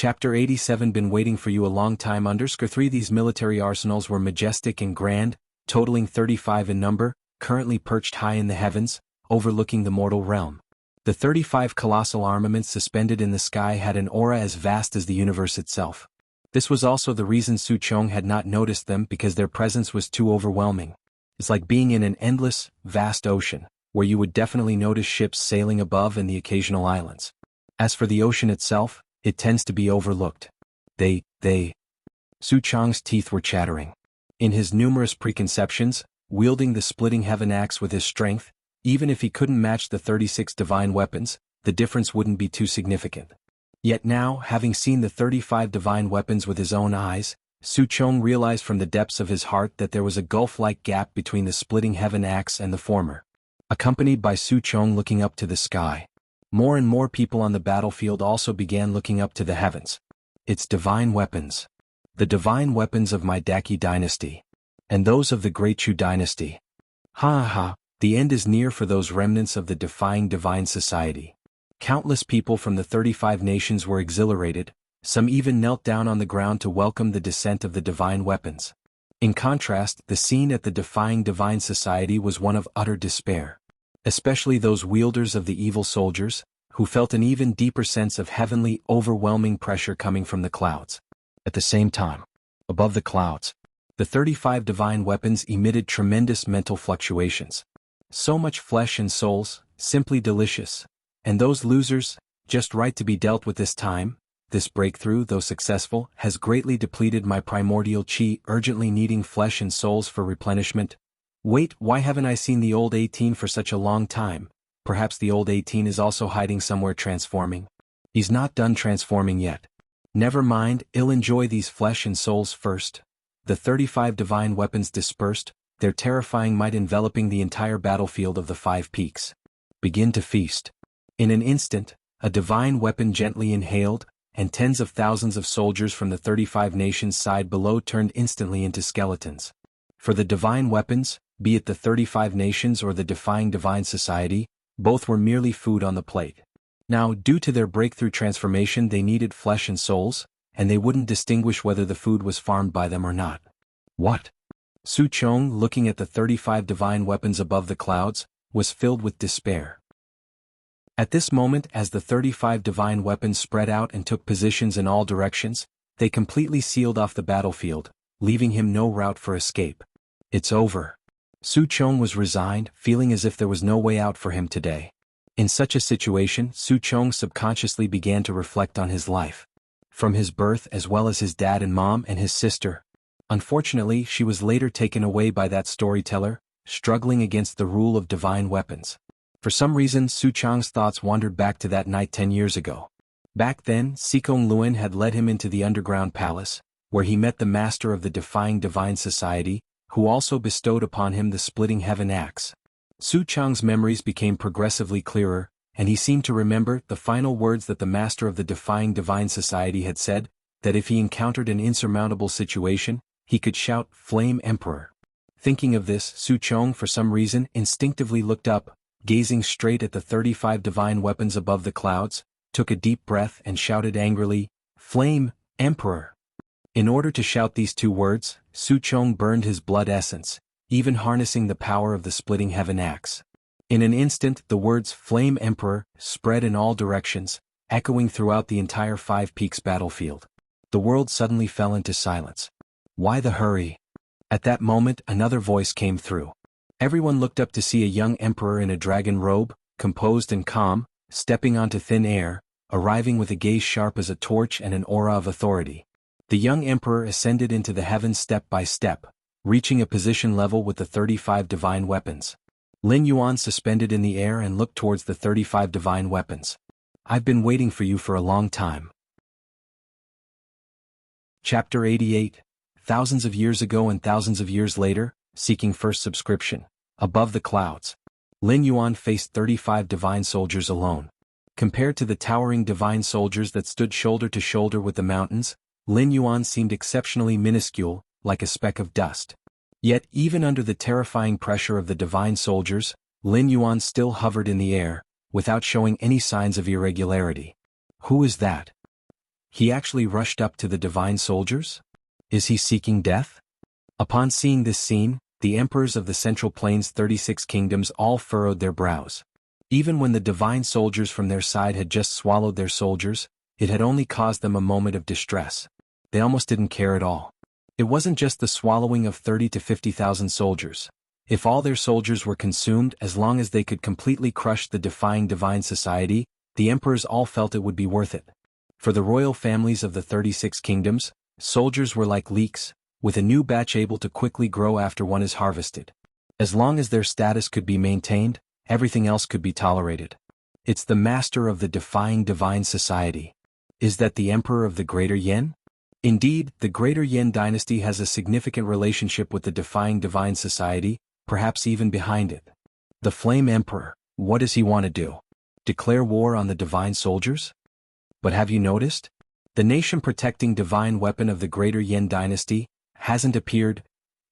Chapter 87. Been waiting for you a long time. 3 These military arsenals were majestic and grand, totaling 35 in number, currently perched high in the heavens, overlooking the mortal realm. The 35 colossal armaments suspended in the sky had an aura as vast as the universe itself. This was also the reason Su Chong had not noticed them, because their presence was too overwhelming. It's like being in an endless, vast ocean, where you would definitely notice ships sailing above and the occasional islands. As for the ocean itself, it tends to be overlooked. Su Chong's teeth were chattering. In his numerous preconceptions, wielding the splitting heaven axe with his strength, even if he couldn't match the 36 divine weapons, the difference wouldn't be too significant. Yet now, having seen the 35 divine weapons with his own eyes, Su Chong realized from the depths of his heart that there was a gulf-like gap between the splitting heaven axe and the former. Accompanied by Su Chong looking up to the sky, more and more people on the battlefield also began looking up to the heavens. It's divine weapons. The divine weapons of my Daki dynasty. And those of the Great Chu dynasty. The end is near for those remnants of the defying divine society. Countless people from the 35 nations were exhilarated, some even knelt down on the ground to welcome the descent of the divine weapons. In contrast, the scene at the defying divine society was one of utter despair. Especially those wielders of the evil soldiers, who felt an even deeper sense of heavenly, overwhelming pressure coming from the clouds. At the same time, above the clouds, the 35 divine weapons emitted tremendous mental fluctuations. So much flesh and souls, simply delicious. And those losers, just right to be dealt with this time. This breakthrough, though successful, has greatly depleted my primordial chi, urgently needing flesh and souls for replenishment. Wait, why haven't I seen the old 18 for such a long time? Perhaps the old 18 is also hiding somewhere transforming. He's not done transforming yet. Never mind, I'll enjoy these flesh and souls first. The 35 divine weapons dispersed, their terrifying might enveloping the entire battlefield of the 5 peaks. Begin to feast. In an instant, a divine weapon gently inhaled, and tens of thousands of soldiers from the 35 nations side below turned instantly into skeletons. For the divine weapons, be it the 35 nations or the defying divine society, both were merely food on the plate. Now, due to their breakthrough transformation, they needed flesh and souls, and they wouldn't distinguish whether the food was farmed by them or not. What? Su Chong, looking at the 35 divine weapons above the clouds, was filled with despair. At this moment, as the 35 divine weapons spread out and took positions in all directions, they completely sealed off the battlefield, leaving him no route for escape. It's over. Su Chong was resigned, feeling as if there was no way out for him today. In such a situation, Su Chong subconsciously began to reflect on his life. From his birth as well as his dad and mom and his sister. Unfortunately, she was later taken away by that storyteller, struggling against the rule of divine weapons. For some reason, Su Chong's thoughts wandered back to that night 10 years ago. Back then, Sikong Luen had led him into the underground palace, where he met the master of the defying divine society, who also bestowed upon him the splitting heaven axe. Su Chong's memories became progressively clearer, and he seemed to remember the final words that the master of the defying divine society had said, that if he encountered an insurmountable situation, he could shout, "Flame Emperor." Thinking of this, Su Chong for some reason instinctively looked up, gazing straight at the 35 divine weapons above the clouds, took a deep breath and shouted angrily, "Flame Emperor." In order to shout these 2 words, Su Chong burned his blood essence, even harnessing the power of the splitting heaven axe. In an instant, the words "Flame Emperor" spread in all directions, echoing throughout the entire 5 peaks battlefield. The world suddenly fell into silence. Why the hurry? At that moment, another voice came through. Everyone looked up to see a young emperor in a dragon robe, composed and calm, stepping onto thin air, arriving with a gaze sharp as a torch and an aura of authority. The young emperor ascended into the heavens step by step, reaching a position level with the 35 divine weapons. Lin Yuan suspended in the air and looked towards the 35 divine weapons. I've been waiting for you for a long time. Chapter 88. Thousands of years ago and thousands of years later, seeking first subscription. Above the clouds, Lin Yuan faced 35 divine soldiers alone. Compared to the towering divine soldiers that stood shoulder to shoulder with the mountains, Lin Yuan seemed exceptionally minuscule, like a speck of dust. Yet, even under the terrifying pressure of the divine soldiers, Lin Yuan still hovered in the air, without showing any signs of irregularity. Who is that? He actually rushed up to the divine soldiers? Is he seeking death? Upon seeing this scene, the emperors of the Central Plains' 36 kingdoms all furrowed their brows. Even when the divine soldiers from their side had just swallowed their soldiers, it had only caused them a moment of distress. They almost didn't care at all. It wasn't just the swallowing of 30 to 50,000 soldiers. If all their soldiers were consumed, as long as they could completely crush the defying divine society, the emperors all felt it would be worth it. For the royal families of the 36 kingdoms, soldiers were like leeks, with a new batch able to quickly grow after one is harvested. As long as their status could be maintained, everything else could be tolerated. It's the master of the defying divine society. Is that the emperor of the Greater Yin? Indeed, the Greater Yin dynasty has a significant relationship with the defying divine society, perhaps even behind it. The Flame Emperor, what does he want to do? Declare war on the divine soldiers? But have you noticed? The nation-protecting divine weapon of the Greater Yin dynasty hasn't appeared.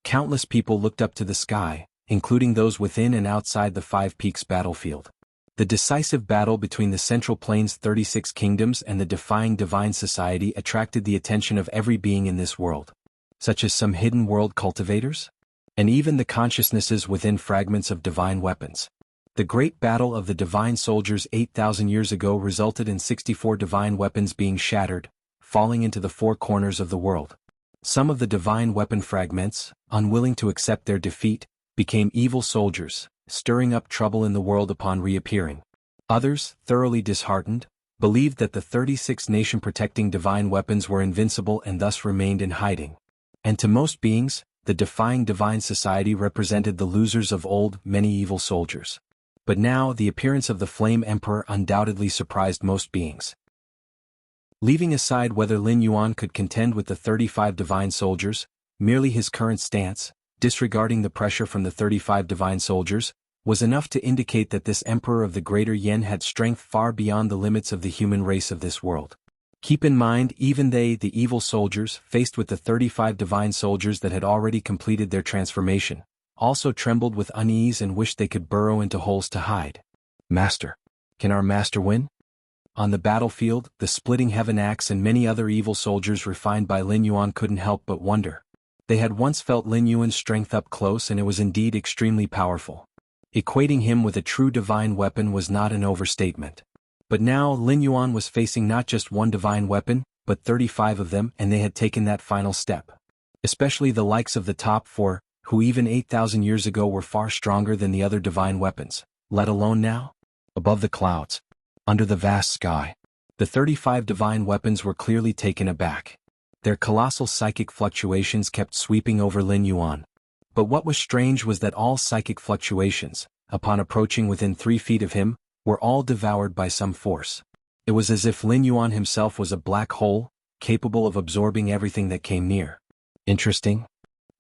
Countless people looked up to the sky, including those within and outside the Five Peaks battlefield. The decisive battle between the Central Plains' 36 kingdoms and the defying divine society attracted the attention of every being in this world, such as some hidden world cultivators, and even the consciousnesses within fragments of divine weapons. The great battle of the divine soldiers 8,000 years ago resulted in 64 divine weapons being shattered, falling into the four corners of the world. Some of the divine weapon fragments, unwilling to accept their defeat, became evil soldiers, stirring up trouble in the world upon reappearing. Others, thoroughly disheartened, believed that the 36 nation-protecting divine weapons were invincible and thus remained in hiding. And to most beings, the defying divine society represented the losers of old, many evil soldiers. But now the appearance of the Flame Emperor undoubtedly surprised most beings. Leaving aside whether Lin Yuan could contend with the 35 divine soldiers, merely his current stance, disregarding the pressure from the 35 divine soldiers, was enough to indicate that this emperor of the Greater Yin had strength far beyond the limits of the human race of this world. Keep in mind, even they, the evil soldiers, faced with the 35 divine soldiers that had already completed their transformation, also trembled with unease and wished they could burrow into holes to hide. Master. Can our master win? On the battlefield, the splitting heaven axe and many other evil soldiers refined by Lin Yuan couldn't help but wonder. They had once felt Lin Yuan's strength up close, and it was indeed extremely powerful. Equating him with a true divine weapon was not an overstatement. But now Lin Yuan was facing not just one divine weapon, but 35 of them, and they had taken that final step. Especially the likes of the top four, who even 8,000 years ago were far stronger than the other divine weapons, let alone now. Above the clouds, under the vast sky, the 35 divine weapons were clearly taken aback. Their colossal psychic fluctuations kept sweeping over Lin Yuan. But what was strange was that all psychic fluctuations, upon approaching within 3 feet of him, were all devoured by some force. It was as if Lin Yuan himself was a black hole, capable of absorbing everything that came near. Interesting.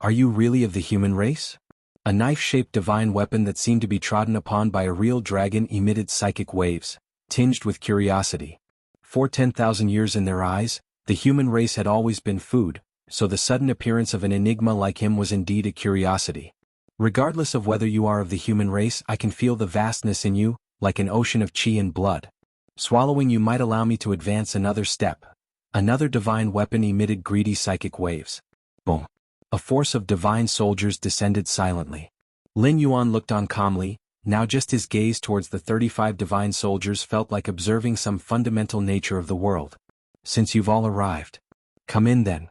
Are you really of the human race? A knife-shaped divine weapon that seemed to be trodden upon by a real dragon emitted psychic waves, tinged with curiosity. For 10,000 years in their eyes, the human race had always been food, so the sudden appearance of an enigma like him was indeed a curiosity. Regardless of whether you are of the human race, I can feel the vastness in you, like an ocean of chi and blood. Swallowing you might allow me to advance another step. Another divine weapon emitted greedy psychic waves. Boom. A force of divine soldiers descended silently. Lin Yuan looked on calmly. Now just his gaze towards the 35 divine soldiers felt like observing some fundamental nature of the world. Since you've all arrived, come in then.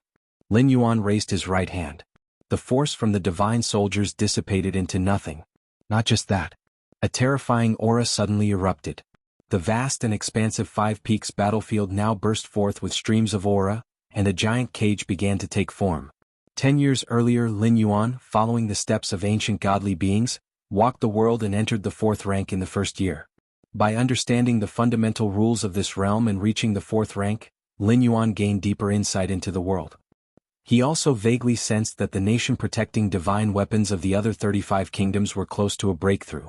Lin Yuan raised his right hand. The force from the divine soldiers dissipated into nothing. Not just that. A terrifying aura suddenly erupted. The vast and expansive Five Peaks battlefield now burst forth with streams of aura, and a giant cage began to take form. 10 years earlier, Lin Yuan, following the steps of ancient godly beings, walked the world and entered the 4th rank in the first year. By understanding the fundamental rules of this realm and reaching the 4th rank, Lin Yuan gained deeper insight into the world. He also vaguely sensed that the nation-protecting divine weapons of the other 35 kingdoms were close to a breakthrough.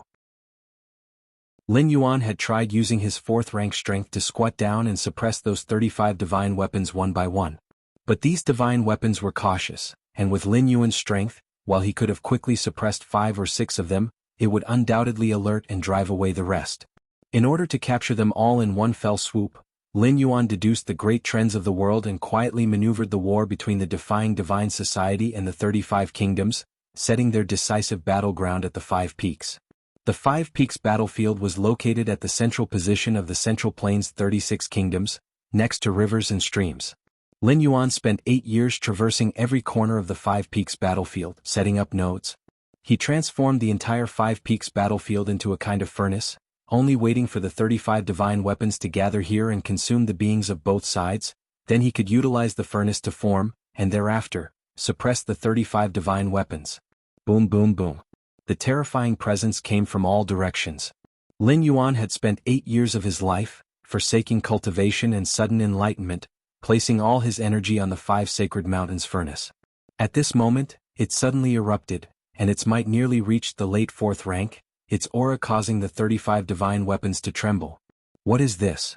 Lin Yuan had tried using his 4th rank strength to squat down and suppress those 35 divine weapons one by one. But these divine weapons were cautious, and with Lin Yuan's strength, while he could have quickly suppressed 5 or 6 of them, it would undoubtedly alert and drive away the rest. In order to capture them all in one fell swoop, Lin Yuan deduced the great trends of the world and quietly maneuvered the war between the defying divine society and the 35 kingdoms, setting their decisive battleground at the Five Peaks. The Five Peaks battlefield was located at the central position of the Central Plains' 36 kingdoms, next to rivers and streams. Lin Yuan spent 8 years traversing every corner of the Five Peaks battlefield, setting up nodes. He transformed the entire Five Peaks battlefield into a kind of furnace, only waiting for the 35 divine weapons to gather here and consume the beings of both sides. Then he could utilize the furnace to form, and thereafter, suppress the 35 divine weapons. Boom boom boom. The terrifying presence came from all directions. Lin Yuan had spent 8 years of his life, forsaking cultivation and sudden enlightenment, placing all his energy on the 5 sacred mountains furnace. At this moment, it suddenly erupted, and its might nearly reached the late 4th rank, its aura causing the 35 divine weapons to tremble. What is this?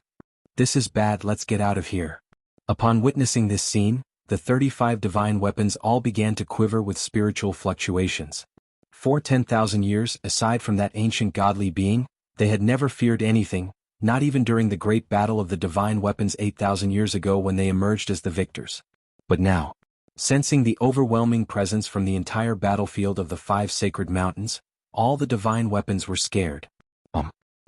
This is bad, let's get out of here. Upon witnessing this scene, the 35 divine weapons all began to quiver with spiritual fluctuations. For 10,000 years, aside from that ancient godly being, they had never feared anything, not even during the great battle of the divine weapons 8,000 years ago when they emerged as the victors. But now, sensing the overwhelming presence from the entire battlefield of the 5 sacred mountains, all the divine weapons were scared.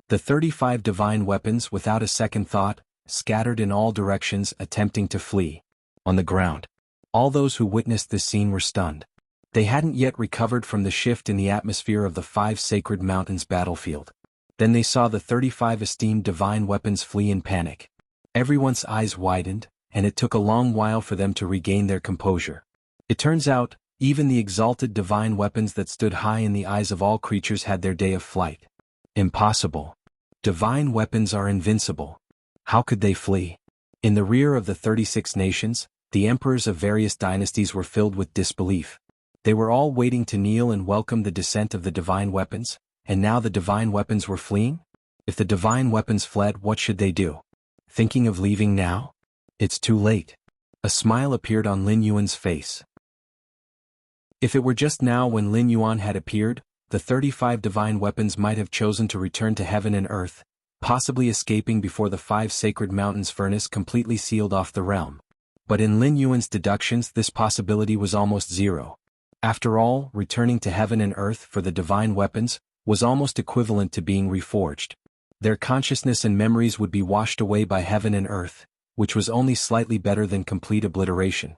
The 35 divine weapons, without a second thought, scattered in all directions, attempting to flee. On the ground, all those who witnessed this scene were stunned. They hadn't yet recovered from the shift in the atmosphere of the 5 sacred mountains battlefield. Then they saw the 35 esteemed divine weapons flee in panic. Everyone's eyes widened, and it took a long while for them to regain their composure. It turns out, even the exalted divine weapons that stood high in the eyes of all creatures had their day of flight. Impossible. Divine weapons are invincible. How could they flee? In the rear of the 36 nations, the emperors of various dynasties were filled with disbelief. They were all waiting to kneel and welcome the descent of the divine weapons, and now the divine weapons were fleeing? If the divine weapons fled, what should they do? Thinking of leaving now? It's too late. A smile appeared on Lin Yuan's face. If it were just now when Lin Yuan had appeared, the 35 divine weapons might have chosen to return to heaven and earth, possibly escaping before the 5 sacred mountains furnace completely sealed off the realm. But in Lin Yuan's deductions, this possibility was almost zero. After all, returning to heaven and earth for the divine weapons was almost equivalent to being reforged. Their consciousness and memories would be washed away by heaven and earth, which was only slightly better than complete obliteration.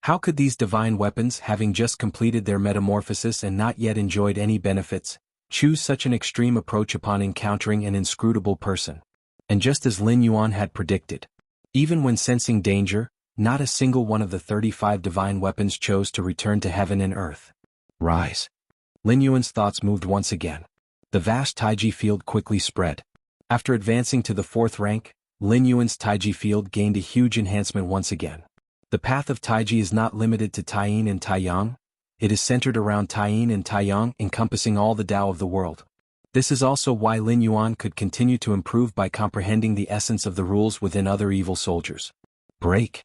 How could these divine weapons, having just completed their metamorphosis and not yet enjoyed any benefits, choose such an extreme approach upon encountering an inscrutable person? And just as Lin Yuan had predicted, even when sensing danger, not a single one of the 35 divine weapons chose to return to heaven and earth. Rise. Lin Yuan's thoughts moved once again. The vast Taiji field quickly spread. After advancing to the 4th rank, Lin Yuan's Taiji field gained a huge enhancement once again. The path of Taiji is not limited to Taiyin and Taiyang. It is centered around Taiyin and Taiyang, encompassing all the Tao of the world. This is also why Lin Yuan could continue to improve by comprehending the essence of the rules within other evil soldiers. Break.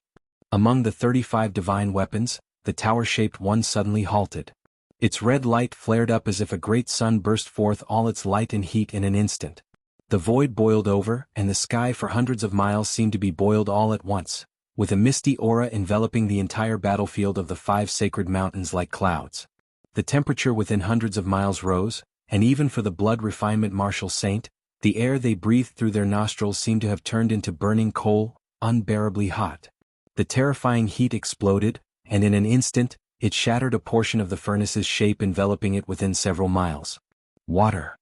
Among the 35 divine weapons, the tower-shaped one suddenly halted. Its red light flared up as if a great sun burst forth all its light and heat in an instant. The void boiled over, and the sky for hundreds of miles seemed to be boiled all at once, with a misty aura enveloping the entire battlefield of the 5 sacred mountains like clouds. The temperature within hundreds of miles rose, and even for the blood refinement martial saint, the air they breathed through their nostrils seemed to have turned into burning coal, unbearably hot. The terrifying heat exploded, and in an instant, it shattered a portion of the furnace's shape, enveloping it within several miles. Water.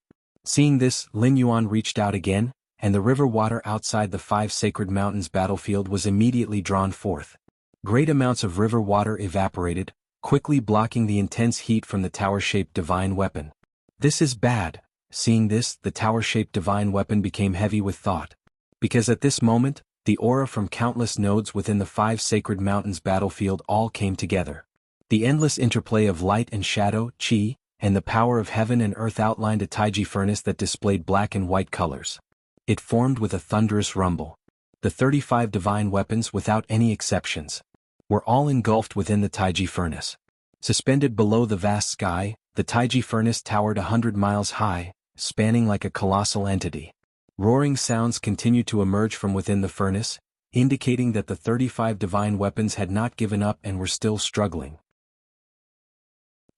Seeing this, Lin Yuan reached out again, and the river water outside the 5 sacred mountains battlefield was immediately drawn forth. Great amounts of river water evaporated, quickly blocking the intense heat from the tower-shaped divine weapon. This is bad. Seeing this, the tower-shaped divine weapon became heavy with thought. Because at this moment, the aura from countless nodes within the 5 sacred mountains battlefield all came together. The endless interplay of light and shadow, qi, and the power of heaven and earth outlined a Taiji furnace that displayed black and white colors. It formed with a thunderous rumble. The 35 divine weapons, without any exceptions, were all engulfed within the Taiji furnace. Suspended below the vast sky, the Taiji furnace towered 100 miles high, spanning like a colossal entity. Roaring sounds continued to emerge from within the furnace, indicating that the 35 divine weapons had not given up and were still struggling.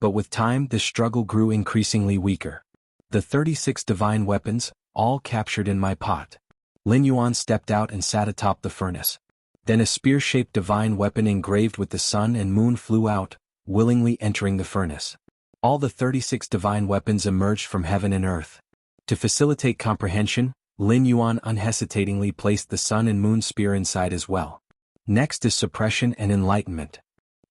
But with time the struggle grew increasingly weaker. The 36 divine weapons, all captured in my pot. Lin Yuan stepped out and sat atop the furnace. Then a spear-shaped divine weapon engraved with the sun and moon flew out, willingly entering the furnace. All the 36 divine weapons emerged from heaven and earth. To facilitate comprehension, Lin Yuan unhesitatingly placed the sun and moon spear inside as well. Next is suppression and enlightenment.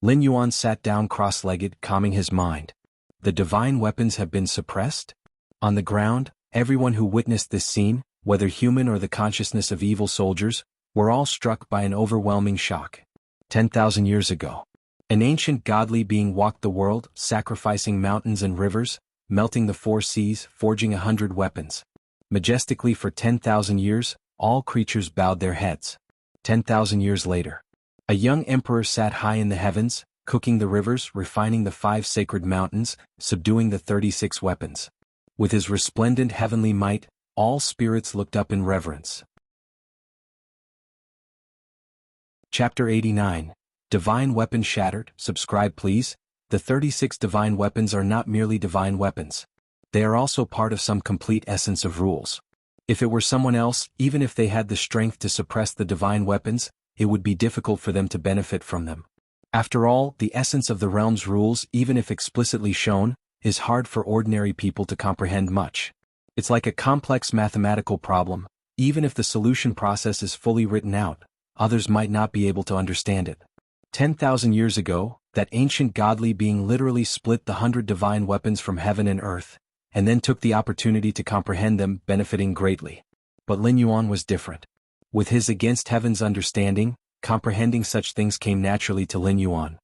Lin Yuan sat down cross-legged, calming his mind. The divine weapons have been suppressed? On the ground, everyone who witnessed this scene, whether human or the consciousness of evil soldiers, were all struck by an overwhelming shock. 10,000 years ago, an ancient godly being walked the world, sacrificing mountains and rivers, melting the 4 seas, forging 100 weapons. Majestically for 10,000 years, all creatures bowed their heads. 10,000 years later, a young emperor sat high in the heavens, cooking the rivers, refining the 5 sacred mountains, subduing the 36 weapons. With his resplendent heavenly might, all spirits looked up in reverence. Chapter 89. Divine Weapon Shattered. Subscribe please. The 36 divine weapons are not merely divine weapons. They are also part of some complete essence of rules. If it were someone else, even if they had the strength to suppress the divine weapons, it would be difficult for them to benefit from them. After all, the essence of the realm's rules, even if explicitly shown, is hard for ordinary people to comprehend much. It's like a complex mathematical problem. Even if the solution process is fully written out, others might not be able to understand it. 10,000 years ago, that ancient godly being literally split the 100 divine weapons from heaven and earth, and then took the opportunity to comprehend them, benefiting greatly. But Lin Yuan was different. With his against heaven's understanding, comprehending such things came naturally to Lin Yuan.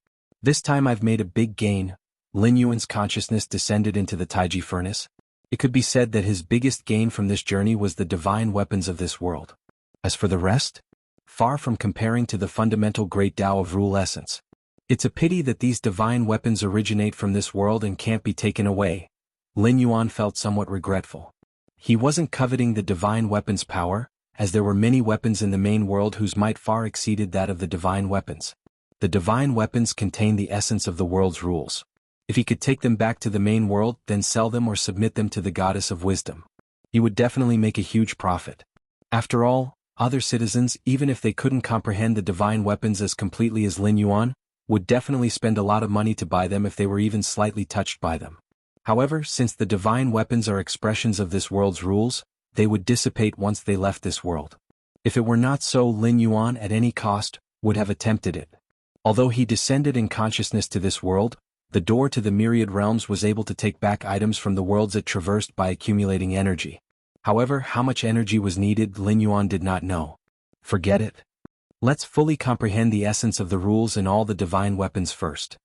This time I've made a big gain. Lin Yuan's consciousness descended into the Taiji furnace. It could be said that his biggest gain from this journey was the divine weapons of this world. As for the rest, far from comparing to the fundamental great Tao of rule essence. It's a pity that these divine weapons originate from this world and can't be taken away. Lin Yuan felt somewhat regretful. He wasn't coveting the divine weapons' power, as there were many weapons in the main world whose might far exceeded that of the divine weapons. The divine weapons contain the essence of the world's rules. If he could take them back to the main world, then sell them or submit them to the goddess of wisdom, he would definitely make a huge profit. After all, other citizens, even if they couldn't comprehend the divine weapons as completely as Lin Yuan, would definitely spend a lot of money to buy them if they were even slightly touched by them. However, since the divine weapons are expressions of this world's rules, they would dissipate once they left this world. If it were not so, Lin Yuan at any cost would have attempted it. Although he descended in consciousness to this world, the door to the myriad realms was able to take back items from the worlds it traversed by accumulating energy. However, how much energy was needed, Lin Yuan did not know. Forget it. Let's fully comprehend the essence of the rules and all the divine weapons first.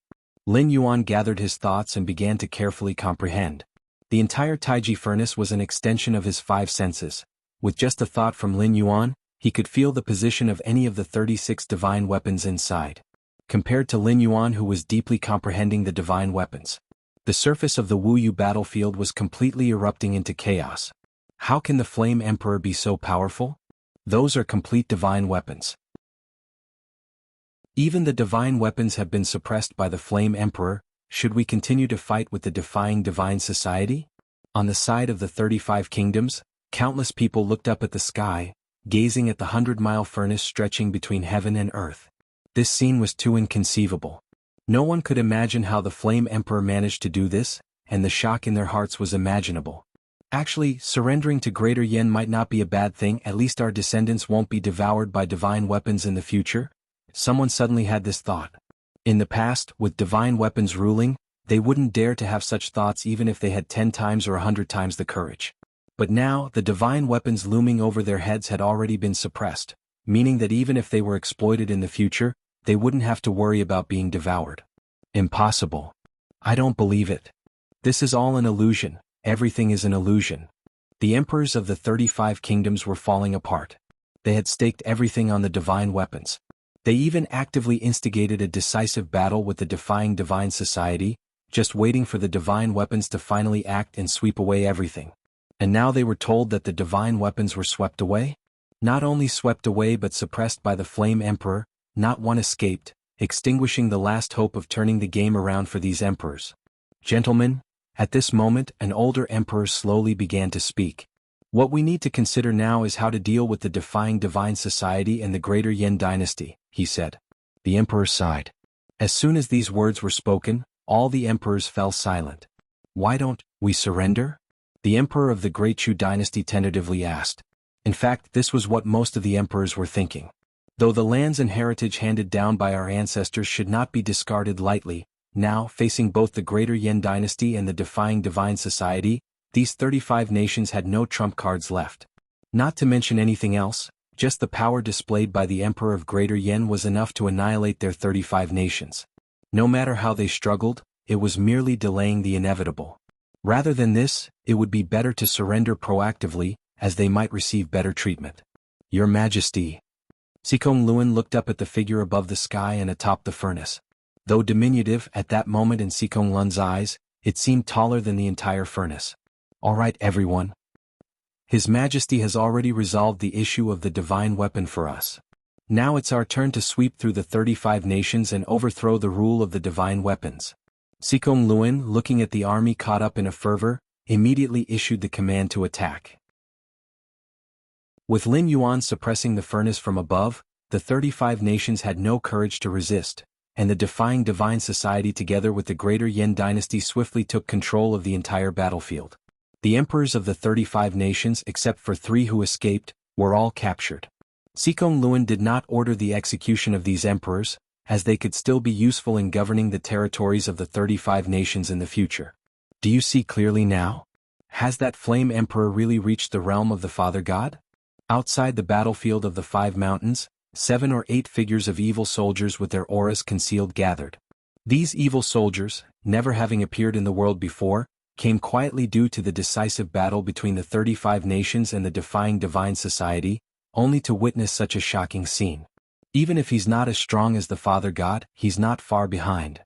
Lin Yuan gathered his thoughts and began to carefully comprehend. The entire Taiji furnace was an extension of his 5 senses. With just a thought from Lin Yuan, he could feel the position of any of the 36 divine weapons inside. Compared to Lin Yuan, who was deeply comprehending the divine weapons, the surface of the Wuyu battlefield was completely erupting into chaos. How can the Flame Emperor be so powerful? Those are complete divine weapons. Even the divine weapons have been suppressed by the Flame Emperor. Should we continue to fight with the defying divine society? On the side of the 35 kingdoms, countless people looked up at the sky, gazing at the 100-mile furnace stretching between heaven and earth. This scene was too inconceivable. No one could imagine how the Flame Emperor managed to do this, and the shock in their hearts was imaginable. Actually, surrendering to Greater Yen might not be a bad thing. At least our descendants won't be devoured by divine weapons in the future. Someone suddenly had this thought. In the past, with divine weapons ruling, they wouldn't dare to have such thoughts even if they had 10 times or 100 times the courage. But now, the divine weapons looming over their heads had already been suppressed, meaning that even if they were exploited in the future, they wouldn't have to worry about being devoured. Impossible. I don't believe it. This is all an illusion. Everything is an illusion. The emperors of the 35 kingdoms were falling apart. They had staked everything on the divine weapons. They even actively instigated a decisive battle with the defying divine society, just waiting for the divine weapons to finally act and sweep away everything. And now they were told that the divine weapons were swept away? Not only swept away but suppressed by the Flame Emperor, not one escaped, extinguishing the last hope of turning the game around for these emperors. Gentlemen, at this moment an older emperor slowly began to speak. What we need to consider now is how to deal with the defying divine society and the greater Yin dynasty, he said. The emperor sighed. As soon as these words were spoken, all the emperors fell silent. Why don't we surrender? The emperor of the Great Chu dynasty tentatively asked. In fact, this was what most of the emperors were thinking. Though the lands and heritage handed down by our ancestors should not be discarded lightly, now, facing both the greater Yin dynasty and the defying divine society, these 35 nations had no trump cards left. Not to mention anything else, just the power displayed by the Emperor of Greater Yin was enough to annihilate their 35 nations. No matter how they struggled, it was merely delaying the inevitable. Rather than this, it would be better to surrender proactively, as they might receive better treatment. Your Majesty. Sikong Luan looked up at the figure above the sky and atop the furnace. Though diminutive at that moment in Sikong Lun's eyes, it seemed taller than the entire furnace. All right, everyone. His Majesty has already resolved the issue of the divine weapon for us. Now it's our turn to sweep through the 35 nations and overthrow the rule of the divine weapons. Sikong Luan, looking at the army caught up in a fervor, immediately issued the command to attack. With Lin Yuan suppressing the furnace from above, the 35 nations had no courage to resist, and the defying divine society together with the greater Yin dynasty swiftly took control of the entire battlefield. The emperors of the 35 nations, except for 3 who escaped, were all captured. Sikong Luan did not order the execution of these emperors, as they could still be useful in governing the territories of the 35 nations in the future. Do you see clearly now? Has that Flame Emperor really reached the realm of the Father God? Outside the battlefield of the 5 mountains, 7 or 8 figures of evil soldiers with their auras concealed gathered. These evil soldiers, never having appeared in the world before, came quietly due to the decisive battle between the 35 nations and the defying divine society, only to witness such a shocking scene. Even if he's not as strong as the Father God, he's not far behind.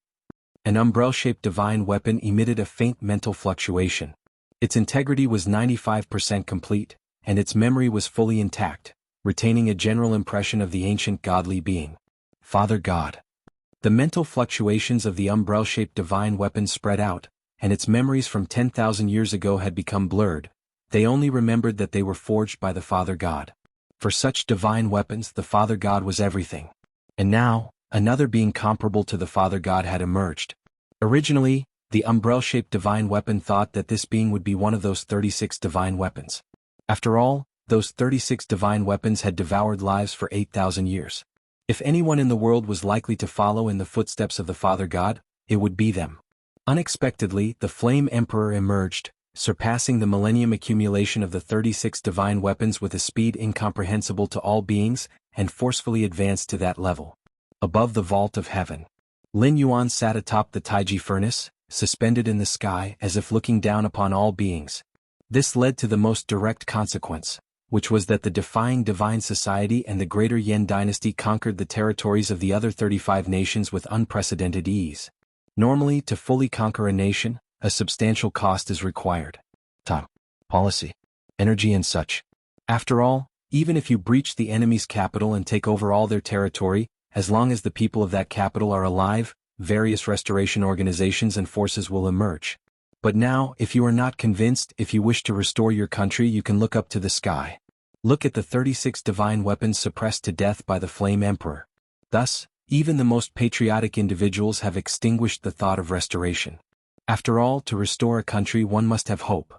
An umbrella-shaped divine weapon emitted a faint mental fluctuation. Its integrity was 95% complete, and its memory was fully intact, retaining a general impression of the ancient godly being. Father God. The mental fluctuations of the umbrella-shaped divine weapon spread out, and its memories from 10,000 years ago had become blurred. They only remembered that they were forged by the Father God. For such divine weapons, the Father God was everything. And now, another being comparable to the Father God had emerged. Originally, the umbrella-shaped divine weapon thought that this being would be one of those 36 divine weapons. After all, those 36 divine weapons had devoured lives for 8,000 years. If anyone in the world was likely to follow in the footsteps of the Father God, it would be them. Unexpectedly, the Flame Emperor emerged, surpassing the millennium accumulation of the 36 divine weapons with a speed incomprehensible to all beings, and forcefully advanced to that level. Above the vault of heaven, Lin Yuan sat atop the Taiji furnace, suspended in the sky as if looking down upon all beings. This led to the most direct consequence, which was that the defying divine society and the greater Yin dynasty conquered the territories of the other 35 nations with unprecedented ease. Normally, to fully conquer a nation, a substantial cost is required. Time, policy, energy and such. After all, even if you breach the enemy's capital and take over all their territory, as long as the people of that capital are alive, various restoration organizations and forces will emerge. But now, if you are not convinced, if you wish to restore your country, you can look up to the sky. Look at the 36 divine weapons suppressed to death by the Flame Emperor. Thus, even the most patriotic individuals have extinguished the thought of restoration. After all, to restore a country one must have hope.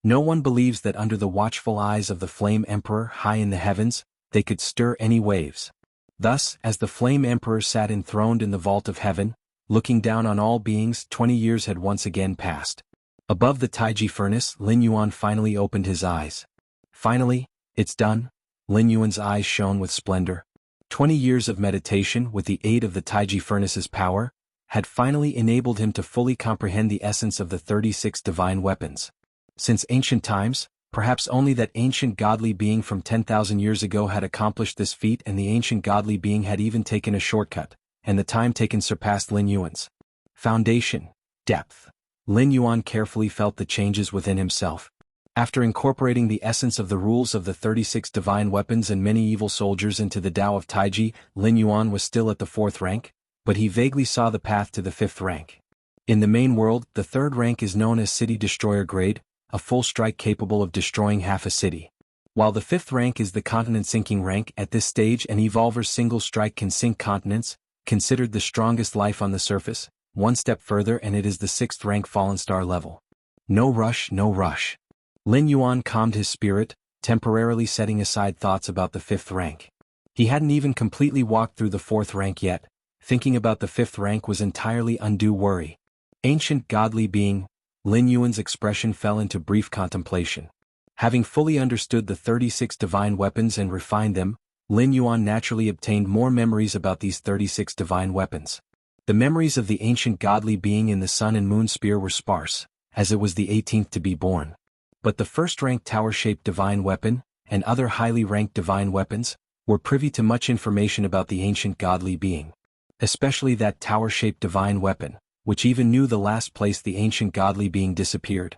No one believes that under the watchful eyes of the Flame Emperor high in the heavens, they could stir any waves. Thus, as the Flame Emperor sat enthroned in the vault of heaven, looking down on all beings, 20 years had once again passed. Above the Taiji furnace, Lin Yuan finally opened his eyes. Finally, it's done. Lin Yuan's eyes shone with splendor. 20 years of meditation with the aid of the Taiji furnace's power had finally enabled him to fully comprehend the essence of the 36 divine weapons. Since ancient times, perhaps only that ancient godly being from 10,000 years ago had accomplished this feat, and the ancient godly being had even taken a shortcut, and the time taken surpassed Lin Yuan's. Foundation, depth. Lin Yuan carefully felt the changes within himself. After incorporating the essence of the rules of the 36 divine weapons and many evil soldiers into the Tao of Taiji, Lin Yuan was still at the 4th rank, but he vaguely saw the path to the 5th rank. In the main world, the 3rd rank is known as City Destroyer grade, a full strike capable of destroying half a city. While the 5th rank is the continent sinking rank, at this stage an evolver's single strike can sink continents, considered the strongest life on the surface. One step further and it is the 6th rank fallen star level. No rush, no rush. Lin Yuan calmed his spirit, temporarily setting aside thoughts about the 5th rank. He hadn't even completely walked through the 4th rank yet. Thinking about the 5th rank was entirely undue worry. Ancient godly being, Lin Yuan's expression fell into brief contemplation. Having fully understood the 36 divine weapons and refined them, Lin Yuan naturally obtained more memories about these 36 divine weapons. The memories of the ancient godly being in the sun and moon spear were sparse, as it was the 18th to be born. But the 1st-ranked tower-shaped divine weapon, and other highly ranked divine weapons, were privy to much information about the ancient godly being. Especially that tower-shaped divine weapon, which even knew the last place the ancient godly being disappeared.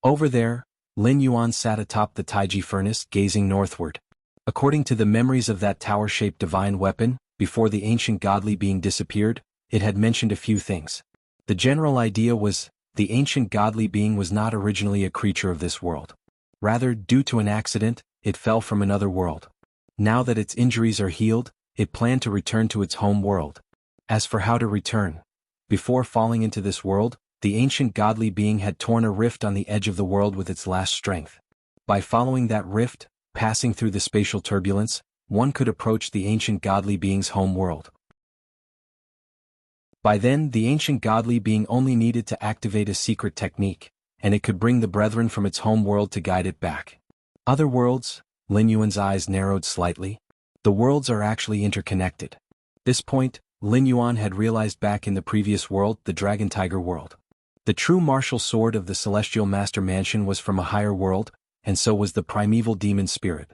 Over there, Lin Yuan sat atop the Taiji furnace gazing northward. According to the memories of that tower-shaped divine weapon, before the ancient godly being disappeared, it had mentioned a few things. The general idea was, the ancient godly being was not originally a creature of this world. Rather, due to an accident, it fell from another world. Now that its injuries are healed, it planned to return to its home world. As for how to return, before falling into this world, the ancient godly being had torn a rift on the edge of the world with its last strength. By following that rift, passing through the spatial turbulence, one could approach the ancient godly being's home world. By then, the ancient godly being only needed to activate a secret technique, and it could bring the brethren from its home world to guide it back. Other worlds? Lin Yuan's eyes narrowed slightly. The worlds are actually interconnected. This point, Lin Yuan had realized back in the previous world, the Dragon Tiger world. The true martial sword of the Celestial Master Mansion was from a higher world, and so was the primeval demon spirit.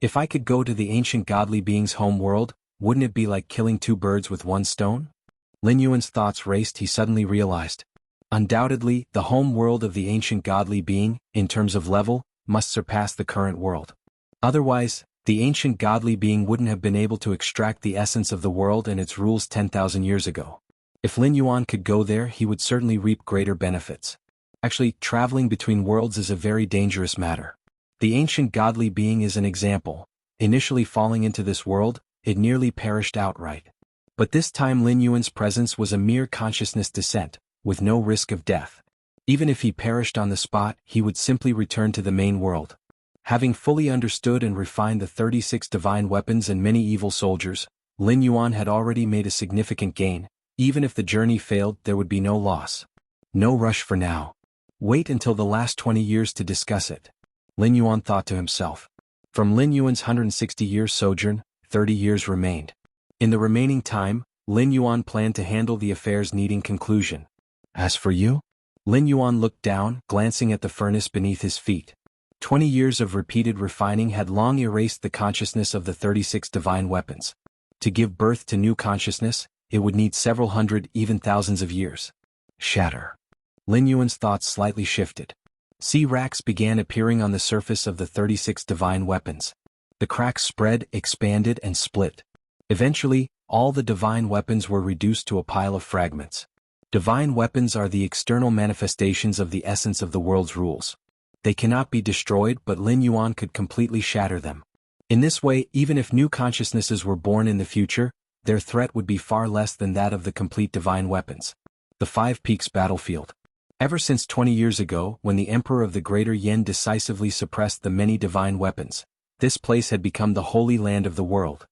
If I could go to the ancient godly being's home world, wouldn't it be like killing 2 birds with 1 stone? Lin Yuan's thoughts raced. He suddenly realized. Undoubtedly, the home world of the ancient godly being, in terms of level, must surpass the current world. Otherwise, the ancient godly being wouldn't have been able to extract the essence of the world and its rules 10,000 years ago. If Lin Yuan could go there, he would certainly reap greater benefits. Actually, traveling between worlds is a very dangerous matter. The ancient godly being is an example. Initially falling into this world, it nearly perished outright. But this time Lin Yuan's presence was a mere consciousness descent, with no risk of death. Even if he perished on the spot, he would simply return to the main world. Having fully understood and refined the 36 divine weapons and many evil soldiers, Lin Yuan had already made a significant gain. Even if the journey failed, there would be no loss. No rush for now. Wait until the last 20 years to discuss it. Lin Yuan thought to himself. From Lin Yuan's 160-year sojourn, 30 years remained. In the remaining time, Lin Yuan planned to handle the affairs needing conclusion. As for you? Lin Yuan looked down, glancing at the furnace beneath his feet. 20 years of repeated refining had long erased the consciousness of the 36 divine weapons. To give birth to new consciousness, it would need several hundred, even thousands of years. Shatter. Lin Yuan's thoughts slightly shifted. Sea cracks began appearing on the surface of the 36 divine weapons. The cracks spread, expanded, and split. Eventually, all the divine weapons were reduced to a pile of fragments. Divine weapons are the external manifestations of the essence of the world's rules. They cannot be destroyed, but Lin Yuan could completely shatter them. In this way, even if new consciousnesses were born in the future, their threat would be far less than that of the complete divine weapons. The Five Peaks Battlefield. Ever since 20 years ago, when the Emperor of the Greater Yen decisively suppressed the many divine weapons, this place had become the holy land of the world.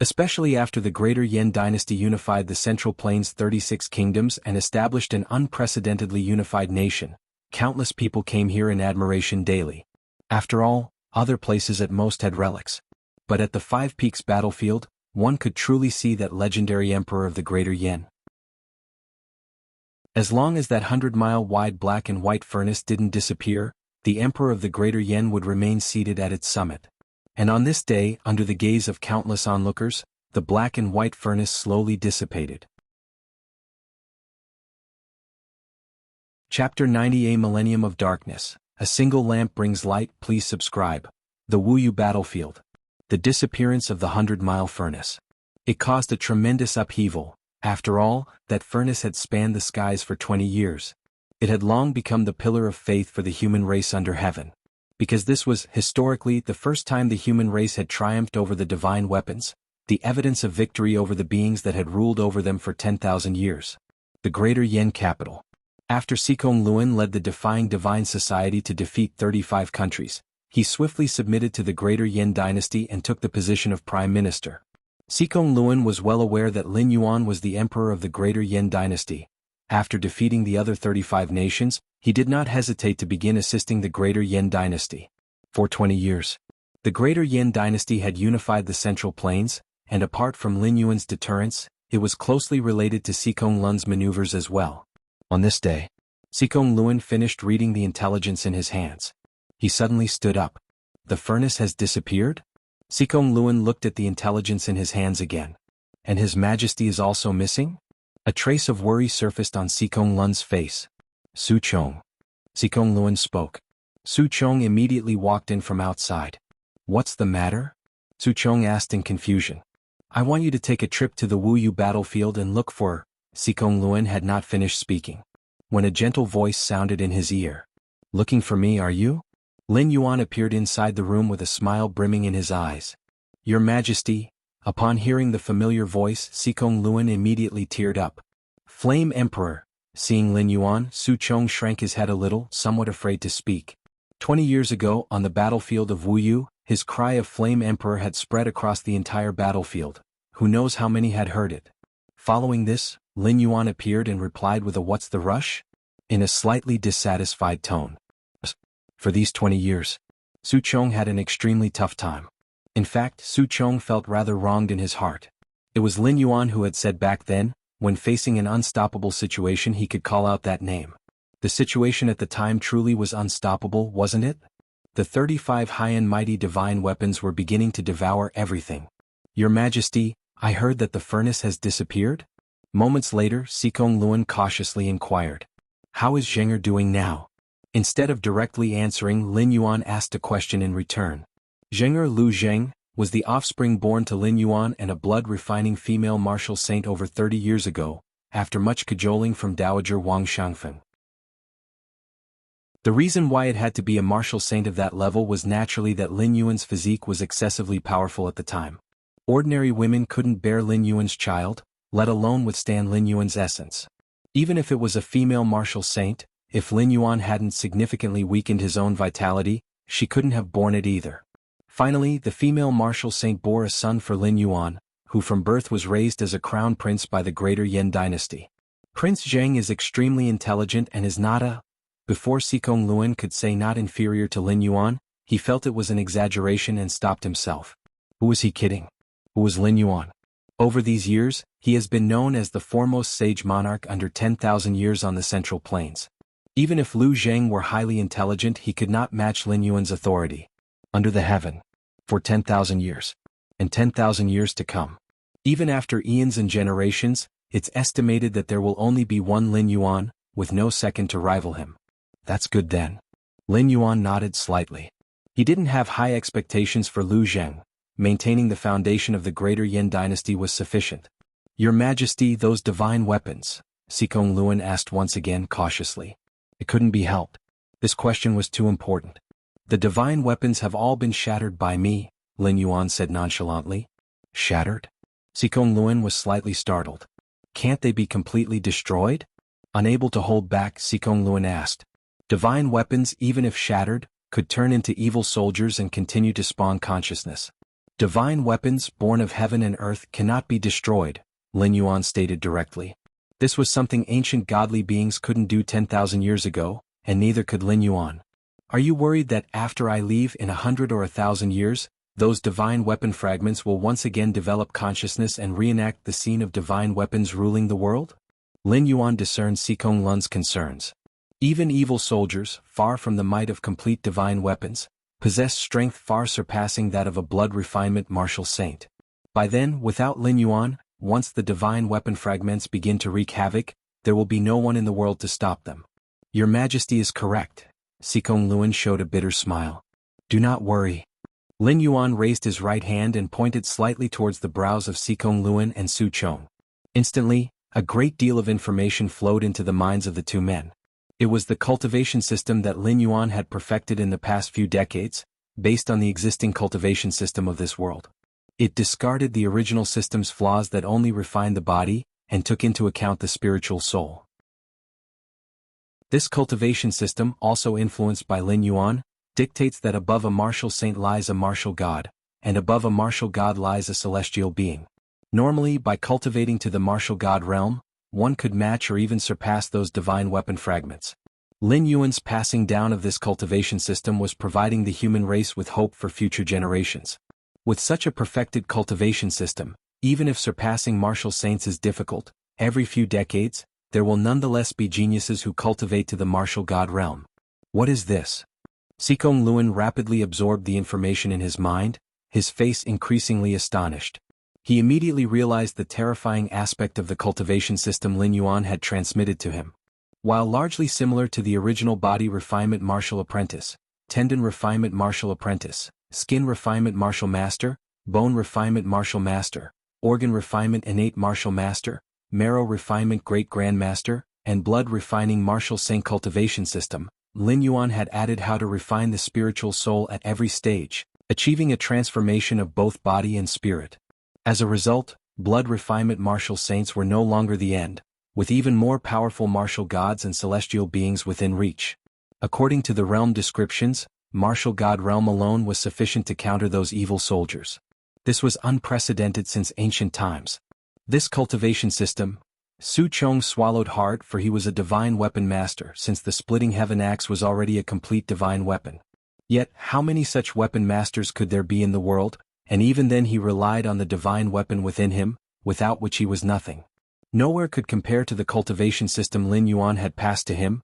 Especially after the Greater Yen dynasty unified the Central Plains' 36 kingdoms and established an unprecedentedly unified nation, countless people came here in admiration daily. After all, other places at most had relics. But at the Five Peaks Battlefield, one could truly see that legendary Emperor of the Greater Yen. As long as that 100-mile-wide black and white furnace didn't disappear, the Emperor of the Greater Yen would remain seated at its summit. And on this day, under the gaze of countless onlookers, the black and white furnace slowly dissipated. Chapter 90, A Millennium of Darkness. A single lamp brings light. Please subscribe. The Wuyu Battlefield. The disappearance of the 100-mile furnace. It caused a tremendous upheaval. After all, that furnace had spanned the skies for 20 years. It had long become the pillar of faith for the human race under heaven. Because this was, historically, the first time the human race had triumphed over the divine weapons, the evidence of victory over the beings that had ruled over them for 10,000 years. The Greater Yen capital. After Sikong Luan led the Defying Divine Society to defeat 35 countries, he swiftly submitted to the Greater Yen dynasty and took the position of prime minister. Sikong Luan was well aware that Lin Yuan was the emperor of the Greater Yen dynasty. After defeating the other 35 nations, he did not hesitate to begin assisting the Greater Yen dynasty. For 20 years, the Greater Yen dynasty had unified the Central Plains, and apart from Lin Yuan's deterrence, it was closely related to Sikong Luan's maneuvers as well. On this day, Sikong Luan finished reading the intelligence in his hands. He suddenly stood up. The furnace has disappeared? Sikong Luan looked at the intelligence in his hands again. And His Majesty is also missing? A trace of worry surfaced on Sikong Luan's face. Su Chong. Sikong Luan spoke. Su Chong immediately walked in from outside. What's the matter? Su Chong asked in confusion. I want you to take a trip to the Wuyu battlefield and look for... Sikong Luan had not finished speaking, when a gentle voice sounded in his ear. Looking for me, are you? Lin Yuan appeared inside the room with a smile brimming in his eyes. Your Majesty. Upon hearing the familiar voice, Sikong Luan immediately teared up. Flame Emperor. Seeing Lin Yuan, Su Chong shrank his head a little, somewhat afraid to speak. 20 years ago, on the battlefield of Wuyu, his cry of Flame Emperor had spread across the entire battlefield. Who knows how many had heard it? Following this, Lin Yuan appeared and replied with a "What's the rush?" in a slightly dissatisfied tone. For these 20 years, Su Chong had an extremely tough time. In fact, Su Chong felt rather wronged in his heart. It was Lin Yuan who had said back then, when facing an unstoppable situation he could call out that name. The situation at the time truly was unstoppable, wasn't it? The 35 high-end mighty divine weapons were beginning to devour everything. Your Majesty, I heard that the furnace has disappeared? Moments later, Sikong Luan cautiously inquired. How is Zhenger doing now? Instead of directly answering, Lin Yuan asked a question in return. Zhenger Lu Zheng was the offspring born to Lin Yuan and a blood-refining female martial saint over 30 years ago, after much cajoling from Dowager Wang Shangfeng. The reason why it had to be a martial saint of that level was naturally that Lin Yuan's physique was excessively powerful at the time. Ordinary women couldn't bear Lin Yuan's child, let alone withstand Lin Yuan's essence. Even if it was a female martial saint, if Lin Yuan hadn't significantly weakened his own vitality, she couldn't have borne it either. Finally, the female martial saint bore a son for Lin Yuan, who from birth was raised as a crown prince by the Greater Yen dynasty. Prince Zheng is extremely intelligent and is not a... Before Sikong Luan could say not inferior to Lin Yuan, he felt it was an exaggeration and stopped himself. Who was he kidding? Who was Lin Yuan? Over these years, he has been known as the foremost sage monarch under 10,000 years on the Central Plains. Even if Lu Zheng were highly intelligent, he could not match Lin Yuan's authority. Under the heaven. For 10,000 years. And 10,000 years to come. Even after eons and generations, it's estimated that there will only be one Lin Yuan, with no second to rival him. That's good then. Lin Yuan nodded slightly. He didn't have high expectations for Lu Zheng. Maintaining the foundation of the Greater Yen dynasty was sufficient. Your Majesty, those divine weapons, Sikong Luan asked once again cautiously. It couldn't be helped. This question was too important. The divine weapons have all been shattered by me, Lin Yuan said nonchalantly. Shattered? Sikong Luan was slightly startled. Can't they be completely destroyed? Unable to hold back, Sikong Luan asked. Divine weapons, even if shattered, could turn into evil soldiers and continue to spawn consciousness. Divine weapons, born of heaven and earth, cannot be destroyed, Lin Yuan stated directly. This was something ancient godly beings couldn't do 10,000 years ago, and neither could Lin Yuan. Are you worried that after I leave in 100 or 1,000 years, those divine weapon fragments will once again develop consciousness and reenact the scene of divine weapons ruling the world? Lin Yuan discerned Sikong Luan's concerns. Even evil soldiers, far from the might of complete divine weapons, possess strength far surpassing that of a blood refinement martial saint. By then, without Lin Yuan, once the divine weapon fragments begin to wreak havoc, there will be no one in the world to stop them. Your Majesty is correct. Sikong Luan showed a bitter smile. Do not worry. Lin Yuan raised his right hand and pointed slightly towards the brows of Sikong Luan and Su Chong. Instantly, a great deal of information flowed into the minds of the two men. It was the cultivation system that Lin Yuan had perfected in the past few decades, based on the existing cultivation system of this world. It discarded the original system's flaws that only refined the body, and took into account the spiritual soul. This cultivation system, also influenced by Lin Yuan, dictates that above a martial saint lies a martial god, and above a martial god lies a celestial being. Normally, by cultivating to the martial god realm, one could match or even surpass those divine weapon fragments. Lin Yuan's passing down of this cultivation system was providing the human race with hope for future generations. With such a perfected cultivation system, even if surpassing martial saints is difficult, every few decades, there will nonetheless be geniuses who cultivate to the martial god realm. What is this? Sikong Luan rapidly absorbed the information in his mind, his face increasingly astonished. He immediately realized the terrifying aspect of the cultivation system Lin Yuan had transmitted to him. While largely similar to the original body refinement martial apprentice, tendon refinement martial apprentice, skin refinement martial master, bone refinement martial master, organ refinement innate martial master, marrow refinement great grandmaster, and blood refining martial saint cultivation system, Lin Yuan had added how to refine the spiritual soul at every stage, achieving a transformation of both body and spirit. As a result, blood refinement martial saints were no longer the end, with even more powerful martial gods and celestial beings within reach. According to the realm descriptions, martial god realm alone was sufficient to counter those evil soldiers. This was unprecedented since ancient times. This cultivation system, Su Chong swallowed hard, for he was a divine weapon master since the splitting heaven axe was already a complete divine weapon. Yet, how many such weapon masters could there be in the world? And even then he relied on the divine weapon within him, without which he was nothing. Nowhere could compare to the cultivation system Lin Yuan had passed to him.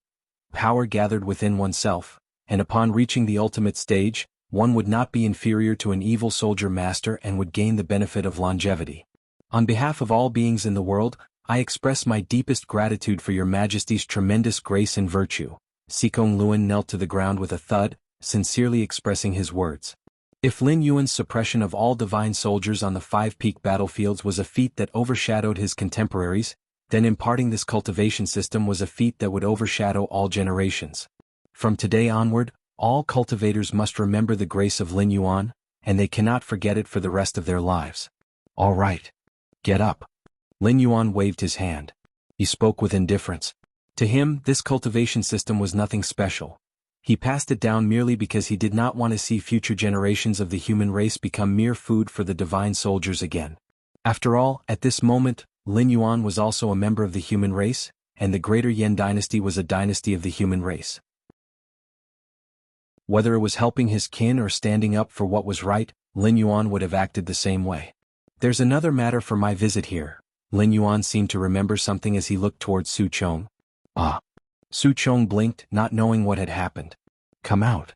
Power gathered within oneself, and upon reaching the ultimate stage, one would not be inferior to an evil soldier master and would gain the benefit of longevity. On behalf of all beings in the world, I express my deepest gratitude for your Majesty's tremendous grace and virtue. Sikong Luan knelt to the ground with a thud, sincerely expressing his words. If Lin Yuan's suppression of all divine soldiers on the 5 peak battlefields was a feat that overshadowed his contemporaries, then imparting this cultivation system was a feat that would overshadow all generations. From today onward, all cultivators must remember the grace of Lin Yuan, and they cannot forget it for the rest of their lives. All right. Get up. Lin Yuan waved his hand. He spoke with indifference. To him, this cultivation system was nothing special. He passed it down merely because he did not want to see future generations of the human race become mere food for the divine soldiers again. After all, at this moment, Lin Yuan was also a member of the human race, and the Greater Yan dynasty was a dynasty of the human race. Whether it was helping his kin or standing up for what was right, Lin Yuan would have acted the same way. There's another matter for my visit here. Lin Yuan seemed to remember something as he looked towards Su Chong. Ah. Su Chong blinked, not knowing what had happened. Come out.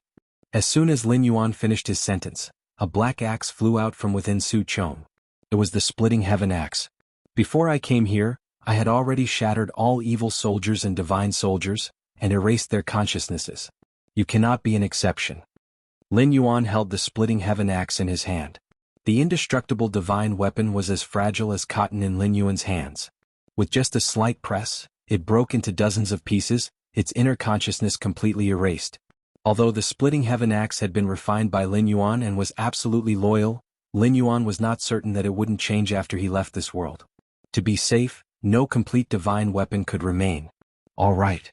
As soon as Lin Yuan finished his sentence, a black axe flew out from within Su Chong. It was the splitting heaven axe. Before I came here, I had already shattered all evil soldiers and divine soldiers, and erased their consciousnesses. You cannot be an exception. Lin Yuan held the splitting heaven axe in his hand. The indestructible divine weapon was as fragile as cotton in Lin Yuan's hands. With just a slight press, it broke into dozens of pieces, its inner consciousness completely erased. Although the splitting heaven axe had been refined by Lin Yuan and was absolutely loyal, Lin Yuan was not certain that it wouldn't change after he left this world. To be safe, no complete divine weapon could remain. All right.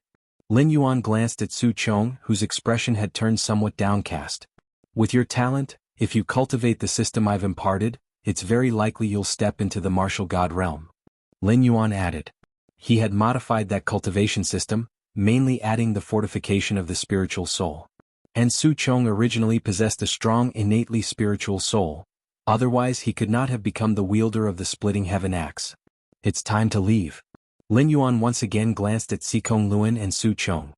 Lin Yuan glanced at Su Chong, whose expression had turned somewhat downcast. With your talent, if you cultivate the system I've imparted, it's very likely you'll step into the martial god realm. Lin Yuan added. He had modified that cultivation system, mainly adding the fortification of the spiritual soul. And Su Chong originally possessed a strong innately spiritual soul, otherwise he could not have become the wielder of the splitting heaven axe. It's time to leave. Lin Yuan once again glanced at Sikong Luan and Su Chong.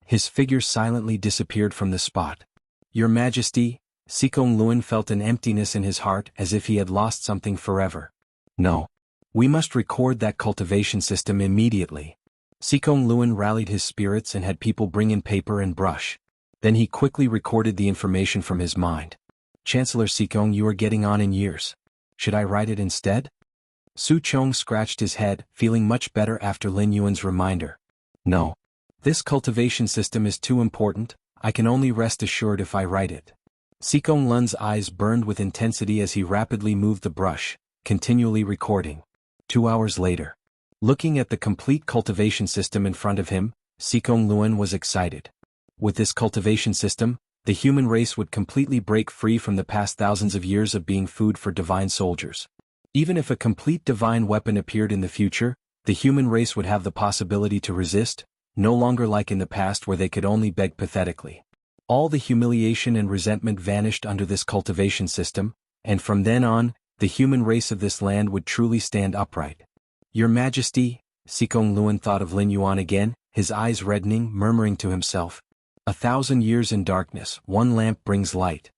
His figure silently disappeared from the spot. Your Majesty, Sikong Luan felt an emptiness in his heart as if he had lost something forever. No. We must record that cultivation system immediately. Sikong Luan rallied his spirits and had people bring in paper and brush. Then he quickly recorded the information from his mind. Chancellor Sikong, you are getting on in years. Should I write it instead? Su Chong scratched his head, feeling much better after Lin Yuan's reminder. No. This cultivation system is too important, I can only rest assured if I write it. Sikong Lun's eyes burned with intensity as he rapidly moved the brush, continually recording. 2 hours later. Looking at the complete cultivation system in front of him, Sikong Luan was excited. With this cultivation system, the human race would completely break free from the past thousands of years of being food for divine soldiers. Even if a complete divine weapon appeared in the future, the human race would have the possibility to resist, no longer like in the past where they could only beg pathetically. All the humiliation and resentment vanished under this cultivation system, and from then on, the human race of this land would truly stand upright. Your Majesty, Sikong Luan thought of Lin Yuan again, his eyes reddening, murmuring to himself. 1,000 years in darkness, one lamp brings light.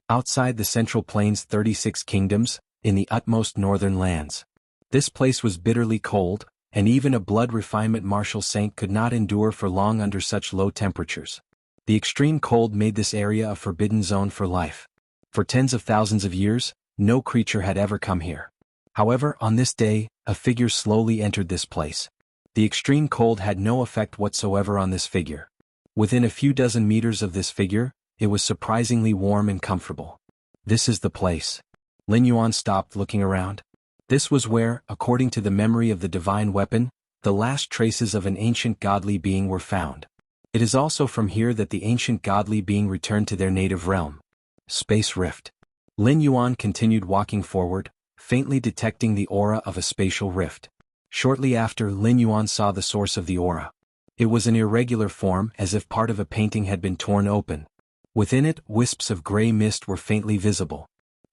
Outside the Central Plains 36 kingdoms, in the utmost northern lands. This place was bitterly cold, and even a blood refinement martial saint could not endure for long under such low temperatures. The extreme cold made this area a forbidden zone for life. For tens of thousands of years, no creature had ever come here. However, on this day, a figure slowly entered this place. The extreme cold had no effect whatsoever on this figure. Within a few dozen meters of this figure, it was surprisingly warm and comfortable. This is the place. Lin Yuan stopped looking around. This was where, according to the memory of the divine weapon, the last traces of an ancient godly being were found. It is also from here that the ancient godly being returned to their native realm. Space Rift. Lin Yuan continued walking forward, faintly detecting the aura of a spatial rift. Shortly after, Lin Yuan saw the source of the aura. It was an irregular form, as if part of a painting had been torn open. Within it, wisps of gray mist were faintly visible.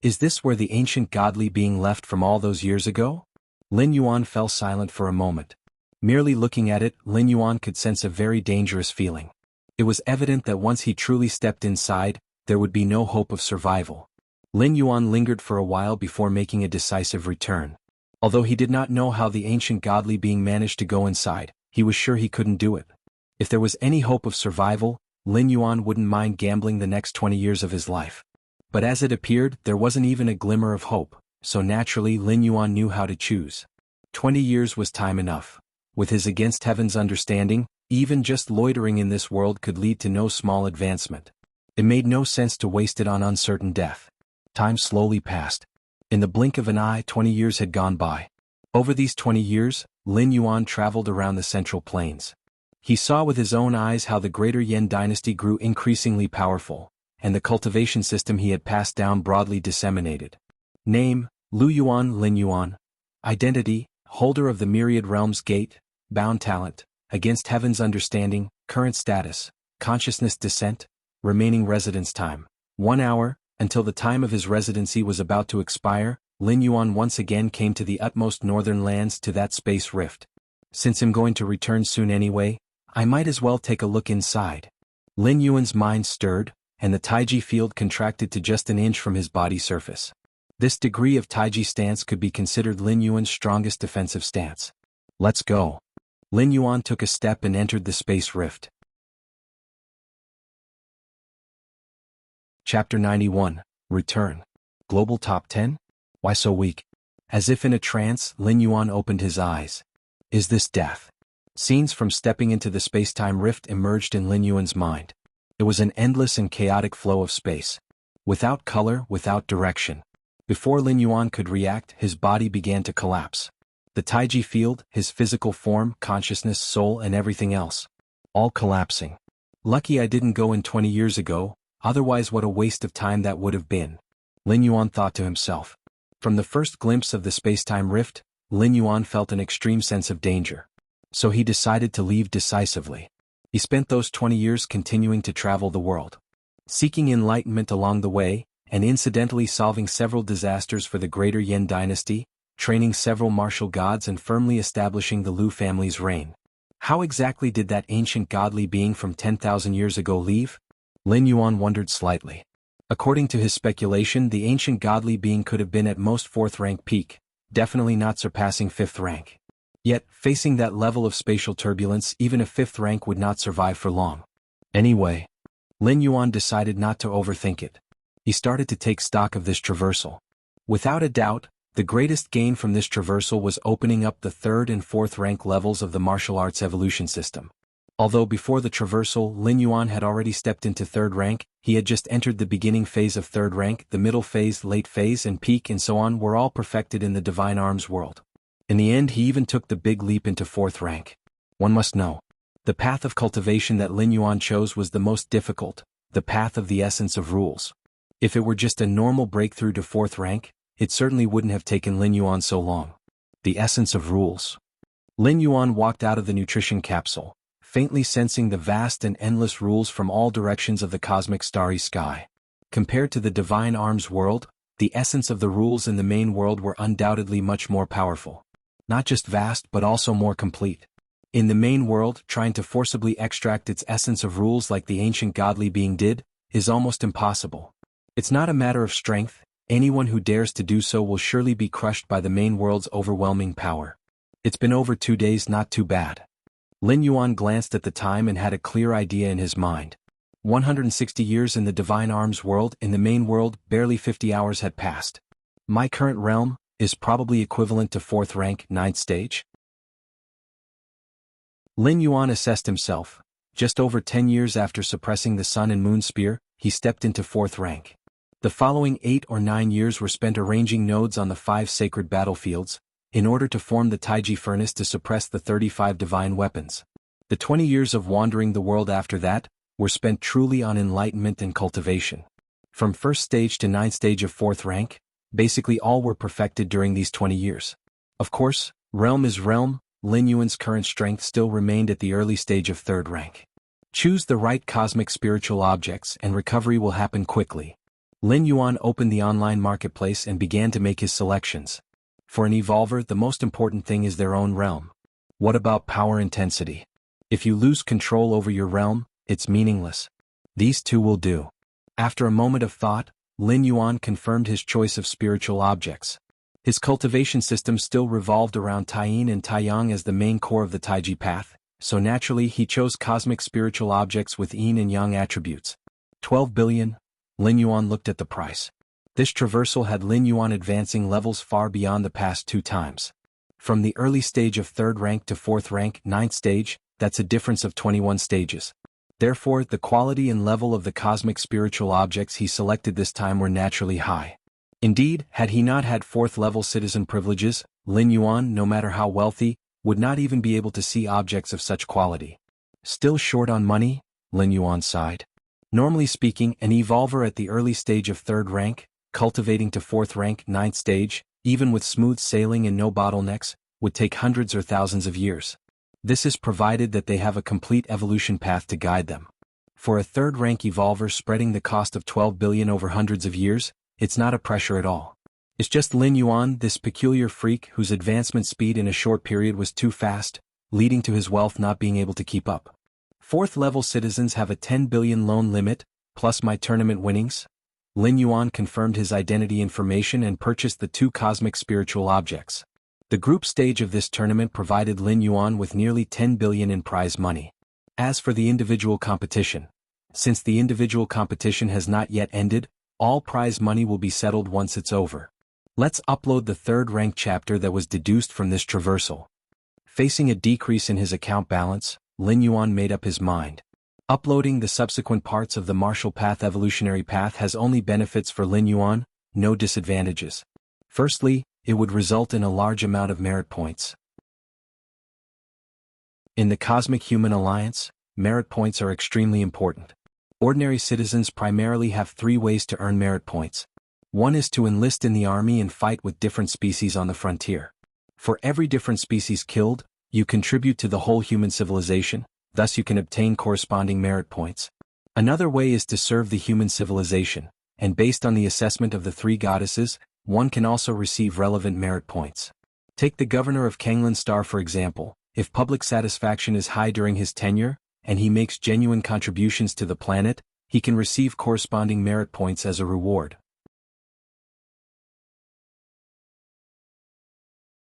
Is this where the ancient godly being left from all those years ago? Lin Yuan fell silent for a moment. Merely looking at it, Lin Yuan could sense a very dangerous feeling. It was evident that once he truly stepped inside, there would be no hope of survival. Lin Yuan lingered for a while before making a decisive return. Although he did not know how the ancient godly being managed to go inside, he was sure he couldn't do it. If there was any hope of survival, Lin Yuan wouldn't mind gambling the next 20 years of his life. But as it appeared, there wasn't even a glimmer of hope, so naturally Lin Yuan knew how to choose. 20 years was time enough. With his against heaven's understanding, even just loitering in this world could lead to no small advancement. It made no sense to waste it on uncertain death. Time slowly passed. In the blink of an eye, 20 years had gone by. Over these 20 years, Lin Yuan traveled around the Central Plains. He saw with his own eyes how the Greater Yan dynasty grew increasingly powerful, and the cultivation system he had passed down broadly disseminated. Name, Lu Yuan Lin Yuan. Identity, holder of the Myriad Realms Gate, bound talent, against heaven's understanding, current status, consciousness descent, remaining residence time, 1 hour. Until the time of his residency was about to expire, Lin Yuan once again came to the utmost northern lands to that space rift. Since I'm going to return soon anyway, I might as well take a look inside. Lin Yuan's mind stirred, and the Taiji field contracted to just an inch from his body surface. This degree of Taiji stance could be considered Lin Yuan's strongest defensive stance. Let's go. Lin Yuan took a step and entered the space rift. Chapter 91, Return. Global Top 10? Why so weak? As if in a trance, Lin Yuan opened his eyes. Is this death? Scenes from stepping into the space-time rift emerged in Lin Yuan's mind. It was an endless and chaotic flow of space. Without color, without direction. Before Lin Yuan could react, his body began to collapse. The Taiji field, his physical form, consciousness, soul, and everything else. All collapsing. Lucky I didn't go in 20 years ago. Otherwise what a waste of time that would have been. Lin Yuan thought to himself. From the first glimpse of the space-time rift, Lin Yuan felt an extreme sense of danger. So he decided to leave decisively. He spent those 20 years continuing to travel the world, seeking enlightenment along the way, and incidentally solving several disasters for the Greater Yan dynasty, training several martial gods and firmly establishing the Lu family's reign. How exactly did that ancient godly being from 10,000 years ago leave? Lin Yuan wondered slightly. According to his speculation, the ancient godly being could have been at most 4th rank peak, definitely not surpassing 5th rank. Yet, facing that level of spatial turbulence, even a fifth rank would not survive for long. Anyway, Lin Yuan decided not to overthink it. He started to take stock of this traversal. Without a doubt, the greatest gain from this traversal was opening up the third and fourth rank levels of the martial arts evolution system. Although before the traversal Lin Yuan had already stepped into third rank, he had just entered the beginning phase of third rank, the middle phase, late phase and peak and so on were all perfected in the divine arms world. In the end he even took the big leap into fourth rank. One must know. The path of cultivation that Lin Yuan chose was the most difficult, the path of the essence of rules. If it were just a normal breakthrough to fourth rank, it certainly wouldn't have taken Lin Yuan so long. The essence of rules. Lin Yuan walked out of the nutrition capsule, faintly sensing the vast and endless rules from all directions of the cosmic starry sky. Compared to the divine arms world, the essence of the rules in the main world were undoubtedly much more powerful. Not just vast but also more complete. In the main world, trying to forcibly extract its essence of rules like the ancient godly being did, is almost impossible. It's not a matter of strength, anyone who dares to do so will surely be crushed by the main world's overwhelming power. It's been over 2 days, not too bad. Lin Yuan glanced at the time and had a clear idea in his mind. 160 years in the divine arms world, in the main world, barely 50 hours had passed. My current realm is probably equivalent to 4th rank, 9th stage. Lin Yuan assessed himself. Just over 10 years after suppressing the Sun and Moon Spear, he stepped into 4th rank. The following 8 or 9 years were spent arranging nodes on the 5 sacred battlefields, in order to form the Taiji furnace to suppress the 35 divine weapons. The 20 years of wandering the world after that were spent truly on enlightenment and cultivation. From 1st stage to 9th stage of 4th rank, basically all were perfected during these 20 years. Of course, realm is realm, Lin Yuan's current strength still remained at the early stage of 3rd rank. Choose the right cosmic spiritual objects and recovery will happen quickly. Lin Yuan opened the online marketplace and began to make his selections. For an evolver, the most important thing is their own realm. What about power intensity? If you lose control over your realm, it's meaningless. These two will do. After a moment of thought, Lin Yuan confirmed his choice of spiritual objects. His cultivation system still revolved around Taiyin and Taiyang as the main core of the Taiji path, so naturally he chose cosmic spiritual objects with Yin and Yang attributes. 12 billion. Lin Yuan looked at the price. This traversal had Lin Yuan advancing levels far beyond the past 2 times. From the early stage of 3rd rank to 4th rank, 9th stage, that's a difference of 21 stages. Therefore, the quality and level of the cosmic spiritual objects he selected this time were naturally high. Indeed, had he not had 4th level citizen privileges, Lin Yuan, no matter how wealthy, would not even be able to see objects of such quality. Still short on money? Lin Yuan sighed. Normally speaking, an evolver at the early stage of 3rd rank, cultivating to 4th rank, 9th stage, even with smooth sailing and no bottlenecks, would take hundreds or thousands of years. This is provided that they have a complete evolution path to guide them. For a 3rd rank evolver spreading the cost of 12 billion over hundreds of years, it's not a pressure at all. It's just Lin Yuan, this peculiar freak whose advancement speed in a short period was too fast, leading to his wealth not being able to keep up. 4th level citizens have a 10 billion loan limit, plus my tournament winnings. Lin Yuan confirmed his identity information and purchased the 2 cosmic spiritual objects. The group stage of this tournament provided Lin Yuan with nearly 10 billion in prize money. As for the individual competition, since the individual competition has not yet ended, all prize money will be settled once it's over. Let's upload the 3rd rank chapter that was deduced from this traversal. Facing a decrease in his account balance, Lin Yuan made up his mind. Uploading the subsequent parts of the martial path evolutionary path has only benefits for Lin Yuan, no disadvantages. Firstly, it would result in a large amount of merit points. In the Cosmic Human Alliance, merit points are extremely important. Ordinary citizens primarily have 3 ways to earn merit points. One is to enlist in the army and fight with different species on the frontier. For every different species killed, you contribute to the whole human civilization, thus you can obtain corresponding merit points. Another way is to serve the human civilization, and based on the assessment of the 3 goddesses, one can also receive relevant merit points. Take the governor of Kanglan Star for example. If public satisfaction is high during his tenure, and he makes genuine contributions to the planet, he can receive corresponding merit points as a reward.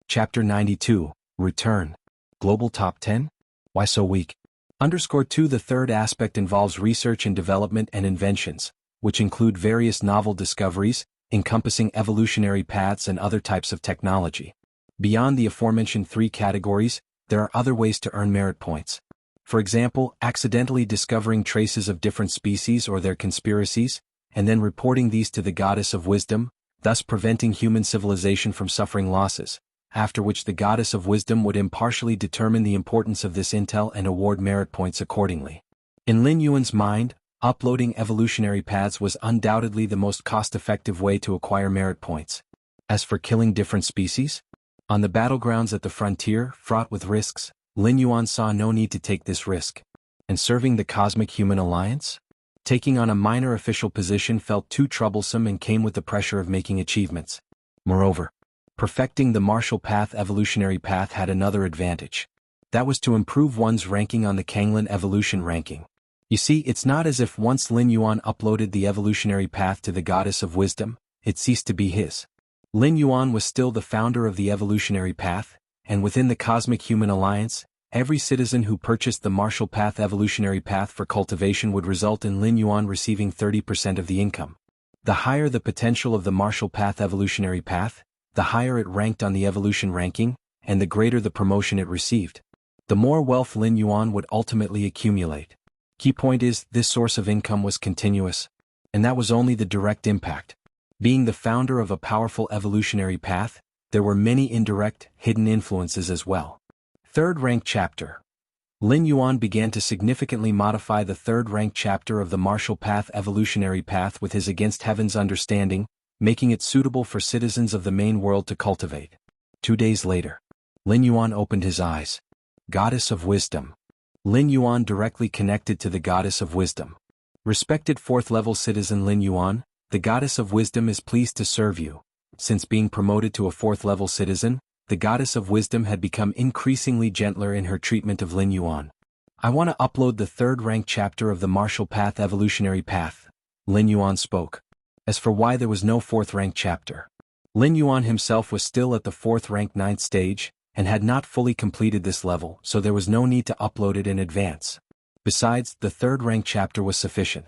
Chapter 92, Return. Global Top 10? Why so weak? _2 The third aspect involves research and development and inventions, which include various novel discoveries, encompassing evolutionary paths and other types of technology. Beyond the aforementioned 3 categories, there are other ways to earn merit points. For example, accidentally discovering traces of different species or their conspiracies, and then reporting these to the goddess of wisdom, thus preventing human civilization from suffering losses, after which the goddess of wisdom would impartially determine the importance of this intel and award merit points accordingly. In Lin Yuan's mind, uploading evolutionary paths was undoubtedly the most cost-effective way to acquire merit points. As for killing different species, on the battlegrounds at the frontier, fraught with risks, Lin Yuan saw no need to take this risk. And serving the Cosmic Human Alliance? Taking on a minor official position felt too troublesome and came with the pressure of making achievements. Moreover, perfecting the martial path evolutionary path had another advantage. That was to improve one's ranking on the Kanglin evolution ranking. You see, it's not as if once Lin Yuan uploaded the evolutionary path to the goddess of wisdom, it ceased to be his. Lin Yuan was still the founder of the evolutionary path, and within the Cosmic Human Alliance, every citizen who purchased the martial path evolutionary path for cultivation would result in Lin Yuan receiving 30% of the income. The higher the potential of the martial path evolutionary path, the higher it ranked on the evolution ranking, and the greater the promotion it received. The more wealth Lin Yuan would ultimately accumulate. Key point is, this source of income was continuous, and that was only the direct impact. Being the founder of a powerful evolutionary path, there were many indirect, hidden influences as well. Third rank chapter. Lin Yuan began to significantly modify the third rank chapter of the martial path evolutionary path with his Against Heaven's understanding, making it suitable for citizens of the main world to cultivate. 2 days later, Lin Yuan opened his eyes. Goddess of Wisdom. Lin Yuan directly connected to the Goddess of Wisdom. Respected 4th level citizen Lin Yuan, the Goddess of Wisdom is pleased to serve you. Since being promoted to a 4th level citizen, the Goddess of Wisdom had become increasingly gentler in her treatment of Lin Yuan. I want to upload the 3rd rank chapter of the martial path evolutionary path, Lin Yuan spoke. As for why there was no 4th rank chapter, Lin Yuan himself was still at the 4th rank 9th stage, and had not fully completed this level, so there was no need to upload it in advance. Besides, the 3rd rank chapter was sufficient.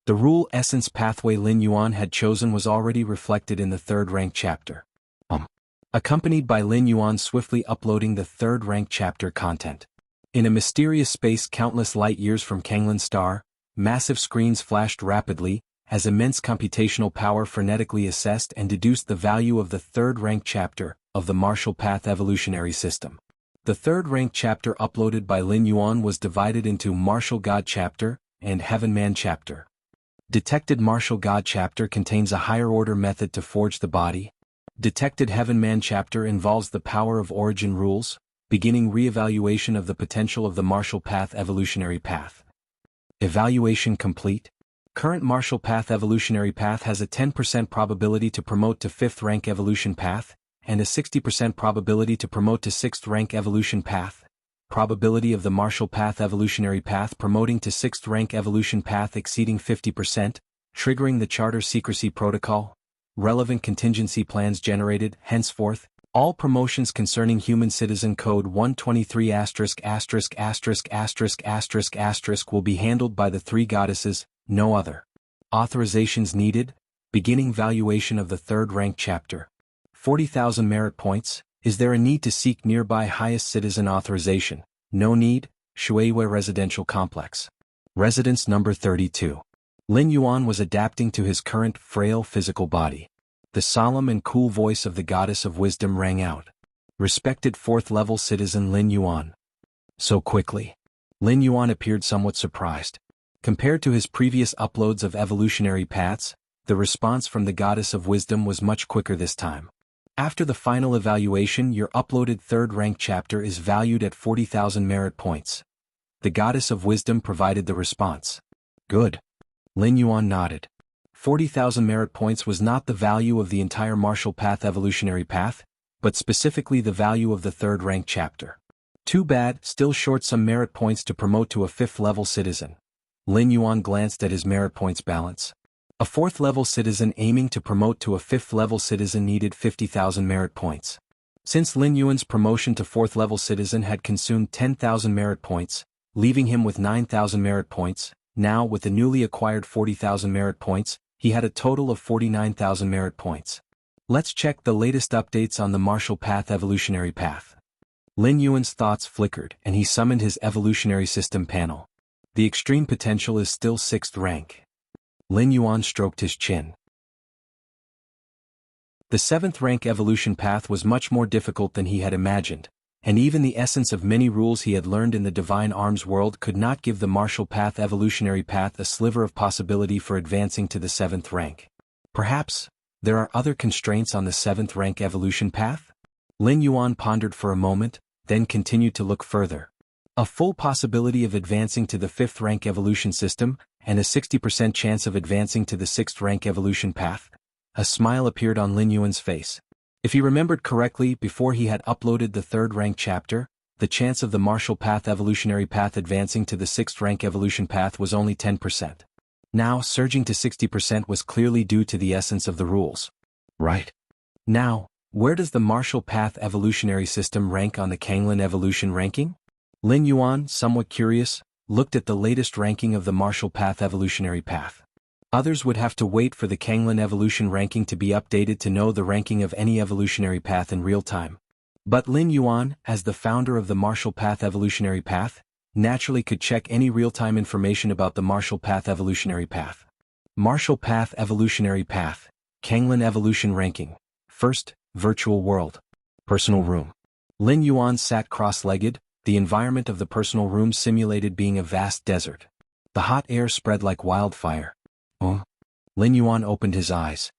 The rule essence pathway Lin Yuan had chosen was already reflected in the 3rd rank chapter. Accompanied by Lin Yuan swiftly uploading the 3rd rank chapter content. In a mysterious space countless light years from Kanglin Star, massive screens flashed rapidly, as immense computational power frenetically assessed and deduced the value of the 3rd rank chapter of the martial path evolutionary system. The 3rd rank chapter uploaded by Lin Yuan was divided into Martial God chapter and Heaven Man chapter. Detected Martial God chapter contains a higher order method to forge the body. Detected Heaven Man chapter involves the power of origin rules, beginning re-evaluation of the potential of the martial path evolutionary path. Evaluation complete. Current martial path evolutionary path has a 10% probability to promote to 5th rank evolution path, and a 60% probability to promote to 6th rank evolution path. Probability of the martial path evolutionary path promoting to 6th rank evolution path exceeding 50%, triggering the charter secrecy protocol. Relevant contingency plans generated. Henceforth, all promotions concerning Human Citizen Code 123 ******* will be handled by the 3 goddesses, no other. Authorizations needed. Beginning valuation of the 3rd rank chapter. 40,000 merit points. Is there a need to seek nearby highest citizen authorization? No need. Shuiwei Residential Complex. Residence number 32. Lin Yuan was adapting to his current frail physical body. The solemn and cool voice of the Goddess of Wisdom rang out. Respected 4th level citizen Lin Yuan. So quickly. Lin Yuan appeared somewhat surprised. Compared to his previous uploads of evolutionary paths, the response from the Goddess of Wisdom was much quicker this time. After the final evaluation, your uploaded 3rd rank chapter is valued at 40,000 merit points. The Goddess of Wisdom provided the response. Good. Lin Yuan nodded. 40,000 merit points was not the value of the entire martial path evolutionary path, but specifically the value of the 3rd rank chapter. Too bad, still short some merit points to promote to a 5th level citizen. Lin Yuan glanced at his merit points balance. A 4th level citizen aiming to promote to a 5th level citizen needed 50,000 merit points. Since Lin Yuan's promotion to 4th level citizen had consumed 10,000 merit points, leaving him with 9,000 merit points, now with the newly acquired 40,000 merit points, he had a total of 49,000 merit points. Let's check the latest updates on the martial path evolutionary path. Lin Yuan's thoughts flickered and he summoned his evolutionary system panel. The extreme potential is still 6th rank. Lin Yuan stroked his chin. The 7th rank evolution path was much more difficult than he had imagined, and even the essence of many rules he had learned in the Divine Arms world could not give the martial path evolutionary path a sliver of possibility for advancing to the 7th rank. Perhaps, there are other constraints on the 7th rank evolution path? Lin Yuan pondered for a moment, then continued to look further. A full possibility of advancing to the 5th rank evolution system, and a 60% chance of advancing to the 6th rank evolution path. A smile appeared on Lin Yuan's face. If he remembered correctly, before he had uploaded the 3rd rank chapter, the chance of the martial path evolutionary path advancing to the 6th rank evolution path was only 10%. Now, surging to 60% was clearly due to the essence of the rules. Right. Now, where does the martial path evolutionary system rank on the Kanglin evolution ranking? Lin Yuan, somewhat curious, looked at the latest ranking of the martial path evolutionary path. Others would have to wait for the Kanglin evolution ranking to be updated to know the ranking of any evolutionary path in real time. But Lin Yuan, as the founder of the martial path evolutionary path, naturally could check any real-time information about the martial path evolutionary path. Martial path evolutionary path, Kanglin evolution ranking. First, virtual world. Personal room. Lin Yuan sat cross-legged, the environment of the personal room simulated being a vast desert. The hot air spread like wildfire. Oh? Lin Yuan opened his eyes.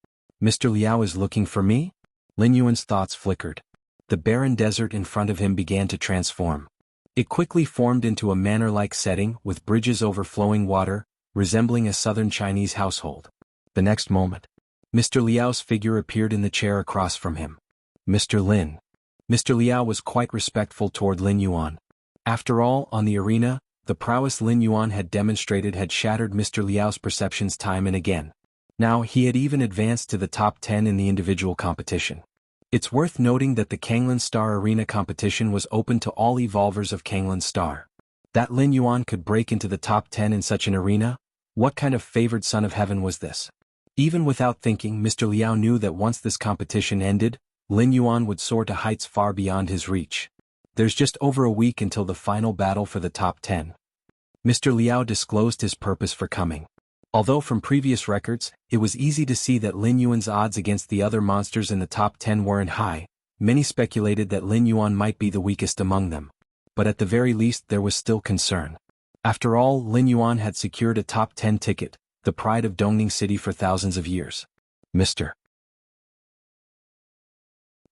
Mr. Liao is looking for me? Lin Yuan's thoughts flickered. The barren desert in front of him began to transform. It quickly formed into a manor-like setting with bridges over flowing water, resembling a southern Chinese household. The next moment, Mr. Liao's figure appeared in the chair across from him. Mr. Lin. Mr. Liao was quite respectful toward Lin Yuan. After all, on the arena, the prowess Lin Yuan had demonstrated had shattered Mr. Liao's perceptions time and again. Now he had even advanced to the top 10 in the individual competition. It's worth noting that the Kanglin Star Arena competition was open to all evolvers of Kanglin Star. That Lin Yuan could break into the top 10 in such an arena? What kind of favored son of heaven was this? Even without thinking, Mr. Liao knew that once this competition ended, Lin Yuan would soar to heights far beyond his reach. There's just over a week until the final battle for the top 10. Mr. Liao disclosed his purpose for coming. Although from previous records, it was easy to see that Lin Yuan's odds against the other monsters in the top 10 weren't high, many speculated that Lin Yuan might be the weakest among them. But at the very least there was still concern. After all, Lin Yuan had secured a top 10 ticket, the pride of Dongning City for thousands of years. Mr.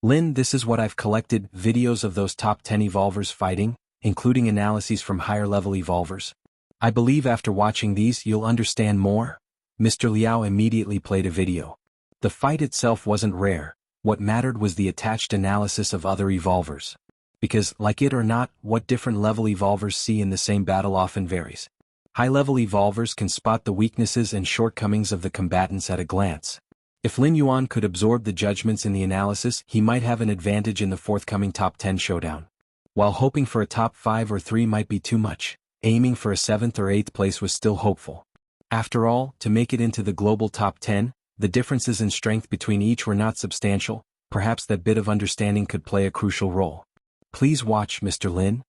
Lin, this is what I've collected, videos of those top 10 evolvers fighting, including analyses from higher level evolvers. I believe after watching these you'll understand more. Mr. Liao immediately played a video. The fight itself wasn't rare, what mattered was the attached analysis of other evolvers. Because, like it or not, what different level evolvers see in the same battle often varies. High-level evolvers can spot the weaknesses and shortcomings of the combatants at a glance. If Lin Yuan could absorb the judgments in the analysis, he might have an advantage in the forthcoming top 10 showdown. While hoping for a top 5 or 3 might be too much, aiming for a 7th or 8th place was still hopeful. After all, to make it into the global top 10, the differences in strength between each were not substantial, perhaps that bit of understanding could play a crucial role. Please watch, Mr. Lin.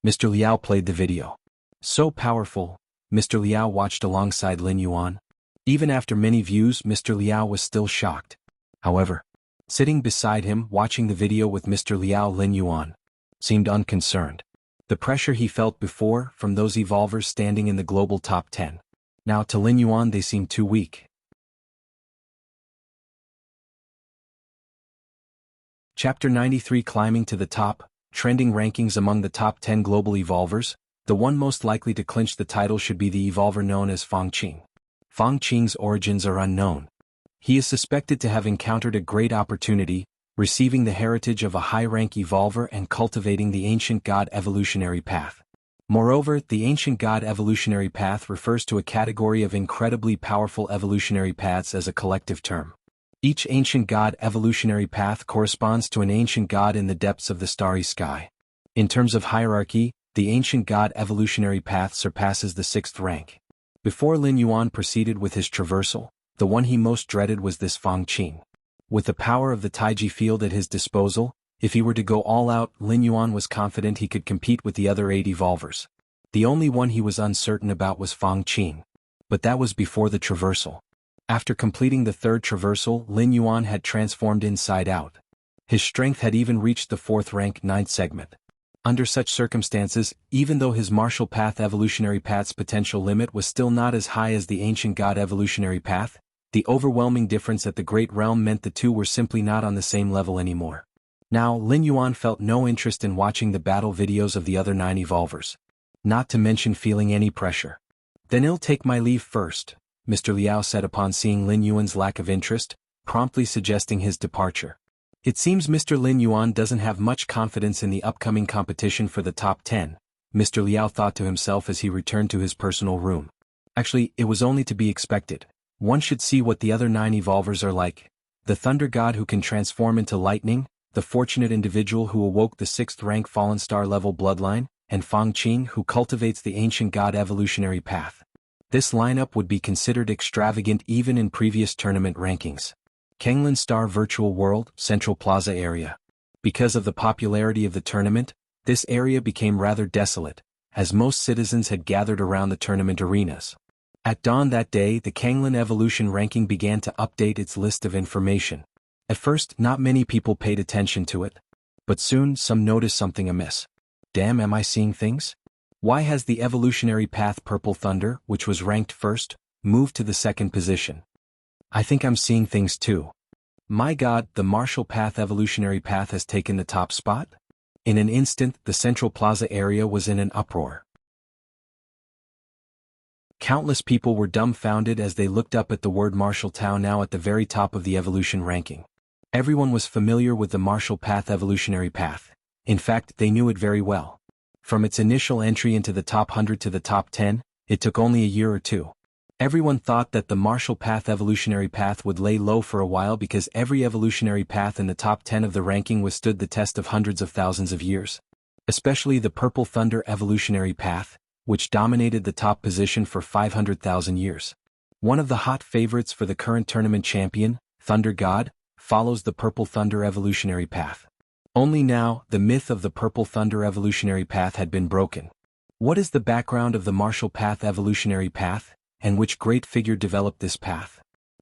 Mr. Liao played the video. So powerful, Mr. Liao watched alongside Lin Yuan. Even after many views, Mr. Liao was still shocked. However, sitting beside him, watching the video with Mr. Liao, Lin Yuan seemed unconcerned. The pressure he felt before, from those evolvers standing in the global top 10. Now to Lin Yuan they seemed too weak. Chapter 93 Climbing to the Top, Trending Rankings among the top 10 global evolvers. The one most likely to clinch the title should be the evolver known as Fang Qing. Fang Qing's origins are unknown. He is suspected to have encountered a great opportunity, receiving the heritage of a high-rank evolver and cultivating the ancient god evolutionary path. Moreover, the ancient god evolutionary path refers to a category of incredibly powerful evolutionary paths as a collective term. Each ancient god evolutionary path corresponds to an ancient god in the depths of the starry sky. In terms of hierarchy, the ancient god evolutionary path surpasses the 6th rank. Before Lin Yuan proceeded with his traversal, the one he most dreaded was this Fang Qing. With the power of the Taiji field at his disposal, if he were to go all out, Lin Yuan was confident he could compete with the other 8 evolvers. The only one he was uncertain about was Fang Qing. But that was before the traversal. After completing the 3rd traversal, Lin Yuan had transformed inside out. His strength had even reached the 4th rank 9th segment. Under such circumstances, even though his martial path evolutionary path's potential limit was still not as high as the ancient god evolutionary path, the overwhelming difference at the Great Realm meant the two were simply not on the same level anymore. Now, Lin Yuan felt no interest in watching the battle videos of the other 9 evolvers. Not to mention feeling any pressure. "Then I'll take my leave first," Mr. Liao said upon seeing Lin Yuan's lack of interest, promptly suggesting his departure. It seems Mr. Lin Yuan doesn't have much confidence in the upcoming competition for the top 10, Mr. Liao thought to himself as he returned to his personal room. Actually, it was only to be expected. One should see what the other 9 evolvers are like. The Thunder God who can transform into lightning, the fortunate individual who awoke the 6th rank Fallen Star level bloodline, and Fang Qing who cultivates the ancient god evolutionary path. This lineup would be considered extravagant even in previous tournament rankings. Kanglan Star Virtual World, Central Plaza area. Because of the popularity of the tournament, this area became rather desolate, as most citizens had gathered around the tournament arenas. At dawn that day, the Kanglan Evolution ranking began to update its list of information. At first, not many people paid attention to it. But soon, some noticed something amiss. Damn, am I seeing things? Why has the evolutionary path Purple Thunder, which was ranked first, moved to the 2nd position? I think I'm seeing things too. My god, the martial path evolutionary path has taken the top spot? In an instant, the Central Plaza area was in an uproar. Countless people were dumbfounded as they looked up at the word Martial Tao now at the very top of the evolution ranking. Everyone was familiar with the martial path evolutionary path. In fact, they knew it very well. From its initial entry into the top 100 to the top 10, it took only a year or two. Everyone thought that the martial path evolutionary path would lay low for a while because every evolutionary path in the top 10 of the ranking withstood the test of hundreds of thousands of years. Especially the Purple Thunder evolutionary path, which dominated the top position for 500,000 years. One of the hot favorites for the current tournament champion, Thunder God, follows the Purple Thunder evolutionary path. Only now, the myth of the Purple Thunder evolutionary path had been broken. What is the background of the martial path evolutionary path, and which great figure developed this path?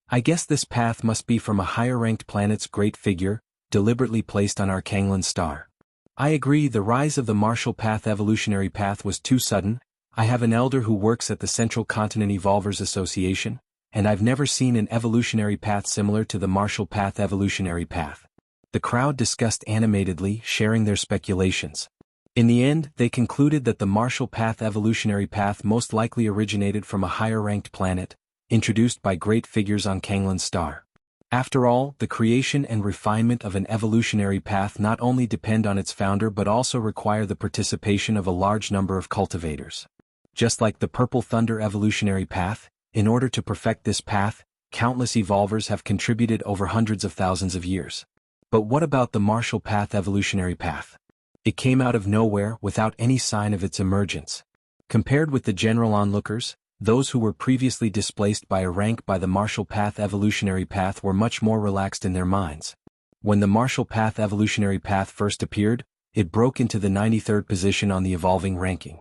I guess this path must be from a higher-ranked planet's great figure, deliberately placed on our Kanglan star. I agree, the rise of the martial path evolutionary path was too sudden. I have an elder who works at the Central Continent Evolvers Association, and I've never seen an evolutionary path similar to the martial path evolutionary path. The crowd discussed animatedly, sharing their speculations. In the end, they concluded that the martial path evolutionary path most likely originated from a higher-ranked planet, introduced by great figures on Kanglan star. After all, the creation and refinement of an evolutionary path not only depend on its founder but also require the participation of a large number of cultivators. Just like the Purple Thunder evolutionary path, in order to perfect this path, countless evolvers have contributed over hundreds of thousands of years. But what about the martial path evolutionary path? It came out of nowhere without any sign of its emergence. Compared with the general onlookers, those who were previously displaced by a rank by the martial path evolutionary path were much more relaxed in their minds. When the martial path evolutionary path first appeared, it broke into the 93rd position on the evolving ranking.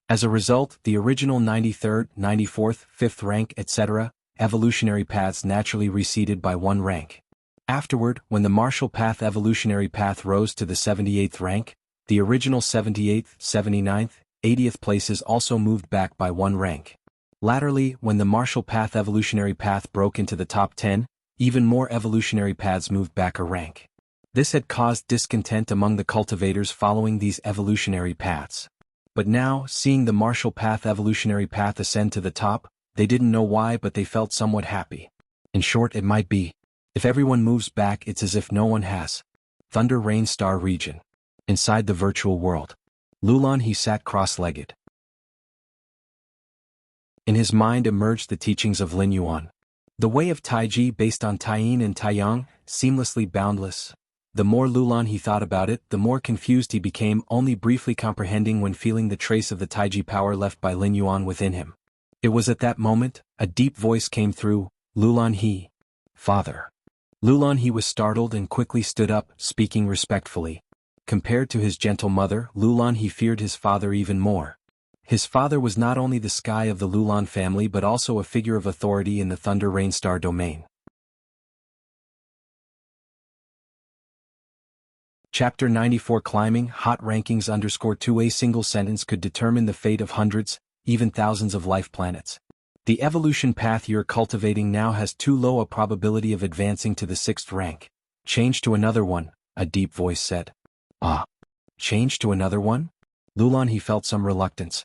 As a result, the original 93rd, 94th, 5th rank, etc., evolutionary paths naturally receded by 1 rank. Afterward, when the martial path evolutionary path rose to the 78th rank, the original 78th, 79th, 80th places also moved back by 1 rank. Latterly, when the martial path evolutionary path broke into the top 10, even more evolutionary paths moved back a rank. This had caused discontent among the cultivators following these evolutionary paths. But now, seeing the martial path evolutionary path ascend to the top, they didn't know why but they felt somewhat happy. In short, it might be, if everyone moves back it's as if no one has. Thunder Rain Star region. Inside the virtual world. Lulan he sat cross-legged. In his mind emerged the teachings of Lin Yuan. The way of Taiji based on Taiyin and Taiyang, seamlessly boundless. The more Lulan he thought about it, the more confused he became, only briefly comprehending when feeling the trace of the Taiji power left by Lin Yuan within him. It was at that moment, a deep voice came through, Lulan He. Father. Lulan He was startled and quickly stood up, speaking respectfully. Compared to his gentle mother, Lulan He feared his father even more. His father was not only the sky of the Lulan family but also a figure of authority in the Thunder Rainstar domain. Chapter 94 Climbing Hot Rankings _2 A single sentence could determine the fate of hundreds, even thousands of life planets. The evolution path you're cultivating now has too low a probability of advancing to the 6th rank. Change to another one, a deep voice said. Ah. Change to another one? Lulan He felt some reluctance.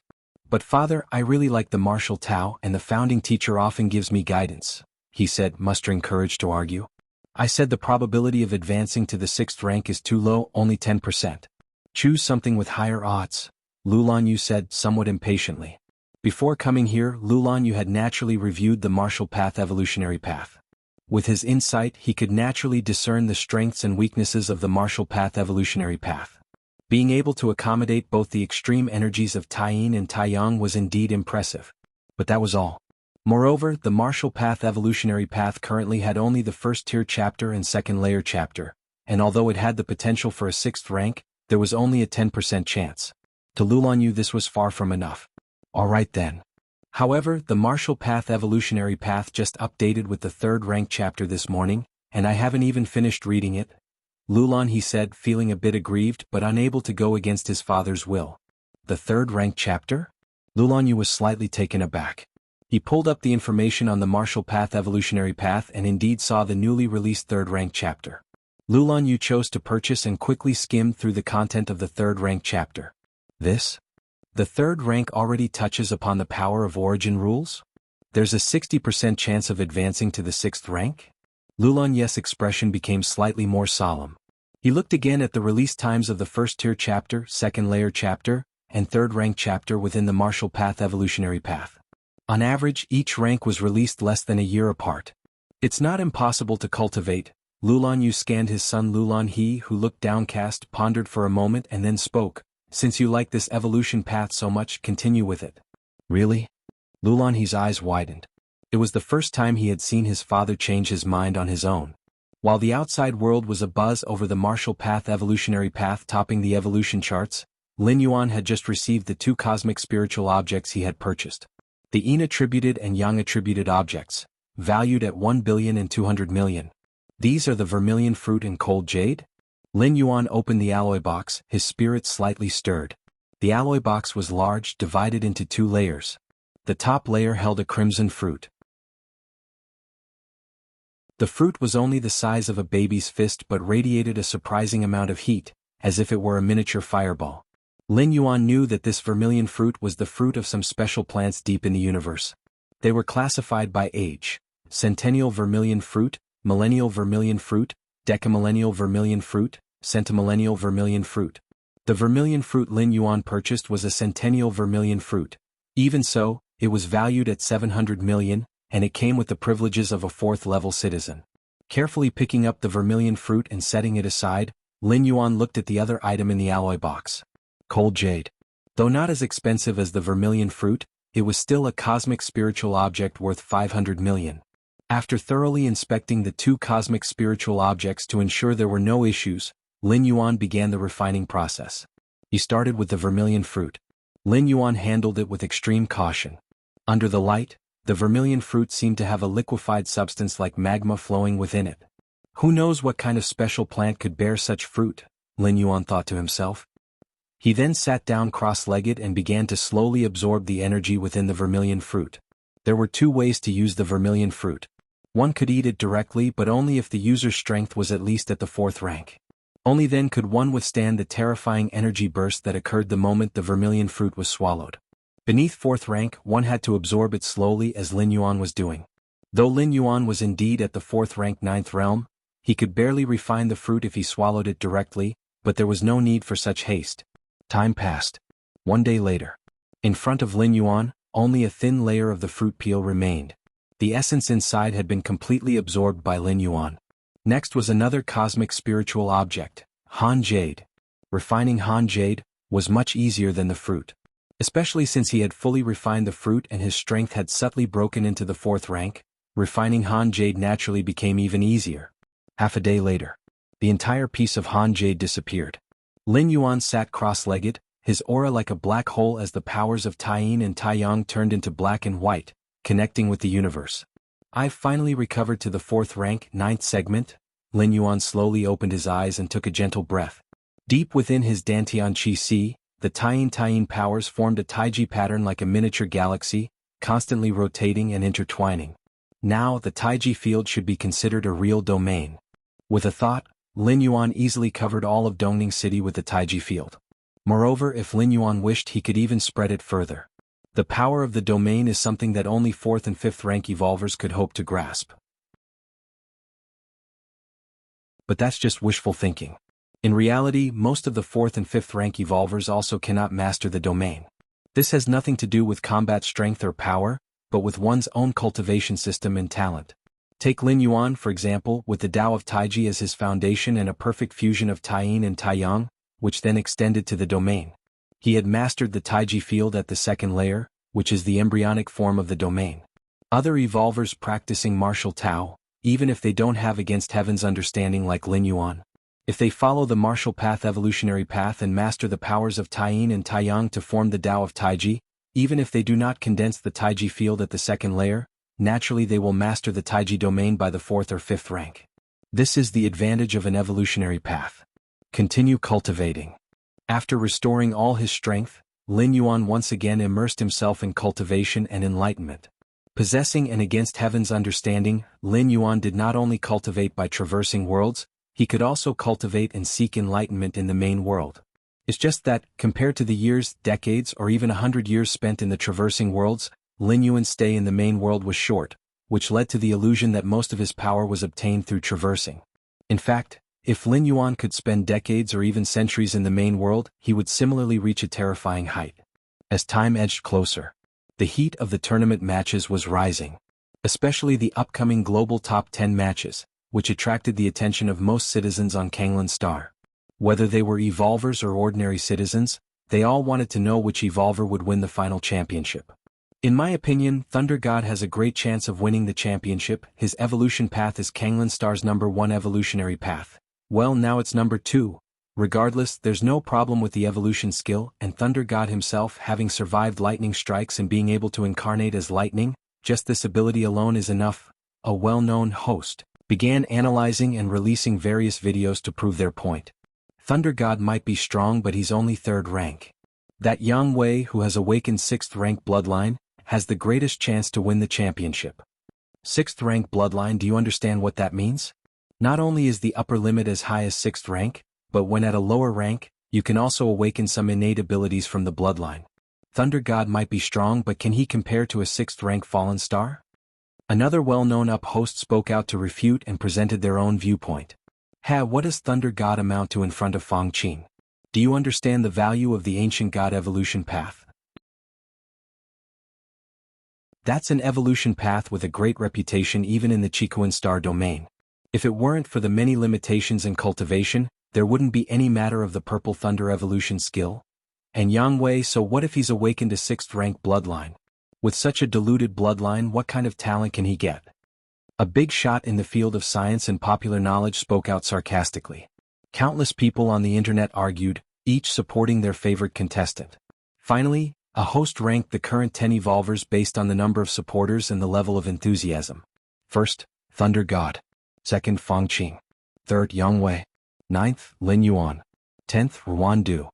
But father, I really like the martial Tao and the founding teacher often gives me guidance, he said, mustering courage to argue. I said the probability of advancing to the 6th rank is too low, only 10%. Choose something with higher odds, Lulan Yu said, somewhat impatiently. Before coming here, Lulan Yu had naturally reviewed the martial path evolutionary path. With his insight, he could naturally discern the strengths and weaknesses of the martial path evolutionary path. Being able to accommodate both the extreme energies of Taiyin and Taiyang was indeed impressive. But that was all. Moreover, the martial path evolutionary path currently had only the first tier chapter and second layer chapter, and although it had the potential for a 6th rank, there was only a 10% chance. To Lulan Yu this was far from enough. Alright then. However, the martial path evolutionary path just updated with the 3rd rank chapter this morning, and I haven't even finished reading it. Lulan He said, feeling a bit aggrieved but unable to go against his father's will. The 3rd rank chapter? Lulan Yu was slightly taken aback. He pulled up the information on the martial path evolutionary path and indeed saw the newly released 3rd rank chapter. Lulan Yu chose to purchase and quickly skimmed through the content of the 3rd rank chapter. This? The 3rd rank already touches upon the power of origin rules? There's a 60% chance of advancing to the 6th rank? Lulan Yu's expression became slightly more solemn. He looked again at the release times of the 1st tier chapter, 2nd layer chapter, and 3rd rank chapter within the martial path evolutionary path. On average, each rank was released less than a year apart. It's not impossible to cultivate. Lulan Yu scanned his son Lulan He, who looked downcast, pondered for a moment and then spoke. Since you like this evolution path so much, continue with it. Really? Lulan He's eyes widened. It was the first time he had seen his father change his mind on his own. While the outside world was abuzz over the martial path evolutionary path topping the evolution charts, Lin Yuan had just received the 2 cosmic spiritual objects he had purchased. The Yin-attributed and Yang-attributed objects, valued at 1,200,000,000. These are the vermilion fruit and cold jade? Lin Yuan opened the alloy box, his spirit slightly stirred. The alloy box was large, divided into 2 layers. The top layer held a crimson fruit. The fruit was only the size of a baby's fist but radiated a surprising amount of heat, as if it were a miniature fireball. Lin Yuan knew that this vermilion fruit was the fruit of some special plants deep in the universe. They were classified by age: centennial vermilion fruit, millennial vermilion fruit, decamillennial vermilion fruit, centimillennial vermilion fruit. The vermilion fruit Lin Yuan purchased was a centennial vermilion fruit. Even so, it was valued at 700 million, and it came with the privileges of a 4th-level citizen. Carefully picking up the vermilion fruit and setting it aside, Lin Yuan looked at the other item in the alloy box. Cold jade. Though not as expensive as the vermilion fruit, it was still a cosmic spiritual object worth 500 million. After thoroughly inspecting the 2 cosmic spiritual objects to ensure there were no issues, Lin Yuan began the refining process. He started with the vermilion fruit. Lin Yuan handled it with extreme caution. Under the light, the vermilion fruit seemed to have a liquefied substance like magma flowing within it. Who knows what kind of special plant could bear such fruit, Lin Yuan thought to himself. He then sat down cross-legged and began to slowly absorb the energy within the vermilion fruit. There were 2 ways to use the vermilion fruit. One could eat it directly, but only if the user's strength was at least at the 4th rank. Only then could one withstand the terrifying energy burst that occurred the moment the vermilion fruit was swallowed. Beneath 4th rank, one had to absorb it slowly as Lin Yuan was doing. Though Lin Yuan was indeed at the 4th rank 9th realm, he could barely refine the fruit if he swallowed it directly, but there was no need for such haste. Time passed. 1 day later. In front of Lin Yuan, only a thin layer of the fruit peel remained. The essence inside had been completely absorbed by Lin Yuan. Next was another cosmic spiritual object, Han Jade. Refining Han Jade was much easier than the fruit. Especially since he had fully refined the fruit and his strength had subtly broken into the 4th rank, refining Han Jade naturally became even easier. Half a day later, the entire piece of Han Jade disappeared. Lin Yuan sat cross-legged, his aura like a black hole as the powers of Taiyin and Taiyang turned into black and white, connecting with the universe. I've finally recovered to the 4th rank, 9th segment. Lin Yuan slowly opened his eyes and took a gentle breath. Deep within his Dantian Qi Si, the Taiyin powers formed a Taiji pattern like a miniature galaxy, constantly rotating and intertwining. Now the Taiji field should be considered a real domain. With a thought, Lin Yuan easily covered all of Dongning City with the Taiji field. Moreover, if Lin Yuan wished, he could even spread it further. The power of the domain is something that only 4th and 5th rank evolvers could hope to grasp. But that's just wishful thinking. In reality, most of the 4th and 5th rank evolvers also cannot master the domain. This has nothing to do with combat strength or power, but with one's own cultivation system and talent. Take Lin Yuan for example, with the Tao of Taiji as his foundation and a perfect fusion of Taiyin and Taiyang, which then extended to the domain. He had mastered the Taiji field at the 2nd layer, which is the embryonic form of the domain. Other evolvers practicing martial Tao, even if they don't have against heaven's understanding like Lin Yuan, if they follow the martial path evolutionary path and master the powers of Taiyin and Taiyang to form the Tao of Taiji, even if they do not condense the Taiji field at the 2nd layer, naturally they will master the Taiji domain by the 4th or 5th rank. This is the advantage of an evolutionary path. Continue cultivating. After restoring all his strength, Lin Yuan once again immersed himself in cultivation and enlightenment. Possessing and against heaven's understanding, Lin Yuan did not only cultivate by traversing worlds, he could also cultivate and seek enlightenment in the main world. It's just that, compared to the years, decades, or even 100 years spent in the traversing worlds, Lin Yuan's stay in the main world was short, which led to the illusion that most of his power was obtained through traversing. In fact, if Lin Yuan could spend decades or even centuries in the main world, he would similarly reach a terrifying height. As time edged closer, the heat of the tournament matches was rising. Especially the upcoming global top 10 matches, which attracted the attention of most citizens on Kanglan Star. Whether they were evolvers or ordinary citizens, they all wanted to know which evolver would win the final championship. In my opinion, Thunder God has a great chance of winning the championship. His evolution path is Kanglan Star's #1 evolutionary path. Well, now it's #2. Regardless, there's no problem with the evolution skill, and Thunder God himself, having survived lightning strikes and being able to incarnate as lightning, just this ability alone is enough. A well-known host began analyzing and releasing various videos to prove their point. Thunder God might be strong, but he's only 3rd rank. That Yang Wei, who has awakened 6th rank bloodline, has the greatest chance to win the championship. 6th rank bloodline, do you understand what that means? Not only is the upper limit as high as 6th rank, but when at a lower rank, you can also awaken some innate abilities from the bloodline. Thunder God might be strong, but can he compare to a 6th rank fallen star? Another well-known host spoke out to refute and presented their own viewpoint. What does Thunder God amount to in front of Fang Qing? Do you understand the value of the ancient God evolution path? That's an evolution path with a great reputation even in the Qikuan star domain. If it weren't for the many limitations in cultivation, there wouldn't be any matter of the purple thunder evolution skill. And Yang Wei, so what if he's awakened a 6th rank bloodline? With such a diluted bloodline, what kind of talent can he get? A big shot in the field of science and popular knowledge spoke out sarcastically. Countless people on the internet argued, each supporting their favorite contestant. Finally, a host ranked the current 10 evolvers based on the number of supporters and the level of enthusiasm. 1st, Thunder God. 2nd, Fang Qing. 3rd, Yang Wei. 9th, Lin Yuan. 10th, Ruan Du.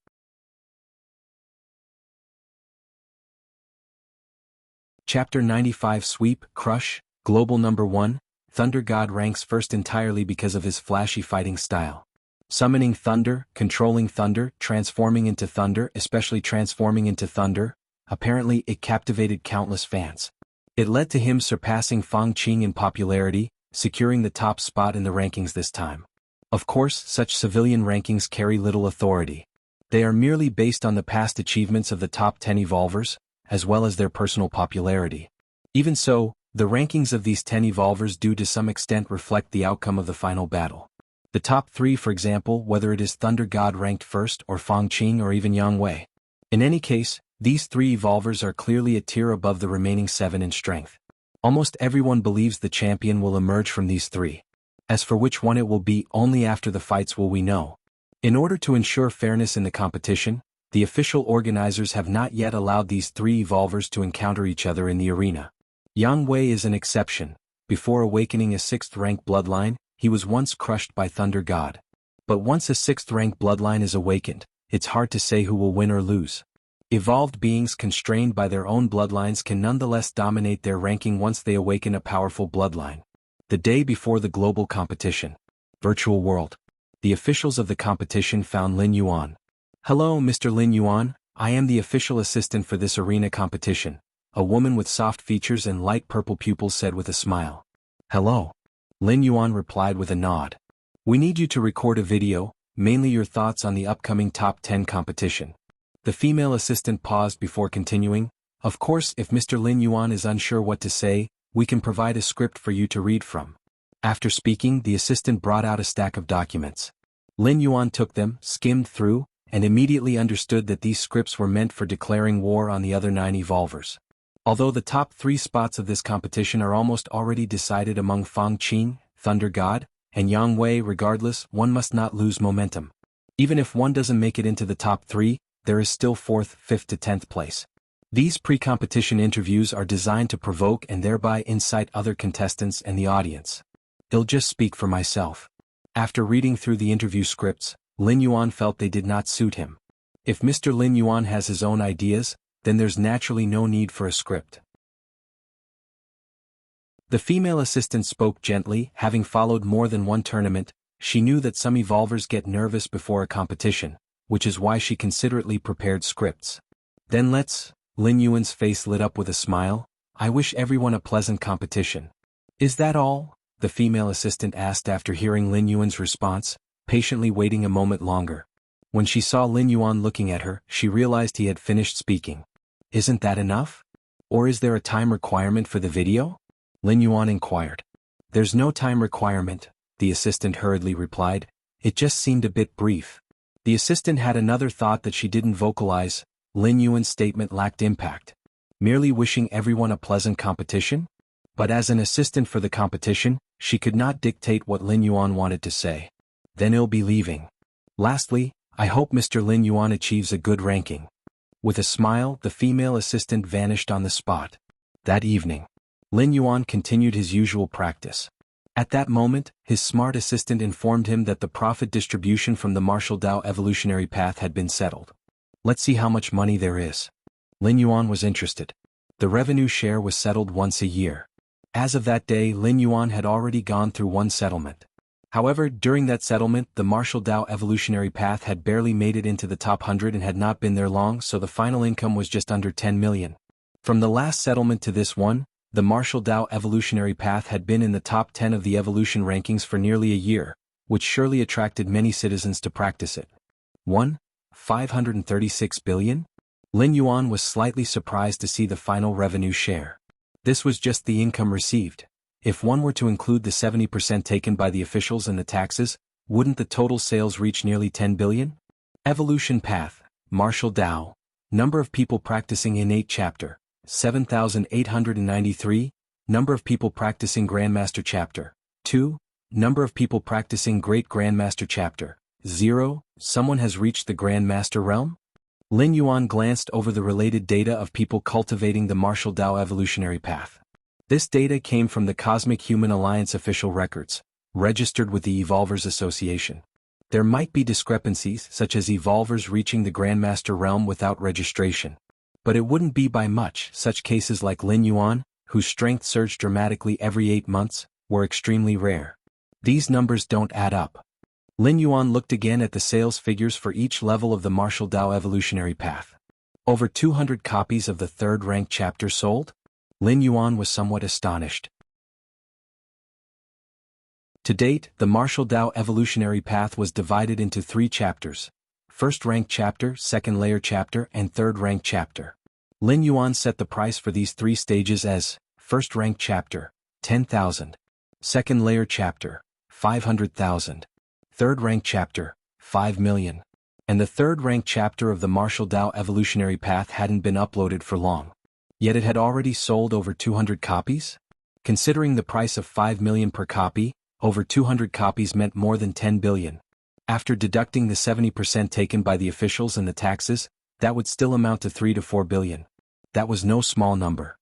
Chapter 95 Sweep, Crush, Global #1, Thunder God ranks 1st entirely because of his flashy fighting style. Summoning thunder, controlling thunder, transforming into thunder, especially transforming into thunder, apparently it captivated countless fans. It led to him surpassing Fang Qing in popularity, securing the top spot in the rankings this time. Of course, such civilian rankings carry little authority. They are merely based on the past achievements of the top 10 evolvers, as well as their personal popularity. Even so, The rankings of these 10 evolvers do to some extent reflect the outcome of the final battle. The top 3, for example, whether it is Thunder God ranked first or Fang Qing or even Yang Wei. In any case, these 3 evolvers are clearly a tier above the remaining 7 in strength. Almost everyone believes the champion will emerge from these 3. As for which one it will be, only after the fights will we know. In order to ensure fairness in the competition, the official organizers have not yet allowed these 3 evolvers to encounter each other in the arena. Yang Wei is an exception. Before awakening a 6th-rank bloodline, he was once crushed by Thunder God. But once a 6th-rank bloodline is awakened, it's hard to say who will win or lose. Evolved beings constrained by their own bloodlines can nonetheless dominate their ranking once they awaken a powerful bloodline. The day before the global competition. Virtual world. The officials of the competition found Lin Yuan. "Hello, Mr. Lin Yuan, I am the official assistant for this arena competition," a woman with soft features and light purple pupils said with a smile. "Hello." Lin Yuan replied with a nod. "We need you to record a video, mainly your thoughts on the upcoming top 10 competition." The female assistant paused before continuing. "Of course, if Mr. Lin Yuan is unsure what to say, we can provide a script for you to read from." After speaking, the assistant brought out a stack of documents. Lin Yuan took them, skimmed through, and immediately understood that these scripts were meant for declaring war on the other 9 evolvers. Although the top 3 spots of this competition are almost already decided among Fang Qing, Thunder God, and Yang Wei, regardless, one must not lose momentum. Even if one doesn't make it into the top 3, there is still 4th, 5th to 10th place. These pre-competition interviews are designed to provoke and thereby incite other contestants and the audience. I'll just speak for myself. After reading through the interview scripts, Lin Yuan felt they did not suit him. If Mr. Lin Yuan has his own ideas, then there's naturally no need for a script. The female assistant spoke gently. Having followed more than one tournament, she knew that some evolvers get nervous before a competition, which is why she considerately prepared scripts. "Then let's..." Lin Yuan's face lit up with a smile. "I wish everyone a pleasant competition." "Is that all?" the female assistant asked after hearing Lin Yuan's response, patiently waiting a moment longer. When she saw Lin Yuan looking at her, she realized he had finished speaking. "Isn't that enough? Or is there a time requirement for the video?" Lin Yuan inquired. "There's no time requirement," the assistant hurriedly replied. "It just seemed a bit brief." The assistant had another thought that she didn't vocalize. Lin Yuan's statement lacked impact. Merely wishing everyone a pleasant competition? But as an assistant for the competition, she could not dictate what Lin Yuan wanted to say. "Then I'll be leaving. Lastly, I hope Mr. Lin Yuan achieves a good ranking." With a smile, the female assistant vanished on the spot. That evening, Lin Yuan continued his usual practice. At that moment, his smart assistant informed him that the profit distribution from the martial Dao evolutionary path had been settled. "Let's see how much money there is." Lin Yuan was interested. The revenue share was settled once a year. As of that day, Lin Yuan had already gone through one settlement. However, during that settlement, the martial Dao evolutionary path had barely made it into the top 100 and had not been there long, so the final income was just under 10 million. From the last settlement to this one, the martial Dao evolutionary path had been in the top 10 of the evolution rankings for nearly a year, which surely attracted many citizens to practice it. 536 billion? Lin Yuan was slightly surprised to see the final revenue share. This was just the income received. If one were to include the 70% taken by the officials and the taxes, wouldn't the total sales reach nearly 10 billion? Evolution Path, Martial Dao. Number of people practicing Innate Chapter, 7,893. Number of people practicing Grandmaster Chapter, 2. Number of people practicing Great Grandmaster Chapter, 0. Someone has reached the Grandmaster realm? Lin Yuan glanced over the related data of people cultivating the Martial Dao evolutionary path. This data came from the Cosmic Human Alliance official records, registered with the Evolvers Association. There might be discrepancies, such as Evolvers reaching the Grandmaster realm without registration. But it wouldn't be by much. Such cases like Lin Yuan, whose strength surged dramatically every 8 months, were extremely rare. These numbers don't add up. Lin Yuan looked again at the sales figures for each level of the Martial Dao evolutionary path. Over 200 copies of the 3rd rank chapter sold? Lin Yuan was somewhat astonished. To date, the Martial Dao evolutionary path was divided into 3 chapters: 1st rank chapter, 2nd layer chapter, and 3rd rank chapter. Lin Yuan set the price for these 3 stages as First rank chapter, 10,000. Second layer chapter, 500,000. Third rank chapter, 5 million. And the third rank chapter of the Martial Tao Evolutionary Path hadn't been uploaded for long. Yet it had already sold over 200 copies? Considering the price of 5 million per copy, over 200 copies meant more than 10 billion. After deducting the 70% taken by the officials and the taxes, that would still amount to 3 to 4 billion. That was no small number.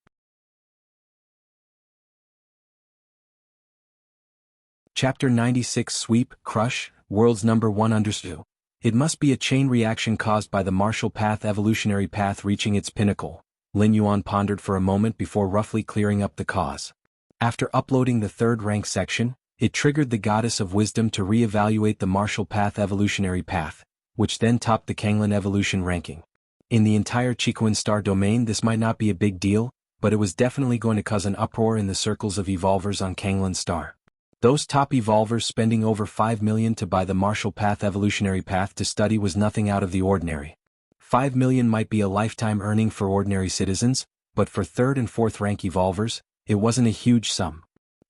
Chapter 96 Sweep, Crush, World's Number 1 Understood. It must be a chain reaction caused by the Martial Path Evolutionary Path reaching its pinnacle, Lin Yuan pondered for a moment before roughly clearing up the cause. After uploading the third rank section, it triggered the Goddess of Wisdom to re-evaluate the Martial Path Evolutionary Path, which then topped the Kanglin Evolution ranking. In the entire Chiquan Star domain this might not be a big deal, but it was definitely going to cause an uproar in the circles of evolvers on Kanglin Star. Those top evolvers spending over 5 million to buy the Martial Path Evolutionary Path to study was nothing out of the ordinary. 5 million might be a lifetime earning for ordinary citizens, but for third and fourth rank evolvers, it wasn't a huge sum.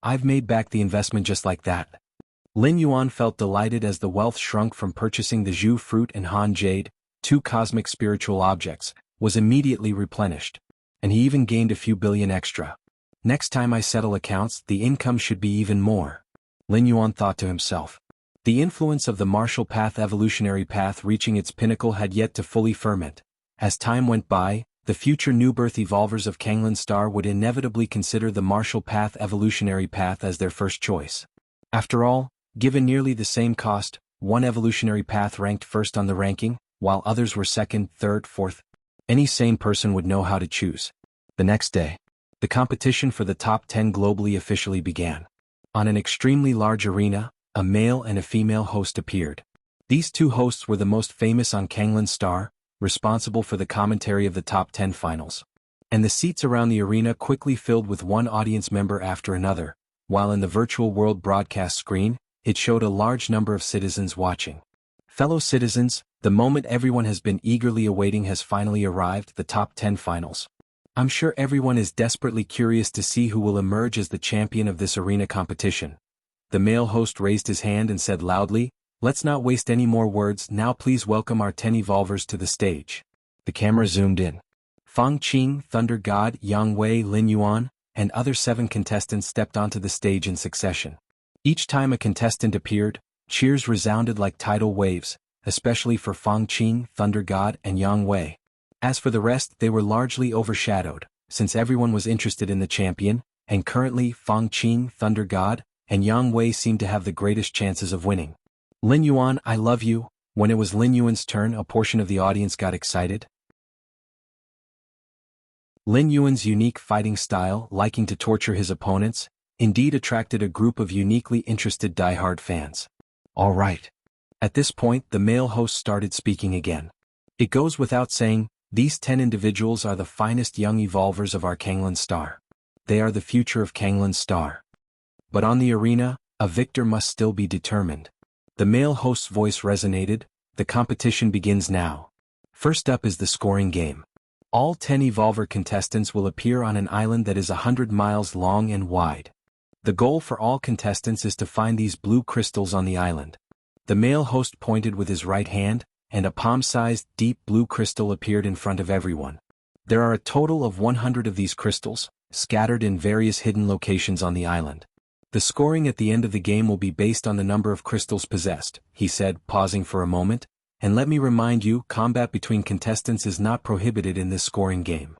I've made back the investment just like that. Lin Yuan felt delighted as the wealth shrunk from purchasing the Zhu fruit and Han Jade, two cosmic spiritual objects, was immediately replenished. And he even gained a few billion extra. Next time I settle accounts, the income should be even more. Lin Yuan thought to himself. The influence of the Martial Path Evolutionary Path reaching its pinnacle had yet to fully ferment. As time went by, the future new birth evolvers of Kanglin Star would inevitably consider the Martial Path Evolutionary Path as their first choice. After all, given nearly the same cost, one evolutionary path ranked first on the ranking, while others were second, third, fourth. Any sane person would know how to choose. The next day, the competition for the top 10 globally officially began. On an extremely large arena, a male and a female host appeared. These two hosts were the most famous on Kanglin Star, responsible for the commentary of the top 10 finals. And the seats around the arena quickly filled with one audience member after another, while in the virtual world broadcast screen, it showed a large number of citizens watching. Fellow citizens, the moment everyone has been eagerly awaiting has finally arrived, the top 10 finals. I'm sure everyone is desperately curious to see who will emerge as the champion of this arena competition. The male host raised his hand and said loudly, "Let's not waste any more words, now please welcome our 10 evolvers to the stage." The camera zoomed in. Fang Qing, Thunder God, Yang Wei, Lin Yuan, and other 7 contestants stepped onto the stage in succession. Each time a contestant appeared, cheers resounded like tidal waves, especially for Fang Qing, Thunder God, and Yang Wei. As for the rest, they were largely overshadowed, since everyone was interested in the champion, and currently Fang Qing, Thunder God, and Yang Wei seemed to have the greatest chances of winning. "Lin Yuan, I love you." When it was Lin Yuan's turn, a portion of the audience got excited. Lin Yuan's unique fighting style, liking to torture his opponents, indeed attracted a group of uniquely interested die-hard fans. All right. At this point, the male host started speaking again. It goes without saying, these 10 individuals are the finest young evolvers of our Kanglin Star. They are the future of Kanglin Star. But on the arena, a victor must still be determined. The male host's voice resonated. The competition begins now. First up is the scoring game. All 10 evolver contestants will appear on an island that is 100 miles long and wide. The goal for all contestants is to find these blue crystals on the island. The male host pointed with his right hand, and a palm-sized, deep blue crystal appeared in front of everyone. There are a total of 100 of these crystals, scattered in various hidden locations on the island. The scoring at the end of the game will be based on the number of crystals possessed, he said, pausing for a moment. And let me remind you, combat between contestants is not prohibited in this scoring game.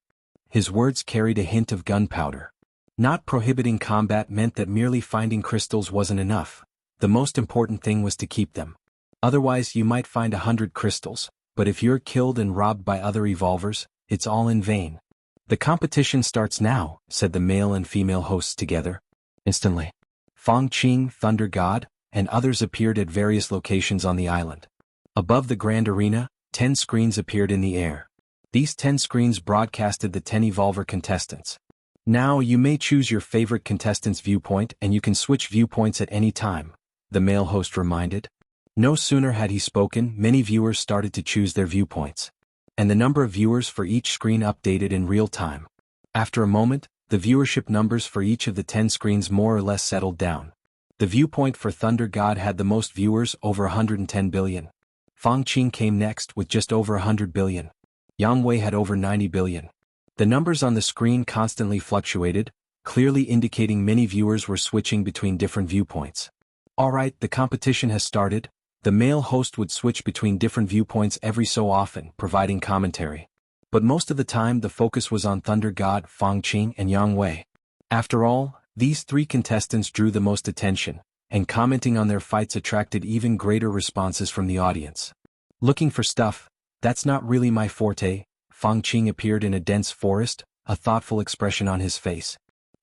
His words carried a hint of gunpowder. Not prohibiting combat meant that merely finding crystals wasn't enough. The most important thing was to keep them. Otherwise you might find 100 crystals, but if you're killed and robbed by other evolvers, it's all in vain. "The competition starts now," said the male and female hosts together. Instantly, Fang Qing, Thunder God, and others appeared at various locations on the island. Above the grand arena, 10 screens appeared in the air. These 10 screens broadcasted the 10 evolver contestants. Now you may choose your favorite contestant's viewpoint and you can switch viewpoints at any time, the male host reminded. No sooner had he spoken, many viewers started to choose their viewpoints. And the number of viewers for each screen updated in real time. After a moment, the viewership numbers for each of the 10 screens more or less settled down. The viewpoint for Thunder God had the most viewers, over 110 billion. Fang Qing came next with just over 100 billion. Yang Wei had over 90 billion. The numbers on the screen constantly fluctuated, clearly indicating many viewers were switching between different viewpoints. Alright, the competition has started. The male host would switch between different viewpoints every so often, providing commentary. But most of the time the focus was on Thunder God, Fang Qing and Yang Wei. After all, these three contestants drew the most attention, and commenting on their fights attracted even greater responses from the audience. Looking for stuff, that's not really my forte. Fang Qing appeared in a dense forest, a thoughtful expression on his face.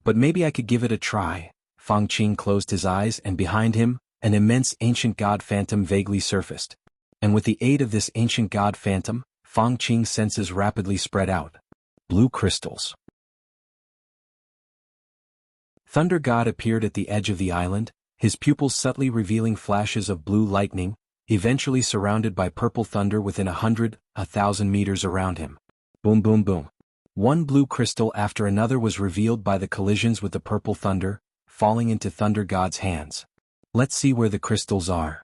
But maybe I could give it a try. Fang Qing closed his eyes and behind him, an immense ancient god phantom vaguely surfaced. And with the aid of this ancient god phantom, Fang Qing's senses rapidly spread out. Blue crystals. Thunder God appeared at the edge of the island, his pupils subtly revealing flashes of blue lightning, eventually surrounded by purple thunder within 1,000 meters around him. Boom boom boom. One blue crystal after another was revealed by the collisions with the purple thunder, falling into Thunder God's hands. Let's see where the crystals are.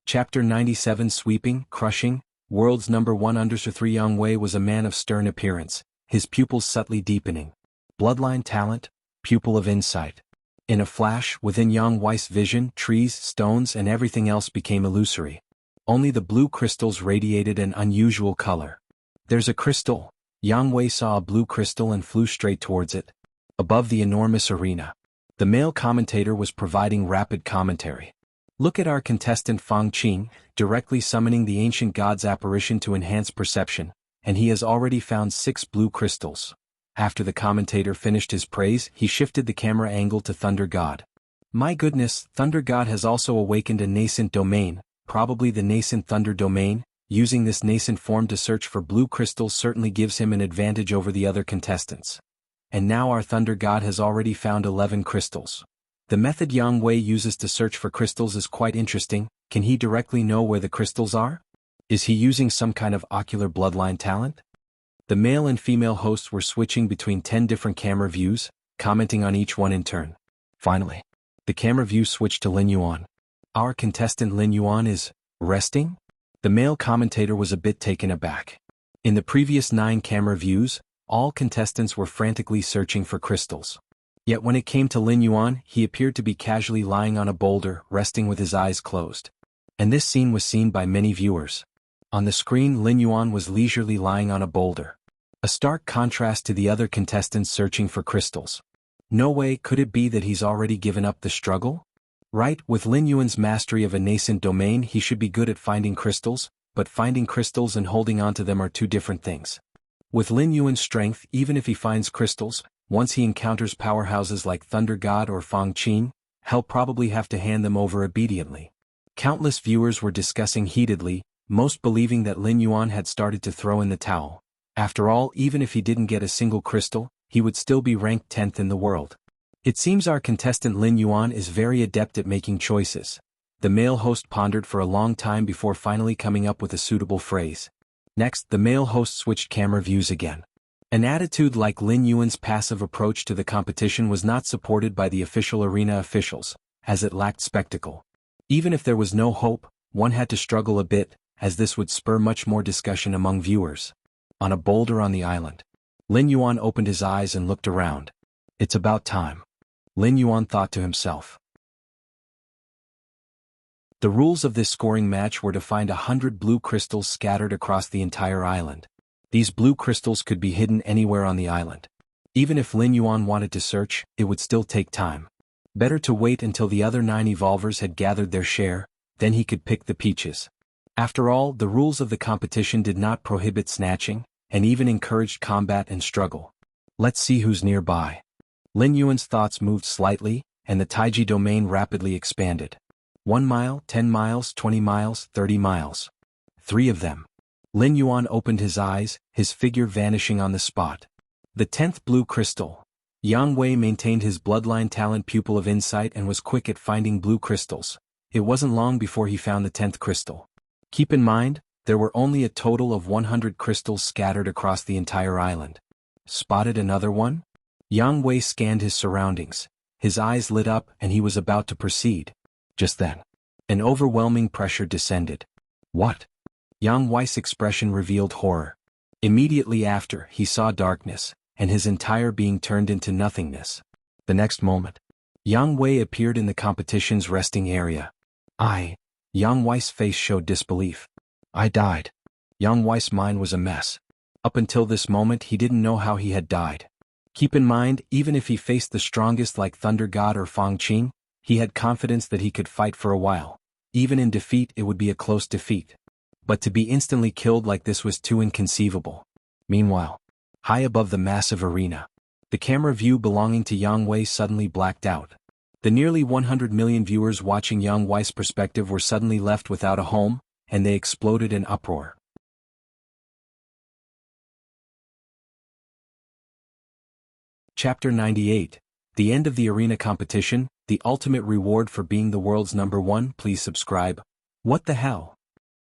Chapter 97 Sweeping, Crushing, World's #1 3 Yang Wei was a man of stern appearance, his pupils subtly deepening. Bloodline talent, pupil of insight. In a flash, within Yang Wei's vision, trees, stones and everything else became illusory. Only the blue crystals radiated an unusual color. There's a crystal. Yang Wei saw a blue crystal and flew straight towards it. Above the enormous arena, the male commentator was providing rapid commentary. Look at our contestant Fang Qing, directly summoning the ancient god's apparition to enhance perception, and he has already found 6 blue crystals. After the commentator finished his praise, he shifted the camera angle to Thunder God. My goodness, Thunder God has also awakened a nascent domain, probably the nascent Thunder domain. Using this nascent form to search for blue crystals certainly gives him an advantage over the other contestants. And now our Thunder God has already found 11 crystals. The method Yang Wei uses to search for crystals is quite interesting. Can he directly know where the crystals are? Is he using some kind of ocular bloodline talent? The male and female hosts were switching between 10 different camera views, commenting on each one in turn. Finally, the camera view switched to Lin Yuan. Our contestant Lin Yuan is resting? The male commentator was a bit taken aback. In the previous 9 camera views, all contestants were frantically searching for crystals. Yet when it came to Lin Yuan, he appeared to be casually lying on a boulder, resting with his eyes closed. And this scene was seen by many viewers. On the screen, Lin Yuan was leisurely lying on a boulder. A stark contrast to the other contestants searching for crystals. No way could it be that he's already given up the struggle? Right, with Lin Yuan's mastery of a nascent domain he should be good at finding crystals, but finding crystals and holding onto them are two different things. With Lin Yuan's strength, even if he finds crystals, once he encounters powerhouses like Thunder God or Fang Qing, he'll probably have to hand them over obediently. Countless viewers were discussing heatedly, most believing that Lin Yuan had started to throw in the towel. After all, even if he didn't get a single crystal, he would still be ranked 10th in the world. It seems our contestant Lin Yuan is very adept at making choices. The male host pondered for a long time before finally coming up with a suitable phrase. Next, the male host switched camera views again. An attitude like Lin Yuan's passive approach to the competition was not supported by the official arena officials, as it lacked spectacle. Even if there was no hope, one had to struggle a bit, as this would spur much more discussion among viewers. On a boulder on the island, Lin Yuan opened his eyes and looked around. It's about time. Lin Yuan thought to himself. The rules of this scoring match were to find 100 blue crystals scattered across the entire island. These blue crystals could be hidden anywhere on the island. Even if Lin Yuan wanted to search, it would still take time. Better to wait until the other 9 evolvers had gathered their share, then he could pick the peaches. After all, the rules of the competition did not prohibit snatching, and even encouraged combat and struggle. Let's see who's nearby. Lin Yuan's thoughts moved slightly, and the Taiji domain rapidly expanded. 1 mile, 10 miles, 20 miles, 30 miles. 3 of them. Lin Yuan opened his eyes, his figure vanishing on the spot. The 10th blue crystal. Yang Wei maintained his bloodline talent pupil of insight and was quick at finding blue crystals. It wasn't long before he found the 10th crystal. Keep in mind, There were only a total of 100 crystals scattered across the entire island. Spotted another one? Yang Wei scanned his surroundings. His eyes lit up and he was about to proceed. Just then, an overwhelming pressure descended. What? Yang Wei's expression revealed horror. Immediately after, he saw darkness, and his entire being turned into nothingness. The next moment, Yang Wei appeared in the competition's resting area. Yang Wei's face showed disbelief. I died. Yang Wei's mind was a mess. Up until this moment he didn't know how he had died. Keep in mind, even if he faced the strongest like Thunder God or Fang Qing, he had confidence that he could fight for a while. Even in defeat it would be a close defeat. But to be instantly killed like this was too inconceivable. Meanwhile, high above the massive arena, the camera view belonging to Yang Wei suddenly blacked out. The nearly 100 million viewers watching Yang Wei's perspective were suddenly left without a home, and they exploded in uproar. Chapter 98. The End of the Arena Competition, the ultimate reward for being the world's #1. Please subscribe. What the hell?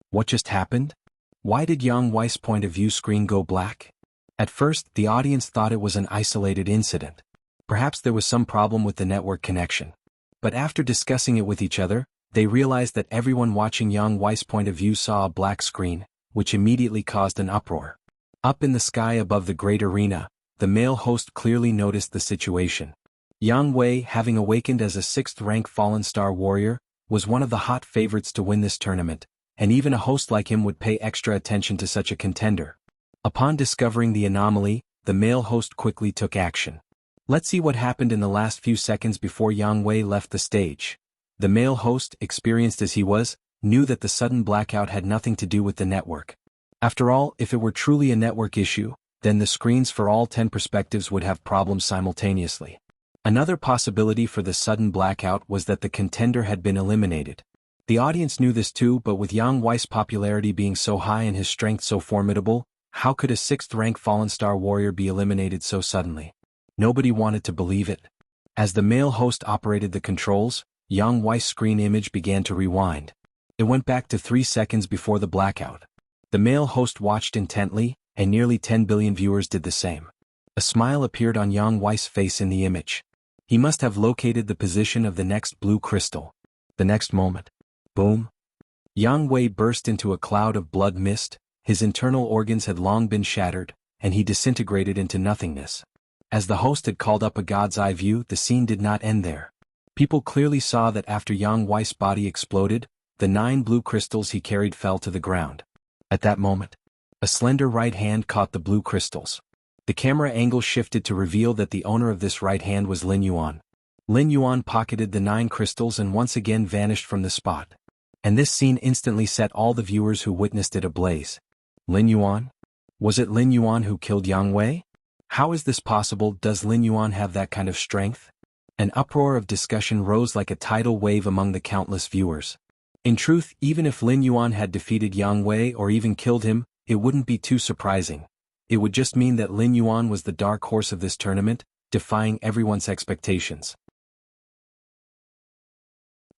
What just happened? Why did Yang Wei's point of view screen go black? At first, the audience thought it was an isolated incident. Perhaps there was some problem with the network connection. But after discussing it with each other, they realized that everyone watching Yang Wei's point of view saw a black screen, which immediately caused an uproar. Up in the sky above the great arena, the male host clearly noticed the situation. Yang Wei, having awakened as a 6th-rank fallen star warrior, was one of the hot favorites to win this tournament, and even a host like him would pay extra attention to such a contender. Upon discovering the anomaly, the male host quickly took action. Let's see what happened in the last few seconds before Yang Wei left the stage. The male host, experienced as he was, knew that the sudden blackout had nothing to do with the network. After all, if it were truly a network issue, then the screens for all 10 perspectives would have problems simultaneously. Another possibility for the sudden blackout was that the contender had been eliminated. The audience knew this too, but with Yang Wei's popularity being so high and his strength so formidable, how could a 6th-rank fallen star warrior be eliminated so suddenly? Nobody wanted to believe it. As the male host operated the controls, Yang Wei's screen image began to rewind. It went back to 3 seconds before the blackout. The male host watched intently, and nearly 10 billion viewers did the same. A smile appeared on Yang Wei's face in the image. He must have located the position of the next blue crystal. The next moment, boom! Yang Wei burst into a cloud of blood mist. His internal organs had long been shattered, and he disintegrated into nothingness. As the host had called up a god's eye view, the scene did not end there. People clearly saw that after Yang Wei's body exploded, the 9 blue crystals he carried fell to the ground. At that moment, a slender right hand caught the blue crystals. The camera angle shifted to reveal that the owner of this right hand was Lin Yuan. Lin Yuan pocketed the 9 crystals and once again vanished from the spot. And this scene instantly set all the viewers who witnessed it ablaze. Lin Yuan? Was it Lin Yuan who killed Yang Wei? How is this possible? Does Lin Yuan have that kind of strength? An uproar of discussion rose like a tidal wave among the countless viewers. In truth, even if Lin Yuan had defeated Yang Wei or even killed him, it wouldn't be too surprising. It would just mean that Lin Yuan was the dark horse of this tournament, defying everyone's expectations.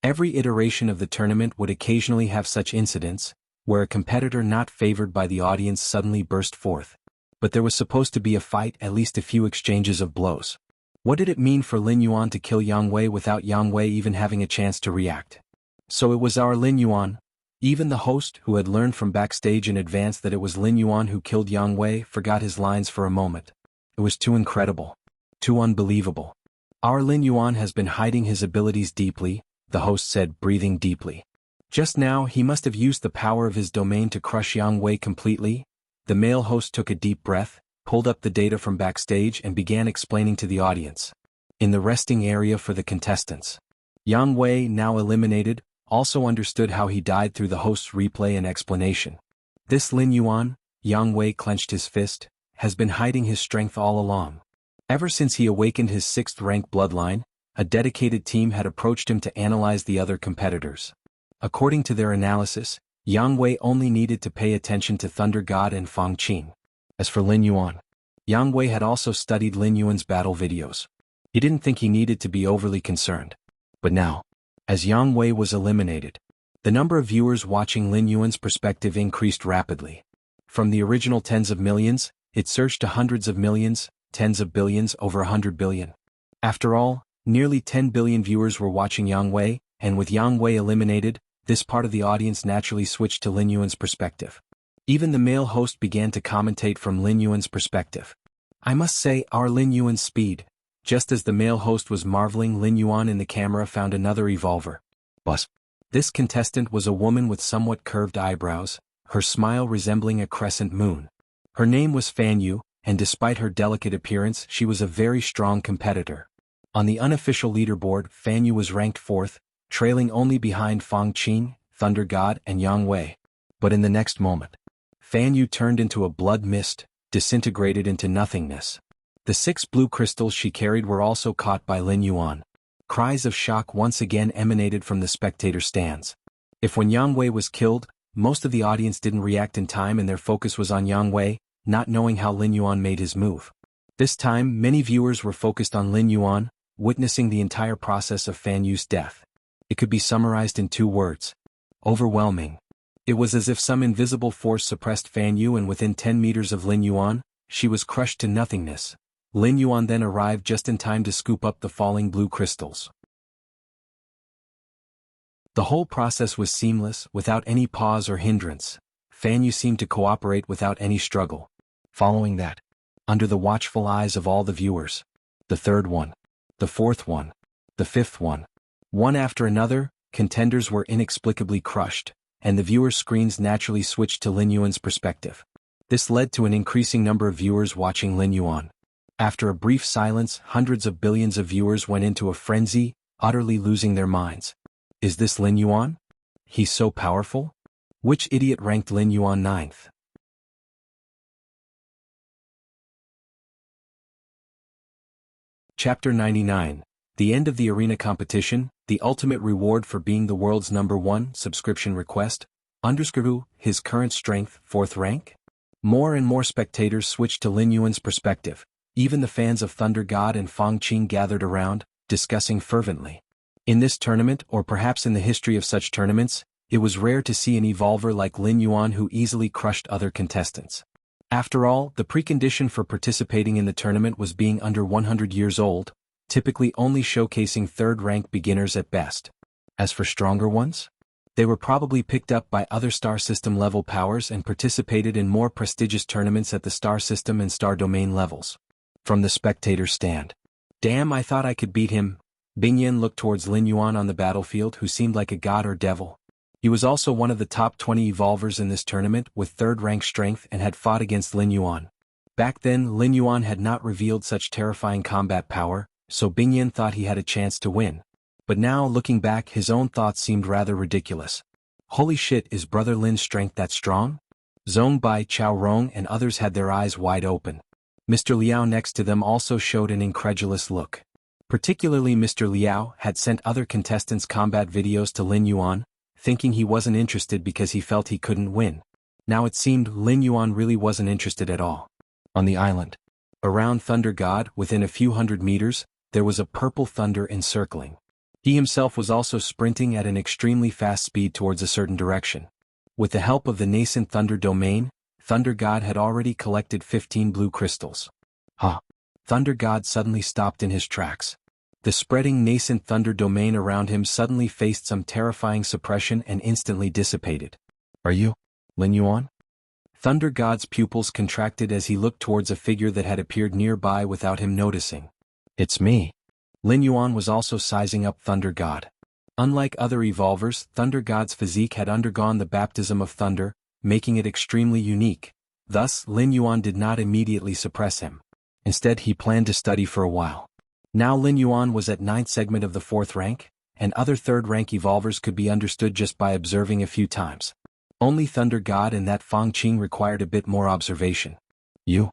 Every iteration of the tournament would occasionally have such incidents, where a competitor not favored by the audience suddenly burst forth. But there was supposed to be a fight, at least a few exchanges of blows. What did it mean for Lin Yuan to kill Yang Wei without Yang Wei even having a chance to react? So it was our Lin Yuan. Even the host, who had learned from backstage in advance that it was Lin Yuan who killed Yang Wei, forgot his lines for a moment. It was too incredible. Too unbelievable. Our Lin Yuan has been hiding his abilities deeply, the host said, breathing deeply. Just now, he must have used the power of his domain to crush Yang Wei completely. The male host took a deep breath, pulled up the data from backstage and began explaining to the audience. In the resting area for the contestants, Yang Wei, now eliminated, also understood how he died through the host's replay and explanation. This Lin Yuan, Yang Wei clenched his fist, has been hiding his strength all along. Ever since he awakened his 6th-rank bloodline, a dedicated team had approached him to analyze the other competitors. According to their analysis, Yang Wei only needed to pay attention to Thunder God and Fang Qing. As for Lin Yuan, Yang Wei had also studied Lin Yuan's battle videos. He didn't think he needed to be overly concerned. But now, as Yang Wei was eliminated, The number of viewers watching Lin Yuan's perspective increased rapidly. From the original tens of millions, it surged to hundreds of millions, tens of billions, over 100 billion. After all, nearly 10 billion viewers were watching Yang Wei, and with Yang Wei eliminated, this part of the audience naturally switched to Lin Yuan's perspective. Even the male host began to commentate from Lin Yuan's perspective. I must say, our Lin Yuan's speed. Just as the male host was marveling, Lin Yuan in the camera found another evolver. Bus. This contestant was a woman with somewhat curved eyebrows, her smile resembling a crescent moon. Her name was Fan Yu, and despite her delicate appearance, she was a very strong competitor. On the unofficial leaderboard, Fan Yu was ranked 4th, trailing only behind Fang Qing, Thunder God, and Yang Wei. But in the next moment, Fan Yu turned into a blood mist, disintegrated into nothingness. The 6 blue crystals she carried were also caught by Lin Yuan. Cries of shock once again emanated from the spectator stands. If when Yang Wei was killed, most of the audience didn't react in time and their focus was on Yang Wei, not knowing how Lin Yuan made his move. This time, many viewers were focused on Lin Yuan, witnessing the entire process of Fan Yu's death. It could be summarized in 2 words. Overwhelming. It was as if some invisible force suppressed Fan Yu, and within 10 meters of Lin Yuan, she was crushed to nothingness. Lin Yuan then arrived just in time to scoop up the falling blue crystals. The whole process was seamless, without any pause or hindrance. Fan Yu seemed to cooperate without any struggle. Following that, under the watchful eyes of all the viewers, the 3rd one, the 4th one, the 5th one after another, contenders were inexplicably crushed, and the viewers' screens naturally switched to Lin Yuan's perspective. This led to an increasing number of viewers watching Lin Yuan. After a brief silence, hundreds of billions of viewers went into a frenzy, utterly losing their minds. Is this Lin Yuan? He's so powerful? Which idiot ranked Lin Yuan 9th? Chapter 99. The end of the arena competition, the ultimate reward for being the world's #1 subscription request, his current strength, 4th rank? More and more spectators switched to Lin Yuan's perspective. Even the fans of Thunder God and Fang Qing gathered around, discussing fervently. In this tournament, or perhaps in the history of such tournaments, it was rare to see an evolver like Lin Yuan who easily crushed other contestants. After all, the precondition for participating in the tournament was being under 100 years old, typically only showcasing 3rd-rank beginners at best. As for stronger ones, they were probably picked up by other star system level powers and participated in more prestigious tournaments at the star system and star domain levels. From the spectator's stand. Damn, I thought I could beat him. Bingyan looked towards Lin Yuan on the battlefield, who seemed like a god or devil. He was also one of the top 20 evolvers in this tournament with 3rd-rank strength and had fought against Lin Yuan. Back then, Lin Yuan had not revealed such terrifying combat power, so Bingyan thought he had a chance to win. But now, looking back, his own thoughts seemed rather ridiculous. Holy shit, is Brother Lin's strength that strong? Zhong Bai, Chao Rong and others had their eyes wide open. Mr. Liao next to them also showed an incredulous look. Particularly Mr. Liao had sent other contestants' combat videos to Lin Yuan, thinking he wasn't interested because he felt he couldn't win. Now it seemed Lin Yuan really wasn't interested at all. On the island, around Thunder God, within a few hundred meters, there was a purple thunder encircling. He himself was also sprinting at an extremely fast speed towards a certain direction. With the help of the nascent Thunder domain, Thunder God had already collected 15 blue crystals. Thunder God suddenly stopped in his tracks. The spreading nascent Thunder domain around him suddenly faced some terrifying suppression and instantly dissipated. Are you, Lin Yuan? Thunder God's pupils contracted as he looked towards a figure that had appeared nearby without him noticing. It's me. Lin Yuan was also sizing up Thunder God. Unlike other evolvers, Thunder God's physique had undergone the baptism of thunder, making it extremely unique. Thus, Lin Yuan did not immediately suppress him. Instead, he planned to study for a while. Now Lin Yuan was at 9th segment of the 4th rank, and other 3rd-rank evolvers could be understood just by observing a few times. Only Thunder God and that Fang Qing required a bit more observation. You?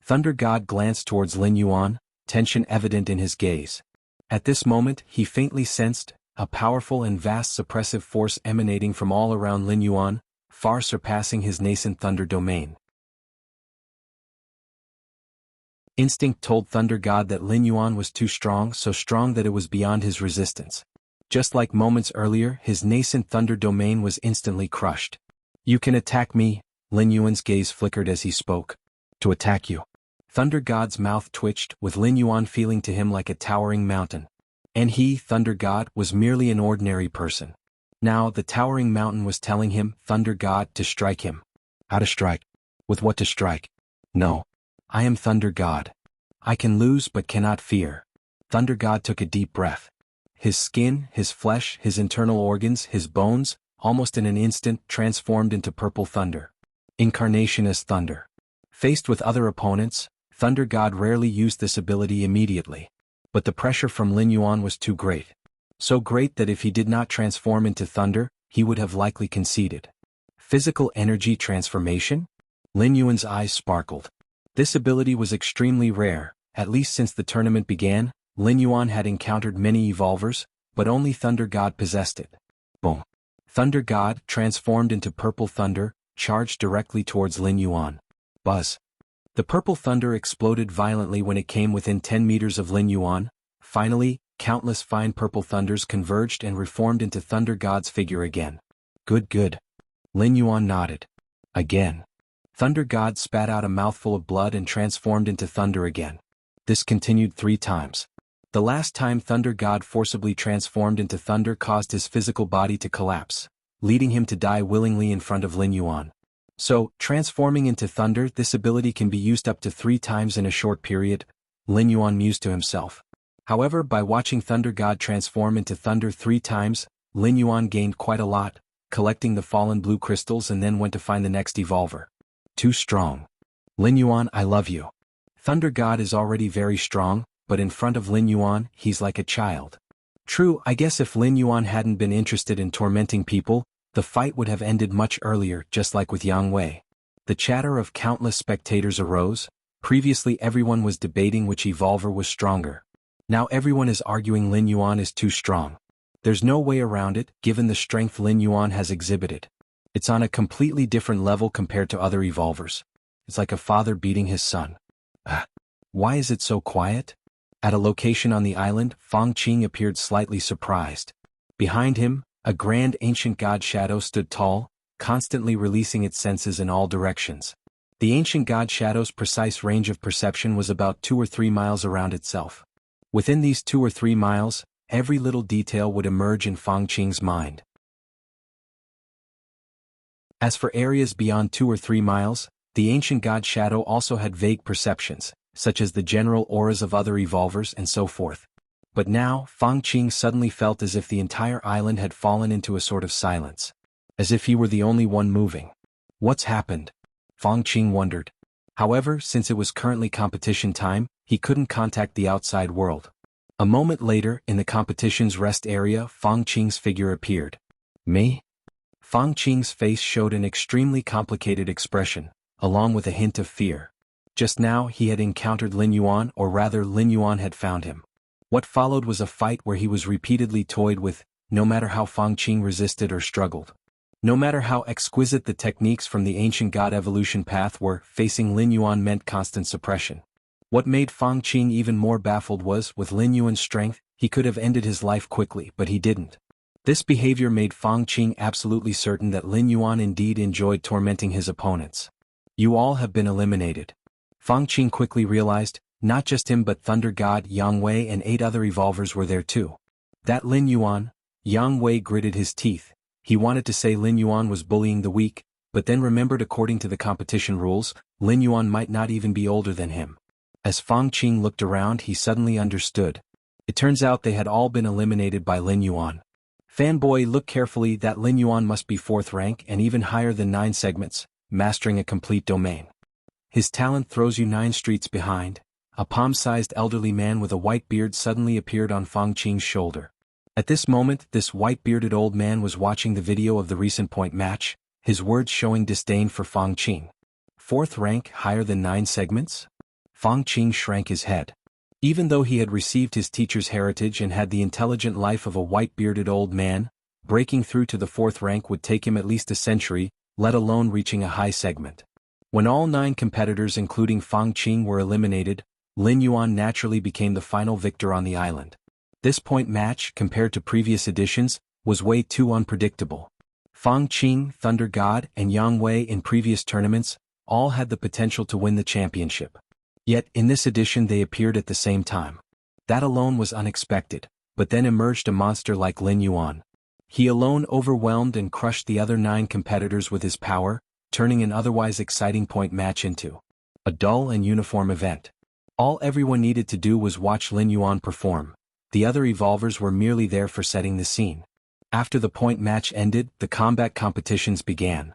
Thunder God glanced towards Lin Yuan, tension evident in his gaze. At this moment, he faintly sensed a powerful and vast suppressive force emanating from all around Lin Yuan, far surpassing his nascent Thunder domain. Instinct told Thunder God that Lin Yuan was too strong, so strong that it was beyond his resistance. Just like moments earlier, his nascent thunder domain was instantly crushed. You can attack me, Lin Yuan's gaze flickered as he spoke. To attack you. Thunder God's mouth twitched, with Lin Yuan feeling to him like a towering mountain. And he, Thunder God, was merely an ordinary person. Now the towering mountain was telling him, Thunder God, to strike him. How to strike? With what to strike? No. I am Thunder God. I can lose but cannot fear. Thunder God took a deep breath. His skin, his flesh, his internal organs, his bones, almost in an instant, transformed into purple thunder. Incarnation as thunder. Faced with other opponents, Thunder God rarely used this ability immediately. But the pressure from Lin Yuan was too great. So great that if he did not transform into thunder, he would have likely conceded. Physical energy transformation? Lin Yuan's eyes sparkled. This ability was extremely rare. At least since the tournament began, Lin Yuan had encountered many evolvers, but only Thunder God possessed it. Boom. Thunder God, transformed into purple thunder, charged directly towards Lin Yuan. Buzz. The purple thunder exploded violently when it came within 10 meters of Lin Yuan. Finally, countless fine purple thunders converged and reformed into Thunder God's figure again. Good. Lin Yuan nodded. Again. Thunder God spat out a mouthful of blood and transformed into thunder again. This continued 3 times. The last time Thunder God forcibly transformed into thunder caused his physical body to collapse, leading him to die willingly in front of Lin Yuan. So, transforming into thunder, this ability can be used up to 3 times in a short period, Lin Yuan mused to himself. However, by watching Thunder God transform into thunder 3 times, Lin Yuan gained quite a lot, collecting the fallen blue crystals and then went to find the next evolver. Too strong. Lin Yuan, I love you. Thunder God is already very strong, but in front of Lin Yuan, he's like a child. True, I guess if Lin Yuan hadn't been interested in tormenting people, the fight would have ended much earlier, just like with Yang Wei. The chatter of countless spectators arose. Previously everyone was debating which evolver was stronger. Now everyone is arguing Lin Yuan is too strong. There's no way around it, given the strength Lin Yuan has exhibited. It's on a completely different level compared to other evolvers. It's like a father beating his son. Why is it so quiet? At a location on the island, Fang Qing appeared slightly surprised. Behind him, a grand ancient god shadow stood tall, constantly releasing its senses in all directions. The ancient god shadow's precise range of perception was about 2 or 3 miles around itself. Within these 2 or 3 miles, every little detail would emerge in Fang Qing's mind. As for areas beyond 2 or 3 miles, the ancient god shadow also had vague perceptions, such as the general auras of other evolvers and so forth. But now, Fang Qing suddenly felt as if the entire island had fallen into a sort of silence. As if he were the only one moving. What's happened? Fang Qing wondered. However, since it was currently competition time, he couldn't contact the outside world. A moment later, in the competition's rest area, Fang Qing's figure appeared. Me? Fang Qing's face showed an extremely complicated expression, along with a hint of fear. Just now he had encountered Lin Yuan, or rather Lin Yuan had found him. What followed was a fight where he was repeatedly toyed with, no matter how Fang Qing resisted or struggled. No matter how exquisite the techniques from the ancient god evolution path were, facing Lin Yuan meant constant suppression. What made Fang Qing even more baffled was, with Lin Yuan's strength, he could have ended his life quickly, but he didn't. This behavior made Fang Qing absolutely certain that Lin Yuan indeed enjoyed tormenting his opponents. You all have been eliminated. Fang Qing quickly realized, not just him but Thunder God, Yang Wei and 8 other evolvers were there too. That Lin Yuan? Yang Wei gritted his teeth. He wanted to say Lin Yuan was bullying the weak, but then remembered according to the competition rules, Lin Yuan might not even be older than him. As Fang Qing looked around he suddenly understood. It turns out they had all been eliminated by Lin Yuan. Fanboy, look carefully, that Lin Yuan must be 4th rank and even higher than 9 segments, mastering a complete domain. His talent throws you 9 streets behind. A palm-sized elderly man with a white beard suddenly appeared on Fang Qing's shoulder. At this moment, this white-bearded old man was watching the video of the recent point match, his words showing disdain for Fang Qing. 4th rank, higher than 9 segments? Fang Qing shrank his head. Even though he had received his teacher's heritage and had the intelligent life of a white-bearded old man, breaking through to the 4th rank would take him at least a century, let alone reaching a high segment. When all 9 competitors including Fang Qing were eliminated, Lin Yuan naturally became the final victor on the island. This point match, compared to previous editions, was way too unpredictable. Fang Qing, Thunder God, and Yang Wei in previous tournaments all had the potential to win the championship. Yet, in this edition they appeared at the same time. That alone was unexpected, but then emerged a monster like Lin Yuan. He alone overwhelmed and crushed the other 9 competitors with his power, turning an otherwise exciting point match into a dull and uniform event. All everyone needed to do was watch Lin Yuan perform. The other evolvers were merely there for setting the scene. After the point match ended, the combat competitions began.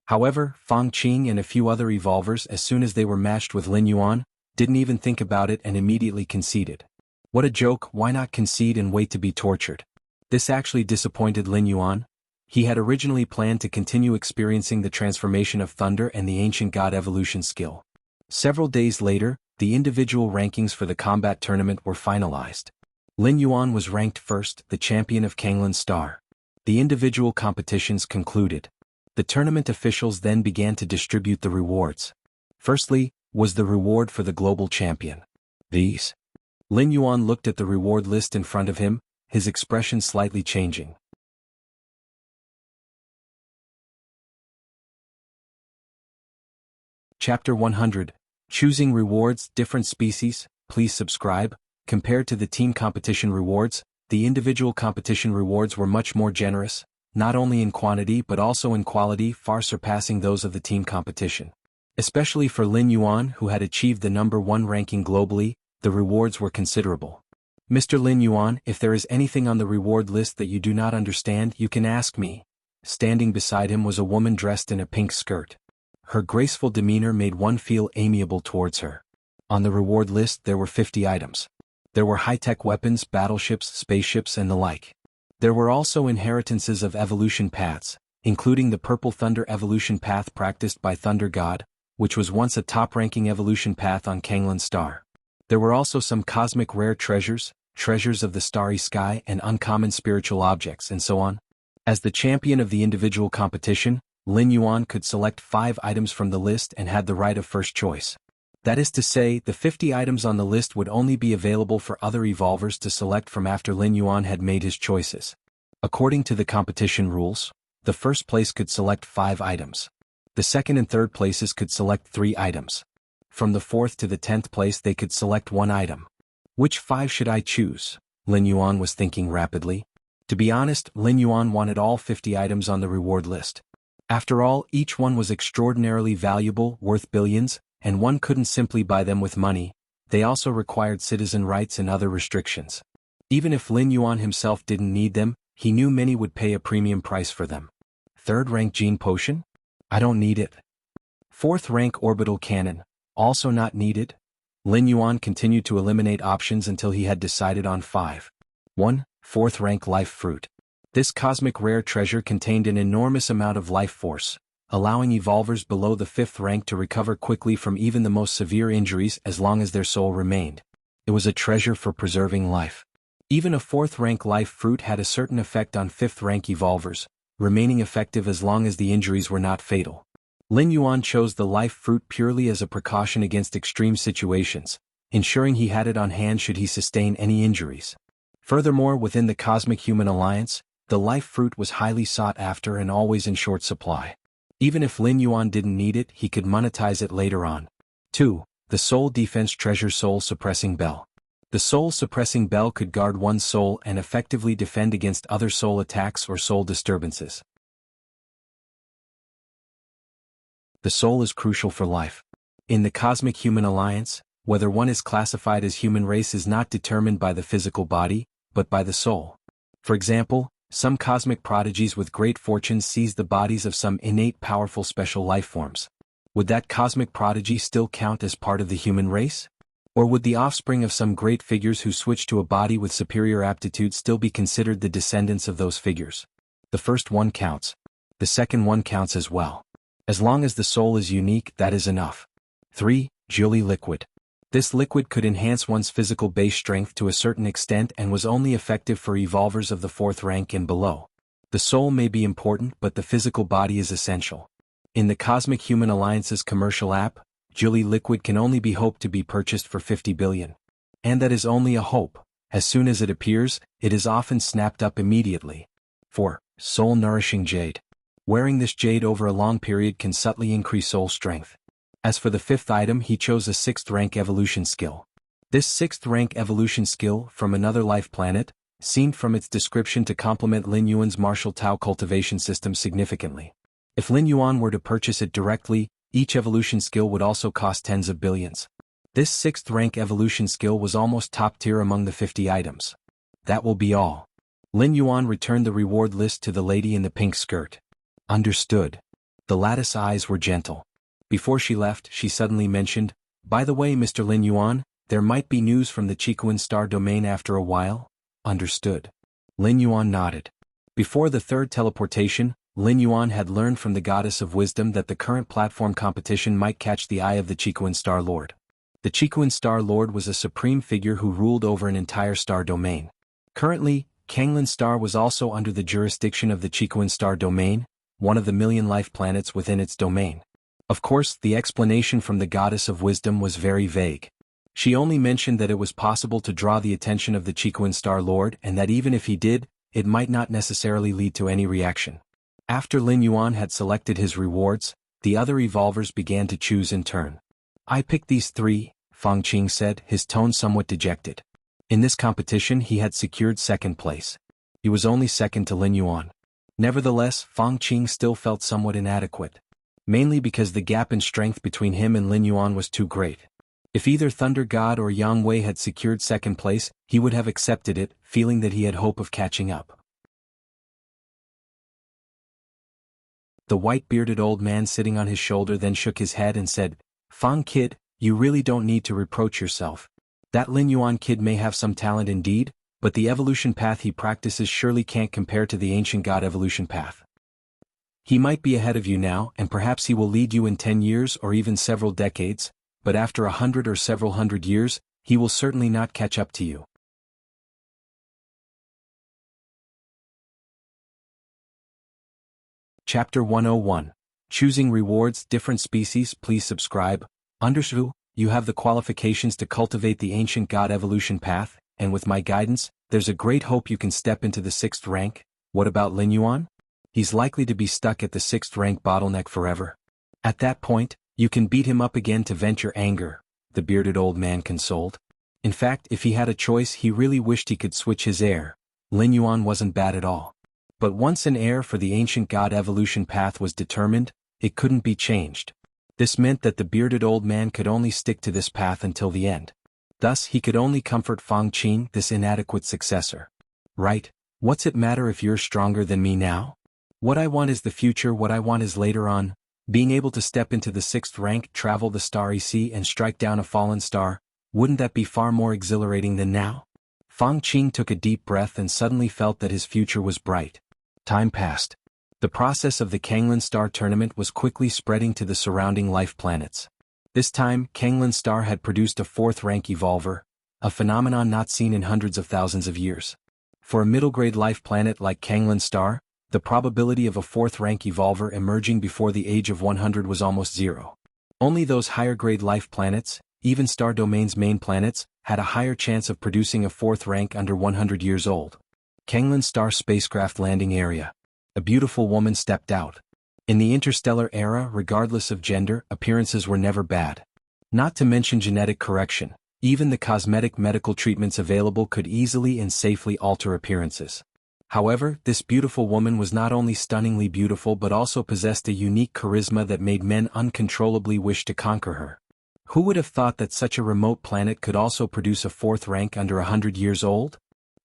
However, Fang Qing and a few other evolvers, as soon as they were matched with Lin Yuan, didn't even think about it and immediately conceded. What a joke, why not concede and wait to be tortured? This actually disappointed Lin Yuan. He had originally planned to continue experiencing the transformation of Thunder and the Ancient God evolution skill. Several days later, the individual rankings for the combat tournament were finalized. Lin Yuan was ranked first, the champion of Kanglan Star. The individual competitions concluded. The tournament officials then began to distribute the rewards. Firstly, was the reward for the global champion. These. Lin Yuan looked at the reward list in front of him, his expression slightly changing. Chapter 100. Choosing rewards, different species, please subscribe. Compared to the team competition rewards, the individual competition rewards were much more generous, not only in quantity but also in quality, far surpassing those of the team competition. Especially for Lin Yuan, who had achieved the #1 ranking globally, the rewards were considerable. Mr. Lin Yuan, if there is anything on the reward list that you do not understand, you can ask me. Standing beside him was a woman dressed in a pink skirt. Her graceful demeanor made one feel amiable towards her. On the reward list there were 50 items. There were high-tech weapons, battleships, spaceships and the like. There were also inheritances of evolution paths, including the Purple Thunder evolution path practiced by Thunder God, which was once a top-ranking evolution path on Kanglan Star. There were also some cosmic rare treasures, treasures of the starry sky and uncommon spiritual objects and so on. As the champion of the individual competition, Lin Yuan could select 5 items from the list and had the right of first choice. That is to say, the 50 items on the list would only be available for other evolvers to select from after Lin Yuan had made his choices. According to the competition rules, the first place could select 5 items. The second and third places could select 3 items. From the 4th to the 10th place they could select 1 item. Which 5 should I choose? Lin Yuan was thinking rapidly. To be honest, Lin Yuan wanted all 50 items on the reward list. After all, each one was extraordinarily valuable, worth billions, and one couldn't simply buy them with money. They also required citizen rights and other restrictions. Even if Lin Yuan himself didn't need them, he knew many would pay a premium price for them. 3rd rank gene potion? I don't need it. 4th rank orbital cannon? Also not needed. Lin Yuan continued to eliminate options until he had decided on 5. 1. 4th rank life fruit. This cosmic rare treasure contained an enormous amount of life force, allowing evolvers below the 5th rank to recover quickly from even the most severe injuries as long as their soul remained. It was a treasure for preserving life. Even a 4th rank life fruit had a certain effect on 5th rank evolvers, remaining effective as long as the injuries were not fatal. Lin Yuan chose the life fruit purely as a precaution against extreme situations, ensuring he had it on hand should he sustain any injuries. Furthermore, within the Cosmic Human Alliance, the life fruit was highly sought after and always in short supply. Even if Lin Yuan didn't need it, he could monetize it later on. 2. The Soul Defense Treasure Soul Suppressing Bell. The Soul Suppressing Bell could guard one's soul and effectively defend against other soul attacks or soul disturbances. The soul is crucial for life. In the Cosmic Human Alliance, whether one is classified as human race is not determined by the physical body, but by the soul. For example, some cosmic prodigies with great fortunes seize the bodies of some innate powerful special life forms. Would that cosmic prodigy still count as part of the human race? Or would the offspring of some great figures who switch to a body with superior aptitude still be considered the descendants of those figures? The first one counts. The second one counts as well. As long as the soul is unique, that is enough. 3. Julie Liquid. This liquid could enhance one's physical base strength to a certain extent and was only effective for evolvers of the 4th rank and below. The soul may be important, but the physical body is essential. In the Cosmic Human Alliance's commercial app, Julie Liquid can only be hoped to be purchased for 50 billion. And that is only a hope. As soon as it appears, it is often snapped up immediately. 4. Soul-nourishing jade. Wearing this jade over a long period can subtly increase soul strength. As for the fifth item, he chose a 6th rank evolution skill. This 6th rank evolution skill, from another life planet, seemed from its description to complement Lin Yuan's martial Tao cultivation system significantly. If Lin Yuan were to purchase it directly, each evolution skill would also cost tens of billions. This 6th rank evolution skill was almost top tier among the 50 items. That will be all. Lin Yuan returned the reward list to the lady in the pink skirt. Understood. The lattice eyes were gentle. Before she left, she suddenly mentioned, "By the way, Mr. Lin Yuan, there might be news from the Qikuan star domain after a while?" Understood. Lin Yuan nodded. Before the third teleportation, Lin Yuan had learned from the goddess of wisdom that the current platform competition might catch the eye of the Qikuan Star Lord. The Qikuan Star Lord was a supreme figure who ruled over an entire star domain. Currently, Kanglin Star was also under the jurisdiction of the Qikuan Star Domain, one of the million life planets within its domain. Of course, the explanation from the goddess of wisdom was very vague. She only mentioned that it was possible to draw the attention of the Qikuan Star Lord and that even if he did, it might not necessarily lead to any reaction. After Lin Yuan had selected his rewards, the other evolvers began to choose in turn. "I picked these 3, Fang Qing said, his tone somewhat dejected. In this competition he had secured 2nd place. He was only second to Lin Yuan. Nevertheless, Fang Qing still felt somewhat inadequate. Mainly because the gap in strength between him and Lin Yuan was too great. If either Thunder God or Yang Wei had secured 2nd place, he would have accepted it, feeling that he had hope of catching up. The white-bearded old man sitting on his shoulder then shook his head and said, "Fang kid, you really don't need to reproach yourself. That Lin Yuan kid may have some talent indeed, but the evolution path he practices surely can't compare to the ancient god evolution path. He might be ahead of you now, and perhaps he will lead you in 10 years or even several decades, but after 100 or several hundred years, he will certainly not catch up to you." Chapter 101. Choosing Rewards. Different Species. Please subscribe. Understood. You have the qualifications to cultivate the ancient god evolution path, and with my guidance, there's a great hope you can step into the 6th rank. What about Lin Yuan? He's likely to be stuck at the 6th rank bottleneck forever. At that point, you can beat him up again to vent your anger, the bearded old man consoled. In fact, if he had a choice, he really wished he could switch his heir. Lin Yuan wasn't bad at all. But once an heir for the ancient god evolution path was determined, it couldn't be changed. This meant that the bearded old man could only stick to this path until the end. Thus he could only comfort Fang Qing, this inadequate successor. "Right, what's it matter if you're stronger than me now? What I want is the future, what I want is later on, being able to step into the 6th rank, travel the starry sea and strike down a fallen star. Wouldn't that be far more exhilarating than now?" Fang Qing took a deep breath and suddenly felt that his future was bright. Time passed. The process of the Kanglin Star tournament was quickly spreading to the surrounding life planets. This time, Kanglin Star had produced a 4th rank evolver, a phenomenon not seen in hundreds of thousands of years. For a middle-grade life planet like Kanglin Star, the probability of a 4th rank evolver emerging before the age of 100 was almost zero. Only those higher-grade life planets, even Star Domain's main planets, had a higher chance of producing a 4th rank under 100 years old. Kanglin Star spacecraft landing area. A beautiful woman stepped out. In the interstellar era, regardless of gender, appearances were never bad. Not to mention genetic correction, even the cosmetic medical treatments available could easily and safely alter appearances. However, this beautiful woman was not only stunningly beautiful but also possessed a unique charisma that made men uncontrollably wish to conquer her. Who would have thought that such a remote planet could also produce a 4th rank under 100 years old?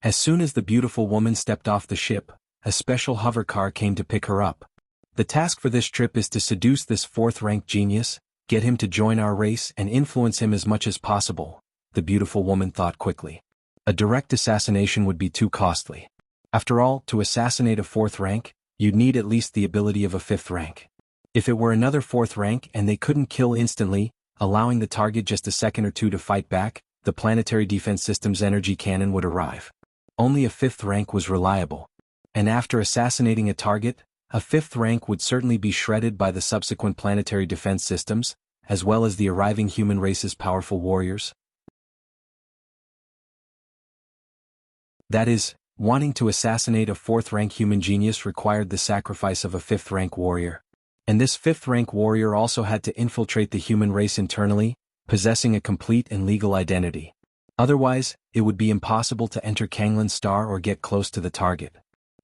As soon as the beautiful woman stepped off the ship, a special hover car came to pick her up. The task for this trip is to seduce this 4th rank genius, get him to join our race and influence him as much as possible, the beautiful woman thought quickly. A direct assassination would be too costly. After all, to assassinate a 4th rank, you'd need at least the ability of a 5th rank. If it were another 4th rank and they couldn't kill instantly, allowing the target just a second or two to fight back, the planetary defense system's energy cannon would arrive. Only a 5th rank was reliable. And after assassinating a target, a 5th rank would certainly be shredded by the subsequent planetary defense systems, as well as the arriving human race's powerful warriors. That is, wanting to assassinate a fourth-rank human genius required the sacrifice of a fifth-rank warrior. And this fifth-rank warrior also had to infiltrate the human race internally, possessing a complete and legal identity. Otherwise, it would be impossible to enter Kanglin's star or get close to the target.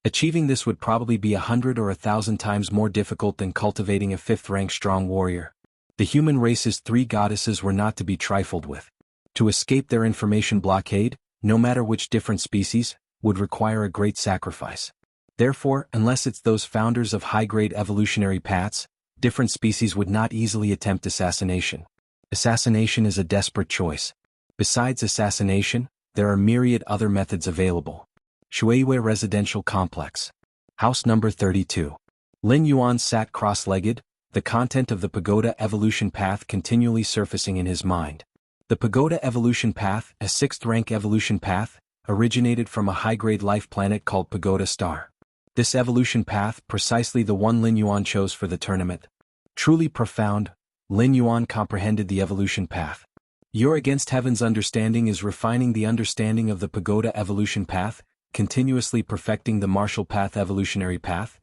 Achieving this would probably be 100 or 1,000 times more difficult than cultivating a fifth-rank strong warrior. The human race's 3 goddesses were not to be trifled with. To escape their information blockade, no matter which different species, would require a great sacrifice. Therefore, unless it's those founders of high-grade evolutionary paths, different species would not easily attempt assassination. Assassination is a desperate choice. Besides assassination, there are myriad other methods available. Shuiwei Residential Complex. House number 32. Lin Yuan sat cross-legged, the content of the Pagoda evolution path continually surfacing in his mind. The Pagoda evolution path, a 6th-rank evolution path, originated from a high-grade life planet called Pagoda Star. This evolution path, precisely the one Lin Yuan chose for the tournament. Truly profound, Lin Yuan comprehended the evolution path. Your Against Heaven's understanding is refining the understanding of the Pagoda evolution path, continuously perfecting the martial path evolutionary path.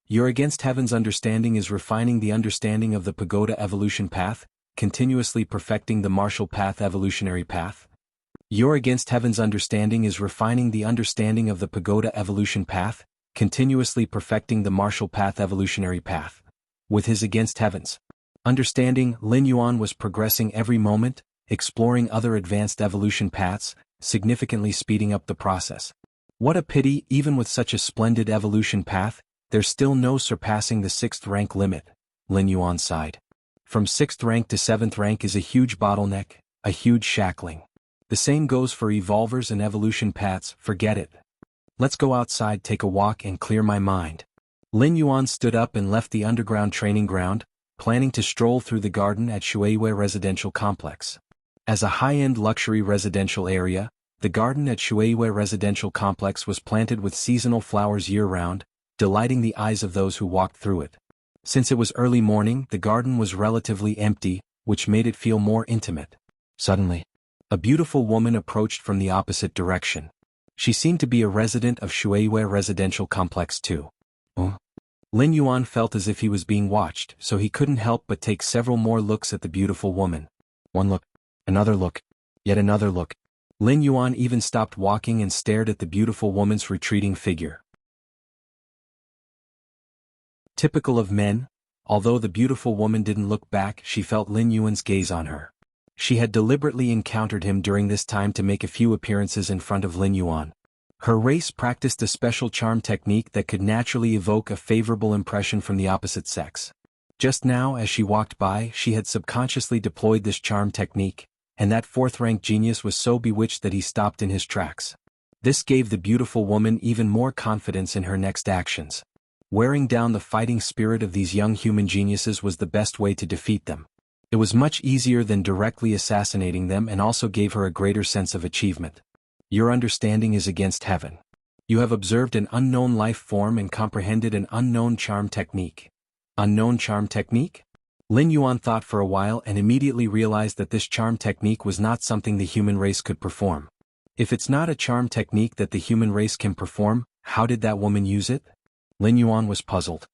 Your Against Heaven's understanding is refining the understanding of the Pagoda evolution path, continuously perfecting the martial path evolutionary path. Your Against Heaven's understanding is refining the understanding of the Pagoda evolution path, continuously perfecting the martial path evolutionary path. With his Against Heaven's understanding, Lin Yuan was progressing every moment, exploring other advanced evolution paths, significantly speeding up the process. What a pity, even with such a splendid evolution path, there's still no surpassing the 6th rank limit, Lin Yuan sighed. From 6th rank to 7th rank is a huge bottleneck, a huge shackling. The same goes for evolvers and evolution paths, forget it. Let's go outside, take a walk and clear my mind. Lin Yuan stood up and left the underground training ground, planning to stroll through the garden at Shuiwei Residential Complex. As a high-end luxury residential area, the garden at Shuiwei Residential Complex was planted with seasonal flowers year-round, delighting the eyes of those who walked through it. Since it was early morning, the garden was relatively empty, which made it feel more intimate. Suddenly, a beautiful woman approached from the opposite direction. She seemed to be a resident of Shuiwei Residential Complex too. Lin Yuan felt as if he was being watched, so he couldn't help but take several more looks at the beautiful woman. One look, another look, yet another look. Lin Yuan even stopped walking and stared at the beautiful woman's retreating figure. Typical of men, although the beautiful woman didn't look back, she felt Lin Yuan's gaze on her. She had deliberately encountered him during this time to make a few appearances in front of Lin Yuan. Her race practiced a special charm technique that could naturally evoke a favorable impression from the opposite sex. Just now, as she walked by, she had subconsciously deployed this charm technique, and that 4th-rank genius was so bewitched that he stopped in his tracks. This gave the beautiful woman even more confidence in her next actions. Wearing down the fighting spirit of these young human geniuses was the best way to defeat them. It was much easier than directly assassinating them and also gave her a greater sense of achievement. Your understanding is against heaven. You have observed an unknown life form and comprehended an unknown charm technique. Unknown charm technique? Lin Yuan thought for a while and immediately realized that this charm technique was not something the human race could perform. If it's not a charm technique that the human race can perform, how did that woman use it? Lin Yuan was puzzled.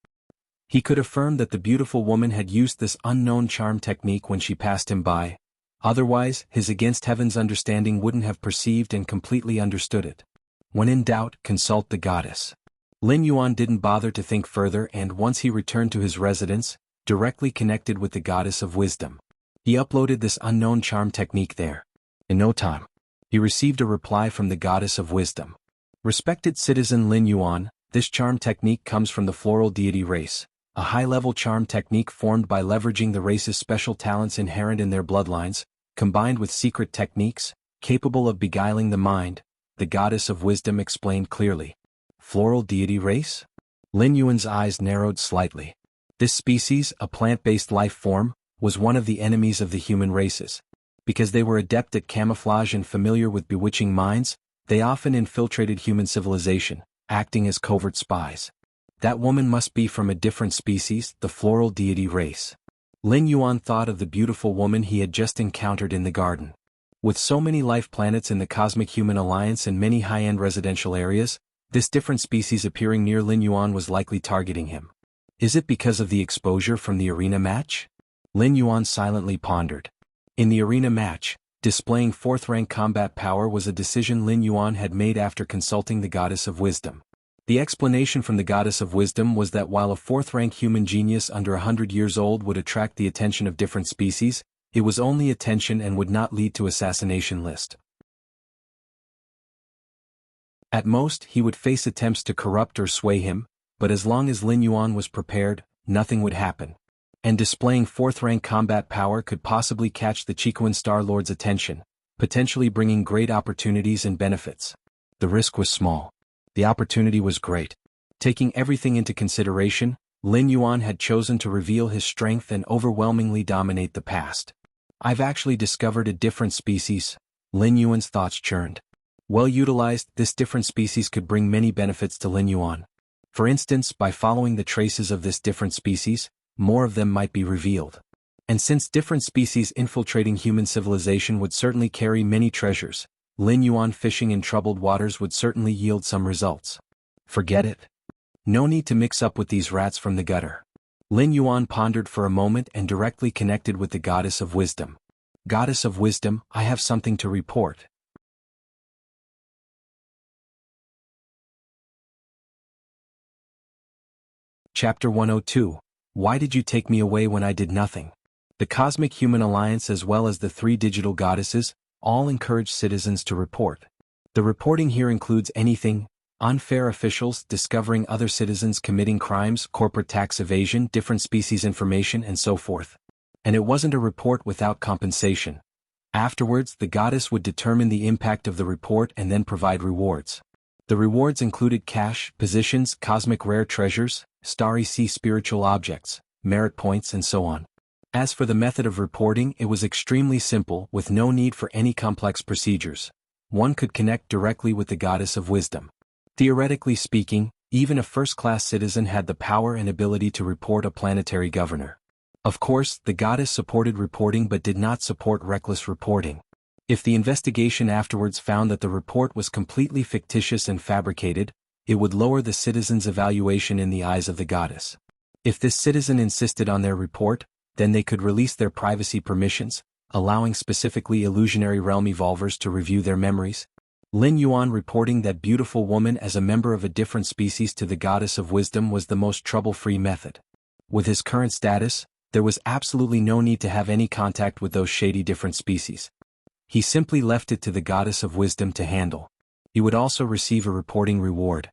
He could affirm that the beautiful woman had used this unknown charm technique when she passed him by. Otherwise, his Against Heaven's understanding wouldn't have perceived and completely understood it. When in doubt, consult the goddess. Lin Yuan didn't bother to think further, and once he returned to his residence, directly connected with the goddess of wisdom. He uploaded this unknown charm technique there. In no time, he received a reply from the goddess of wisdom. Respected citizen Lin Yuan, this charm technique comes from the floral deity race, a high-level charm technique formed by leveraging the race's special talents inherent in their bloodlines, combined with secret techniques, capable of beguiling the mind, the goddess of wisdom explained clearly. Floral deity race? Lin Yuan's eyes narrowed slightly. This species, a plant-based life form, was one of the enemies of the human races. Because they were adept at camouflage and familiar with bewitching minds, they often infiltrated human civilization, acting as covert spies. That woman must be from a different species, the floral deity race. Lin Yuan thought of the beautiful woman he had just encountered in the garden. With so many life planets in the Cosmic Human Alliance and many high-end residential areas, this different species appearing near Lin Yuan was likely targeting him. Is it because of the exposure from the arena match? Lin Yuan silently pondered. In the arena match, displaying 4th-rank combat power was a decision Lin Yuan had made after consulting the Goddess of Wisdom. The explanation from the Goddess of Wisdom was that while a 4th-rank human genius under 100 years old would attract the attention of different species, it was only attention and would not lead to assassination list. At most, he would face attempts to corrupt or sway him, but as long as Lin Yuan was prepared, nothing would happen. And displaying 4th-rank combat power could possibly catch the Chiquan Star Lord's attention, potentially bringing great opportunities and benefits. The risk was small. The opportunity was great. Taking everything into consideration, Lin Yuan had chosen to reveal his strength and overwhelmingly dominate the past. I've actually discovered a different species. Lin Yuan's thoughts churned. Well utilized, this different species could bring many benefits to Lin Yuan. For instance, by following the traces of this different species, more of them might be revealed. And since different species infiltrating human civilization would certainly carry many treasures, Lin Yuan fishing in troubled waters would certainly yield some results. Forget it. No need to mix up with these rats from the gutter. Lin Yuan pondered for a moment and directly connected with the Goddess of Wisdom. Goddess of Wisdom, I have something to report. Chapter 102. Why did you take me away when I did nothing? The Cosmic Human Alliance as well as the 3 digital goddesses, all encourage citizens to report. The reporting here includes anything: unfair officials discovering other citizens committing crimes, corporate tax evasion, different species information, and so forth. And it wasn't a report without compensation. Afterwards, the goddess would determine the impact of the report and then provide rewards. The rewards included cash, positions, cosmic rare treasures, starry sea spiritual objects, merit points, and so on. As for the method of reporting, it was extremely simple, with no need for any complex procedures. One could connect directly with the Goddess of Wisdom. Theoretically speaking, even a first-class citizen had the power and ability to report a planetary governor. Of course, the goddess supported reporting but did not support reckless reporting. If the investigation afterwards found that the report was completely fictitious and fabricated, it would lower the citizen's evaluation in the eyes of the goddess. If this citizen insisted on their report, then they could release their privacy permissions, allowing specifically illusionary realm evolvers to review their memories. Lin Yuan reporting that beautiful woman as a member of a different species to the Goddess of Wisdom was the most trouble-free method. With his current status, there was absolutely no need to have any contact with those shady different species. He simply left it to the Goddess of Wisdom to handle. He would also receive a reporting reward.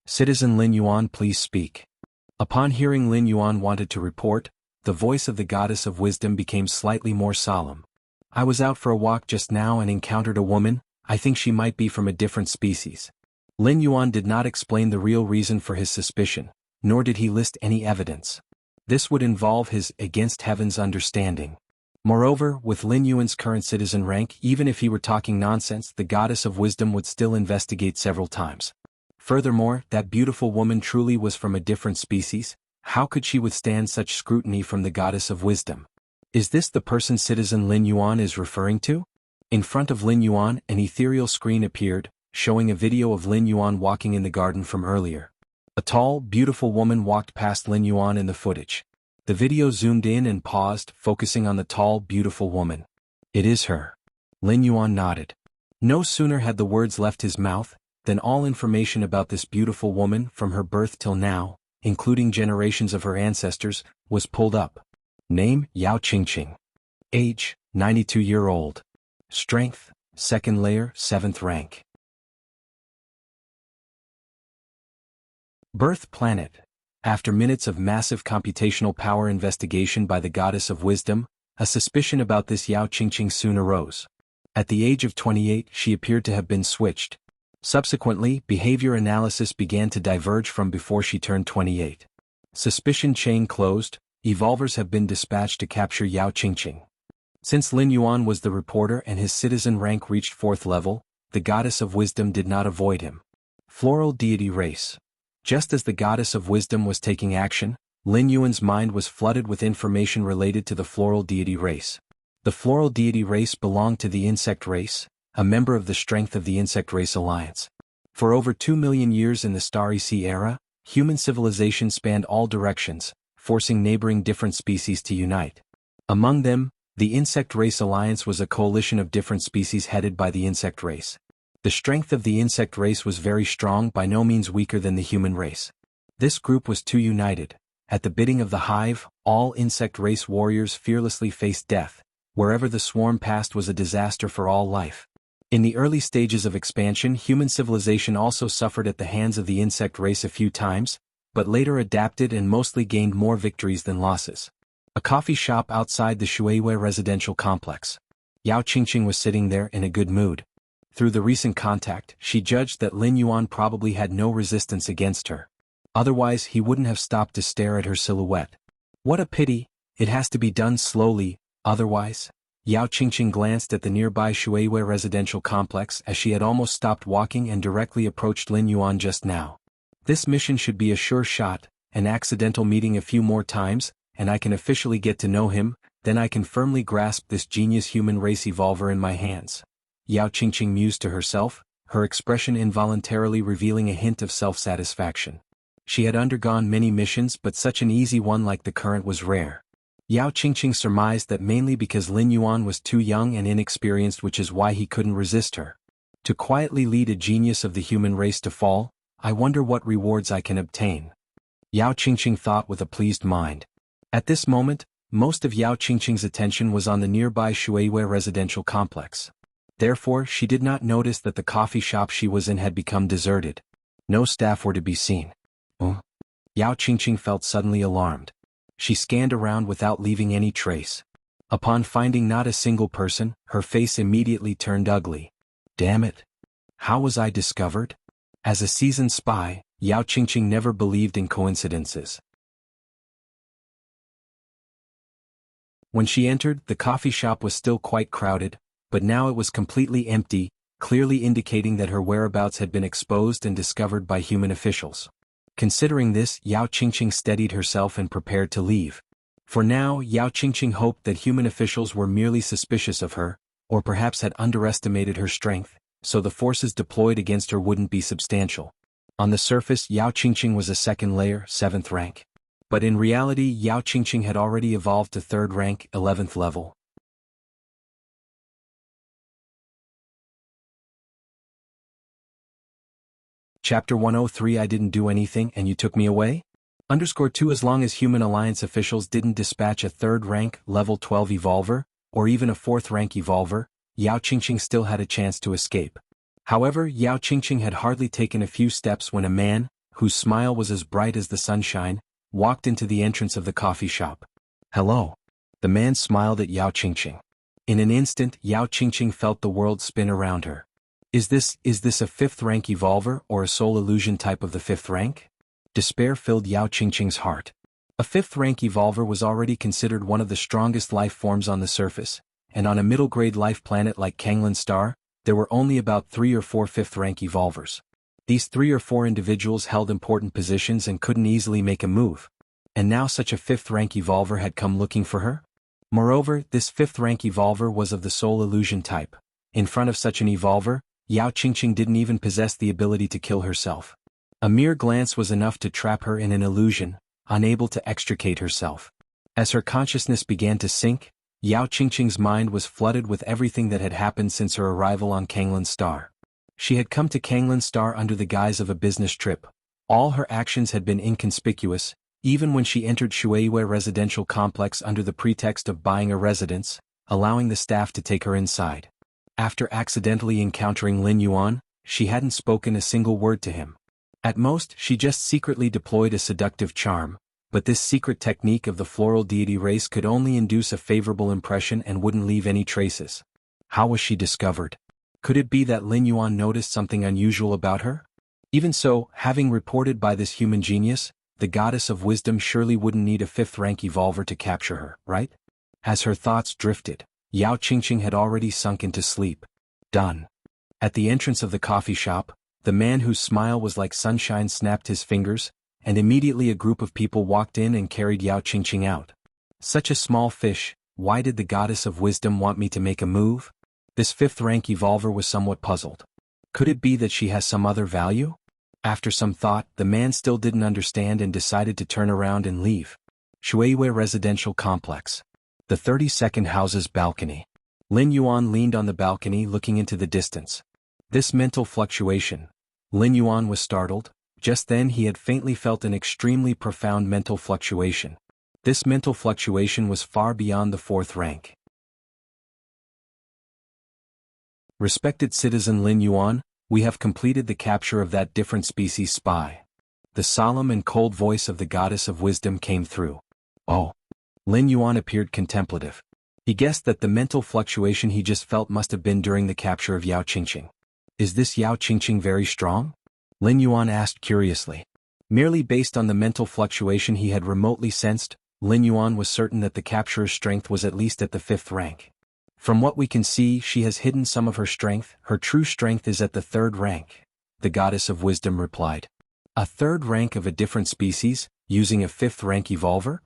Citizen Lin Yuan, please speak. Upon hearing Lin Yuan wanted to report, the voice of the Goddess of Wisdom became slightly more solemn. I was out for a walk just now and encountered a woman. I think she might be from a different species. Lin Yuan did not explain the real reason for his suspicion, nor did he list any evidence. This would involve his against heaven's understanding. Moreover, with Lin Yuan's current citizen rank, even if he were talking nonsense, the Goddess of Wisdom would still investigate several times. Furthermore, that beautiful woman truly was from a different species. How could she withstand such scrutiny from the Goddess of Wisdom? Is this the person citizen Lin Yuan is referring to? In front of Lin Yuan, an ethereal screen appeared, showing a video of Lin Yuan walking in the garden from earlier. A tall, beautiful woman walked past Lin Yuan in the footage. The video zoomed in and paused, focusing on the tall, beautiful woman. It is her. Lin Yuan nodded. No sooner had the words left his mouth, than all information about this beautiful woman, from her birth till now, including generations of her ancestors, was pulled up. Name, Yao Qingqing. Age, 92-year-old. Strength, 2nd layer, 7th rank. Birth planet. After minutes of massive computational power investigation by the Goddess of Wisdom, a suspicion about this Yao Qingqing soon arose. At the age of 28, she appeared to have been switched. Subsequently, behavior analysis began to diverge from before she turned 28. Suspicion chain closed. Evolvers have been dispatched to capture Yao Qingqing. Since Lin Yuan was the reporter and his citizen rank reached 4th level, the Goddess of Wisdom did not avoid him. Floral deity race. Just as the Goddess of Wisdom was taking action, Lin Yuan's mind was flooded with information related to the floral deity race. The floral deity race belonged to the insect race, a member of the Strength of the Insect Race Alliance. For over 2 million years in the Starry Sea era, human civilization spanned all directions, forcing neighboring different species to unite. Among them, the Insect Race Alliance was a coalition of different species headed by the insect race. The strength of the insect race was very strong, by no means weaker than the human race. This group was too united. At the bidding of the hive, all insect race warriors fearlessly faced death. Wherever the swarm passed was a disaster for all life. In the early stages of expansion, human civilization also suffered at the hands of the insect race a few times, but later adapted and mostly gained more victories than losses. A coffee shop outside the Shuiwei residential complex. Yao Qingqing was sitting there in a good mood. Through the recent contact, she judged that Lin Yuan probably had no resistance against her. Otherwise, he wouldn't have stopped to stare at her silhouette. What a pity, it has to be done slowly, otherwise. Yao Qingqing glanced at the nearby Shuiwei residential complex as she had almost stopped walking and directly approached Lin Yuan just now. This mission should be a sure shot, an accidental meeting a few more times, and I can officially get to know him, then I can firmly grasp this genius human race evolver in my hands. Yao Qingqing mused to herself, her expression involuntarily revealing a hint of self-satisfaction. She had undergone many missions, but such an easy one like the current was rare. Yao Qingqing surmised that mainly because Lin Yuan was too young and inexperienced, which is why he couldn't resist her. To quietly lead a genius of the human race to fall, I wonder what rewards I can obtain. Yao Qingqing thought with a pleased mind. At this moment, most of Yao Qingqing's attention was on the nearby Shuiwei residential complex. Therefore, she did not notice that the coffee shop she was in had become deserted. No staff were to be seen. Yao Qingqing felt suddenly alarmed. She scanned around without leaving any trace. Upon finding not a single person, her face immediately turned ugly. Damn it! How was I discovered? As a seasoned spy, Yao Qingqing never believed in coincidences. When she entered, the coffee shop was still quite crowded, but now it was completely empty, clearly indicating that her whereabouts had been exposed and discovered by human officials. Considering this, Yao Qingqing steadied herself and prepared to leave. For now, Yao Qingqing hoped that human officials were merely suspicious of her, or perhaps had underestimated her strength, so the forces deployed against her wouldn't be substantial. On the surface, Yao Qingqing was a second layer, 7th rank. But in reality, Yao Qingqing had already evolved to 3rd rank, 11th level. Chapter 103 I didn't do anything and you took me away? _2 As long as Human Alliance officials didn't dispatch a 3rd rank, level 12 evolver, or even a 4th rank evolver, Yao Qingqing still had a chance to escape. However, Yao Qingqing had hardly taken a few steps when a man, whose smile was as bright as the sunshine, walked into the entrance of the coffee shop. Hello. The man smiled at Yao Qingqing. In an instant, Yao Qingqing felt the world spin around her. Is this a 5th rank evolver or a soul illusion type of the 5th rank? Despair filled Yao Qingqing's heart. A 5th rank evolver was already considered one of the strongest life forms on the surface, and on a middle-grade life planet like Kanglan Star, there were only about 3 or 4 5th rank evolvers. These 3 or 4 individuals held important positions and couldn't easily make a move. And now such a 5th rank evolver had come looking for her? Moreover, this 5th rank evolver was of the soul illusion type. In front of such an evolver, Yao Qingqing didn't even possess the ability to kill herself. A mere glance was enough to trap her in an illusion, unable to extricate herself. As her consciousness began to sink, Yao Qingqing's mind was flooded with everything that had happened since her arrival on Kanglan Star. She had come to Kanglan Star under the guise of a business trip. All her actions had been inconspicuous, even when she entered Shuiwei residential complex under the pretext of buying a residence, allowing the staff to take her inside. After accidentally encountering Lin Yuan, she hadn't spoken a single word to him. At most, she just secretly deployed a seductive charm, but this secret technique of the floral deity race could only induce a favorable impression and wouldn't leave any traces. How was she discovered? Could it be that Lin Yuan noticed something unusual about her? Even so, having reported by this human genius, the goddess of wisdom surely wouldn't need a 5th rank evolver to capture her, right? As her thoughts drifted, Yao Qingqing had already sunk into sleep. Done. At the entrance of the coffee shop, the man whose smile was like sunshine snapped his fingers, and immediately a group of people walked in and carried Yao Qingqing out. Such a small fish, why did the goddess of wisdom want me to make a move? This fifth-rank evolver was somewhat puzzled. Could it be that she has some other value? After some thought, the man still didn't understand and decided to turn around and leave. Shuiwei Residential Complex. The 32nd house's balcony. Lin Yuan leaned on the balcony looking into the distance. This mental fluctuation. Lin Yuan was startled. Just then he had faintly felt an extremely profound mental fluctuation. This mental fluctuation was far beyond the fourth rank. Respected citizen Lin Yuan, we have completed the capture of that different species spy. The solemn and cold voice of the goddess of wisdom came through. Oh. Lin Yuan appeared contemplative. He guessed that the mental fluctuation he just felt must have been during the capture of Yao Qingqing. Is this Yao Qingqing very strong? Lin Yuan asked curiously. Merely based on the mental fluctuation he had remotely sensed, Lin Yuan was certain that the capturer's strength was at least at the fifth rank. From what we can see, she has hidden some of her strength. Her true strength is at the third rank, the goddess of wisdom replied. A third rank of a different species, using a fifth rank evolver?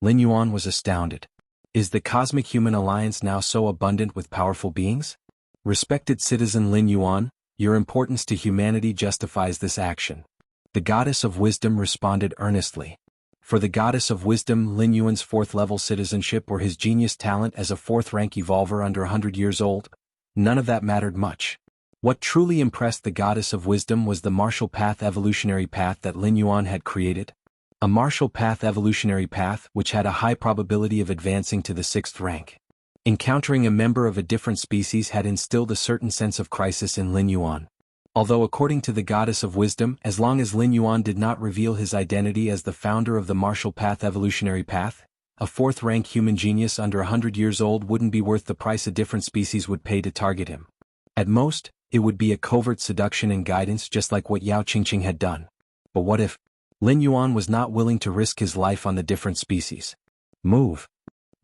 Lin Yuan was astounded. Is the Cosmic Human Alliance now so abundant with powerful beings? Respected citizen Lin Yuan, your importance to humanity justifies this action. The goddess of wisdom responded earnestly. For the goddess of wisdom, Lin Yuan's fourth-level citizenship or his genius talent as a fourth-rank evolver under 100 years old, none of that mattered much. What truly impressed the goddess of wisdom was the martial path evolutionary path that Lin Yuan had created. A martial path evolutionary path which had a high probability of advancing to the sixth rank. Encountering a member of a different species had instilled a certain sense of crisis in Lin Yuan. Although according to the goddess of wisdom, as long as Lin Yuan did not reveal his identity as the founder of the martial path evolutionary path, a fourth-rank human genius under 100 years old wouldn't be worth the price a different species would pay to target him. At most, it would be a covert seduction and guidance just like what Yao Qingqing had done. But what if? Lin Yuan was not willing to risk his life on the different species. Move.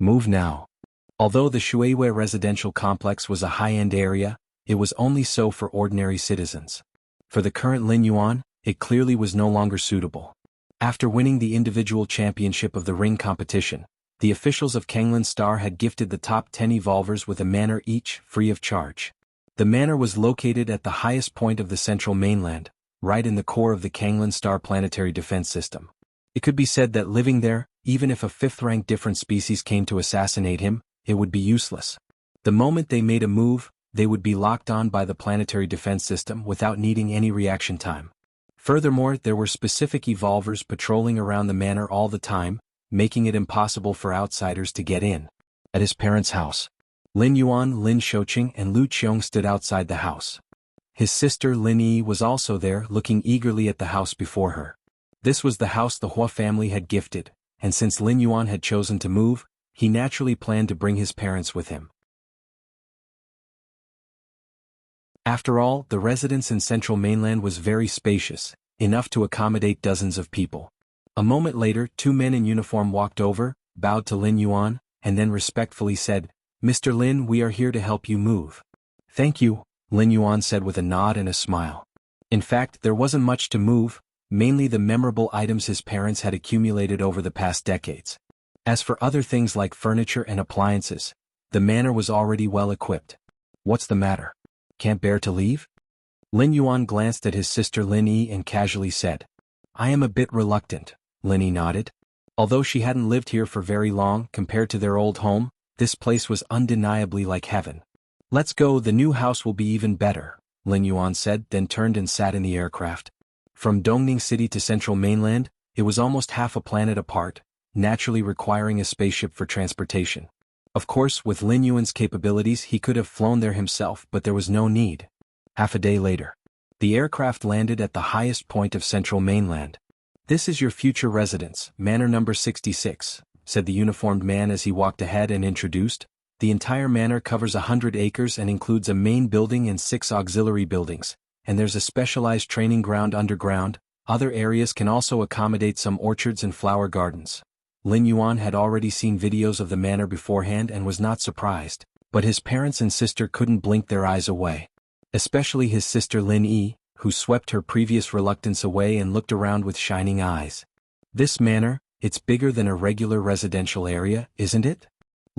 Move now. Although the Shuiwei residential complex was a high-end area, it was only so for ordinary citizens. For the current Lin Yuan, it clearly was no longer suitable. After winning the individual championship of the ring competition, the officials of Kanglan Star had gifted the top 10 evolvers with a manor each, free of charge. The manor was located at the highest point of the central mainland, right in the core of the Kanglan Star planetary defense system. It could be said that living there, even if a fifth-rank different species came to assassinate him, it would be useless. The moment they made a move, they would be locked on by the planetary defense system without needing any reaction time. Furthermore, there were specific evolvers patrolling around the manor all the time, making it impossible for outsiders to get in. At his parents' house, Lin Yuan, Lin Shouqing, and Lu Qiong stood outside the house. His sister Lin Yi was also there, looking eagerly at the house before her. This was the house the Hua family had gifted, and since Lin Yuan had chosen to move, he naturally planned to bring his parents with him. After all, the residence in central mainland was very spacious, enough to accommodate dozens of people. A moment later, two men in uniform walked over, bowed to Lin Yuan, and then respectfully said, "Mr. Lin, we are here to help you move." "Thank you," Lin Yuan said with a nod and a smile. In fact, there wasn't much to move, mainly the memorable items his parents had accumulated over the past decades. As for other things like furniture and appliances, the manor was already well equipped. "What's the matter? Can't bear to leave?" Lin Yuan glanced at his sister Lin Yi and casually said. "I am a bit reluctant," Lin Yi nodded. Although she hadn't lived here for very long compared to their old home, this place was undeniably like heaven. "Let's go, the new house will be even better," Lin Yuan said, then turned and sat in the aircraft. From Dongning City to central mainland, it was almost half a planet apart, naturally requiring a spaceship for transportation. Of course, with Lin Yuan's capabilities he could have flown there himself, but there was no need. Half a day later, the aircraft landed at the highest point of central mainland. "This is your future residence, manor number 66, said the uniformed man as he walked ahead and introduced. The entire manor covers 100 acres and includes a main building and 6 auxiliary buildings, and there's a specialized training ground underground. Other areas can also accommodate some orchards and flower gardens." Lin Yuan had already seen videos of the manor beforehand and was not surprised, but his parents and sister couldn't blink their eyes away. Especially his sister Lin Yi, who swept her previous reluctance away and looked around with shining eyes. "This manor, it's bigger than a regular residential area, isn't it?"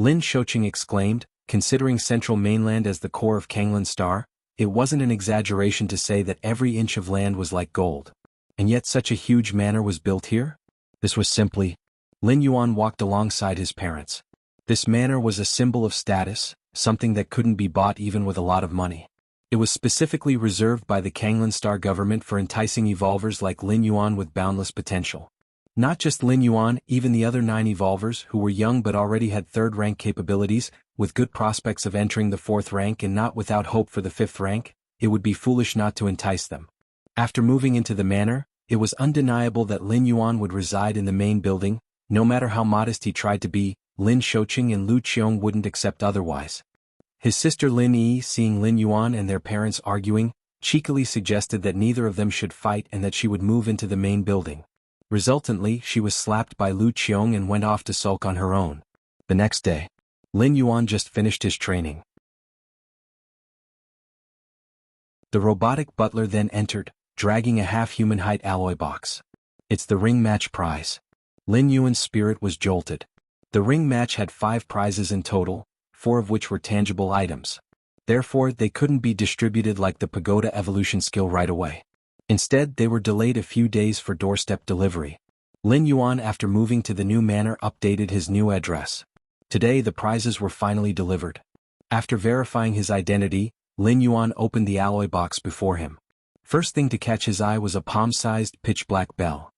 Lin Shoqing exclaimed, considering central mainland as the core of Kanglan Star. It wasn't an exaggeration to say that every inch of land was like gold. And yet such a huge manor was built here? This was simply... Lin Yuan walked alongside his parents. This manor was a symbol of status, something that couldn't be bought even with a lot of money. It was specifically reserved by the Kanglan Star government for enticing evolvers like Lin Yuan with boundless potential. Not just Lin Yuan, even the other 9 evolvers who were young but already had 3rd rank capabilities, with good prospects of entering the 4th rank and not without hope for the 5th rank, it would be foolish not to entice them. After moving into the manor, it was undeniable that Lin Yuan would reside in the main building. No matter how modest he tried to be, Lin Shoqing and Lu Qiong wouldn't accept otherwise. His sister Lin Yi, seeing Lin Yuan and their parents arguing, cheekily suggested that neither of them should fight and that she would move into the main building. Resultantly, she was slapped by Lu Qiong and went off to sulk on her own. The next day, Lin Yuan just finished his training. The robotic butler then entered, dragging a half-human height alloy box. It's the ring match prize. Lin Yuan's spirit was jolted. The ring match had 5 prizes in total, 4 of which were tangible items. Therefore, they couldn't be distributed like the pagoda evolution skill right away. Instead, they were delayed a few days for doorstep delivery. Lin Yuan, after moving to the new manor, updated his new address. Today the prizes were finally delivered. After verifying his identity, Lin Yuan opened the alloy box before him. First thing to catch his eye was a palm-sized pitch-black bell.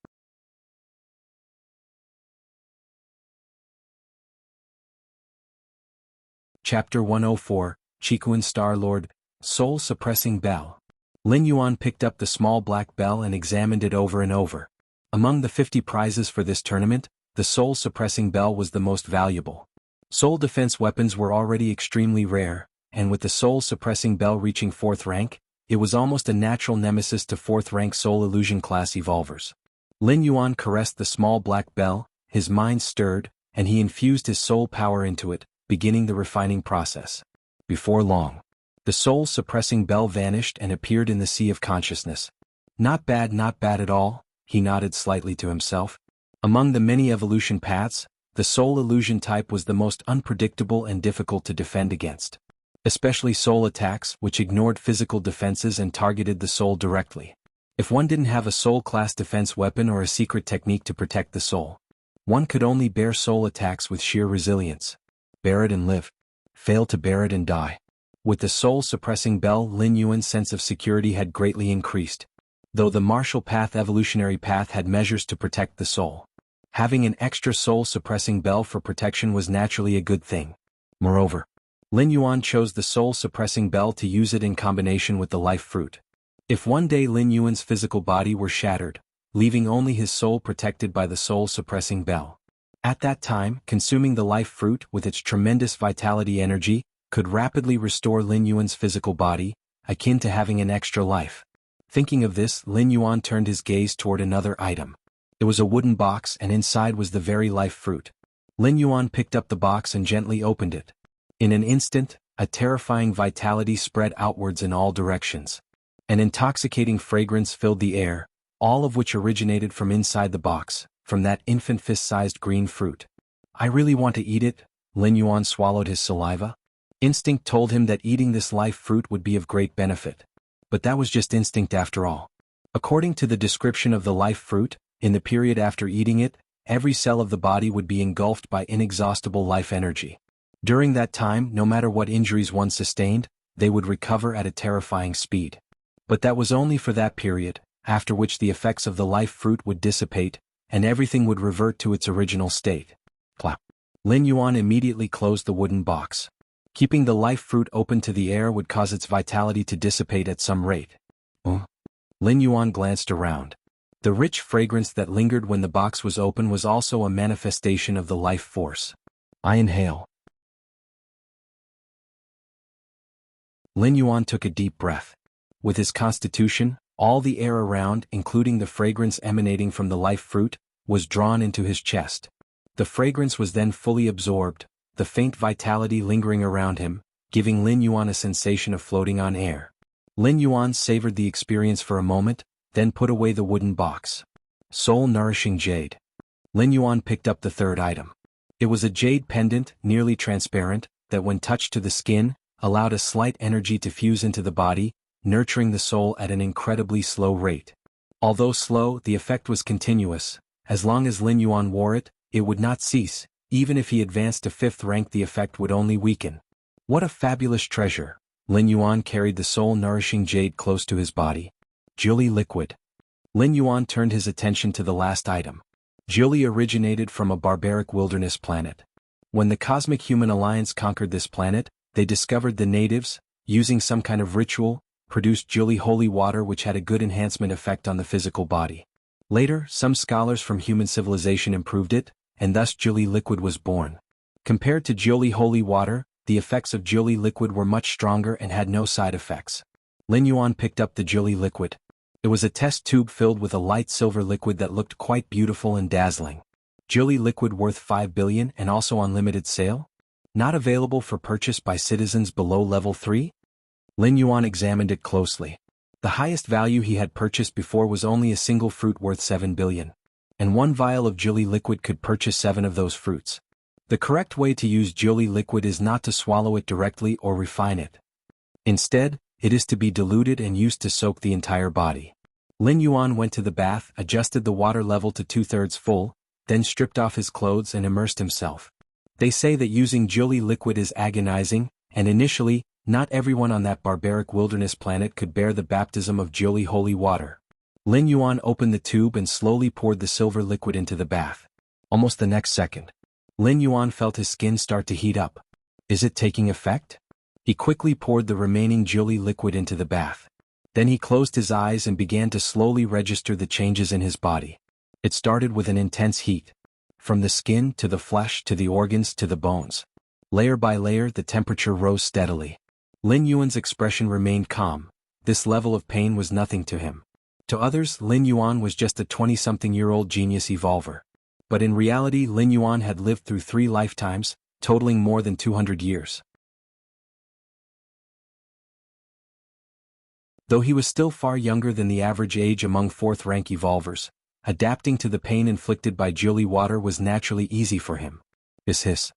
Chapter 104, Chikuan Star Lord, Soul-Suppressing Bell. Lin Yuan picked up the small black bell and examined it over and over. Among the 50 prizes for this tournament, the soul-suppressing bell was the most valuable. Soul defense weapons were already extremely rare, and with the soul-suppressing bell reaching 4th rank, it was almost a natural nemesis to 4th rank soul illusion class evolvers. Lin Yuan caressed the small black bell, his mind stirred, and he infused his soul power into it, beginning the refining process. Before long, the soul-suppressing bell vanished and appeared in the sea of consciousness. Not bad at all, he nodded slightly to himself. Among the many evolution paths, the soul illusion type was the most unpredictable and difficult to defend against. Especially soul attacks, which ignored physical defenses and targeted the soul directly. If one didn't have a soul-class defense weapon or a secret technique to protect the soul, one could only bear soul attacks with sheer resilience. Bear it and live. Fail to bear it and die. With the soul-suppressing bell, Lin Yuan's sense of security had greatly increased. Though the martial path evolutionary path had measures to protect the soul, having an extra soul-suppressing bell for protection was naturally a good thing. Moreover, Lin Yuan chose the soul-suppressing bell to use it in combination with the life fruit. If one day Lin Yuan's physical body were shattered, leaving only his soul protected by the soul-suppressing bell, at that time, consuming the life fruit with its tremendous vitality energy could rapidly restore Lin Yuan's physical body, akin to having an extra life. Thinking of this, Lin Yuan turned his gaze toward another item. It was a wooden box and inside was the very life fruit. Lin Yuan picked up the box and gently opened it. In an instant, a terrifying vitality spread outwards in all directions. An intoxicating fragrance filled the air, all of which originated from inside the box, from that infant fist-sized green fruit. I really want to eat it. Lin Yuan swallowed his saliva. Instinct told him that eating this life fruit would be of great benefit. But that was just instinct after all. According to the description of the life fruit, in the period after eating it, every cell of the body would be engulfed by inexhaustible life energy. During that time, no matter what injuries one sustained, they would recover at a terrifying speed. But that was only for that period, after which the effects of the life fruit would dissipate, and everything would revert to its original state. Plop. Lin Yuan immediately closed the wooden box. Keeping the life fruit open to the air would cause its vitality to dissipate at some rate. Lin Yuan glanced around. The rich fragrance that lingered when the box was open was also a manifestation of the life force. I inhale. Lin Yuan took a deep breath. With his constitution, all the air around, including the fragrance emanating from the life fruit, was drawn into his chest. The fragrance was then fully absorbed, the faint vitality lingering around him, giving Lin Yuan a sensation of floating on air. Lin Yuan savored the experience for a moment, then put away the wooden box. Soul-nourishing jade. Lin Yuan picked up the third item. It was a jade pendant, nearly transparent, that when touched to the skin, allowed a slight energy to fuse into the body, nurturing the soul at an incredibly slow rate. Although slow, the effect was continuous. As long as Lin Yuan wore it, it would not cease. Even if he advanced to 5th rank, the effect would only weaken. What a fabulous treasure! Lin Yuan carried the soul-nourishing jade close to his body. Jili liquid. Lin Yuan turned his attention to the last item. Jili originated from a barbaric wilderness planet. When the Cosmic Human Alliance conquered this planet, they discovered the natives, using some kind of ritual, produced Jili holy water which had a good enhancement effect on the physical body. Later, some scholars from human civilization improved it, and thus Jili liquid was born. Compared to Jili holy water, the effects of Jili liquid were much stronger and had no side effects. Lin Yuan picked up the Jili liquid. It was a test tube filled with a light silver liquid that looked quite beautiful and dazzling. Jili liquid worth 5 billion and also on limited sale? Not available for purchase by citizens below level 3? Lin Yuan examined it closely. The highest value he had purchased before was only a single fruit worth 7 billion. And one vial of Jili liquid could purchase 7 of those fruits. The correct way to use Jili liquid is not to swallow it directly or refine it. Instead, it is to be diluted and used to soak the entire body. Lin Yuan went to the bath, adjusted the water level to 2/3 full, then stripped off his clothes and immersed himself. They say that using Jili liquid is agonizing, and initially, not everyone on that barbaric wilderness planet could bear the baptism of Jili holy water. Lin Yuan opened the tube and slowly poured the silver liquid into the bath. Almost the next second, Lin Yuan felt his skin start to heat up. Is it taking effect? He quickly poured the remaining Jili liquid into the bath. Then he closed his eyes and began to slowly register the changes in his body. It started with an intense heat. From the skin to the flesh to the organs to the bones. Layer by layer the temperature rose steadily. Lin Yuan's expression remained calm. This level of pain was nothing to him. To others, Lin Yuan was just a 20-something-year-old genius evolver. But in reality, Lin Yuan had lived through 3 lifetimes, totaling more than 200 years. Though he was still far younger than the average age among 4th-rank evolvers, adapting to the pain inflicted by Jili water was naturally easy for him. Hiss.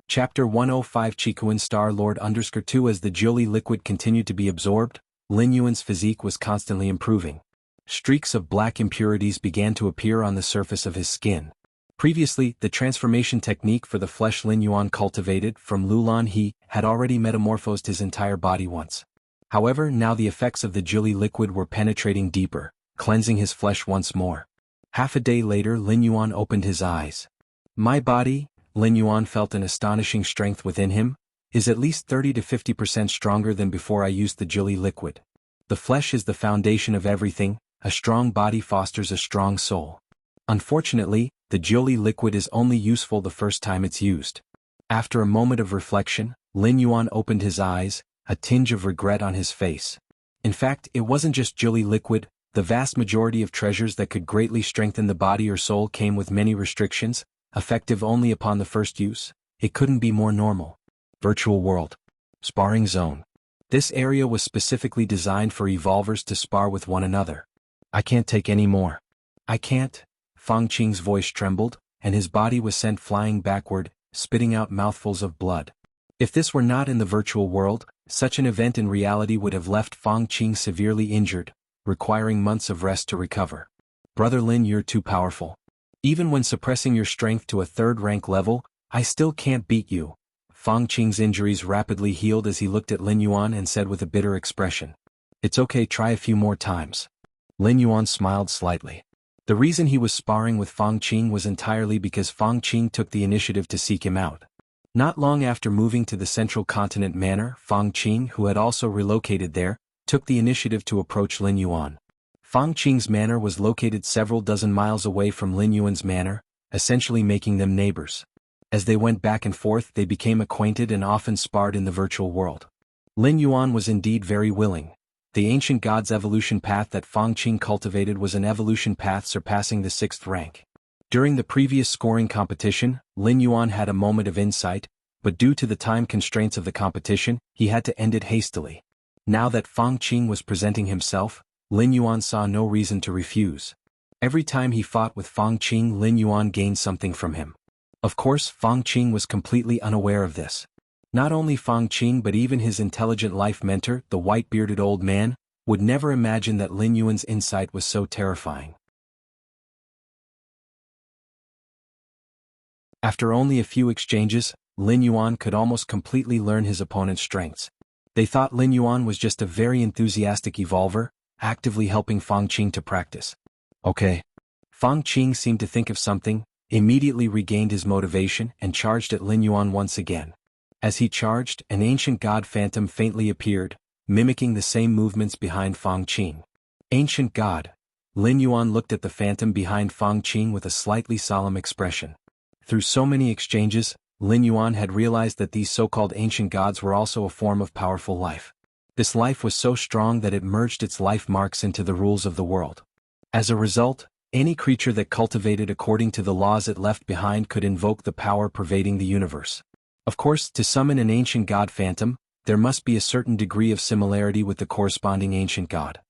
Chapter 105 Chikuan Star-Lord _2 As the Jili liquid continued to be absorbed, Lin Yuan's physique was constantly improving. Streaks of black impurities began to appear on the surface of his skin. Previously, the transformation technique for the flesh Lin Yuan cultivated from Lulan He had already metamorphosed his entire body once. However, now the effects of the Jili liquid were penetrating deeper, cleansing his flesh once more. Half a day later, Lin Yuan opened his eyes. My body, Lin Yuan felt an astonishing strength within him, is at least 30 to 50% stronger than before I used the Jili liquid. The flesh is the foundation of everything, a strong body fosters a strong soul. Unfortunately, the Jili liquid is only useful the first time it's used. After a moment of reflection, Lin Yuan opened his eyes, a tinge of regret on his face. In fact, it wasn't just Jili liquid, the vast majority of treasures that could greatly strengthen the body or soul came with many restrictions, effective only upon the first use. It couldn't be more normal. Virtual world. Sparring zone. This area was specifically designed for evolvers to spar with one another. I can't take any more. I can't. Fang Qing's voice trembled, and his body was sent flying backward, spitting out mouthfuls of blood. If this were not in the virtual world, such an event in reality would have left Fang Qing severely injured, requiring months of rest to recover. Brother Lin, you're too powerful. Even when suppressing your strength to a 3rd-rank level, I still can't beat you. Fang Qing's injuries rapidly healed as he looked at Lin Yuan and said with a bitter expression. It's okay, try a few more times. Lin Yuan smiled slightly. The reason he was sparring with Fang Qing was entirely because Fang Qing took the initiative to seek him out. Not long after moving to the Central Continent Manor, Fang Qing, who had also relocated there, took the initiative to approach Lin Yuan. Fang Qing's manor was located several dozen miles away from Lin Yuan's manor, essentially making them neighbors. As they went back and forth, they became acquainted and often sparred in the virtual world. Lin Yuan was indeed very willing. The ancient god's evolution path that Fang Qing cultivated was an evolution path surpassing the 6th rank. During the previous scoring competition, Lin Yuan had a moment of insight, but due to the time constraints of the competition, he had to end it hastily. Now that Fang Qing was presenting himself, Lin Yuan saw no reason to refuse. Every time he fought with Fang Qing, Lin Yuan gained something from him. Of course, Fang Qing was completely unaware of this. Not only Fang Qing but even his intelligent life mentor, the white-bearded old man, would never imagine that Lin Yuan's insight was so terrifying. After only a few exchanges, Lin Yuan could almost completely learn his opponent's strengths. They thought Lin Yuan was just a very enthusiastic evolver, actively helping Fang Qing to practice. Okay. Fang Qing seemed to think of something, immediately regained his motivation and charged at Lin Yuan once again. As he charged, an ancient god phantom faintly appeared, mimicking the same movements behind Fang Qing. Ancient god. Lin Yuan looked at the phantom behind Fang Qing with a slightly solemn expression. Through so many exchanges, Lin Yuan had realized that these so-called ancient gods were also a form of powerful life. This life was so strong that it merged its life marks into the rules of the world. As a result, any creature that cultivated according to the laws it left behind could invoke the power pervading the universe. Of course, to summon an ancient god phantom, there must be a certain degree of similarity with the corresponding ancient god.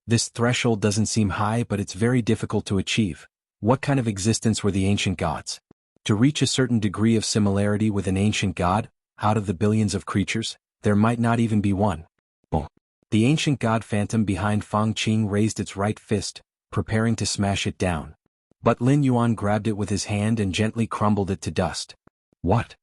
This threshold doesn't seem high, but it's very difficult to achieve. What kind of existence were the ancient gods? To reach a certain degree of similarity with an ancient god, out of the billions of creatures, there might not even be one. Boom. The ancient god phantom behind Fang Qing raised its right fist, preparing to smash it down. But Lin Yuan grabbed it with his hand and gently crumbled it to dust. What?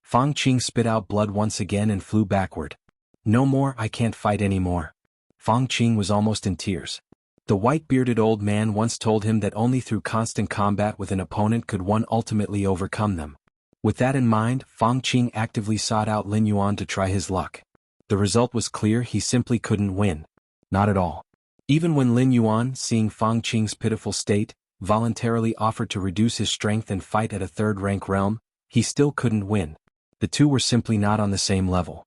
Fang Qing spit out blood once again and flew backward. No more, I can't fight anymore. Fang Qing was almost in tears. The white-bearded old man once told him that only through constant combat with an opponent could one ultimately overcome them. With that in mind, Fang Qing actively sought out Lin Yuan to try his luck. The result was clear: he simply couldn't win. Not at all. Even when Lin Yuan, seeing Fang Qing's pitiful state, voluntarily offered to reduce his strength and fight at a third-rank realm, he still couldn't win. The two were simply not on the same level.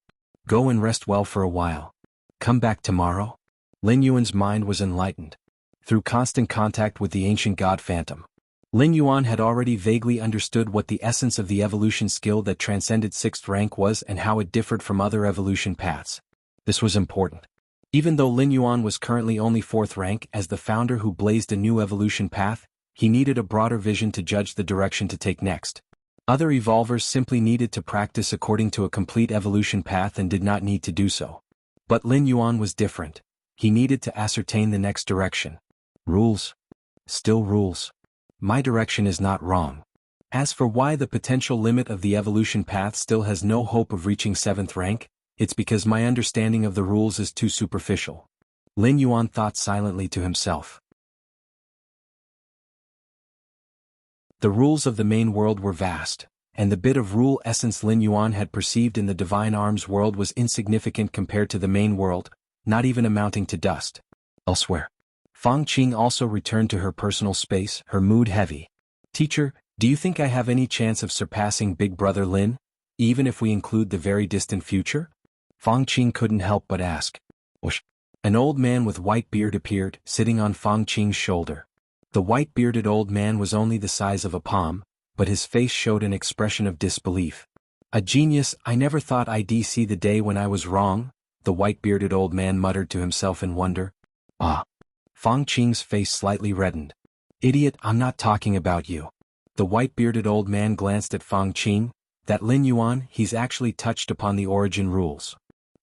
Go and rest well for a while. Come back tomorrow? Lin Yuan's mind was enlightened. Through constant contact with the ancient god phantom, Lin Yuan had already vaguely understood what the essence of the evolution skill that transcended 6th rank was and how it differed from other evolution paths. This was important. Even though Lin Yuan was currently only 4th rank, as the founder who blazed a new evolution path, he needed a broader vision to judge the direction to take next. Other evolvers simply needed to practice according to a complete evolution path and did not need to do so. But Lin Yuan was different. He needed to ascertain the next direction. Rules. Still rules. My direction is not wrong. As for why the potential limit of the evolution path still has no hope of reaching 7th rank, it's because my understanding of the rules is too superficial. Lin Yuan thought silently to himself. The rules of the main world were vast, and the bit of rule essence Lin Yuan had perceived in the Divine Arms world was insignificant compared to the main world, not even amounting to dust. Elsewhere, Fang Qing also returned to her personal space, her mood heavy. Teacher, do you think I have any chance of surpassing Big Brother Lin, even if we include the very distant future? Fang Qing couldn't help but ask. Whoosh. An old man with white beard appeared, sitting on Fang Qing's shoulder. The white-bearded old man was only the size of a palm, but his face showed an expression of disbelief. A genius, I never thought I'd see the day when I was wrong, the white-bearded old man muttered to himself in wonder. Ah. Fang Qing's face slightly reddened. Idiot, I'm not talking about you. The white-bearded old man glanced at Fang Qing. That Lin Yuan, he's actually touched upon the origin rules.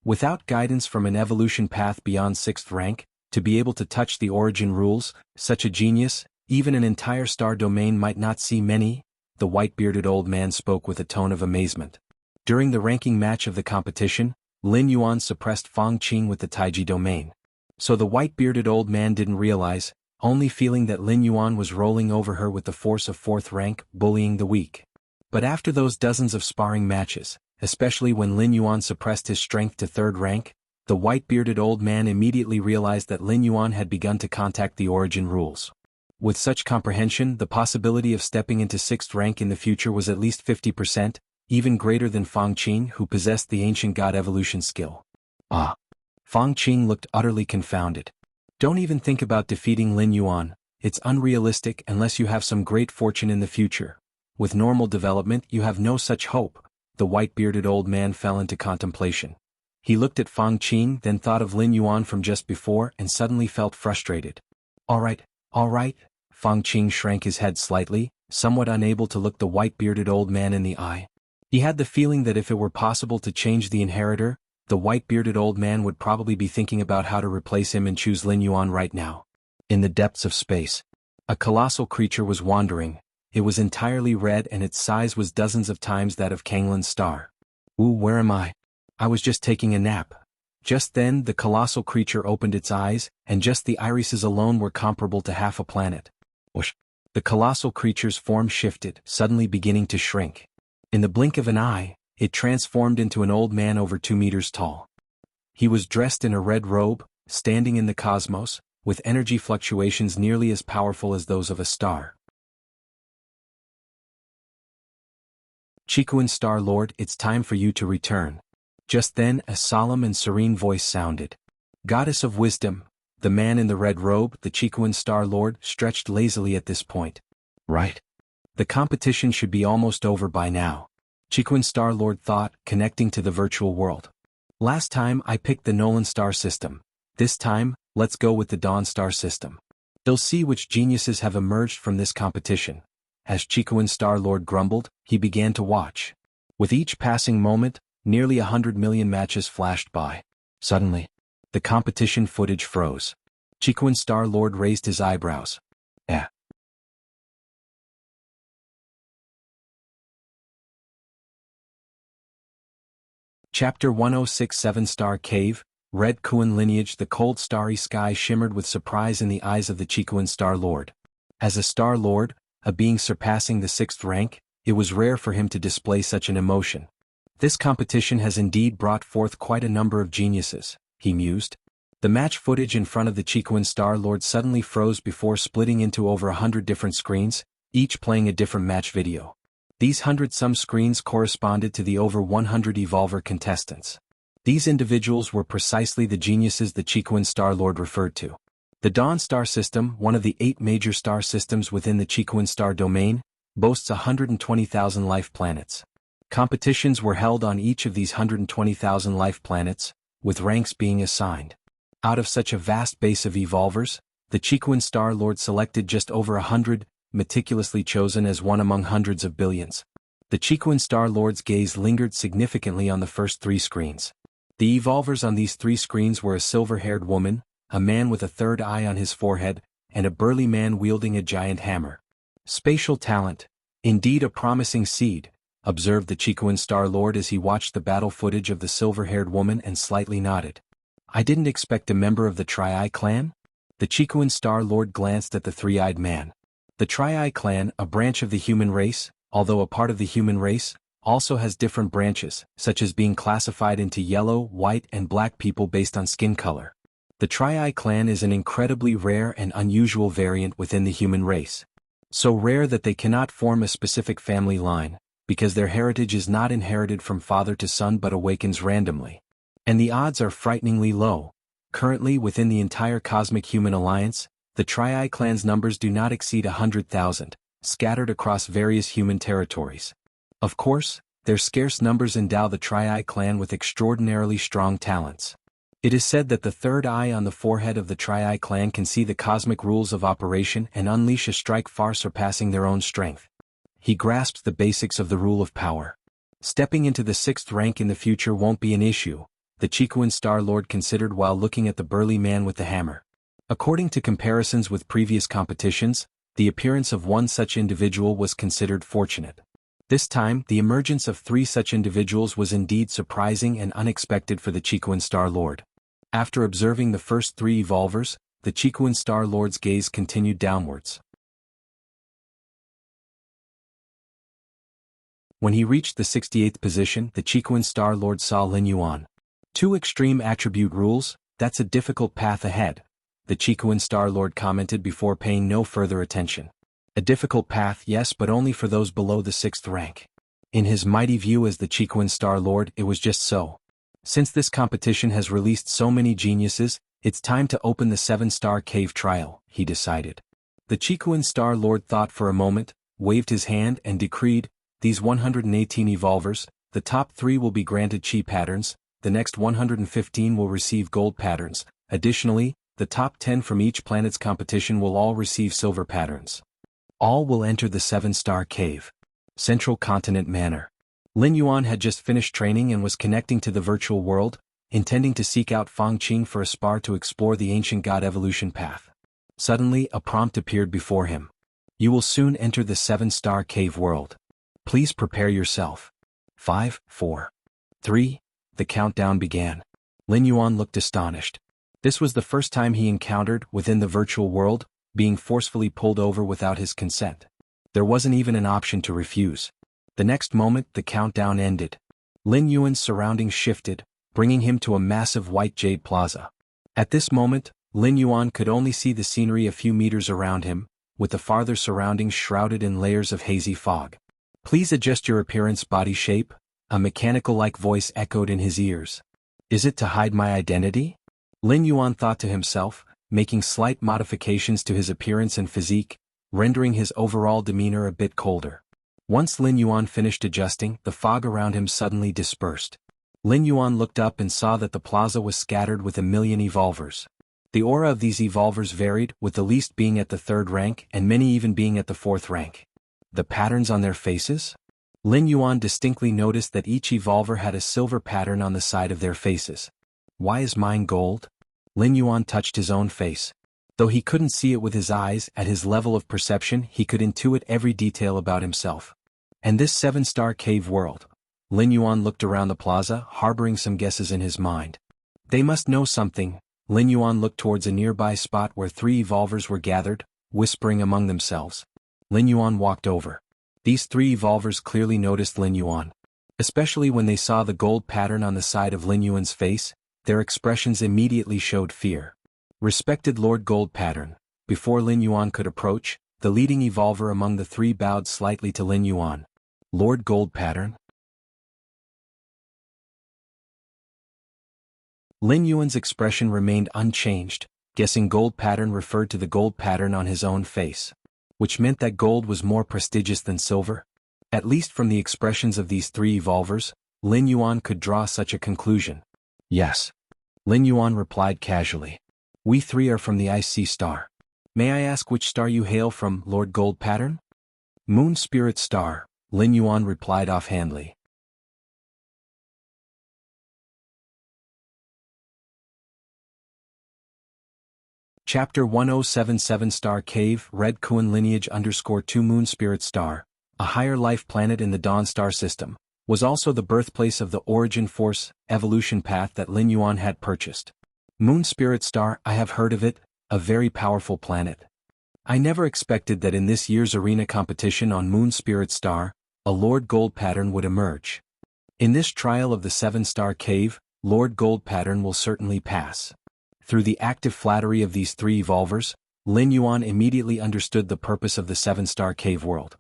Without guidance from an evolution path beyond 6th rank, to be able to touch the origin rules, such a genius, even an entire star domain might not see many, the white-bearded old man spoke with a tone of amazement. During the ranking match of the competition, Lin Yuan suppressed Fang Qing with the Taiji domain. So the white-bearded old man didn't realize, only feeling that Lin Yuan was rolling over her with the force of 4th rank, bullying the weak. But after those dozens of sparring matches, especially when Lin Yuan suppressed his strength to 3rd rank, the white-bearded old man immediately realized that Lin Yuan had begun to contact the origin rules. With such comprehension, the possibility of stepping into 6th rank in the future was at least 50%, even greater than Fang Qing, who possessed the ancient god evolution skill. Ah. Fang Qing looked utterly confounded. Don't even think about defeating Lin Yuan, it's unrealistic unless you have some great fortune in the future. With normal development you have no such hope. The white-bearded old man fell into contemplation. He looked at Fang Qing, then thought of Lin Yuan from just before and suddenly felt frustrated. All right. Fang Qing shrank his head slightly, somewhat unable to look the white-bearded old man in the eye. He had the feeling that if it were possible to change the inheritor, the white-bearded old man would probably be thinking about how to replace him and choose Lin Yuan right now. In the depths of space, a colossal creature was wandering. It was entirely red and its size was dozens of times that of Kanglin's star. Ooh, where am I? I was just taking a nap. Just then the colossal creature opened its eyes, and just the irises alone were comparable to half a planet. Whoosh! The colossal creature's form shifted, suddenly beginning to shrink. In the blink of an eye, it transformed into an old man over 2 meters tall. He was dressed in a red robe, standing in the cosmos, with energy fluctuations nearly as powerful as those of a star. Chikuan Star Lord, it's time for you to return. Just then a solemn and serene voice sounded. Goddess of wisdom, the man in the red robe, the Chikuan Star Lord, stretched lazily at this point. Right. The competition should be almost over by now. Chikuan Star Lord thought, connecting to the virtual world. Last time I picked the Nolan star system. This time, let's go with the Dawn star system. They'll see which geniuses have emerged from this competition. As Chikuan Star Lord grumbled, he began to watch. With each passing moment, nearly 100 million matches flashed by. Suddenly, the competition footage froze. Chikuan Star Lord raised his eyebrows. Chapter 1067 Star Cave, Red Kuan Lineage. The cold starry sky shimmered with surprise in the eyes of the Chikuan Star Lord. As a Star Lord, a being surpassing the 6th rank, it was rare for him to display such an emotion. This competition has indeed brought forth quite a number of geniuses, he mused. The match footage in front of the Chikuan Star Lord suddenly froze before splitting into over 100 different screens, each playing a different match video. These 100-some screens corresponded to the over 100 Evolver contestants. These individuals were precisely the geniuses the Chikuan Star Lord referred to. The Dawn star system, one of the 8 major star systems within the Chikuan star domain, boasts 120,000 life planets. Competitions were held on each of these 120,000 life planets, with ranks being assigned. Out of such a vast base of Evolvers, the Chikuan Star Lord selected just over 100, meticulously chosen as one among hundreds of billions. The Chikuan Star Lord's gaze lingered significantly on the first 3 screens. The Evolvers on these 3 screens were a silver-haired woman, a man with a third eye on his forehead, and a burly man wielding a giant hammer. Spatial talent, indeed a promising seed, observed the Chikuan Star Lord as he watched the battle footage of the silver-haired woman and slightly nodded. I didn't expect a member of the Tri-Eye clan? The Chikuan Star Lord glanced at the three-eyed man. The Tri-Eye clan, a branch of the human race, although a part of the human race, also has different branches, such as being classified into yellow, white, and black people based on skin color. The Tri-Eye clan is an incredibly rare and unusual variant within the human race. So rare that they cannot form a specific family line, because their heritage is not inherited from father to son but awakens randomly. And the odds are frighteningly low. Currently within the entire Cosmic Human Alliance, the Tri-Eye clan's numbers do not exceed 100,000, scattered across various human territories. Of course, their scarce numbers endow the Tri-Eye clan with extraordinarily strong talents. It is said that the third eye on the forehead of the Tri-Eye clan can see the cosmic rules of operation and unleash a strike far surpassing their own strength. He grasps the basics of the rule of power. Stepping into the 6th rank in the future won't be an issue, the Chikuan Star Lord considered while looking at the burly man with the hammer. According to comparisons with previous competitions, the appearance of one such individual was considered fortunate. This time, the emergence of 3 such individuals was indeed surprising and unexpected for the Chikuan Star Lord. After observing the first 3 Evolvers, the Chikuan Star Lord's gaze continued downwards. When he reached the 68th position, the Chikuan Star Lord saw Lin Yuan. 2 extreme attribute rules, that's a difficult path ahead, the Chikuan Star Lord commented before paying no further attention. A difficult path, yes, but only for those below the 6th rank. In his mighty view as the Chikuan Star Lord, it was just so. Since this competition has released so many geniuses, it's time to open the 7-star cave trial, he decided. The Chikuan Star Lord thought for a moment, waved his hand and decreed, these 118 Evolvers, the top 3 will be granted chi patterns, the next 115 will receive gold patterns. Additionally, the top 10 from each planet's competition will all receive silver patterns. All will enter the 7-star cave. Central Continent Manor. Lin Yuan had just finished training and was connecting to the virtual world, intending to seek out Feng Qing for a spar to explore the ancient god evolution path. Suddenly, a prompt appeared before him. You will soon enter the 7-star cave world. Please prepare yourself. 5, 4, 3, the countdown began. Lin Yuan looked astonished. This was the first time he encountered, within the virtual world, being forcefully pulled over without his consent. There wasn't even an option to refuse. The next moment, the countdown ended. Lin Yuan's surroundings shifted, bringing him to a massive white jade plaza. At this moment, Lin Yuan could only see the scenery a few meters around him, with the farther surroundings shrouded in layers of hazy fog. Please adjust your appearance, body shape, a mechanical-like voice echoed in his ears. Is it to hide my identity? Lin Yuan thought to himself, making slight modifications to his appearance and physique, rendering his overall demeanor a bit colder. Once Lin Yuan finished adjusting, the fog around him suddenly dispersed. Lin Yuan looked up and saw that the plaza was scattered with 1,000,000 evolvers. The aura of these evolvers varied, with the least being at the 3rd rank and many even being at the 4th rank. The patterns on their faces? Lin Yuan distinctly noticed that each evolver had a silver pattern on the side of their faces. Why is mine gold? Lin Yuan touched his own face. Though he couldn't see it with his eyes, at his level of perception he could intuit every detail about himself. And this 7-star cave world? Lin Yuan looked around the plaza, harboring some guesses in his mind. They must know something. Lin Yuan looked towards a nearby spot where 3 evolvers were gathered, whispering among themselves. Lin Yuan walked over. These 3 evolvers clearly noticed Lin Yuan. Especially when they saw the gold pattern on the side of Lin Yuan's face, their expressions immediately showed fear. Respected Lord Gold Pattern. Before Lin Yuan could approach, the leading evolver among the 3 bowed slightly to Lin Yuan. Lord Gold Pattern? Lin Yuan's expression remained unchanged, guessing gold pattern referred to the gold pattern on his own face. Which meant that gold was more prestigious than silver? At least from the expressions of these 3 evolvers, Lin Yuan could draw such a conclusion. Yes. Lin Yuan replied casually. We 3 are from the IC star. May I ask which star you hail from, Lord Gold Pattern? Moon Spirit Star, Lin Yuan replied offhandedly. Chapter 1077 Star Cave Red Kuan Lineage _2 Moon Spirit Star, a higher life planet in the Dawn Star system, was also the birthplace of the Origin Force evolution path that Lin Yuan had purchased. Moon Spirit Star, I have heard of it, a very powerful planet. I never expected that in this year's arena competition on Moon Spirit Star, a Lord Gold Pattern would emerge. In this trial of the 7-star cave, Lord Gold Pattern will certainly pass. Through the active flattery of these 3 evolvers, Lin Yuan immediately understood the purpose of the 7-star cave world.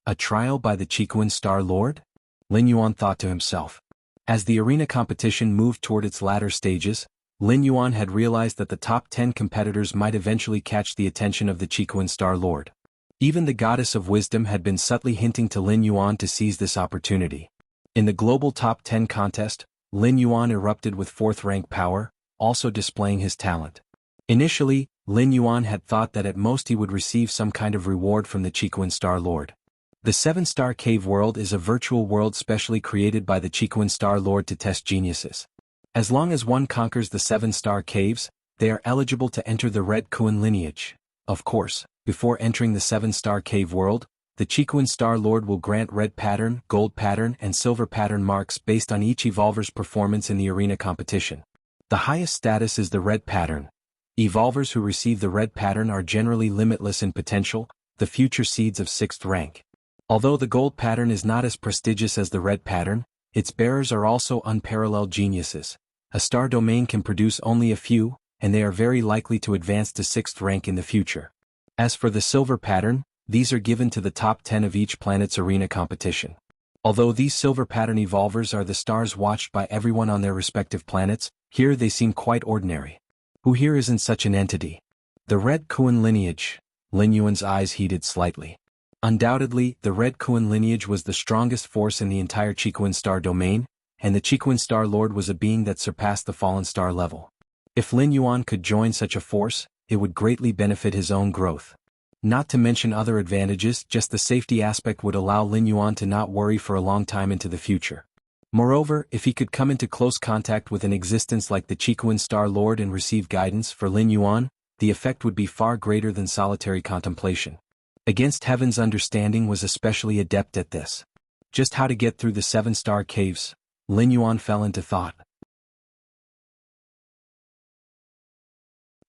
A trial by the Chikuan Star Lord? Lin Yuan thought to himself. As the arena competition moved toward its latter stages, Lin Yuan had realized that the top 10 competitors might eventually catch the attention of the Chikuan Star Lord. Even the Goddess of Wisdom had been subtly hinting to Lin Yuan to seize this opportunity. In the global top 10 contest, Lin Yuan erupted with 4th rank power, also displaying his talent. Initially, Lin Yuan had thought that at most he would receive some kind of reward from the Chikuan Star Lord. The 7-star cave world is a virtual world specially created by the Chikuan Star Lord to test geniuses. As long as one conquers the 7-star caves, they are eligible to enter the Red Kuan lineage. Of course, before entering the 7-star cave world, the Chikuan Star Lord will grant red pattern, gold pattern and silver pattern marks based on each evolver's performance in the arena competition. The highest status is the red pattern. Evolvers who receive the red pattern are generally limitless in potential, the future seeds of 6th rank. Although the gold pattern is not as prestigious as the red pattern, its bearers are also unparalleled geniuses. A star domain can produce only a few, and they are very likely to advance to 6th rank in the future. As for the silver pattern, these are given to the top 10 of each planet's arena competition. Although these silver pattern evolvers are the stars watched by everyone on their respective planets, here they seem quite ordinary. Who here isn't such an entity? The Red Kuan lineage. Lin Yuan's eyes heated slightly. Undoubtedly, the Red Kuan lineage was the strongest force in the entire Chikuan star domain, and the Chiquin Star Lord was a being that surpassed the fallen star level. If Lin Yuan could join such a force, it would greatly benefit his own growth. Not to mention other advantages, just the safety aspect would allow Lin Yuan to not worry for a long time into the future. Moreover, if he could come into close contact with an existence like the Chiquin Star Lord and receive guidance for Lin Yuan, the effect would be far greater than solitary contemplation. Against Heaven's understanding was especially adept at this. Just how to get through the 7-star caves, Lin Yuan fell into thought.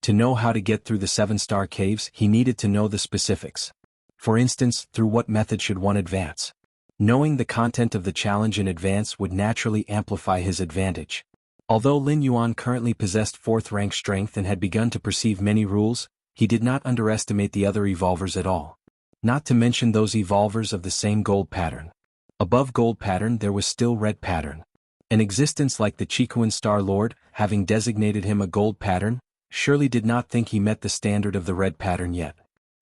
To know how to get through the 7-star caves, he needed to know the specifics. For instance, through what method should one advance? Knowing the content of the challenge in advance would naturally amplify his advantage. Although Lin Yuan currently possessed 4th rank strength and had begun to perceive many rules, he did not underestimate the other evolvers at all. Not to mention those evolvers of the same gold pattern. Above gold pattern there was still red pattern. An existence like the Chiquin Star Lord, having designated him a gold pattern, surely did not think he met the standard of the red pattern yet.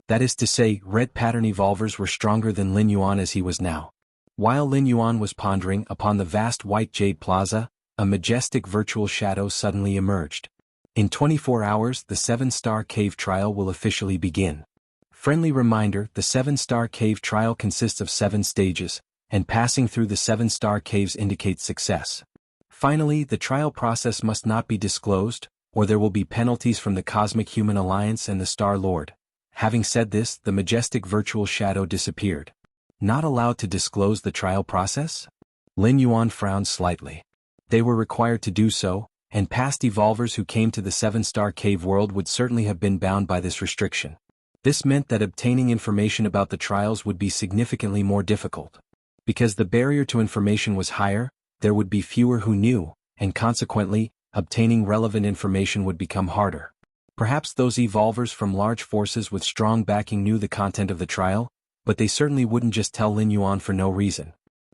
That is to say, red pattern evolvers were stronger than Lin Yuan as he was now. While Lin Yuan was pondering upon the vast white jade plaza, a majestic virtual shadow suddenly emerged. In 24 hours the 7-star cave trial will officially begin. Friendly reminder, the 7-star cave trial consists of 7 stages, and passing through the 7-star caves indicates success. Finally, the trial process must not be disclosed, or there will be penalties from the Cosmic Human Alliance and the Star Lord. Having said this, the majestic virtual shadow disappeared. Not allowed to disclose the trial process? Lin Yuan frowned slightly. They were required to do so, and past evolvers who came to the 7-star cave world would certainly have been bound by this restriction. This meant that obtaining information about the trials would be significantly more difficult. Because the barrier to information was higher, there would be fewer who knew, and consequently, obtaining relevant information would become harder. Perhaps those evolvers from large forces with strong backing knew the content of the trial, but they certainly wouldn't just tell Lin Yuan for no reason.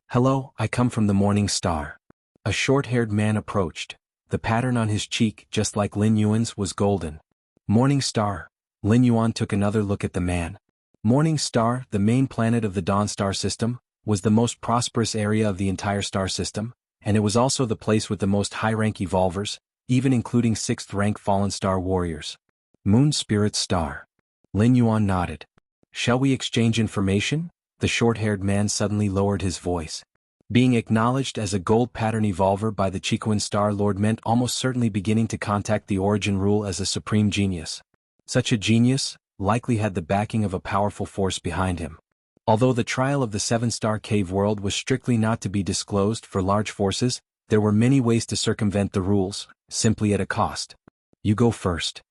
"Hello, I come from the Morning Star." A short-haired man approached. The pattern on his cheek, just like Lin Yuan's, was golden. Morning Star. Lin Yuan took another look at the man. Morning Star, the main planet of the Dawn Star system, was the most prosperous area of the entire star system, and it was also the place with the most high-rank evolvers, even including 6th-rank fallen star warriors. Moon Spirit Star. Lin Yuan nodded. "Shall we exchange information?" The short-haired man suddenly lowered his voice. Being acknowledged as a gold pattern evolver by the Chiquin Star Lord meant almost certainly beginning to contact the Origin Rule as a supreme genius. Such a genius likely had the backing of a powerful force behind him. Although the trial of the 7-star cave world was strictly not to be disclosed for large forces, there were many ways to circumvent the rules, simply at a cost. "You go first."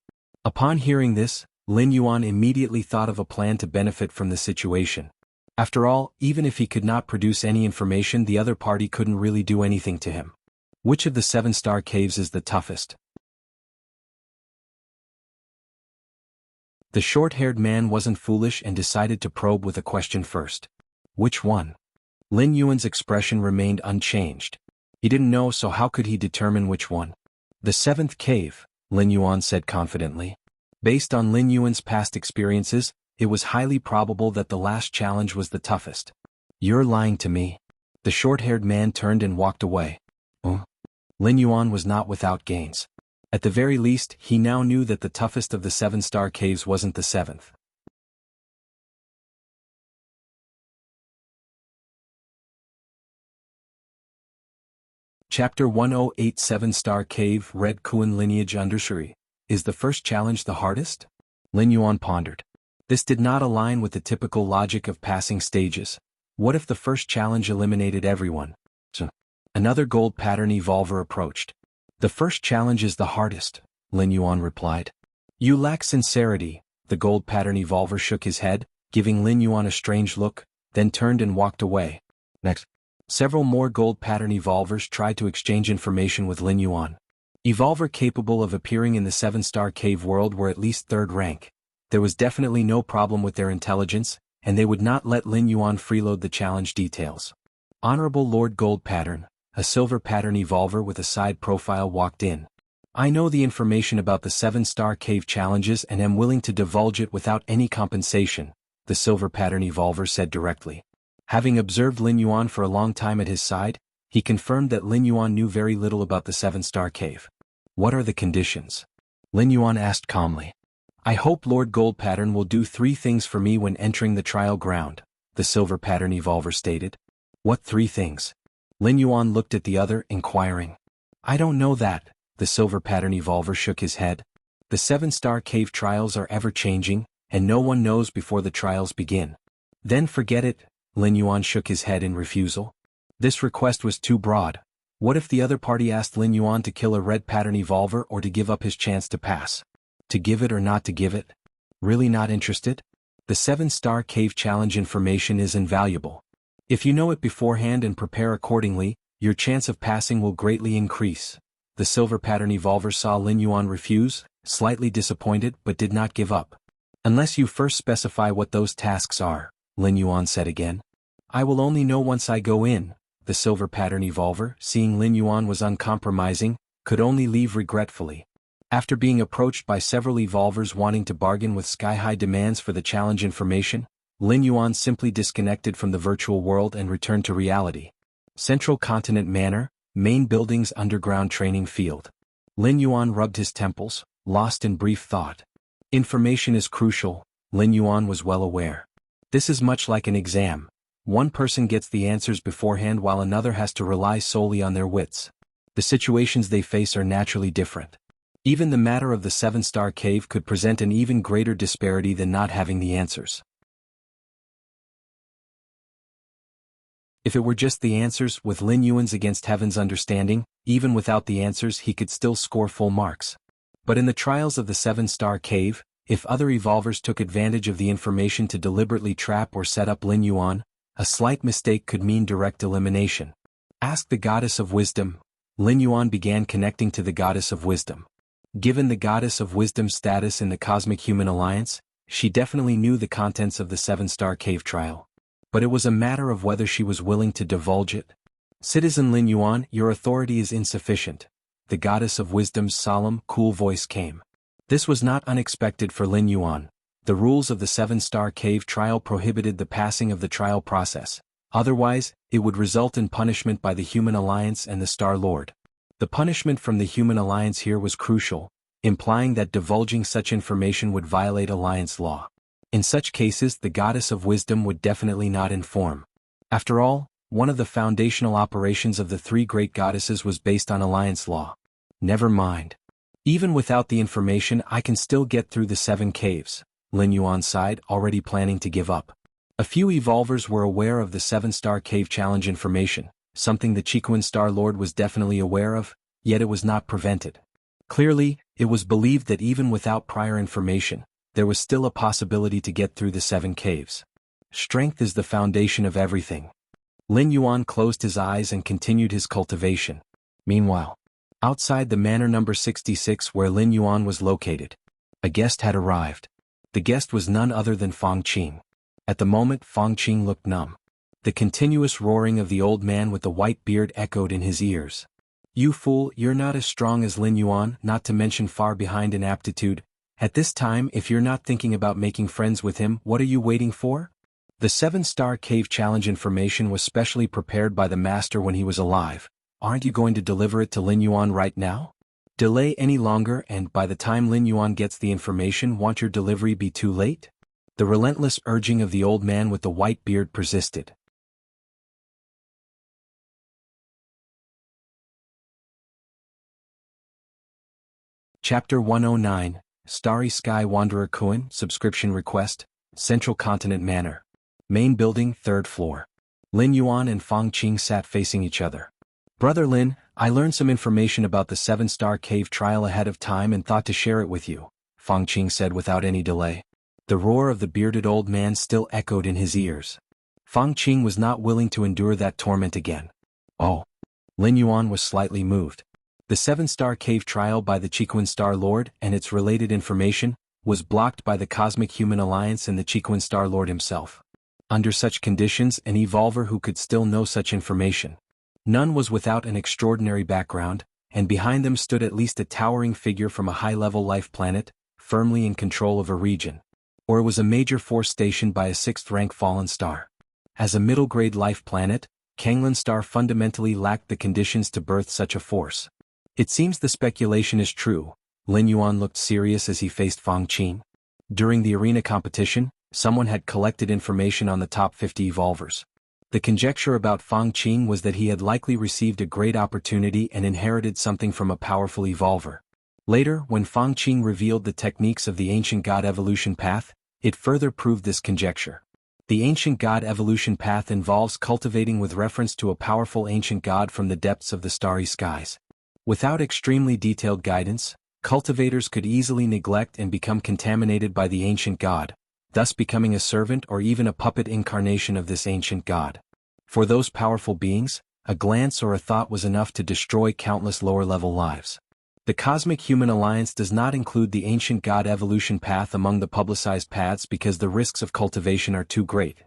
Upon hearing this, Lin Yuan immediately thought of a plan to benefit from the situation. After all, even if he could not produce any information, the other party couldn't really do anything to him. Which of the 7-star caves is the toughest? The short-haired man wasn't foolish and decided to probe with a question first. Which one? Lin Yuan's expression remained unchanged. He didn't know, so how could he determine which one? "The 7th cave," Lin Yuan said confidently. Based on Lin Yuan's past experiences, it was highly probable that the last challenge was the toughest. "You're lying to me." The short-haired man turned and walked away. Lin Yuan was not without gains. At the very least, he now knew that the toughest of the 7-star caves wasn't the 7th. Chapter 108 7-Star Cave Red Kuan Lineage Undersuri. Is the first challenge the hardest? Lin Yuan pondered. This did not align with the typical logic of passing stages. What if the first challenge eliminated everyone? Another gold pattern evolver approached. "The first challenge is the hardest," Lin Yuan replied. "You lack sincerity." The gold pattern evolver shook his head, giving Lin Yuan a strange look, then turned and walked away. Next, several more gold pattern evolvers tried to exchange information with Lin Yuan. Evolver capable of appearing in the 7-star cave world were at least 3rd rank. There was definitely no problem with their intelligence, and they would not let Lin Yuan freeload the challenge details. Honorable Lord Gold Pattern, a silver pattern evolver with a side profile, walked in. "I know the information about the 7-star cave challenges and am willing to divulge it without any compensation," the silver pattern evolver said directly. Having observed Lin Yuan for a long time at his side, He confirmed that Lin Yuan knew very little about the 7-star cave. What are the conditions? Lin Yuan asked calmly. I hope Lord Gold Pattern will do 3 things for me when entering the trial ground, the Silver Pattern Evolver stated. What 3 things? Lin Yuan looked at the other, inquiring. I don't know that, the Silver Pattern Evolver shook his head. The 7-star cave trials are ever-changing, and no one knows before the trials begin. Then forget it, Lin Yuan shook his head in refusal. This request was too broad. What if the other party asked Lin Yuan to kill a red pattern evolver or to give up his chance to pass? To give it or not to give it? Really not interested? The 7-star cave challenge information is invaluable. If you know it beforehand and prepare accordingly, your chance of passing will greatly increase. The silver pattern evolver saw Lin Yuan refuse, slightly disappointed but did not give up. Unless you first specify what those tasks are, Lin Yuan said again. I will only know once I go in. The silver pattern evolver, seeing Lin Yuan was uncompromising, could only leave regretfully. After being approached by several evolvers wanting to bargain with sky-high demands for the challenge information, Lin Yuan simply disconnected from the virtual world and returned to reality. Central Continent Manor, main building's underground training field. Lin Yuan rubbed his temples, lost in brief thought. Information is crucial, Lin Yuan was well aware. This is much like an exam. One person gets the answers beforehand while another has to rely solely on their wits. The situations they face are naturally different. Even the matter of the 7-star cave could present an even greater disparity than not having the answers. If it were just the answers with Lin Yuan's against heaven's understanding, even without the answers he could still score full marks. But in the trials of the 7-star cave, if other evolvers took advantage of the information to deliberately trap or set up Lin Yuan, a slight mistake could mean direct elimination. Ask the Goddess of Wisdom. Lin Yuan began connecting to the Goddess of Wisdom. Given the Goddess of Wisdom's status in the Cosmic Human Alliance, she definitely knew the contents of the 7-star cave trial. But it was a matter of whether she was willing to divulge it. Citizen Lin Yuan, your authority is insufficient. The Goddess of Wisdom's solemn, cool voice came. This was not unexpected for Lin Yuan. The rules of the 7-star cave trial prohibited the passing of the trial process. Otherwise, it would result in punishment by the Human Alliance and the Star Lord. The punishment from the Human Alliance here was crucial, implying that divulging such information would violate Alliance law. In such cases, the Goddess of Wisdom would definitely not inform. After all, one of the foundational operations of the 3 great goddesses was based on Alliance law. Never mind. Even without the information, I can still get through the 7 caves. Lin Yuan sighed, already planning to give up. A few evolvers were aware of the 7-star cave challenge information, something the Chiquan Star Lord was definitely aware of, yet it was not prevented. Clearly, it was believed that even without prior information, there was still a possibility to get through the 7 caves. Strength is the foundation of everything. Lin Yuan closed his eyes and continued his cultivation. Meanwhile, outside the manor number 66 where Lin Yuan was located, a guest had arrived. The guest was none other than Feng Qing. At the moment Feng Qing looked numb. The continuous roaring of the old man with the white beard echoed in his ears. You fool, you're not as strong as Lin Yuan, not to mention far behind in aptitude. At this time, if you're not thinking about making friends with him, what are you waiting for? The 7-star cave challenge information was specially prepared by the master when he was alive. Aren't you going to deliver it to Lin Yuan right now? Delay any longer and by the time Lin Yuan gets the information, won't your delivery be too late? The relentless urging of the old man with the white beard persisted. Chapter 109, Starry Sky Wanderer Kuan, Subscription Request, Central Continent Manor. Main building, 3rd floor. Lin Yuan and Feng Qing sat facing each other. Brother Lin, I learned some information about the 7-star cave trial ahead of time and thought to share it with you, Feng Qing said without any delay. The roar of the bearded old man still echoed in his ears. Feng Qing was not willing to endure that torment again. Oh. Lin Yuan was slightly moved. The 7-star cave trial by the Chiquan Star Lord and its related information was blocked by the Cosmic Human Alliance and the Chiquan Star Lord himself. Under such conditions, an evolver who could still know such information. None was without an extraordinary background, and behind them stood at least a towering figure from a high-level life planet, firmly in control of a region. Or it was a major force stationed by a 6th-rank fallen star. As a middle-grade life planet, Kanglan star fundamentally lacked the conditions to birth such a force. It seems the speculation is true. Lin Yuan looked serious as he faced Fang Qing. During the arena competition, someone had collected information on the top 50 evolvers. The conjecture about Fang Qing was that he had likely received a great opportunity and inherited something from a powerful evolver. Later, when Fang Qing revealed the techniques of the ancient god evolution path, it further proved this conjecture. The ancient god evolution path involves cultivating with reference to a powerful ancient god from the depths of the starry skies. Without extremely detailed guidance, cultivators could easily neglect and become contaminated by the ancient god, thus becoming a servant or even a puppet incarnation of this ancient god. For those powerful beings, a glance or a thought was enough to destroy countless lower-level lives. The Cosmic Human Alliance does not include the ancient god evolution path among the publicized paths because the risks of cultivation are too great.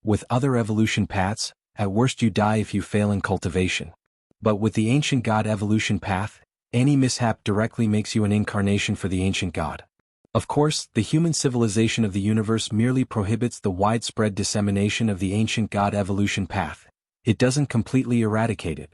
With other evolution paths, at worst you die if you fail in cultivation. But with the ancient god evolution path, any mishap directly makes you an incarnation for the ancient god. Of course, the human civilization of the universe merely prohibits the widespread dissemination of the ancient god evolution path. It doesn't completely eradicate it.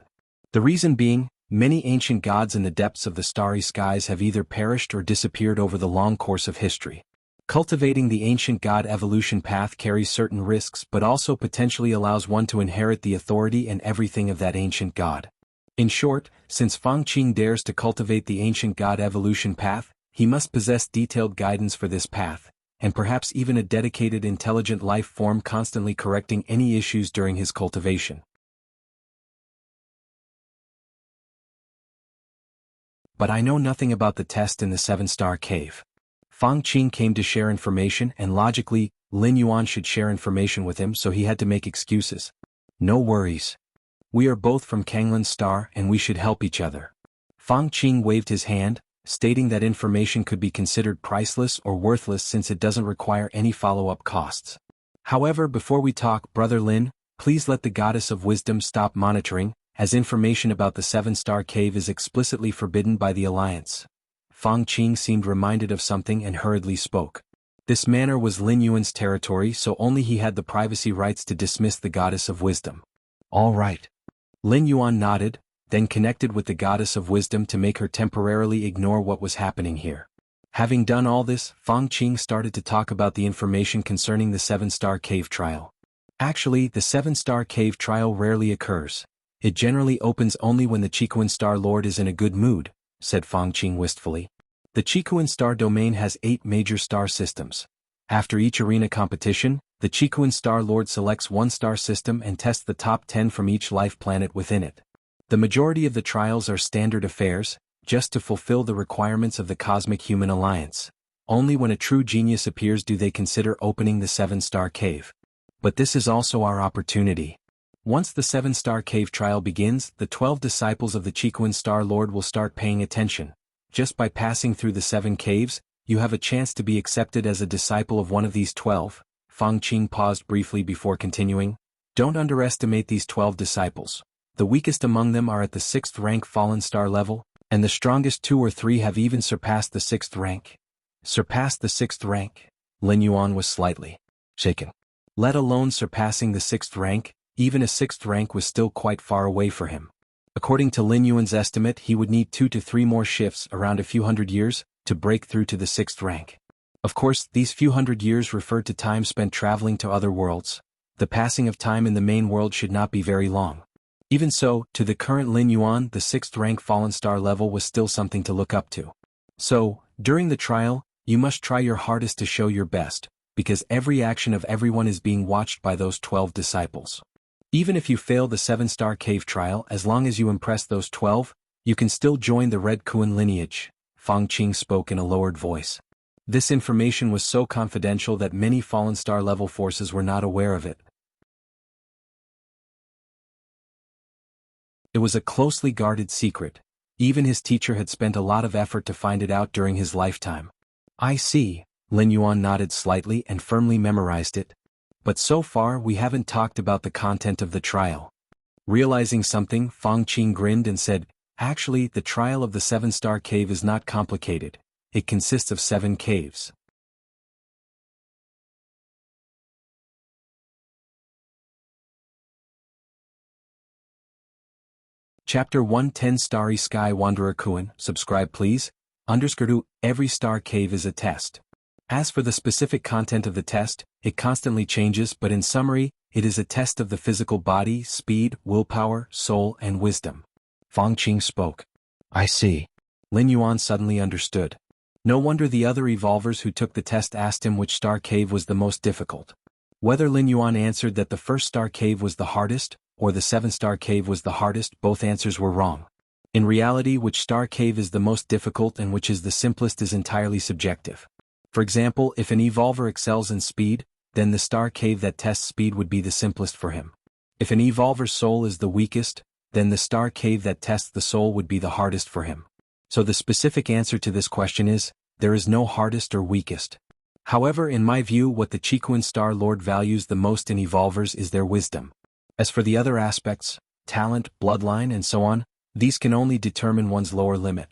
The reason being, many ancient gods in the depths of the starry skies have either perished or disappeared over the long course of history. Cultivating the ancient god evolution path carries certain risks but also potentially allows one to inherit the authority and everything of that ancient god. In short, since Fang Qing dares to cultivate the ancient god evolution path, he must possess detailed guidance for this path, and perhaps even a dedicated intelligent life form constantly correcting any issues during his cultivation. But I know nothing about the test in the 7-star cave. Fang Qing came to share information and logically, Lin Yuan should share information with him so he had to make excuses. No worries. We are both from Kanglan Star and we should help each other. Fang Qing waved his hand, stating that information could be considered priceless or worthless since it doesn't require any follow-up costs. However, before we talk, Brother Lin, please let the Goddess of Wisdom stop monitoring, as information about the 7-star cave is explicitly forbidden by the Alliance. Fang Qing seemed reminded of something and hurriedly spoke. This manor was Lin Yuan's territory, so only he had the privacy rights to dismiss the Goddess of Wisdom. All right. Lin Yuan nodded, then connected with the Goddess of Wisdom to make her temporarily ignore what was happening here. Having done all this, Fang Qing started to talk about the information concerning the 7-star cave trial. Actually, the 7-star cave trial rarely occurs. It generally opens only when the Qikuan Star Lord is in a good mood, said Fang Qing wistfully. The Qikuan Star domain has 8 major star systems. After each arena competition, the Qikuan Star Lord selects one star system and tests the top 10 from each life planet within it. The majority of the trials are standard affairs, just to fulfill the requirements of the Cosmic Human Alliance. Only when a true genius appears do they consider opening the 7-star cave. But this is also our opportunity. Once the 7-star cave trial begins, the 12 disciples of the Qikuan Star Lord will start paying attention. Just by passing through the 7 caves, you have a chance to be accepted as a disciple of one of these 12. Fang Qing paused briefly before continuing. Don't underestimate these 12 disciples. The weakest among them are at the 6th rank fallen star level, and the strongest 2 or 3 have even surpassed the 6th rank. Surpassed the 6th rank? Lin Yuan was slightly shaken. Let alone surpassing the 6th rank, even a 6th rank was still quite far away for him. According to Lin Yuan's estimate, he would need 2 to 3 more shifts around a few hundred years to break through to the 6th rank. Of course, these few hundred years referred to time spent traveling to other worlds. The passing of time in the main world should not be very long. Even so, to the current Lin Yuan, the 6th rank fallen star level was still something to look up to. So, during the trial, you must try your hardest to show your best, because every action of everyone is being watched by those 12 disciples. Even if you fail the 7-star cave trial, as long as you impress those 12, you can still join the Red Kuan lineage. Fang Qing spoke in a lowered voice. This information was so confidential that many fallen star level forces were not aware of it. It was a closely guarded secret. Even his teacher had spent a lot of effort to find it out during his lifetime. I see. Lin Yuan nodded slightly and firmly memorized it. But so far we haven't talked about the content of the trial. Realizing something, Fang Qing grinned and said, actually, the trial of the 7-star cave is not complicated. It consists of 7 caves. Chapter 110 Starry Sky Wanderer Kuan, subscribe please. _ Every star cave is a test. As for the specific content of the test, it constantly changes, but in summary, it is a test of the physical body, speed, willpower, soul, and wisdom. Fang Qing spoke. I see. Lin Yuan suddenly understood. No wonder the other evolvers who took the test asked him which star cave was the most difficult. Whether Lin Yuan answered that the first star cave was the hardest, or the 7-star cave was the hardest, both answers were wrong. In reality, which star cave is the most difficult and which is the simplest is entirely subjective. For example, if an evolver excels in speed, then the star cave that tests speed would be the simplest for him. If an evolver's soul is the weakest, then the star cave that tests the soul would be the hardest for him. So the specific answer to this question is, there is no hardest or weakest. However, in my view, what the Chiquan Star Lord values the most in evolvers is their wisdom. As for the other aspects, talent, bloodline, and so on, these can only determine one's lower limit.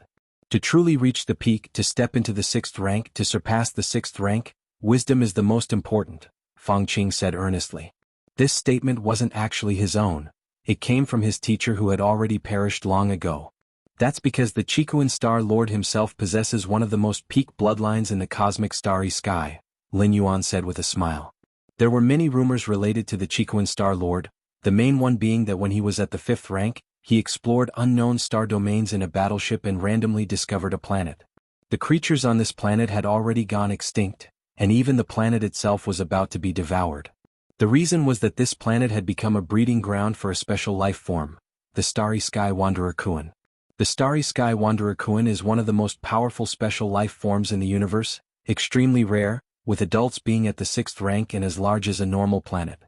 To truly reach the peak, to step into the 6th rank, to surpass the 6th rank, wisdom is the most important, Fang Qing said earnestly. This statement wasn't actually his own. It came from his teacher who had already perished long ago. That's because the Chiquan Star Lord himself possesses one of the most peak bloodlines in the cosmic starry sky, Lin Yuan said with a smile. There were many rumors related to the Chiquan Star Lord, the main one being that when he was at the 5th rank, he explored unknown star domains in a battleship and randomly discovered a planet. The creatures on this planet had already gone extinct, and even the planet itself was about to be devoured. The reason was that this planet had become a breeding ground for a special life form, the Starry Sky Wanderer Kuan. The Starry Sky Wanderer Kuan is one of the most powerful special life forms in the universe, extremely rare, with adults being at the 6th rank and as large as a normal planet.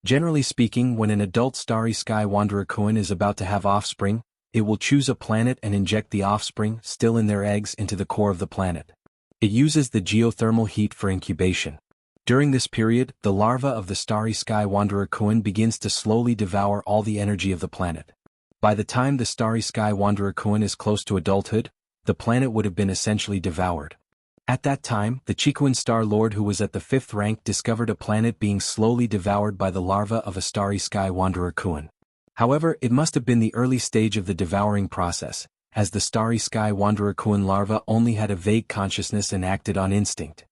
Generally speaking, when an adult Starry Sky Wanderer Kuan is about to have offspring, it will choose a planet and inject the offspring, still in their eggs, into the core of the planet. It uses the geothermal heat for incubation. During this period, the larva of the Starry Sky Wanderer Kuan begins to slowly devour all the energy of the planet. By the time the Starry Sky Wanderer Kuan is close to adulthood, the planet would have been essentially devoured. At that time, the Chiquan Star Lord who was at the 5th rank discovered a planet being slowly devoured by the larva of a Starry Sky Wanderer Kuan. However, it must have been the early stage of the devouring process, as the Starry Sky Wanderer Kuan larva only had a vague consciousness and acted on instinct.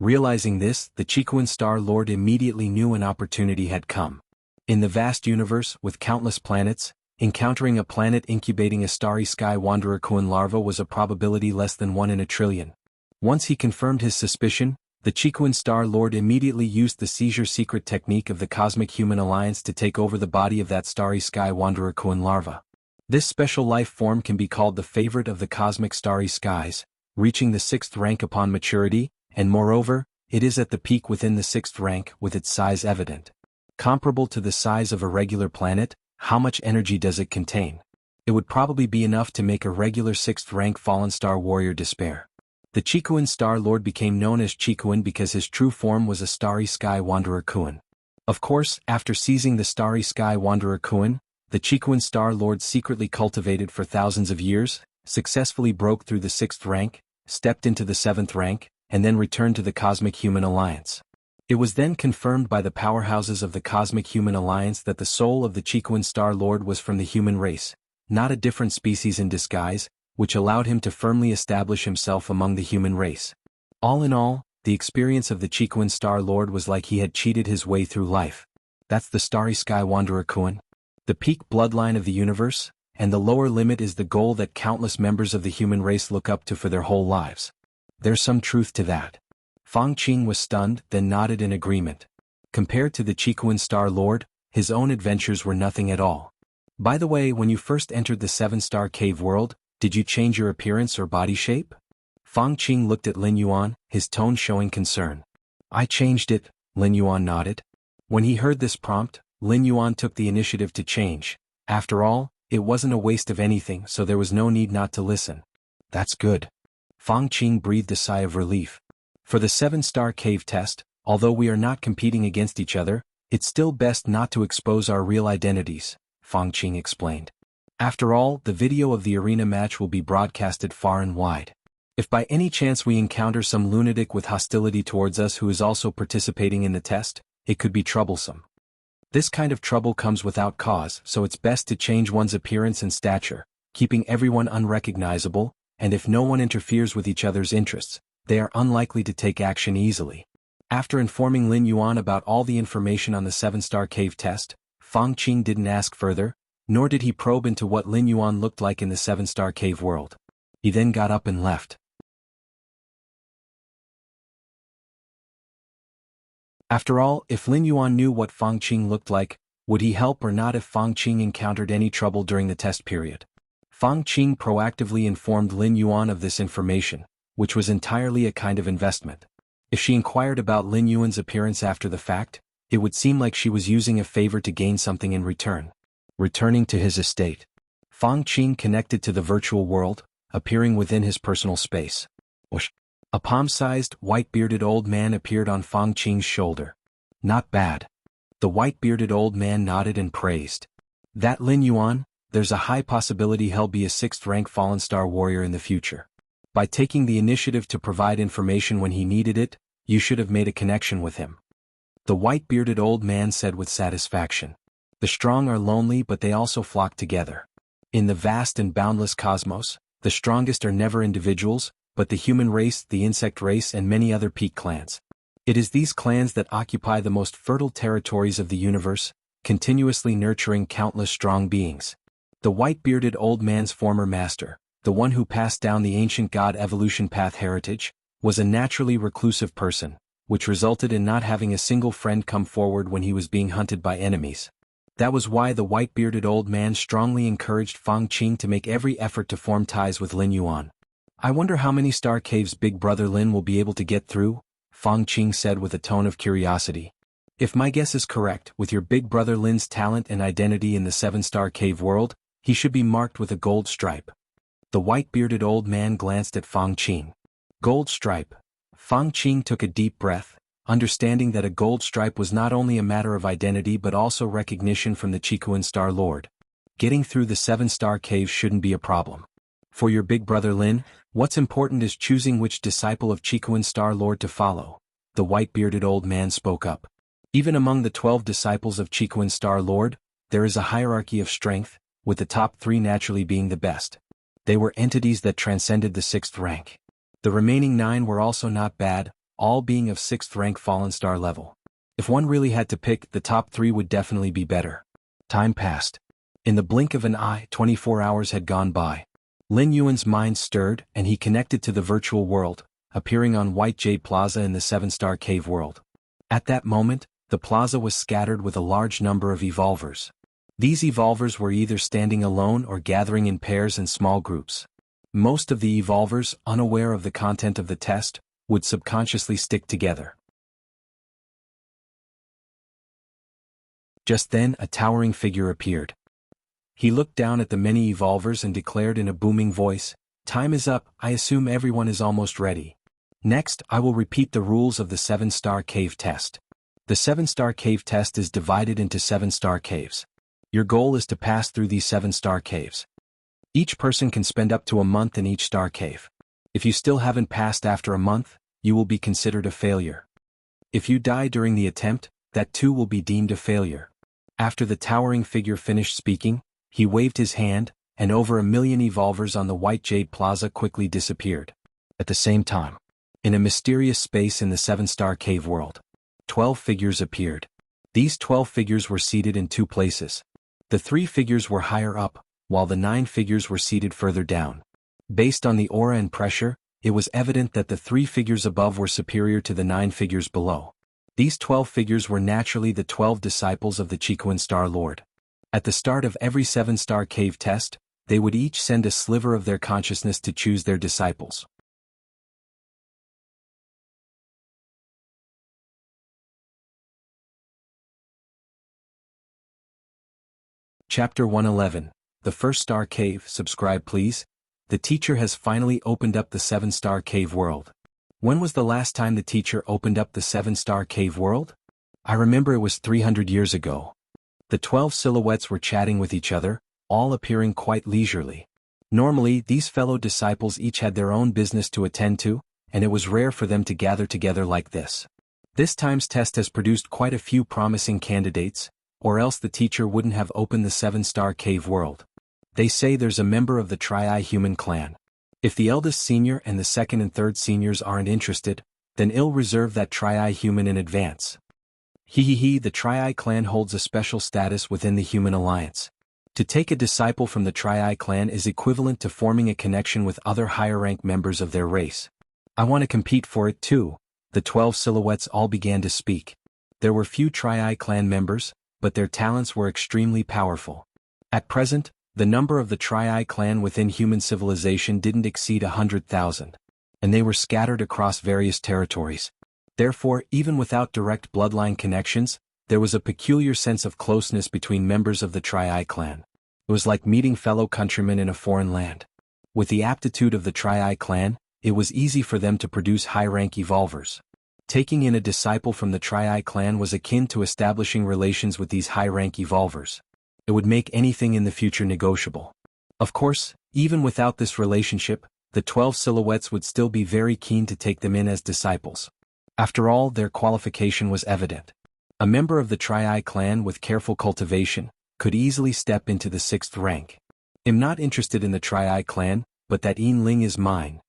Realizing this, the Chiquan Star Lord immediately knew an opportunity had come. In the vast universe, with countless planets, encountering a planet incubating a Starry Sky Wanderer Kuan larva was a probability less than 1 in a trillion. Once he confirmed his suspicion, the Chiquan Star Lord immediately used the seizure secret technique of the Cosmic Human Alliance to take over the body of that Starry Sky Wanderer Kuan larva. This special life form can be called the favorite of the cosmic starry skies, reaching the 6th rank upon maturity, and moreover, it is at the peak within the 6th rank, with its size evident. Comparable to the size of a regular planet, how much energy does it contain? It would probably be enough to make a regular 6th rank fallen star warrior despair. The Chiquan Star Lord became known as Chiquan because his true form was a Starry Sky Wanderer Kuan. Of course, after seizing the Starry Sky Wanderer Kuan, the Chiquan Star Lord secretly cultivated for thousands of years, successfully broke through the 6th rank, stepped into the 7th rank, and then returned to the Cosmic Human Alliance. It was then confirmed by the powerhouses of the Cosmic Human Alliance that the soul of the Chiquan Star Lord was from the human race, not a different species in disguise, which allowed him to firmly establish himself among the human race. All in all, the experience of the Chiquan Star Lord was like he had cheated his way through life. That's the Starry Sky Wanderer Kuan, the peak bloodline of the universe, and the lower limit is the goal that countless members of the human race look up to for their whole lives. There's some truth to that. Fang Qing was stunned, then nodded in agreement. Compared to the Chiquan Star Lord, his own adventures were nothing at all. By the way, when you first entered the 7-star cave world, did you change your appearance or body shape? Fang Qing looked at Lin Yuan, his tone showing concern. I changed it, Lin Yuan nodded. When he heard this prompt, Lin Yuan took the initiative to change. After all, it wasn't a waste of anything, so there was no need not to listen. That's good. Fang Qing breathed a sigh of relief. For the 7-star cave test, although we are not competing against each other, it's still best not to expose our real identities, Fang Qing explained. After all, the video of the arena match will be broadcasted far and wide. If by any chance we encounter some lunatic with hostility towards us who is also participating in the test, it could be troublesome. This kind of trouble comes without cause, so it's best to change one's appearance and stature, keeping everyone unrecognizable, and if no one interferes with each other's interests, they are unlikely to take action easily. After informing Lin Yuan about all the information on the 7-star cave test, Fang Qing didn't ask further, nor did he probe into what Lin Yuan looked like in the 7-star cave world. He then got up and left. After all, if Lin Yuan knew what Fang Qing looked like, would he help or not if Fang Qing encountered any trouble during the test period? Fang Qing proactively informed Lin Yuan of this information, which was entirely a kind of investment. If she inquired about Lin Yuan's appearance after the fact, it would seem like she was using a favor to gain something in return. Returning to his estate, Fang Qing connected to the virtual world, appearing within his personal space. Whoosh. A palm-sized, white-bearded old man appeared on Fang Qing's shoulder. Not bad. The white-bearded old man nodded and praised. That Lin Yuan, there's a high possibility he'll be a 6th-rank fallen star warrior in the future. By taking the initiative to provide information when he needed it, you should have made a connection with him. The white-bearded old man said with satisfaction. The strong are lonely, but they also flock together. In the vast and boundless cosmos, the strongest are never individuals, but the human race, the insect race, and many other peak clans. It is these clans that occupy the most fertile territories of the universe, continuously nurturing countless strong beings. The white-bearded old man's former master, the one who passed down the ancient god evolution path heritage, was a naturally reclusive person, which resulted in not having a single friend come forward when he was being hunted by enemies. That was why the white-bearded old man strongly encouraged Fang Qing to make every effort to form ties with Lin Yuan. I wonder how many star caves big brother Lin will be able to get through, Fang Qing said with a tone of curiosity. If my guess is correct, with your big brother Lin's talent and identity in the 7-star cave world, he should be marked with a gold stripe. The white-bearded old man glanced at Fang Qing. Gold stripe. Fang Qing took a deep breath, understanding that a gold stripe was not only a matter of identity but also recognition from the Qikuan Star Lord. Getting through the 7-star cave shouldn't be a problem. For your big brother Lin, what's important is choosing which disciple of Qikuan Star Lord to follow, the white-bearded old man spoke up. Even among the 12 disciples of Qikuan Star Lord, there is a hierarchy of strength, with the top 3 naturally being the best. They were entities that transcended the 6th rank. The remaining 9 were also not bad, all being of 6th rank fallen star level. If one really had to pick, the top 3 would definitely be better. Time passed. In the blink of an eye, 24 hours had gone by. Lin Yuan's mind stirred, and he connected to the virtual world, appearing on White Jade Plaza in the 7-star cave world. At that moment, the plaza was scattered with a large number of evolvers. These evolvers were either standing alone or gathering in pairs and small groups. Most of the evolvers, unaware of the content of the test, would subconsciously stick together. Just then, a towering figure appeared. He looked down at the many evolvers and declared in a booming voice, "Time is up, I assume everyone is almost ready. Next, I will repeat the rules of the 7-star cave test. The 7-star cave test is divided into 7-star caves. Your goal is to pass through these 7-star caves. Each person can spend up to a month in each star cave. If you still haven't passed after a month, you will be considered a failure. If you die during the attempt, that too will be deemed a failure." After the towering figure finished speaking, he waved his hand, and over 1,000,000 evolvers on the White Jade Plaza quickly disappeared. At the same time, in a mysterious space in the 7-star cave world, 12 figures appeared. These 12 figures were seated in 2 places. The 3 figures were higher up, while the 9 figures were seated further down. Based on the aura and pressure, it was evident that the 3 figures above were superior to the 9 figures below. These 12 figures were naturally the 12 disciples of the Qikuan Star Lord. At the start of every 7-star cave test, they would each send a sliver of their consciousness to choose their disciples. Chapter 111, The First Star Cave. Subscribe please. The teacher has finally opened up the 7-star cave world. When was the last time the teacher opened up the 7-star cave world? I remember it was 300 years ago. The 12 silhouettes were chatting with each other, all appearing quite leisurely. Normally, these fellow disciples each had their own business to attend to, and it was rare for them to gather together like this. This time's test has produced quite a few promising candidates, or else the teacher wouldn't have opened the 7-star cave world. They say there's a member of the Tri-Human clan. If the eldest senior and the second and third seniors aren't interested, then I'll reserve that Tri-Human in advance. The Tri clan holds a special status within the Human Alliance. To take a disciple from the Tri clan is equivalent to forming a connection with other higher-rank members of their race. I want to compete for it too. The 12 silhouettes all began to speak. There were few Tri clan members, but their talents were extremely powerful. At present, the number of the Tri clan within human civilization didn't exceed 100,000. And they were scattered across various territories. Therefore, even without direct bloodline connections, there was a peculiar sense of closeness between members of the Tri clan. It was like meeting fellow countrymen in a foreign land. With the aptitude of the Tri clan, it was easy for them to produce high-rank evolvers. Taking in a disciple from the Tri clan was akin to establishing relations with these high-rank evolvers. It would make anything in the future negotiable. Of course, even without this relationship, the 12 silhouettes would still be very keen to take them in as disciples. After all, their qualification was evident. A member of the Tri clan with careful cultivation could easily step into the 6th rank. I'm not interested in the Tri clan, but that Yin is mine.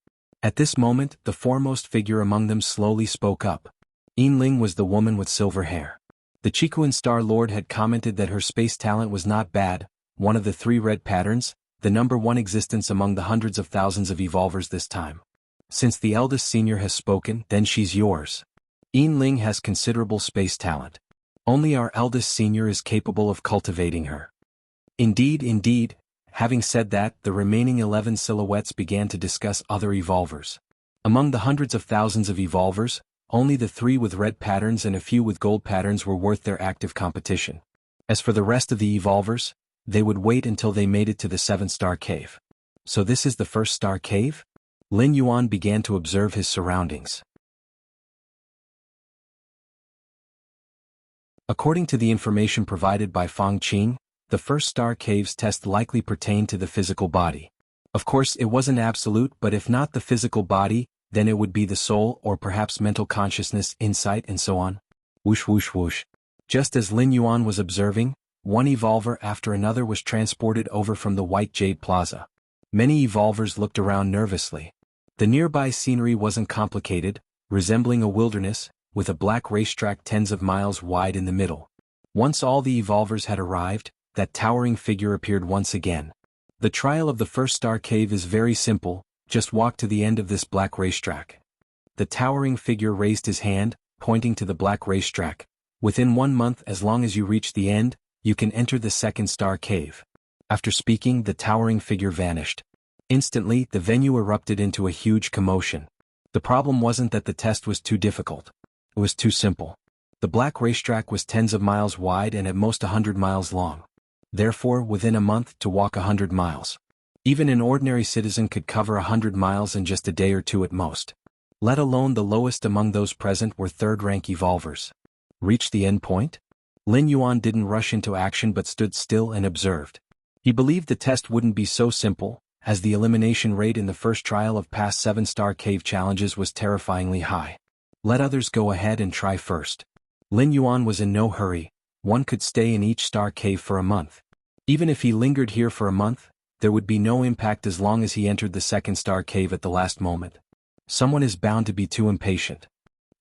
At this moment, the foremost figure among them slowly spoke up. Yin was the woman with silver hair. The Chikuan Star Lord had commented that her space talent was not bad, one of the 3 red patterns, the number 1 existence among the hundreds of thousands of evolvers this time. Since the eldest senior has spoken, then she's yours. Yin has considerable space talent. Only our eldest senior is capable of cultivating her. Indeed. Having said that, the remaining 11 silhouettes began to discuss other evolvers. Among the hundreds of thousands of evolvers, only the 3 with red patterns and a few with gold patterns were worth their active competition. As for the rest of the evolvers, they would wait until they made it to the 7-star cave. So this is the 1st-star cave? Lin Yuan began to observe his surroundings. According to the information provided by Fang Qing, the 1st-star cave's test likely pertained to the physical body. Of course, it wasn't absolute, but if not the physical body, then it would be the soul or perhaps mental consciousness, insight, and so on. Whoosh whoosh whoosh. Just as Lin Yuan was observing, one evolver after another was transported over from the White Jade Plaza. Many evolvers looked around nervously. The nearby scenery wasn't complicated, resembling a wilderness, with a black racetrack tens of miles wide in the middle. Once all the evolvers had arrived, that towering figure appeared once again. The trial of the 1st-star cave is very simple, just walk to the end of this black racetrack. The towering figure raised his hand, pointing to the black racetrack. Within 1 month, as long as you reach the end, you can enter the 2nd-star cave. After speaking, the towering figure vanished. Instantly, the venue erupted into a huge commotion. The problem wasn't that the test was too difficult. It was too simple. The black racetrack was tens of miles wide and at most 100 miles long. Therefore, within a month, to walk 100 miles. Even an ordinary citizen could cover 100 miles in just a day or 2 at most. Let alone the lowest among those present were 3rd-rank evolvers. Reach the end point? Lin Yuan didn't rush into action but stood still and observed. He believed the test wouldn't be so simple, as the elimination rate in the first trial of past 7-star cave challenges was terrifyingly high. Let others go ahead and try first. Lin Yuan was in no hurry. One could stay in each star cave for a month. Even if he lingered here for a month, there would be no impact as long as he entered the 2nd-star cave at the last moment. Someone is bound to be too impatient.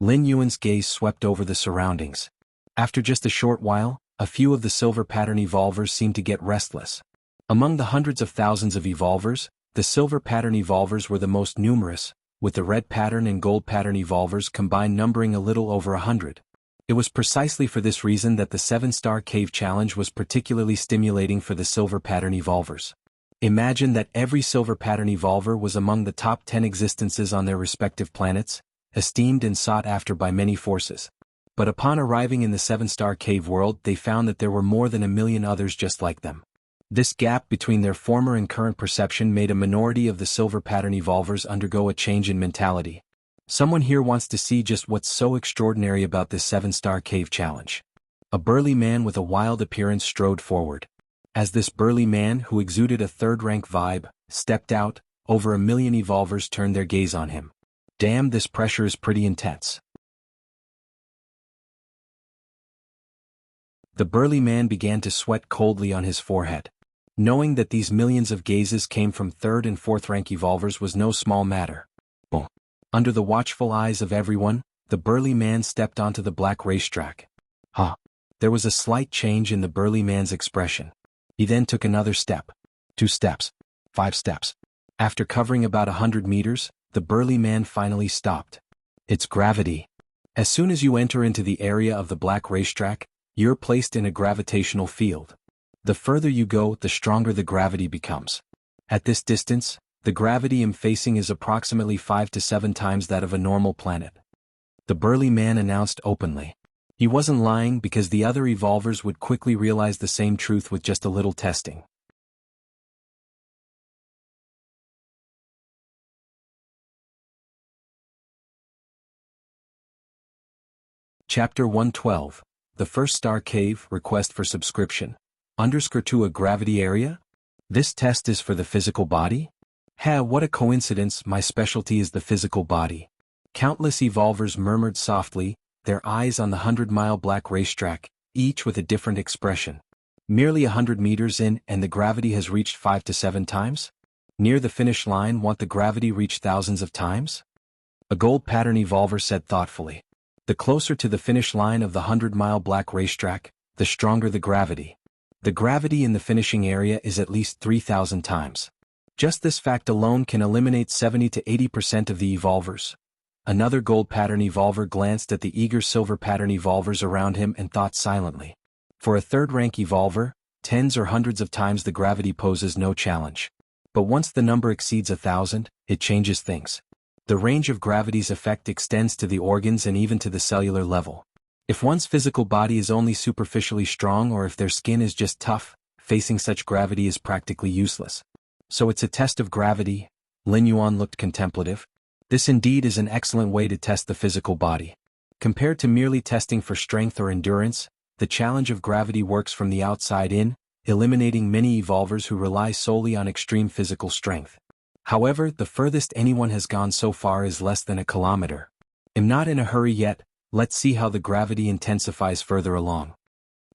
Lin Yuan's gaze swept over the surroundings. After just a short while, a few of the silver pattern evolvers seemed to get restless. Among the hundreds of thousands of evolvers, the silver pattern evolvers were the most numerous, with the red pattern and gold pattern evolvers combined numbering a little over 100. It was precisely for this reason that the 7-star cave challenge was particularly stimulating for the silver pattern evolvers. Imagine that every silver pattern evolver was among the top 10 existences on their respective planets, esteemed and sought after by many forces. But upon arriving in the 7-star cave world, they found that there were more than 1 million others just like them. This gap between their former and current perception made a minority of the silver pattern evolvers undergo a change in mentality. Someone here wants to see just what's so extraordinary about this 7-star cave challenge. A burly man with a wild appearance strode forward. As this burly man, who exuded a 3rd-rank vibe, stepped out, over 1 million evolvers turned their gaze on him. Damn, this pressure is pretty intense. The burly man began to sweat coldly on his forehead. Knowing that these millions of gazes came from 3rd and 4th rank evolvers was no small matter. Boom. Under the watchful eyes of everyone, the burly man stepped onto the black racetrack. There was a slight change in the burly man's expression. He then took another step. 2 steps. 5 steps. After covering about 100 meters, the burly man finally stopped. It's gravity. As soon as you enter into the area of the black racetrack, you're placed in a gravitational field. The further you go, the stronger the gravity becomes. At this distance, the gravity I'm facing is approximately 5 to 7 times that of a normal planet. The burly man announced openly. He wasn't lying because the other evolvers would quickly realize the same truth with just a little testing. Chapter 112. The First Star Cave Request for Subscription. _to a gravity area? This test is for the physical body? What a coincidence, my specialty is the physical body. Countless evolvers murmured softly, their eyes on the 100-mile black racetrack, each with a different expression. Merely 100 meters in and the gravity has reached 5 to 7 times? Near the finish line, won't the gravity reach thousands of times? A gold pattern evolver said thoughtfully. The closer to the finish line of the 100-mile black racetrack, the stronger the gravity. The gravity in the finishing area is at least 3,000 times. Just this fact alone can eliminate 70 to 80% of the evolvers. Another gold pattern evolver glanced at the eager silver pattern evolvers around him and thought silently. For a 3rd rank evolver, tens or hundreds of times the gravity poses no challenge. But once the number exceeds 1,000, it changes things. The range of gravity's effect extends to the organs and even to the cellular level. If one's physical body is only superficially strong or if their skin is just tough, facing such gravity is practically useless. So it's a test of gravity. Lin Yuan looked contemplative. This indeed is an excellent way to test the physical body. Compared to merely testing for strength or endurance, the challenge of gravity works from the outside in, eliminating many evolvers who rely solely on extreme physical strength. However, the furthest anyone has gone so far is less than a kilometer. I'm not in a hurry yet, let's see how the gravity intensifies further along.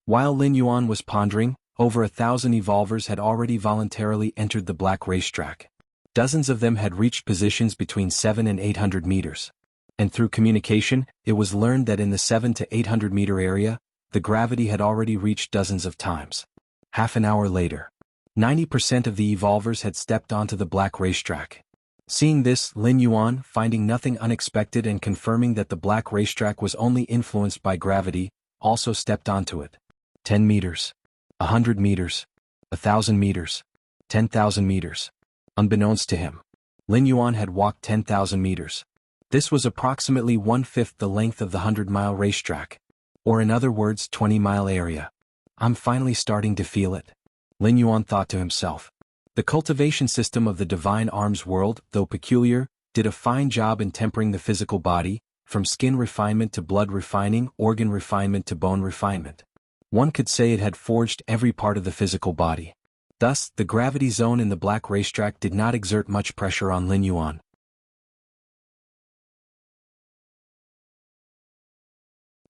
While Lin Yuan was pondering, over 1,000 evolvers had already voluntarily entered the black racetrack. Dozens of them had reached positions between 7 and 800 meters. And through communication, it was learned that in the 7 to 800 meter area, the gravity had already reached dozens of times. Half an hour later, 90% of the evolvers had stepped onto the black racetrack. Seeing this, Lin Yuan, finding nothing unexpected and confirming that the black racetrack was only influenced by gravity, also stepped onto it. 10 meters. 100 meters. 1,000 meters. 10,000 meters. Unbeknownst to him, Lin Yuan had walked 10,000 meters. This was approximately 1/5 the length of the 100-mile racetrack. Or in other words, 20-mile area. I'm finally starting to feel it. Lin Yuan thought to himself. The cultivation system of the divine arms world, though peculiar, did a fine job in tempering the physical body, from skin refinement to blood refining, organ refinement to bone refinement. One could say it had forged every part of the physical body. Thus, the gravity zone in the black racetrack did not exert much pressure on Lin Yuan.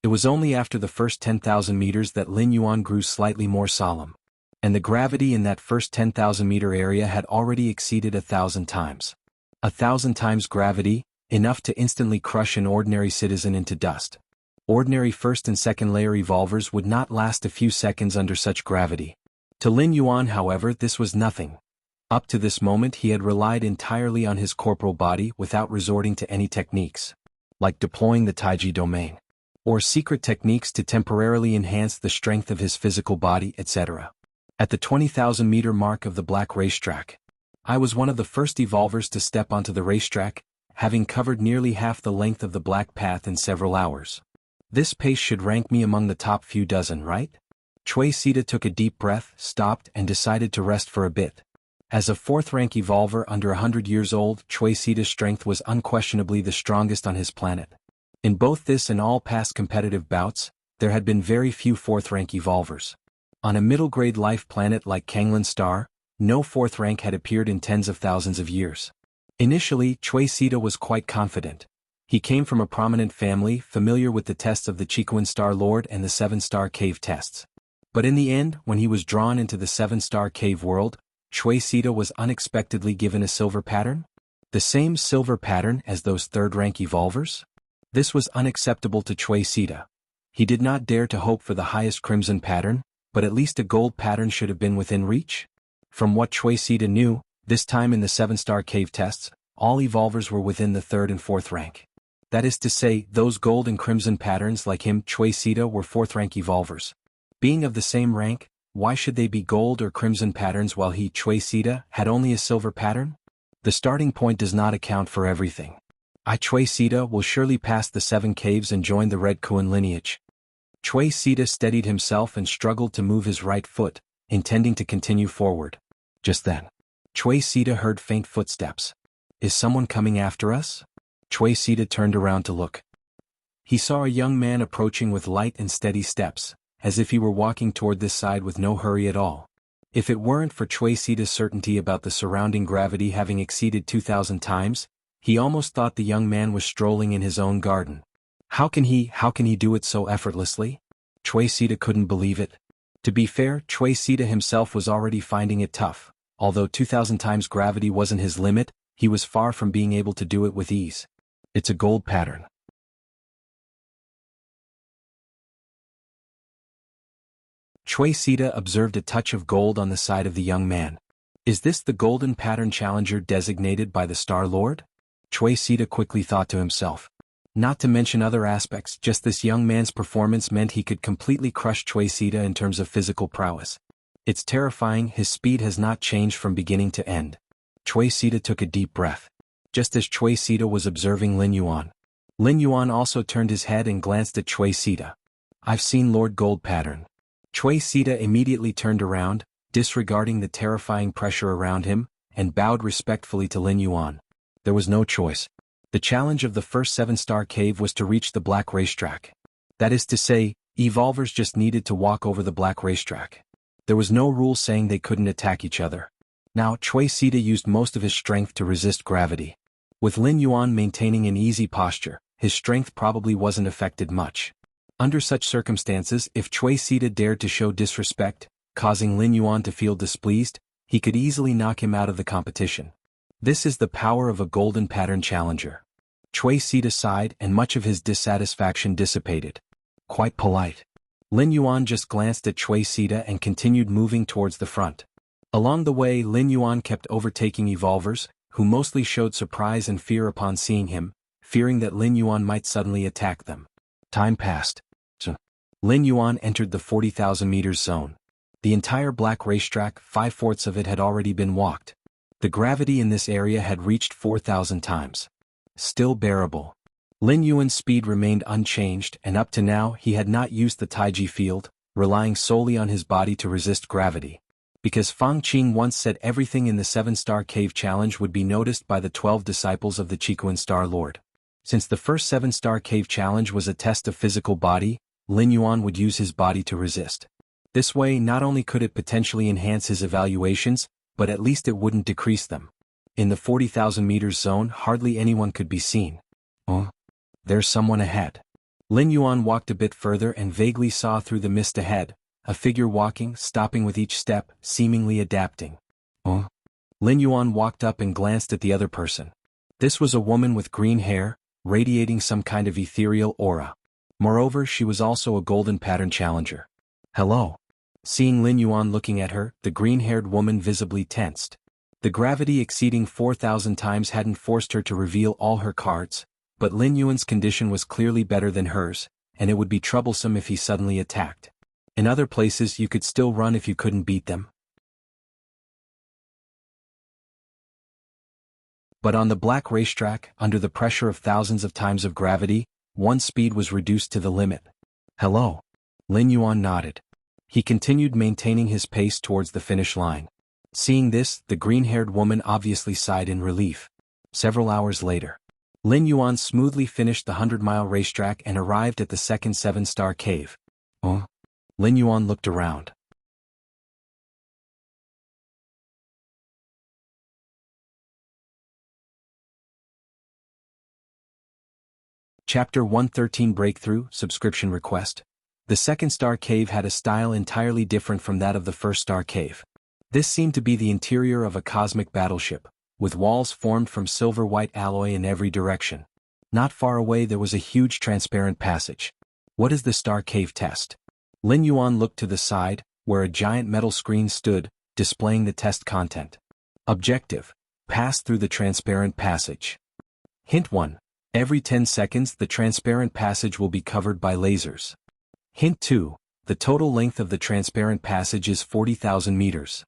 It was only after the first 10,000 meters that Lin Yuan grew slightly more solemn. And the gravity in that first 10,000 meter area had already exceeded 1,000 times. 1,000 times gravity, enough to instantly crush an ordinary citizen into dust. Ordinary first and second layer evolvers would not last a few seconds under such gravity. To Lin Yuan, however, this was nothing. Up to this moment he had relied entirely on his corporal body without resorting to any techniques, like deploying the Taiji domain, or secret techniques to temporarily enhance the strength of his physical body, etc. At the 20,000 meter mark of the black racetrack, I was one of the first evolvers to step onto the racetrack, having covered nearly half the length of the black path in several hours. This pace should rank me among the top few dozen, right? Chui Sita took a deep breath, stopped, and decided to rest for a bit. As a 4th rank evolver under 100 years old, Chui Sita's strength was unquestionably the strongest on his planet. In both this and all past competitive bouts, there had been very few 4th rank evolvers. On a middle-grade life planet like Kanglan Star, no 4th rank had appeared in tens of thousands of years. Initially, Chui Sita was quite confident. He came from a prominent family, familiar with the tests of the Chiquan Star Lord and the 7-star cave tests. But in the end, when he was drawn into the 7-star cave world, Chui Sita was unexpectedly given a silver pattern? The same silver pattern as those third-rank evolvers? This was unacceptable to Chui Sita. He did not dare to hope for the highest crimson pattern, but at least a gold pattern should have been within reach. From what Chui Sita knew, this time in the 7-star cave tests, all evolvers were within the 3rd and 4th rank. That is to say, those gold and crimson patterns like him, Chui Sita, were 4th-rank evolvers. Being of the same rank, why should they be gold or crimson patterns while he, Chui Sita, had only a silver pattern? The starting point does not account for everything. Chui Sita will surely pass the 7 caves and join the Red Kuan lineage. Chui Sita steadied himself and struggled to move his right foot, intending to continue forward. Just then, Chui Sita heard faint footsteps. Is someone coming after us? Chui Sita turned around to look. He saw a young man approaching with light and steady steps, as if he were walking toward this side with no hurry at all. If it weren't for Chui Sita's certainty about the surrounding gravity having exceeded 2,000 times, he almost thought the young man was strolling in his own garden. How can he do it so effortlessly? Chui Sita couldn't believe it. To be fair, Chui Sita himself was already finding it tough. Although 2,000 times gravity wasn't his limit, he was far from being able to do it with ease. It's a gold pattern. Chui Sita observed a touch of gold on the side of the young man. Is this the golden pattern challenger designated by the Star Lord? Chui Sita quickly thought to himself. Not to mention other aspects, just this young man's performance meant he could completely crush Chui Sita in terms of physical prowess. It's terrifying, his speed has not changed from beginning to end. Chui Sita took a deep breath. Just as Chui Sita was observing Lin Yuan. Lin Yuan also turned his head and glanced at Chui Sita. I've seen Lord Gold Pattern. Chui Sita immediately turned around, disregarding the terrifying pressure around him, and bowed respectfully to Lin Yuan. There was no choice. The challenge of the first 7-star cave was to reach the black racetrack. That is to say, evolvers just needed to walk over the black racetrack. There was no rule saying they couldn't attack each other. Now, Chui Sita used most of his strength to resist gravity. With Lin Yuan maintaining an easy posture, his strength probably wasn't affected much. Under such circumstances, if Chui Sita dared to show disrespect, causing Lin Yuan to feel displeased, he could easily knock him out of the competition. This is the power of a golden pattern challenger. Chui Sita sighed and much of his dissatisfaction dissipated. Quite polite. Lin Yuan just glanced at Chui Sita and continued moving towards the front. Along the way, Lin Yuan kept overtaking evolvers, who mostly showed surprise and fear upon seeing him, fearing that Lin Yuan might suddenly attack them. Time passed. Lin Yuan entered the 40,000 meters zone. The entire black racetrack, 5/4 of it had already been walked. The gravity in this area had reached 4,000 times. Still bearable. Lin Yuan's speed remained unchanged, and up to now he had not used the Taiji field, relying solely on his body to resist gravity. Because Fang Qing once said everything in the 7-star cave challenge would be noticed by the 12 disciples of the Qikuan Star Lord. Since the first 7-star cave challenge was a test of physical body, Lin Yuan would use his body to resist. This way, not only could it potentially enhance his evaluations, but at least it wouldn't decrease them. In the 40,000 meters zone, hardly anyone could be seen. Oh, there's someone ahead. Lin Yuan walked a bit further and vaguely saw through the mist ahead, a figure walking, stopping with each step, seemingly adapting. Oh. Lin Yuan walked up and glanced at the other person. This was a woman with green hair, radiating some kind of ethereal aura. Moreover, she was also a golden pattern challenger. Hello. Seeing Lin Yuan looking at her, the green-haired woman visibly tensed. The gravity exceeding 4,000 times hadn't forced her to reveal all her cards, but Lin Yuan's condition was clearly better than hers, and it would be troublesome if he suddenly attacked. In other places you could still run if you couldn't beat them. But on the black racetrack, under the pressure of thousands of times of gravity, one's speed was reduced to the limit. Hello. Lin Yuan nodded. He continued maintaining his pace towards the finish line. Seeing this, the green-haired woman obviously sighed in relief. Several hours later, Lin Yuan smoothly finished the 100-mile racetrack and arrived at the second 7-star cave. Oh? Lin Yuan looked around. Chapter 113 Breakthrough Subscription Request. The second star cave had a style entirely different from that of the first star cave. This seemed to be the interior of a cosmic battleship, with walls formed from silver-white alloy in every direction. Not far away there was a huge transparent passage. What is the star cave test? Lin Yuan looked to the side, where a giant metal screen stood, displaying the test content. Objective: pass through the transparent passage. Hint 1. Every 10 seconds the transparent passage will be covered by lasers. Hint 2. The total length of the transparent passage is 40,000 meters.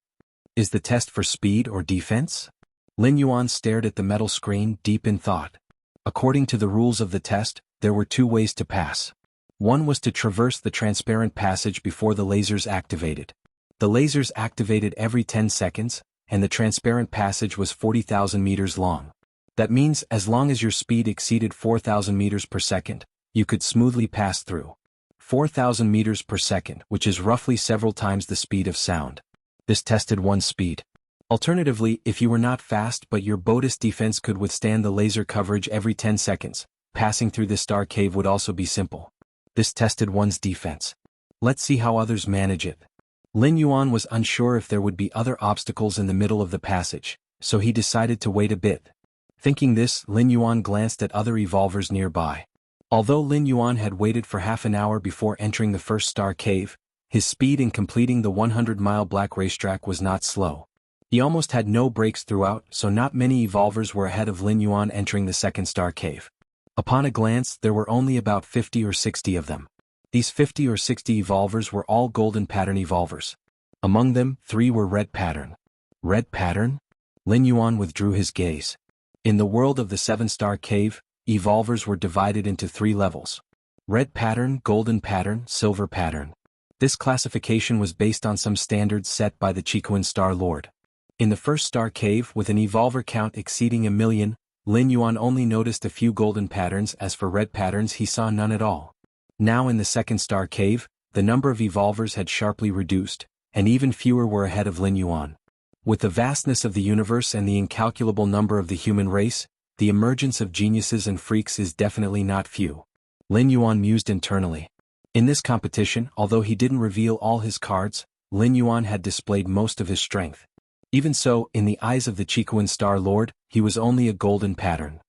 Is the test for speed or defense? Lin Yuan stared at the metal screen, deep in thought. According to the rules of the test, there were two ways to pass. One was to traverse the transparent passage before the lasers activated. The lasers activated every 10 seconds, and the transparent passage was 40,000 meters long. That means as long as your speed exceeded 4,000 meters per second, you could smoothly pass through. 4,000 meters per second, which is roughly several times the speed of sound. This tested one's speed. Alternatively, if you were not fast but your boat's defense could withstand the laser coverage every 10 seconds, passing through this star cave would also be simple. This tested one's defense. Let's see how others manage it. Lin Yuan was unsure if there would be other obstacles in the middle of the passage, so he decided to wait a bit. Thinking this, Lin Yuan glanced at other evolvers nearby. Although Lin Yuan had waited for half an hour before entering the first star cave, his speed in completing the 100-mile black racetrack was not slow. He almost had no breaks throughout, so not many evolvers were ahead of Lin Yuan entering the second star cave. Upon a glance, there were only about 50 or 60 of them. These 50 or 60 evolvers were all golden pattern evolvers. Among them, 3 were red pattern. Red pattern? Lin Yuan withdrew his gaze. In the world of the 7-star cave, evolvers were divided into 3 levels. Red pattern, golden pattern, silver pattern. This classification was based on some standards set by the Chiquan Star Lord. In the first star cave, with an evolver count exceeding 1 million, Lin Yuan only noticed a few golden patterns. As for red patterns, he saw none at all. Now in the second star cave, the number of evolvers had sharply reduced, and even fewer were ahead of Lin Yuan. With the vastness of the universe and the incalculable number of the human race, the emergence of geniuses and freaks is definitely not few. Lin Yuan mused internally. In this competition, although he didn't reveal all his cards, Lin Yuan had displayed most of his strength. Even so, in the eyes of the Chiquan Star Lord, he was only a golden pattern.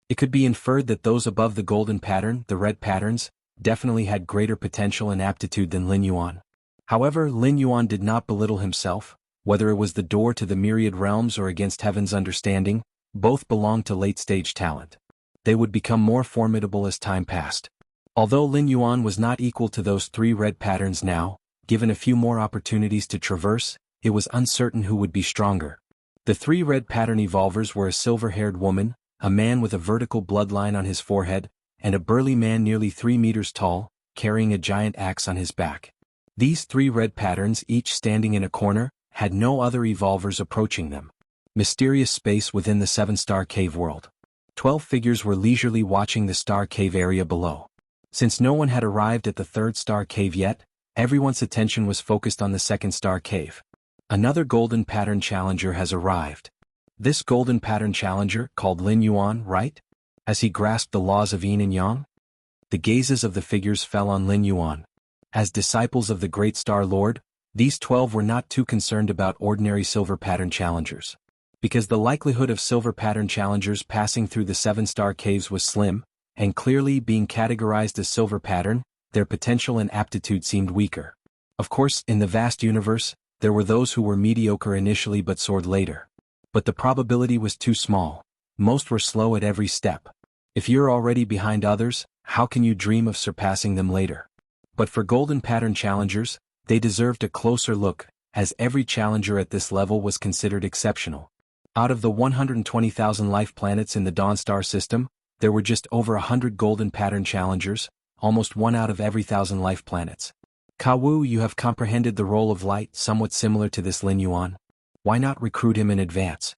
It could be inferred that those above the golden pattern, the red patterns, definitely had greater potential and aptitude than Lin Yuan. However, Lin Yuan did not belittle himself. Whether it was the door to the myriad realms or against heaven's understanding, both belonged to late-stage talent. They would become more formidable as time passed. Although Lin Yuan was not equal to those 3 red patterns now, given a few more opportunities to traverse, it was uncertain who would be stronger. The 3 red pattern evolvers were a silver-haired woman, a man with a vertical bloodline on his forehead, and a burly man nearly 3 meters tall, carrying a giant axe on his back. These 3 red patterns, each standing in a corner, had no other evolvers approaching them. Mysterious space within the 7-star cave world. 12 figures were leisurely watching the star cave area below. Since no one had arrived at the 3rd star cave yet, everyone's attention was focused on the 2nd star cave. Another golden pattern challenger has arrived. This golden pattern challenger, called Lin Yuan, right? As he grasped the laws of yin and yang? The gazes of the figures fell on Lin Yuan. As disciples of the great Star Lord, these 12 were not too concerned about ordinary silver pattern challengers. Because the likelihood of silver pattern challengers passing through the 7-star caves was slim, and clearly being categorized as silver pattern, their potential and aptitude seemed weaker. Of course, in the vast universe, there were those who were mediocre initially but soared later. But the probability was too small. Most were slow at every step. If you're already behind others, how can you dream of surpassing them later? But for golden pattern challengers, they deserved a closer look, as every challenger at this level was considered exceptional. Out of the 120,000 life planets in the Dawn Star system, there were just over 100 golden pattern challengers, almost 1 out of every 1,000 life planets. Kawu, you have comprehended the role of light somewhat similar to this Lin Yuan. Why not recruit him in advance?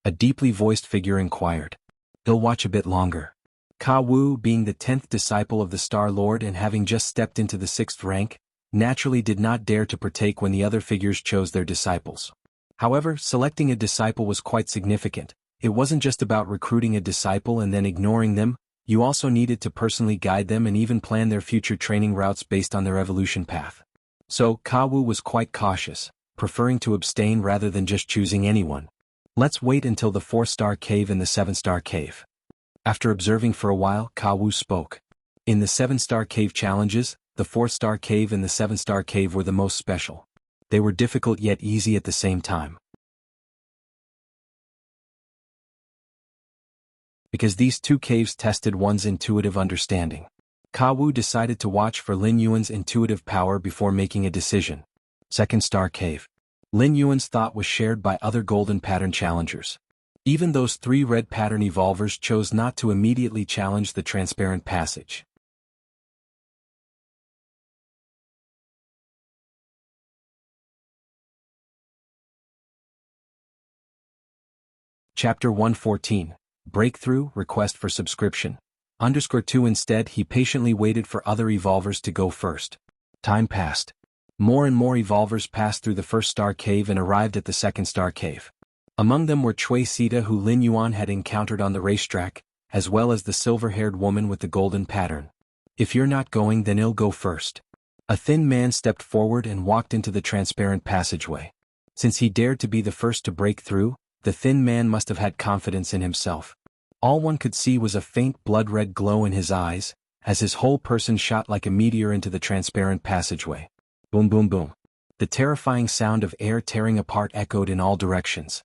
A deeply voiced figure inquired. He'll watch a bit longer. Kawu, being the 10th disciple of the Star Lord and having just stepped into the 6th rank, naturally did not dare to partake when the other figures chose their disciples. However, selecting a disciple was quite significant. It wasn't just about recruiting a disciple and then ignoring them, you also needed to personally guide them and even plan their future training routes based on their evolution path. So, Kawu was quite cautious, preferring to abstain rather than just choosing anyone. Let's wait until the 4-star cave and the 7-star cave. After observing for a while, Kawu spoke. In the 7-star cave challenges, the 4-star cave and the 7-star cave were the most special. They were difficult yet easy at the same time. Because these two caves tested one's intuitive understanding. Kawu decided to watch for Lin Yuan's intuitive power before making a decision. 2nd-star cave. Lin Yuan's thought was shared by other golden pattern challengers. Even those 3 red pattern evolvers chose not to immediately challenge the transparent passage. Chapter 114. Breakthrough, request for subscription. _2 Instead, he patiently waited for other evolvers to go first. Time passed. More and more evolvers passed through the 1st-star cave and arrived at the 2nd-star cave. Among them were Cui Sita, who Lin Yuan had encountered on the racetrack, as well as the silver-haired woman with the golden pattern. If you're not going, then I'll go first. A thin man stepped forward and walked into the transparent passageway. Since he dared to be the first to break through, the thin man must have had confidence in himself. All one could see was a faint blood-red glow in his eyes, as his whole person shot like a meteor into the transparent passageway. Boom boom boom. The terrifying sound of air tearing apart echoed in all directions.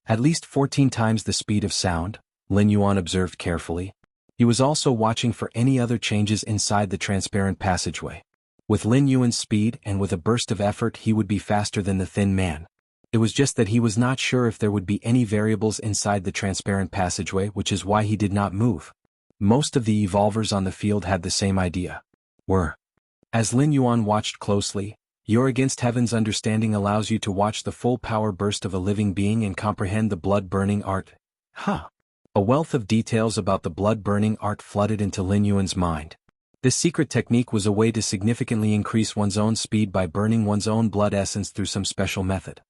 At least 14 times the speed of sound, Lin Yuan observed carefully. He was also watching for any other changes inside the transparent passageway. With Lin Yuan's speed and with a burst of effort, he would be faster than the thin man. It was just that he was not sure if there would be any variables inside the transparent passageway, which is why he did not move. Most of the evolvers on the field had the same idea. As Lin Yuan watched closely, your against heaven's understanding allows you to watch the full power burst of a living being and comprehend the blood-burning art. A wealth of details about the blood-burning art flooded into Lin Yuan's mind. This secret technique was a way to significantly increase one's own speed by burning one's own blood essence through some special method.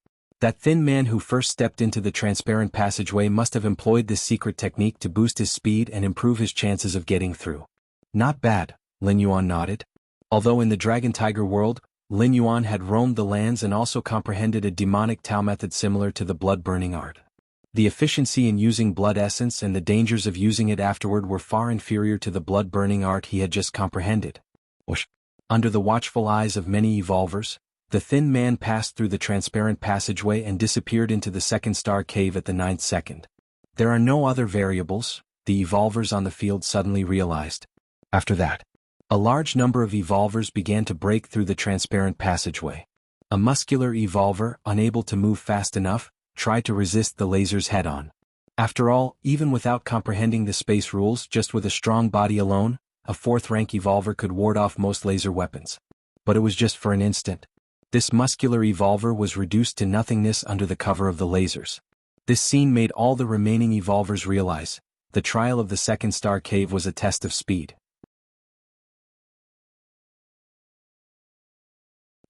That thin man who first stepped into the transparent passageway must have employed this secret technique to boost his speed and improve his chances of getting through. Not bad, Lin Yuan nodded. Although in the Dragon Tiger world, Lin Yuan had roamed the lands and also comprehended a demonic Tao method similar to the blood-burning art. The efficiency in using blood essence and the dangers of using it afterward were far inferior to the blood-burning art he had just comprehended. Under the watchful eyes of many evolvers, the thin man passed through the transparent passageway and disappeared into the 2nd-star cave at the 9th second. There are no other variables, the evolvers on the field suddenly realized. After that, a large number of evolvers began to break through the transparent passageway. A muscular evolver, unable to move fast enough, tried to resist the lasers head-on. After all, even without comprehending the space rules, just with a strong body alone, a 4th-rank evolver could ward off most laser weapons. But it was just for an instant. This muscular evolver was reduced to nothingness under the cover of the lasers. This scene made all the remaining evolvers realize, the trial of the 2nd-star cave was a test of speed.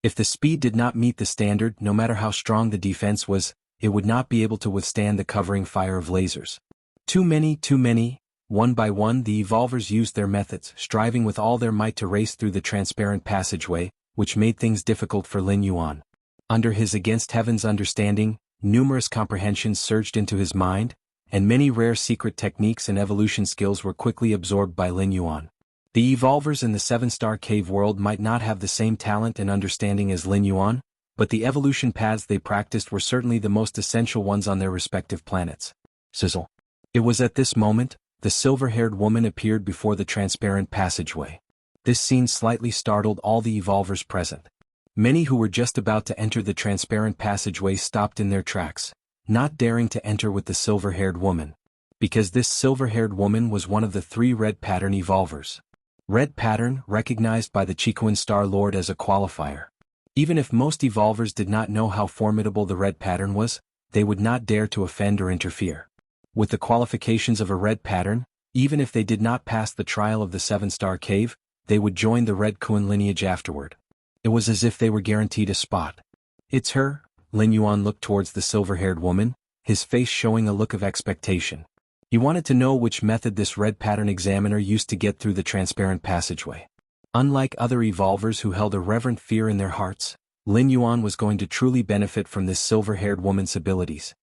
If the speed did not meet the standard, no matter how strong the defense was, it would not be able to withstand the covering fire of lasers. Too many, one by one the evolvers used their methods, striving with all their might to race through the transparent passageway, which made things difficult for Lin Yuan. Under his against heaven's understanding, numerous comprehensions surged into his mind, and many rare secret techniques and evolution skills were quickly absorbed by Lin Yuan. The evolvers in the 7-star cave world might not have the same talent and understanding as Lin Yuan, but the evolution paths they practiced were certainly the most essential ones on their respective planets. Sizzle. It was at this moment, the silver-haired woman appeared before the transparent passageway. This scene slightly startled all the evolvers present. Many who were just about to enter the transparent passageway stopped in their tracks, not daring to enter with the silver-haired woman. Because this silver-haired woman was one of the 3 red pattern evolvers. Red pattern, recognized by the Chiquan Star Lord as a qualifier. Even if most evolvers did not know how formidable the red pattern was, they would not dare to offend or interfere. With the qualifications of a red pattern, even if they did not pass the trial of the 7-star cave, they would join the Red Kuan lineage afterward. It was as if they were guaranteed a spot. It's her. Lin Yuan looked towards the silver-haired woman, his face showing a look of expectation. He wanted to know which method this red pattern examiner used to get through the transparent passageway. Unlike other evolvers who held a reverent fear in their hearts, Lin Yuan was going to truly benefit from this silver-haired woman's abilities.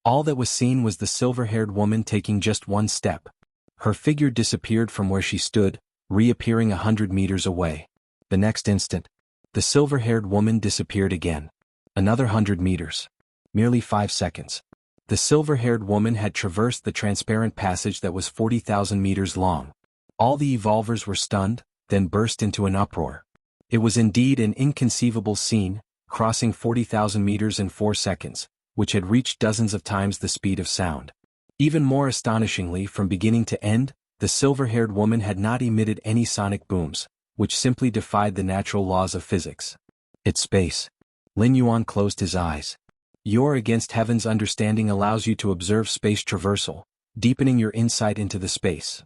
All that was seen was the silver-haired woman taking just one step. Her figure disappeared from where she stood, reappearing 100 meters away. The next instant, the silver-haired woman disappeared again. Another 100 meters. Merely 5 seconds. The silver-haired woman had traversed the transparent passage that was 40,000 meters long. All the evolvers were stunned, then burst into an uproar. It was indeed an inconceivable scene, crossing 40,000 meters in 4 seconds, which had reached dozens of times the speed of sound. Even more astonishingly, from beginning to end, the silver-haired woman had not emitted any sonic booms, which simply defied the natural laws of physics. It's space. Lin Yuan closed his eyes. Your against heaven's understanding allows you to observe space traversal, deepening your insight into the space.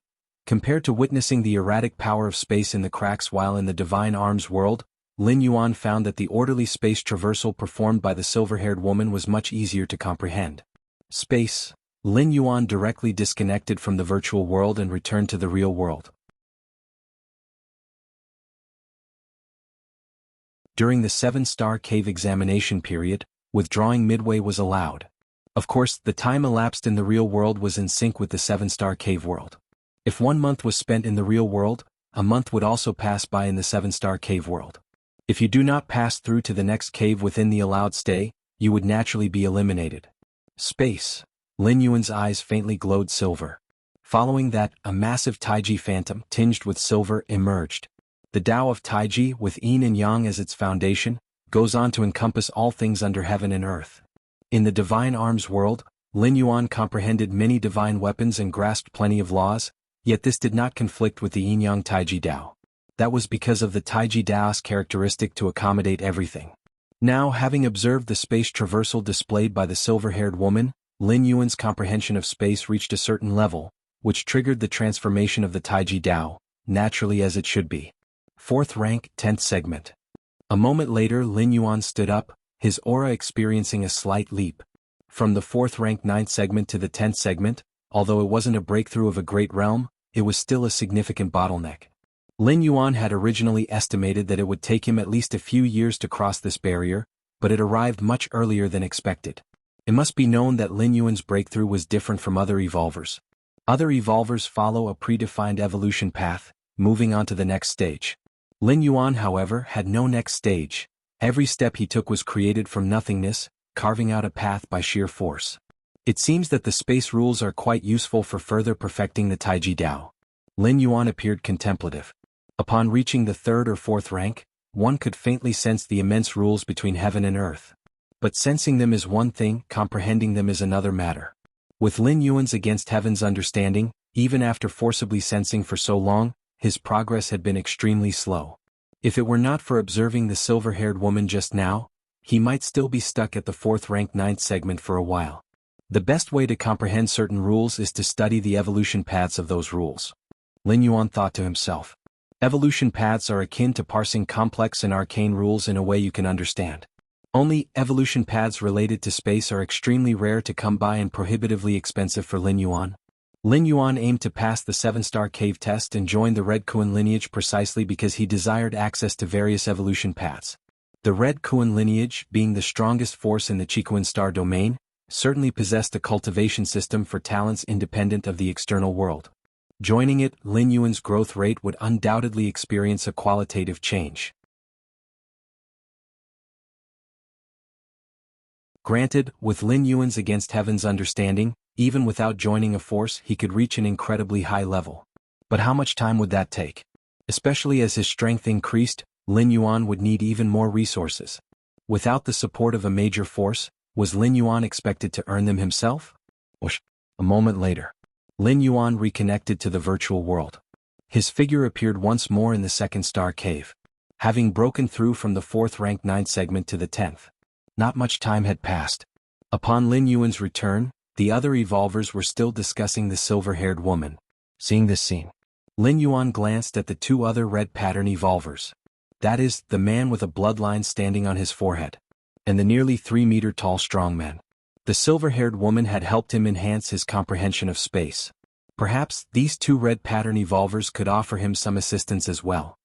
Compared to witnessing the erratic power of space in the cracks while in the divine arms world, Lin Yuan found that the orderly space traversal performed by the silver-haired woman was much easier to comprehend. Space. Lin Yuan directly disconnected from the virtual world and returned to the real world. During the 7-star cave examination period, withdrawing midway was allowed. Of course, the time elapsed in the real world was in sync with the 7-star cave world. If 1 month was spent in the real world, a month would also pass by in the 7-star cave world. If you do not pass through to the next cave within the allowed stay, you would naturally be eliminated. Space. Lin Yuan's eyes faintly glowed silver. Following that, a massive Taiji phantom tinged with silver emerged. The Tao of Taiji, with yin and yang as its foundation, goes on to encompass all things under heaven and earth. In the divine arms world, Lin Yuan comprehended many divine weapons and grasped plenty of laws, yet this did not conflict with the yin-yang Taiji Tao. That was because of the Taiji Tao's characteristic to accommodate everything. Now, having observed the space traversal displayed by the silver-haired woman, Lin Yuan's comprehension of space reached a certain level, which triggered the transformation of the Taiji Tao, naturally as it should be. 4th rank, 10th segment. A moment later Lin Yuan stood up, his aura experiencing a slight leap. From the 4th rank 9th segment to the 10th segment, although it wasn't a breakthrough of a great realm, it was still a significant bottleneck. Lin Yuan had originally estimated that it would take him at least a few years to cross this barrier, but it arrived much earlier than expected. It must be known that Lin Yuan's breakthrough was different from other evolvers. Other evolvers follow a predefined evolution path, moving on to the next stage. Lin Yuan, however, had no next stage. Every step he took was created from nothingness, carving out a path by sheer force. It seems that the space rules are quite useful for further perfecting the Taiji Tao. Lin Yuan appeared contemplative. Upon reaching the 3rd or 4th rank, one could faintly sense the immense rules between heaven and earth. But sensing them is one thing, comprehending them is another matter. With Lin Yuan's against heaven's understanding, even after forcibly sensing for so long, his progress had been extremely slow. If it were not for observing the silver-haired woman just now, he might still be stuck at the 4th rank 9th segment for a while. The best way to comprehend certain rules is to study the evolution paths of those rules. Lin Yuan thought to himself. Evolution paths are akin to parsing complex and arcane rules in a way you can understand. Only, evolution paths related to space are extremely rare to come by and prohibitively expensive for Lin Yuan. Lin Yuan aimed to pass the 7-star cave test and join the Red Kuan lineage precisely because he desired access to various evolution paths. The Red Kuan lineage, being the strongest force in the Chikuan star domain, certainly possessed a cultivation system for talents independent of the external world. Joining it, Lin Yuan's growth rate would undoubtedly experience a qualitative change. Granted, with Lin Yuan's against heaven's understanding, even without joining a force he could reach an incredibly high level. But how much time would that take? Especially as his strength increased, Lin Yuan would need even more resources. Without the support of a major force, was Lin Yuan expected to earn them himself? A moment later, Lin Yuan reconnected to the virtual world. His figure appeared once more in the 2nd star cave. Having broken through from the 4th rank 9th segment to the 10th. Not much time had passed. Upon Lin Yuan's return, the other evolvers were still discussing the silver-haired woman. Seeing this scene, Lin Yuan glanced at the 2 other red pattern evolvers. That is, the man with a bloodline standing on his forehead, and the nearly 3-meter tall strongman. The silver-haired woman had helped him enhance his comprehension of space. Perhaps these two red pattern evolvers could offer him some assistance as well.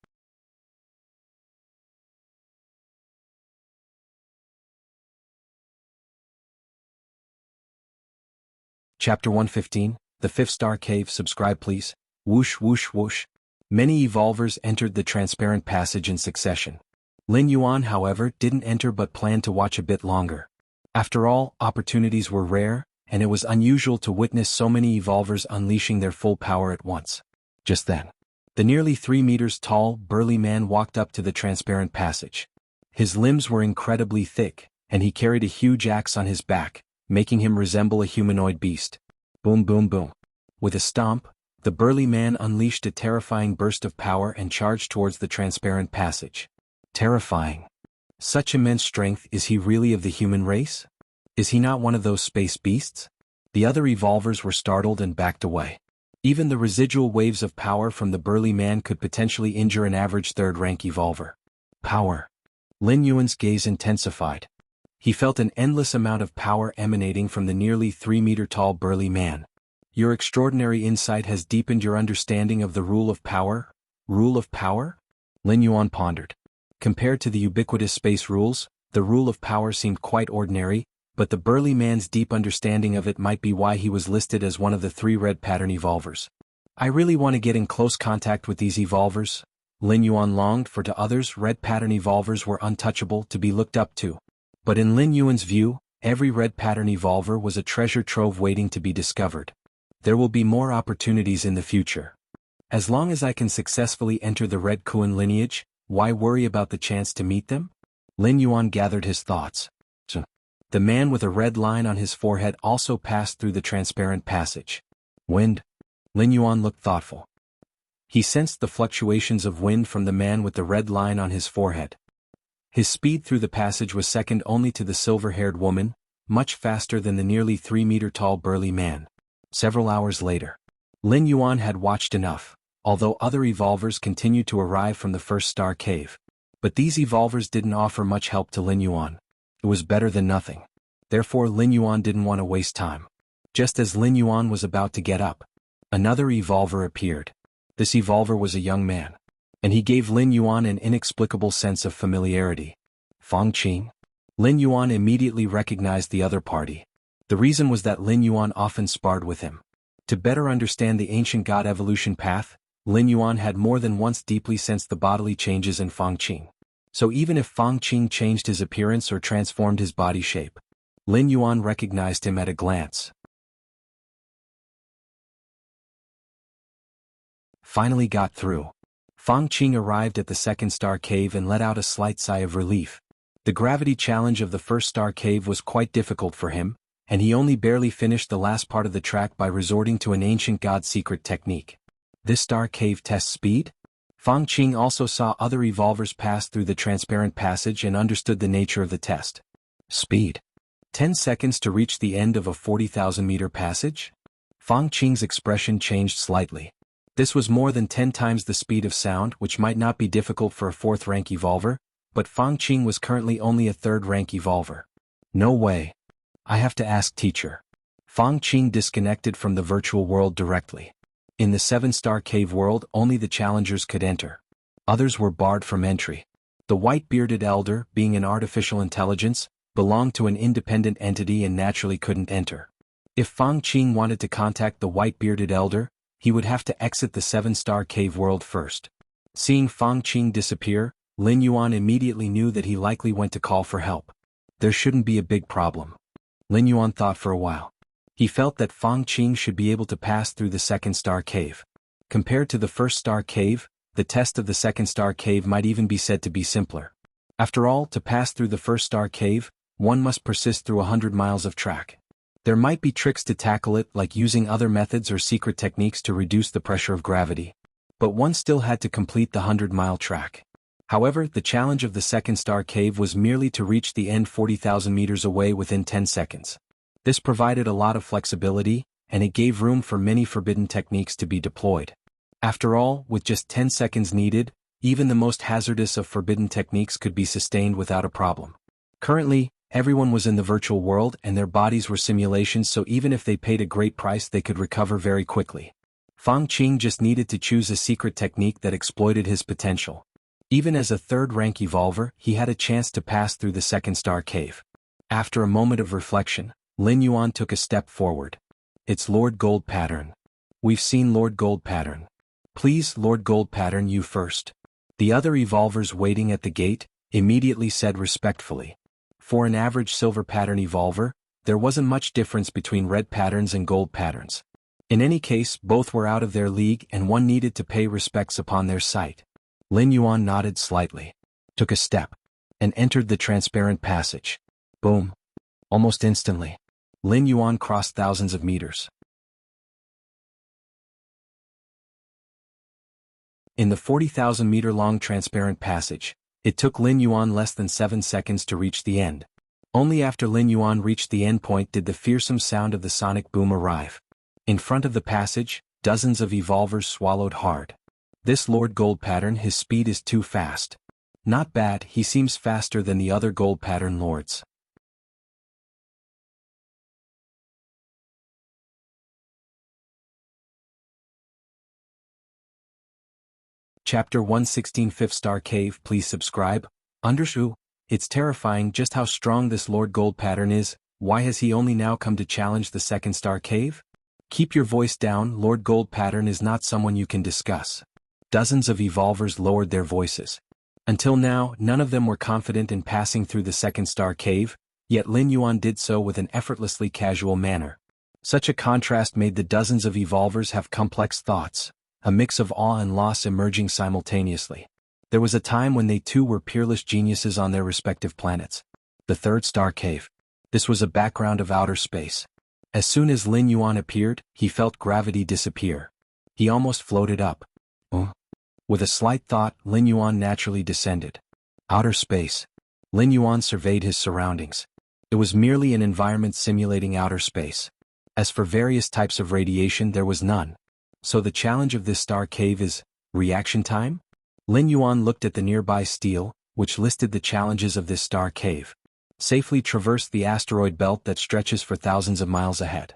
Chapter 115, The Fifth Star Cave. Subscribe please. Whoosh whoosh whoosh. Many evolvers entered the transparent passage in succession. Lin Yuan, however, didn't enter but planned to watch a bit longer. After all, opportunities were rare, and it was unusual to witness so many evolvers unleashing their full power at once. Just then, the nearly 3 meters tall, burly man walked up to the transparent passage. His limbs were incredibly thick, and he carried a huge axe on his back, making him resemble a humanoid beast. Boom boom boom. With a stomp, the burly man unleashed a terrifying burst of power and charged towards the transparent passage. Terrifying. Such immense strength, is he really of the human race? Is he not one of those space beasts? The other evolvers were startled and backed away. Even the residual waves of power from the burly man could potentially injure an average third-rank evolver. Power. Lin Yuan's gaze intensified. He felt an endless amount of power emanating from the nearly 3-meter-tall burly man. Your extraordinary insight has deepened your understanding of the rule of power? Rule of power? Lin Yuan pondered. Compared to the ubiquitous space rules, the rule of power seemed quite ordinary, but the burly man's deep understanding of it might be why he was listed as one of the 3 red pattern evolvers. I really want to get in close contact with these evolvers. Lin Yuan longed, for to others red pattern evolvers were untouchable, to be looked up to. But in Lin Yuan's view, every red pattern evolver was a treasure trove waiting to be discovered. There will be more opportunities in the future. As long as I can successfully enter the Red Kuan lineage, why worry about the chance to meet them? Lin Yuan gathered his thoughts. The man with a red line on his forehead also passed through the transparent passage. Wind? Lin Yuan looked thoughtful. He sensed the fluctuations of wind from the man with the red line on his forehead. His speed through the passage was second only to the silver-haired woman, much faster than the nearly 3-meter-tall burly man. Several hours later, Lin Yuan had watched enough, although other evolvers continued to arrive from the first star cave. But these evolvers didn't offer much help to Lin Yuan. It was better than nothing. Therefore Lin Yuan didn't want to waste time. Just as Lin Yuan was about to get up, another evolver appeared. This evolver was a young man, and he gave Lin Yuan an inexplicable sense of familiarity. Fang Qing? Lin Yuan immediately recognized the other party. The reason was that Lin Yuan often sparred with him. To better understand the ancient god evolution path, Lin Yuan had more than once deeply sensed the bodily changes in Fang Qing. So even if Fang Qing changed his appearance or transformed his body shape, Lin Yuan recognized him at a glance. Finally got through. Fang Qing arrived at the second star cave and let out a slight sigh of relief. The gravity challenge of the first star cave was quite difficult for him, and he only barely finished the last part of the track by resorting to an ancient god's secret technique. This star cave tests speed? Fang Qing also saw other evolvers pass through the transparent passage and understood the nature of the test. Speed. 10 seconds to reach the end of a 40,000-meter passage? Fang Qing's expression changed slightly. This was more than 10 times the speed of sound, which might not be difficult for a 4th-rank evolver, but Fang Qing was currently only a 3rd-rank evolver. No way. I have to ask teacher. Fang Qing disconnected from the virtual world directly. In the 7-star cave world, only the challengers could enter. Others were barred from entry. The white-bearded elder, being an artificial intelligence, belonged to an independent entity and naturally couldn't enter. If Fang Qing wanted to contact the white-bearded elder, he would have to exit the 7-star cave world first. Seeing Fang Qing disappear, Lin Yuan immediately knew that he likely went to call for help. There shouldn't be a big problem. Lin Yuan thought for a while. He felt that Fang Qing should be able to pass through the 2nd star cave. Compared to the 1st star cave, the test of the 2nd star cave might even be said to be simpler. After all, to pass through the 1st star cave, one must persist through 100 miles of track. There might be tricks to tackle it, like using other methods or secret techniques to reduce the pressure of gravity. But one still had to complete the 100-mile track. However, the challenge of the 2nd star cave was merely to reach the end 40,000 meters away within 10 seconds. This provided a lot of flexibility, and it gave room for many forbidden techniques to be deployed. After all, with just 10 seconds needed, even the most hazardous of forbidden techniques could be sustained without a problem. Currently, Everyone was in the virtual world and their bodies were simulations, so even if they paid a great price they could recover very quickly. Fang Qing just needed to choose a secret technique that exploited his potential. Even as a third-rank evolver, he had a chance to pass through the second star cave. After a moment of reflection, Lin Yuan took a step forward. It's Lord Gold Pattern. We've seen Lord Gold Pattern. Please, Lord Gold Pattern, you first. The other evolvers waiting at the gate immediately said respectfully. For an average silver pattern evolver, there wasn't much difference between red patterns and gold patterns. In any case, both were out of their league and one needed to pay respects upon their sight. Lin Yuan nodded slightly, took a step, and entered the transparent passage. Boom. Almost instantly, Lin Yuan crossed thousands of meters. In the 40,000-meter-long transparent passage, it took Lin Yuan less than 7 seconds to reach the end. Only after Lin Yuan reached the end point did the fearsome sound of the sonic boom arrive. In front of the passage, dozens of evolvers swallowed hard. This Lord Gold Pattern, his speed is too fast. Not bad, he seems faster than the other Gold Pattern lords. Chapter 116 5th Star Cave. Please subscribe. Undershoe. It's terrifying just how strong this Lord Gold Pattern is. Why has he only now come to challenge the second star cave? Keep your voice down, Lord Gold Pattern is not someone you can discuss. Dozens of evolvers lowered their voices. Until now, none of them were confident in passing through the second star cave, yet Lin Yuan did so with an effortlessly casual manner. Such a contrast made the dozens of evolvers have complex thoughts, a mix of awe and loss emerging simultaneously. There was a time when they too were peerless geniuses on their respective planets. The third star cave. This was a background of outer space. As soon as Lin Yuan appeared, he felt gravity disappear. He almost floated up. With a slight thought, Lin Yuan naturally descended. Outer space. Lin Yuan surveyed his surroundings. It was merely an environment simulating outer space. As for various types of radiation, there was none. So the challenge of this star cave is reaction time? Lin Yuan looked at the nearby stele, which listed the challenges of this star cave. Safely traverse the asteroid belt that stretches for thousands of miles ahead.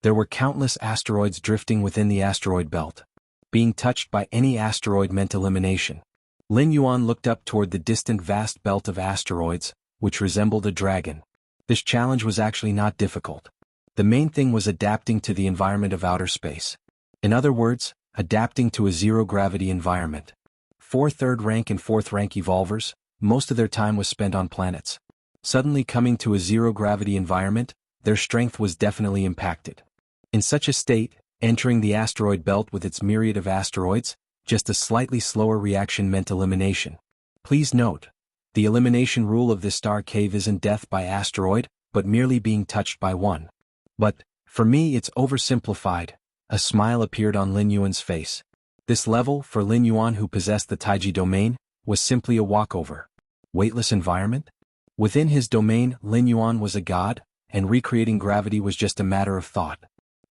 There were countless asteroids drifting within the asteroid belt. Being touched by any asteroid meant elimination. Lin Yuan looked up toward the distant vast belt of asteroids, which resembled a dragon. This challenge was actually not difficult. The main thing was adapting to the environment of outer space. In other words, adapting to a zero-gravity environment. 4 third-rank and 4th-rank evolvers, most of their time was spent on planets. Suddenly coming to a zero-gravity environment, their strength was definitely impacted. In such a state, entering the asteroid belt with its myriad of asteroids, just a slightly slower reaction meant elimination. Please note, the elimination rule of this star cave isn't death by asteroid, but merely being touched by one. But, for me it's oversimplified. A smile appeared on Lin Yuan's face. This level, for Lin Yuan who possessed the Taiji domain, was simply a walkover. Weightless environment? Within his domain, Lin Yuan was a god, and recreating gravity was just a matter of thought.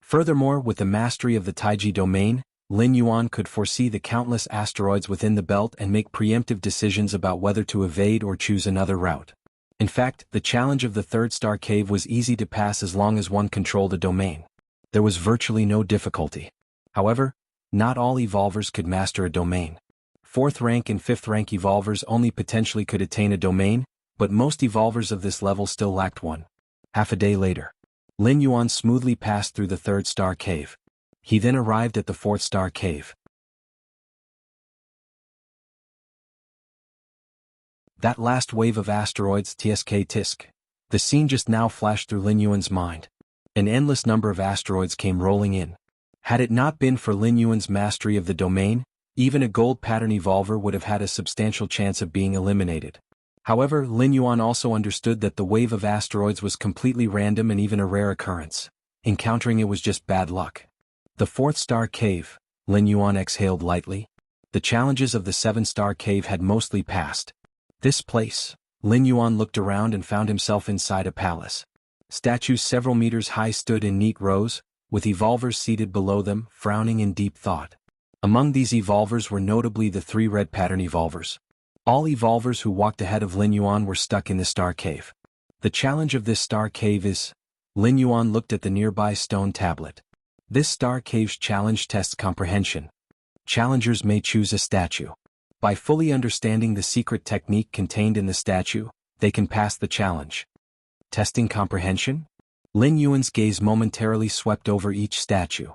Furthermore, with the mastery of the Taiji domain, Lin Yuan could foresee the countless asteroids within the belt and make preemptive decisions about whether to evade or choose another route. In fact, the challenge of the third star cave was easy to pass as long as one controlled a domain. There was virtually no difficulty. However, not all evolvers could master a domain. 4th rank and 5th rank evolvers only potentially could attain a domain, but most evolvers of this level still lacked one. Half a day later, Lin Yuan smoothly passed through the third star cave. He then arrived at the 4th star cave. That last wave of asteroids, Tsk. The scene just now flashed through Lin Yuan's mind. An endless number of asteroids came rolling in. Had it not been for Lin Yuan's mastery of the domain, even a gold pattern evolver would have had a substantial chance of being eliminated. However, Lin Yuan also understood that the wave of asteroids was completely random and even a rare occurrence. Encountering it was just bad luck. The 4th star cave, Lin Yuan exhaled lightly. The challenges of the 7-star cave had mostly passed. This place, Lin Yuan looked around and found himself inside a palace. Statues several meters high stood in neat rows, with evolvers seated below them, frowning in deep thought. Among these evolvers were notably the 3 red pattern evolvers. All evolvers who walked ahead of Lin Yuan were stuck in the star cave. The challenge of this star cave is... Lin Yuan looked at the nearby stone tablet. This star cave's challenge tests comprehension. Challengers may choose a statue. By fully understanding the secret technique contained in the statue, they can pass the challenge. Testing comprehension? Lin Yuan's gaze momentarily swept over each statue.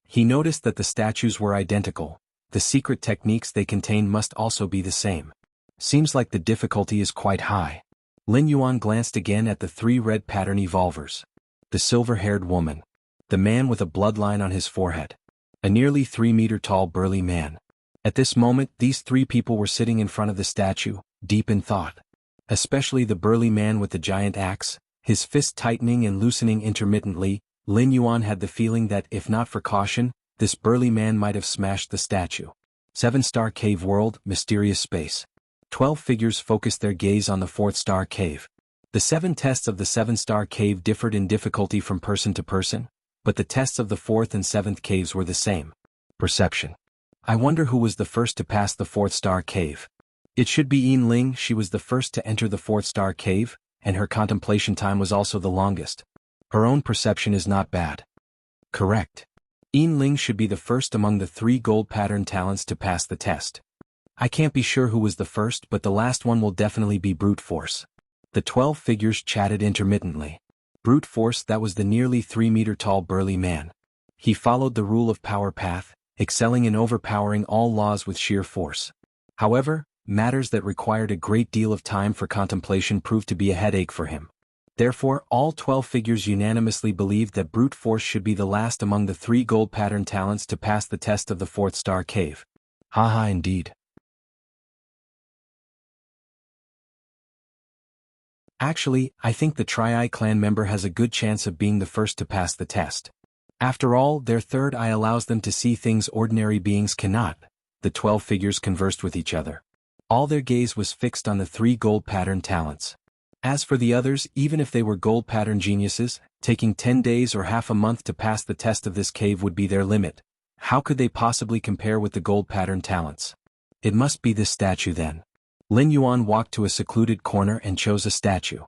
He noticed that the statues were identical. The secret techniques they contain must also be the same. Seems like the difficulty is quite high. Lin Yuan glanced again at the 3 red pattern evolvers. The silver-haired woman. The man with a bloodline on his forehead. A nearly 3-meter-tall burly man. At this moment, these 3 people were sitting in front of the statue, deep in thought. Especially the burly man with the giant axe, his fist tightening and loosening intermittently. Lin Yuan had the feeling that, if not for caution, this burly man might have smashed the statue. 7-star cave world, mysterious space. 12 figures focused their gaze on the 4th star cave. The 7 tests of the 7-star cave differed in difficulty from person to person, but the tests of the 4th and 7th caves were the same. Perception. I wonder who was the first to pass the 4th star cave. It should be Yin Ling. She was the first to enter the 4th star cave, and her contemplation time was also the longest. Her own perception is not bad. Correct. Yin Ling should be the first among the 3 gold pattern talents to pass the test. I can't be sure who was the first, but the last one will definitely be brute force. The 12 figures chatted intermittently. Brute force, that was the nearly 3-meter-tall burly man. He followed the rule of power path, excelling in overpowering all laws with sheer force. However, matters that required a great deal of time for contemplation proved to be a headache for him. Therefore, all 12 figures unanimously believed that brute force should be the last among the 3 gold pattern talents to pass the test of the 4th star cave. Haha, indeed. Actually, I think the Tri-Eye clan member has a good chance of being the first to pass the test. After all, their third eye allows them to see things ordinary beings cannot. The 12 figures conversed with each other. All their gaze was fixed on the 3 gold pattern talents. As for the others, even if they were gold pattern geniuses, taking 10 days or half a month to pass the test of this cave would be their limit. How could they possibly compare with the gold pattern talents? It must be this statue then. Lin Yuan walked to a secluded corner and chose a statue.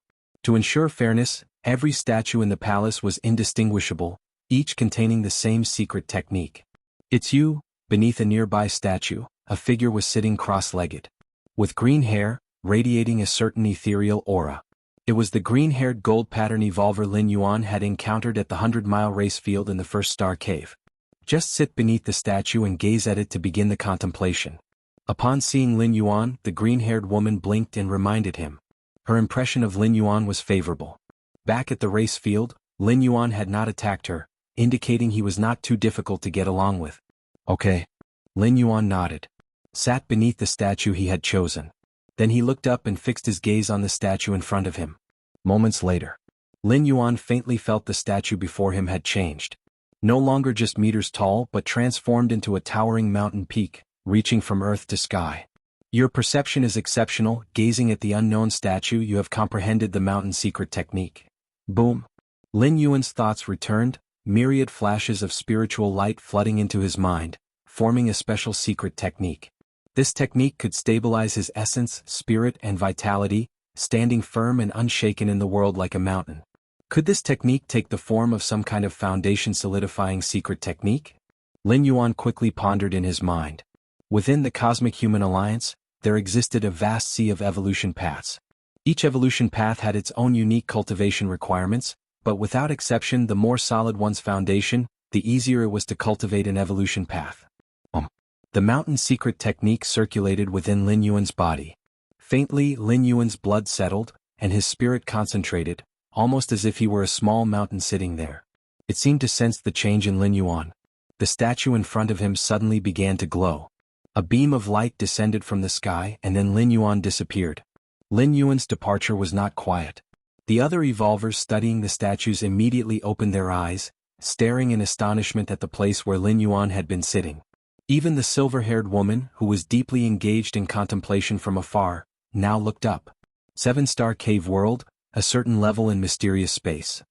To ensure fairness, every statue in the palace was indistinguishable, each containing the same secret technique. It's you. Beneath a nearby statue, a figure was sitting cross-legged. With green hair, radiating a certain ethereal aura. It was the green-haired gold pattern evolver Lin Yuan had encountered at the 100-mile race field in the 1st star cave. Just sit beneath the statue and gaze at it to begin the contemplation. Upon seeing Lin Yuan, the green-haired woman blinked and reminded him. Her impression of Lin Yuan was favorable. Back at the race field, Lin Yuan had not attacked her, indicating he was not too difficult to get along with. Okay. Lin Yuan nodded. Sat beneath the statue he had chosen. Then he looked up and fixed his gaze on the statue in front of him. Moments later, Lin Yuan faintly felt the statue before him had changed. No longer just meters tall but transformed into a towering mountain peak, reaching from earth to sky. Your perception is exceptional. Gazing at the unknown statue, you have comprehended the mountain secret technique. Boom. Lin Yuan's thoughts returned, myriad flashes of spiritual light flooding into his mind, forming a special secret technique. This technique could stabilize his essence, spirit, and vitality, standing firm and unshaken in the world like a mountain. Could this technique take the form of some kind of foundation-solidifying secret technique? Lin Yuan quickly pondered in his mind. Within the Cosmic Human Alliance, there existed a vast sea of evolution paths. Each evolution path had its own unique cultivation requirements, but without exception, the more solid one's foundation, the easier it was to cultivate an evolution path. The mountain secret technique circulated within Lin Yuan's body. Faintly, Lin Yuan's blood settled, and his spirit concentrated, almost as if he were a small mountain sitting there. It seemed to sense the change in Lin Yuan. The statue in front of him suddenly began to glow. A beam of light descended from the sky and then Lin Yuan disappeared. Lin Yuan's departure was not quiet. The other evolvers studying the statues immediately opened their eyes, staring in astonishment at the place where Lin Yuan had been sitting. Even the silver-haired woman, who was deeply engaged in contemplation from afar, now looked up. 7-star cave world, a certain level in mysterious space.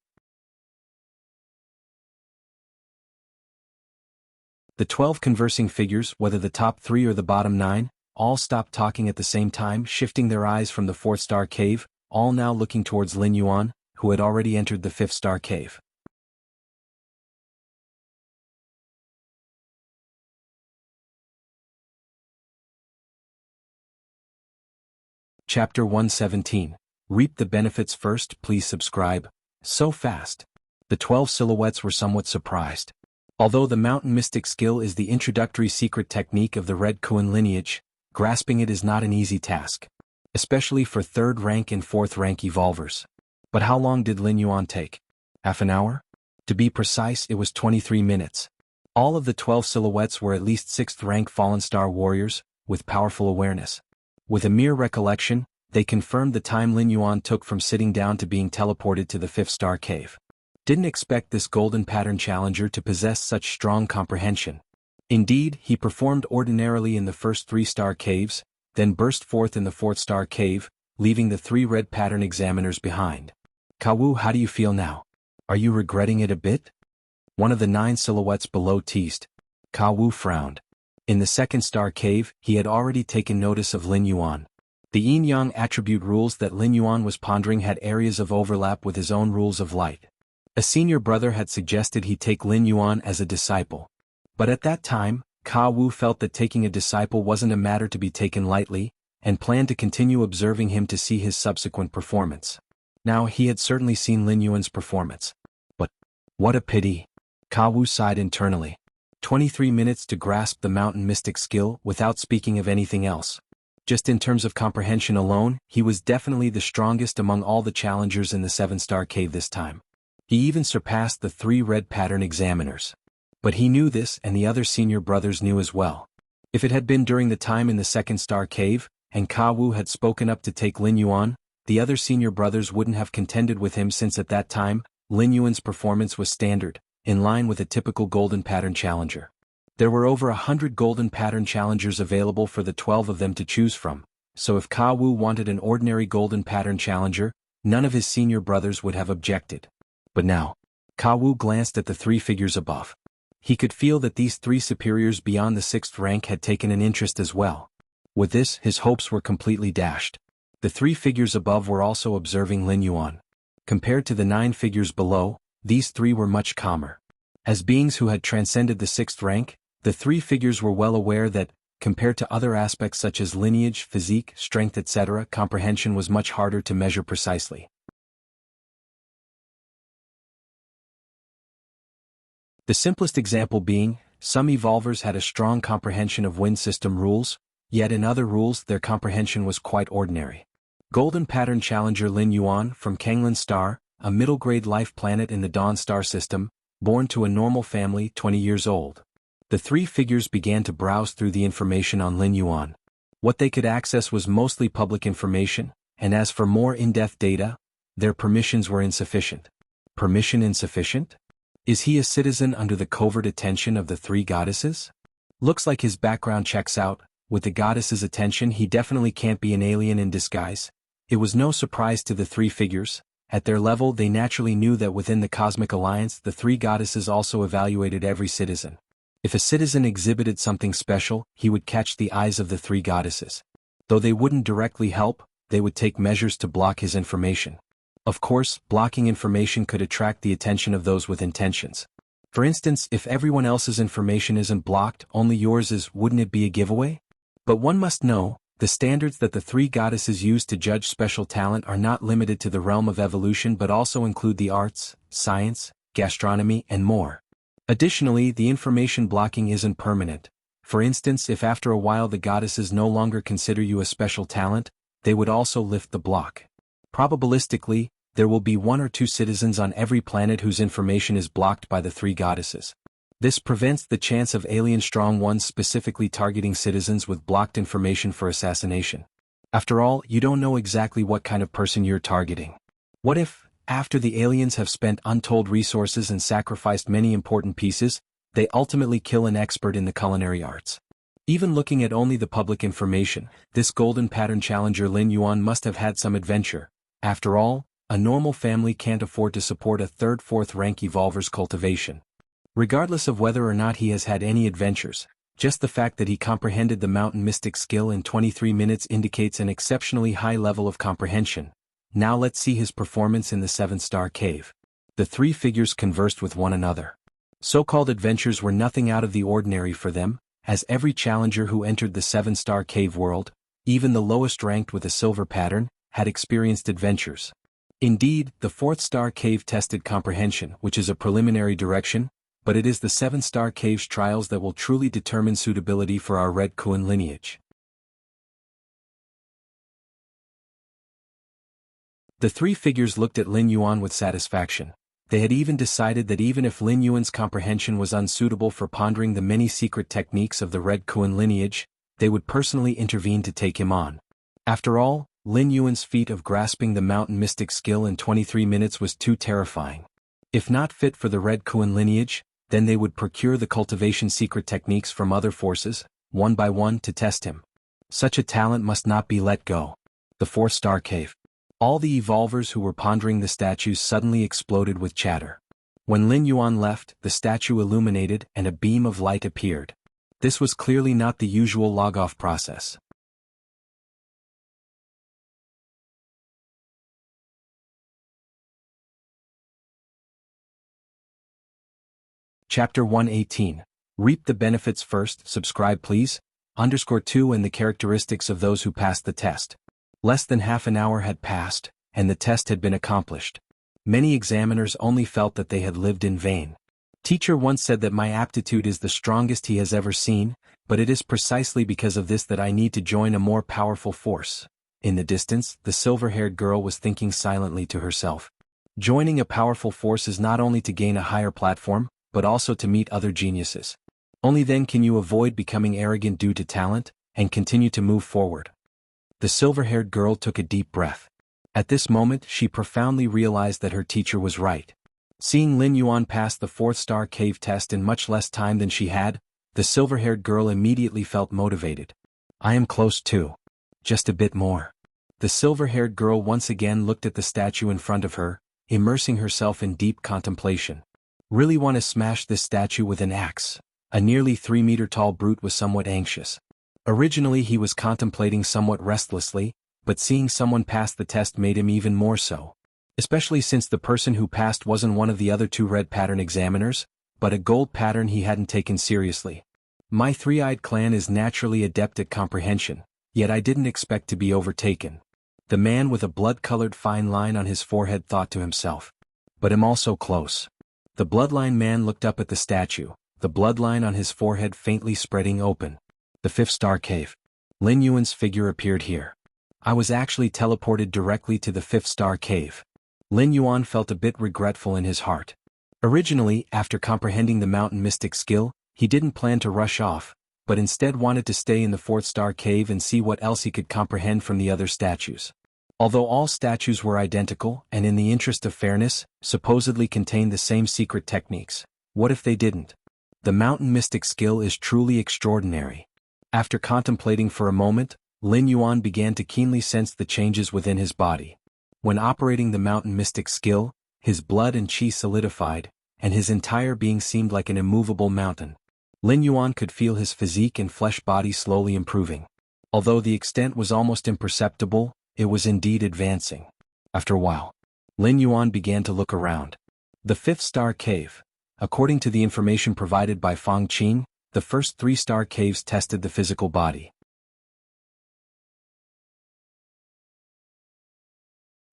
The 12 conversing figures, whether the top 3 or the bottom 9, all stopped talking at the same time, shifting their eyes from the 4th star cave, all now looking towards Lin Yuan, who had already entered the 5th-star cave. Chapter 117. Reap the benefits first. Please subscribe. So fast. The 12 silhouettes were somewhat surprised. Although the mountain mystic skill is the introductory secret technique of the Red Kuan lineage, grasping it is not an easy task, especially for 3rd rank and 4th rank evolvers. But how long did Lin Yuan take? Half an hour? To be precise, it was 23 minutes. All of the 12 silhouettes were at least 6th rank fallen star warriors, with powerful awareness. With a mere recollection, they confirmed the time Lin Yuan took from sitting down to being teleported to the 5th-star cave. Didn't expect this golden pattern challenger to possess such strong comprehension. Indeed, he performed ordinarily in the first 3-star caves, then burst forth in the 4th-star cave, leaving the 3 red pattern examiners behind. Kawu, how do you feel now? Are you regretting it a bit? One of the 9 silhouettes below teased. Kawu frowned. In the 2nd-star cave, he had already taken notice of Lin Yuan. The yin-yang attribute rules that Lin Yuan was pondering had areas of overlap with his own rules of light. A senior brother had suggested he take Lin Yuan as a disciple. But at that time, Kawu felt that taking a disciple wasn't a matter to be taken lightly, and planned to continue observing him to see his subsequent performance. Now he had certainly seen Lin Yuan's performance. But, what a pity. Kawu sighed internally. 23 minutes to grasp the mountain mystic skill without speaking of anything else. Just in terms of comprehension alone, he was definitely the strongest among all the challengers in the 7-star cave this time. He even surpassed the 3 red pattern examiners. But he knew this, and the other senior brothers knew as well. If it had been during the time in the 2nd-star cave, and Kawu had spoken up to take Lin Yuan, the other senior brothers wouldn't have contended with him, since at that time, Lin Yuan's performance was standard, in line with a typical golden pattern challenger. There were over 100 golden pattern challengers available for the 12 of them to choose from, so if Kawu wanted an ordinary golden pattern challenger, none of his senior brothers would have objected. But now, Kawu glanced at the 3 figures above. He could feel that these 3 superiors beyond the 6th rank had taken an interest as well. With this, his hopes were completely dashed. The 3 figures above were also observing Lin Yuan. Compared to the 9 figures below, these 3 were much calmer. As beings who had transcended the 6th rank, the 3 figures were well aware that, compared to other aspects such as lineage, physique, strength, etc., comprehension was much harder to measure precisely. The simplest example being, some evolvers had a strong comprehension of wind system rules, yet in other rules their comprehension was quite ordinary. Golden pattern challenger Lin Yuan from Kanglan Star, a middle-grade life planet in the Dawn star system, born to a normal family, 20 years old. The 3 figures began to browse through the information on Lin Yuan. What they could access was mostly public information, and as for more in-depth data, their permissions were insufficient. Permission insufficient? Is he a citizen under the covert attention of the 3 goddesses? Looks like his background checks out. With the goddesses' attention, he definitely can't be an alien in disguise. It was no surprise to the 3 figures. At their level, they naturally knew that within the Cosmic Alliance, the 3 goddesses also evaluated every citizen. If a citizen exhibited something special, he would catch the eyes of the 3 goddesses. Though they wouldn't directly help, they would take measures to block his information. Of course, blocking information could attract the attention of those with intentions. For instance, if everyone else's information isn't blocked, only yours is, wouldn't it be a giveaway? But one must know, the standards that the 3 goddesses use to judge special talent are not limited to the realm of evolution but also include the arts, science, gastronomy, and more. Additionally, the information blocking isn't permanent. For instance, if after a while the goddesses no longer consider you a special talent, they would also lift the block. Probabilistically, there will be 1 or 2 citizens on every planet whose information is blocked by the 3 goddesses. This prevents the chance of alien strong ones specifically targeting citizens with blocked information for assassination. After all, you don't know exactly what kind of person you're targeting. What if, after the aliens have spent untold resources and sacrificed many important pieces, they ultimately kill an expert in the culinary arts? Even looking at only the public information, this golden pattern challenger Lin Yuan must have had some adventure. After all, a normal family can't afford to support a 3rd, 4th rank evolver's cultivation. Regardless of whether or not he has had any adventures, just the fact that he comprehended the mountain mystic skill in 23 minutes indicates an exceptionally high level of comprehension. Now let's see his performance in the 7-star cave. The three figures conversed with one another. So-called adventures were nothing out of the ordinary for them, as every challenger who entered the 7-star cave world, even the lowest ranked with a silver pattern, had experienced adventures. Indeed, the 4th-star cave tested comprehension, which is a preliminary direction, but it is the 7-star cave's trials that will truly determine suitability for our Red Kuan lineage. The three figures looked at Lin Yuan with satisfaction. They had even decided that even if Lin Yuan's comprehension was unsuitable for pondering the many secret techniques of the Red Kuan lineage, they would personally intervene to take him on. After all, Lin Yuan's feat of grasping the mountain mystic skill in 23 minutes was too terrifying. If not fit for the Red Kuan lineage, then they would procure the cultivation secret techniques from other forces, one by one, to test him. Such a talent must not be let go. The 4th-star cave. All the evolvers who were pondering the statues suddenly exploded with chatter. When Lin Yuan left, the statue illuminated and a beam of light appeared. This was clearly not the usual log-off process. Chapter 118. Reap the benefits first. Subscribe please. _2 and the characteristics of those who passed the test. Less than half an hour had passed, and the test had been accomplished. Many examiners only felt that they had lived in vain. Teacher once said that my aptitude is the strongest he has ever seen, but it is precisely because of this that I need to join a more powerful force. In the distance, the silver-haired girl was thinking silently to herself. Joining a powerful force is not only to gain a higher platform, but also to meet other geniuses. Only then can you avoid becoming arrogant due to talent, and continue to move forward. The silver-haired girl took a deep breath. At this moment she profoundly realized that her teacher was right. Seeing Lin Yuan pass the 4th-star cave test in much less time than she had, the silver-haired girl immediately felt motivated. I am close too. Just a bit more. The silver-haired girl once again looked at the statue in front of her, immersing herself in deep contemplation. Really want to smash this statue with an axe. A nearly 3-meter-tall brute was somewhat anxious. Originally he was contemplating somewhat restlessly, but seeing someone pass the test made him even more so. Especially since the person who passed wasn't one of the other 2 red pattern examiners, but a gold pattern he hadn't taken seriously. My three-eyed clan is naturally adept at comprehension, yet I didn't expect to be overtaken. The man with a blood-colored fine line on his forehead thought to himself. But I'm also close. The bloodline man looked up at the statue, the bloodline on his forehead faintly spreading open. The 5th-star cave. Lin Yuan's figure appeared here. I was actually teleported directly to the 5th-star cave. Lin Yuan felt a bit regretful in his heart. Originally, after comprehending the mountain mystic skill, he didn't plan to rush off, but instead wanted to stay in the 4th-star cave and see what else he could comprehend from the other statues. Although all statues were identical and in the interest of fairness, supposedly contained the same secret techniques, what if they didn't? The mountain mystic skill is truly extraordinary. After contemplating for a moment, Lin Yuan began to keenly sense the changes within his body. When operating the mountain mystic skill, his blood and chi solidified, and his entire being seemed like an immovable mountain. Lin Yuan could feel his physique and flesh body slowly improving. Although the extent was almost imperceptible, it was indeed advancing. After a while, Lin Yuan began to look around. The 5th-star cave. According to the information provided by Fang Qing, the first 3-star caves tested the physical body.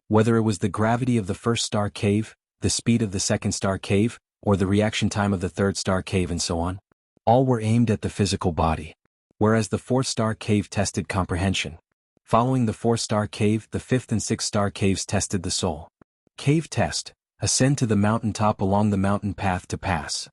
Whether it was the gravity of the 1st-star cave, the speed of the 2nd-star cave, or the reaction time of the 3rd-star cave and so on, all were aimed at the physical body. Whereas the 4th-star cave tested comprehension. Following the 4th-star cave, the 5th and 6th-star caves tested the soul. Cave test. Ascend to the mountaintop along the mountain path to pass.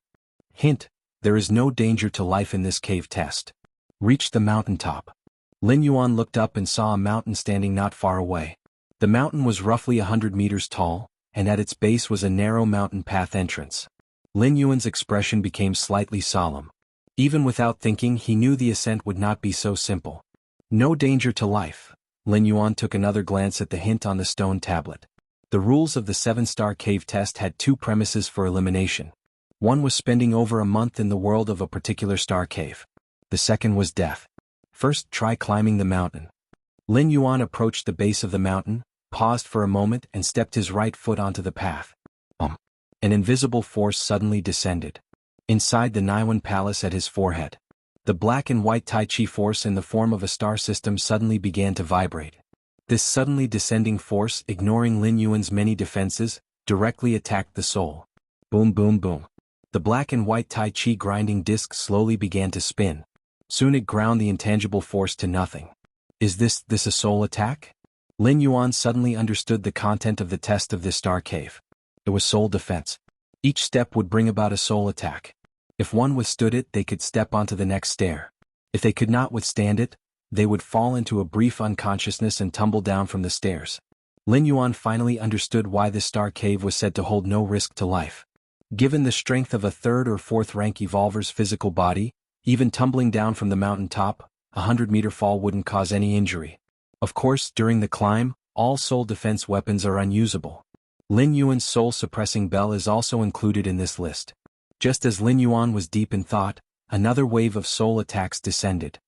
Hint: there is no danger to life in this cave test. Reach the mountaintop. Lin Yuan looked up and saw a mountain standing not far away. The mountain was roughly 100 meters tall, and at its base was a narrow mountain path entrance. Lin Yuan's expression became slightly solemn. Even without thinking, he knew the ascent would not be so simple. No danger to life. Lin Yuan took another glance at the hint on the stone tablet. The rules of the 7-star cave test had 2 premises for elimination. One was spending over a month in the world of a particular star cave. The second was death. First, try climbing the mountain. Lin Yuan approached the base of the mountain, paused for a moment and stepped his right foot onto the path. An invisible force suddenly descended. Inside the Naiwan palace at his forehead, the black and white Tai Chi force in the form of a star system suddenly began to vibrate. This suddenly descending force, ignoring Lin Yuan's many defenses, directly attacked the soul. Boom boom boom. The black and white Tai Chi grinding disc slowly began to spin. Soon it ground the intangible force to nothing. Is this a soul attack? Lin Yuan suddenly understood the content of the test of this star cave. It was soul defense. Each step would bring about a soul attack. If one withstood it, they could step onto the next stair. If they could not withstand it, they would fall into a brief unconsciousness and tumble down from the stairs. Lin Yuan finally understood why this star cave was said to hold no risk to life. Given the strength of a 3rd or 4th rank evolver's physical body, even tumbling down from the mountain top, a 100-meter fall wouldn't cause any injury. Of course, during the climb, all soul defense weapons are unusable. Lin Yuan's soul-suppressing bell is also included in this list. Just as Lin Yuan was deep in thought, another wave of soul attacks descended.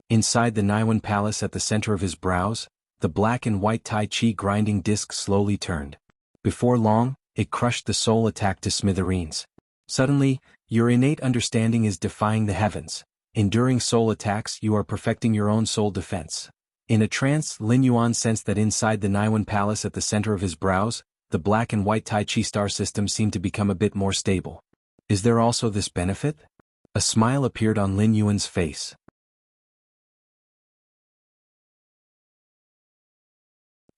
Inside the Naiwan palace at the center of his brows, the black and white Tai Chi grinding disc slowly turned. Before long, it crushed the soul attack to smithereens. Suddenly, your innate understanding is defying the heavens. Enduring soul attacks, you are perfecting your own soul defense. In a trance, Lin Yuan sensed that inside the Naiwan palace at the center of his brows, the black and white Tai Chi star system seemed to become a bit more stable. Is there also this benefit? A smile appeared on Lin Yuan's face.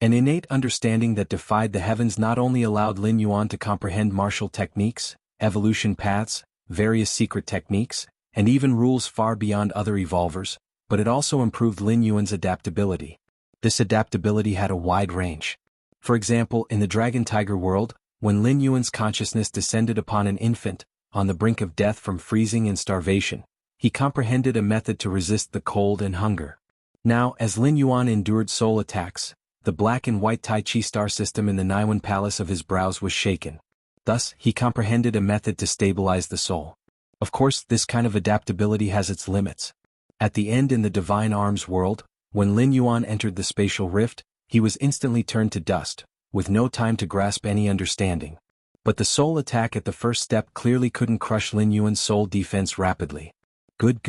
An innate understanding that defied the heavens not only allowed Lin Yuan to comprehend martial techniques, evolution paths, various secret techniques, and even rules far beyond other evolvers, but it also improved Lin Yuan's adaptability. This adaptability had a wide range. For example, in the Dragon Tiger world, when Lin Yuan's consciousness descended upon an infant, on the brink of death from freezing and starvation, he comprehended a method to resist the cold and hunger. Now, as Lin Yuan endured soul attacks, the black and white Tai Chi star system in the Naiwan palace of his brows was shaken. Thus, he comprehended a method to stabilize the soul. Of course, this kind of adaptability has its limits. At the end in the Divine Arms world, when Lin Yuan entered the spatial rift, he was instantly turned to dust, with no time to grasp any understanding. But the soul attack at the first step clearly couldn't crush Lin Yuan's soul defense rapidly. Good.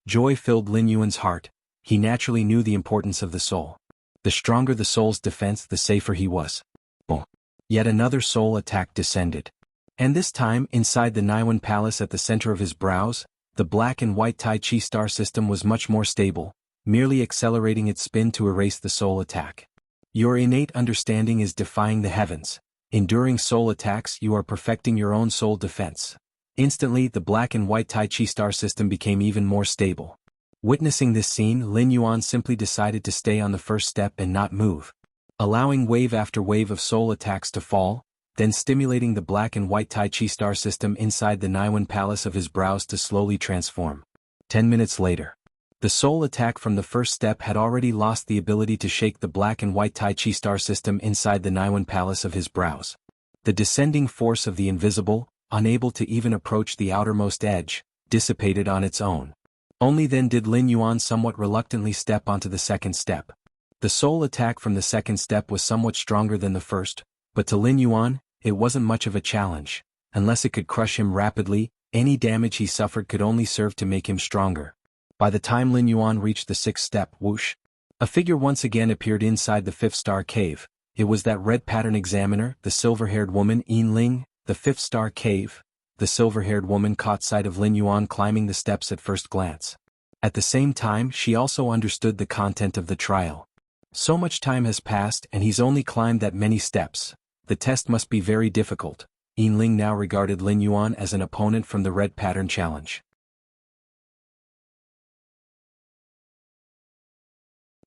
Joy filled Lin Yuan's heart. He naturally knew the importance of the soul. The stronger the soul's defense, the safer he was. Boom. Yet another soul attack descended. And this time, inside the Naiwan palace at the center of his brows, the black and white Tai Chi star system was much more stable, merely accelerating its spin to erase the soul attack. Your innate understanding is defying the heavens. Enduring soul attacks, you are perfecting your own soul defense. Instantly, the black and white Tai Chi star system became even more stable. Witnessing this scene, Lin Yuan simply decided to stay on the first step and not move. Allowing wave after wave of soul attacks to fall, then stimulating the black and white Tai Chi star system inside the Naiwan palace of his brows to slowly transform. 10 minutes later, the soul attack from the first step had already lost the ability to shake the black and white Tai Chi star system inside the Naiwan palace of his brows. The descending force of the invisible, unable to even approach the outermost edge, dissipated on its own. Only then did Lin Yuan somewhat reluctantly step onto the second step. The soul attack from the second step was somewhat stronger than the first, but to Lin Yuan, it wasn't much of a challenge. Unless it could crush him rapidly, any damage he suffered could only serve to make him stronger. By the time Lin Yuan reached the sixth step, whoosh, a figure once again appeared inside the fifth star cave. It was that red pattern examiner, the silver-haired woman Yin Ling. The fifth star cave. The silver-haired woman caught sight of Lin Yuan climbing the steps at first glance. At the same time, she also understood the content of the trial. So much time has passed and he's only climbed that many steps. The test must be very difficult. Yin Ling now regarded Lin Yuan as an opponent from the red pattern challenge.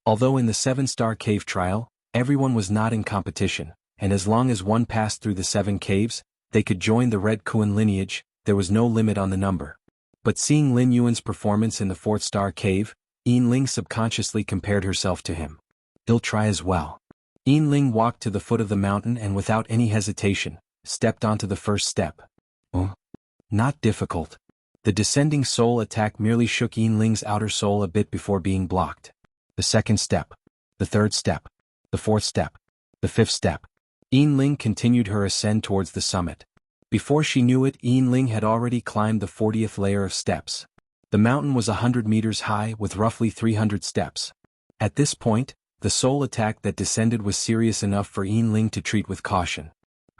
Although in the 7-star cave trial, everyone was not in competition, and as long as one passed through the 7 caves, they could join the Red Kuan lineage, there was no limit on the number. But seeing Lin Yuan's performance in the 4th star cave, Yin Ling subconsciously compared herself to him. He'll try as well. Yin Ling walked to the foot of the mountain and without any hesitation, stepped onto the first step. Oh, not difficult. The descending soul attack merely shook Yin Ling's outer soul a bit before being blocked. The second step. The third step. The fourth step. The fifth step. Yin continued her ascent towards the summit. Before she knew it, Yin had already climbed the 40th layer of steps. The mountain was 100 meters high with roughly 300 steps. At this point, the soul attack that descended was serious enough for Yin to treat with caution.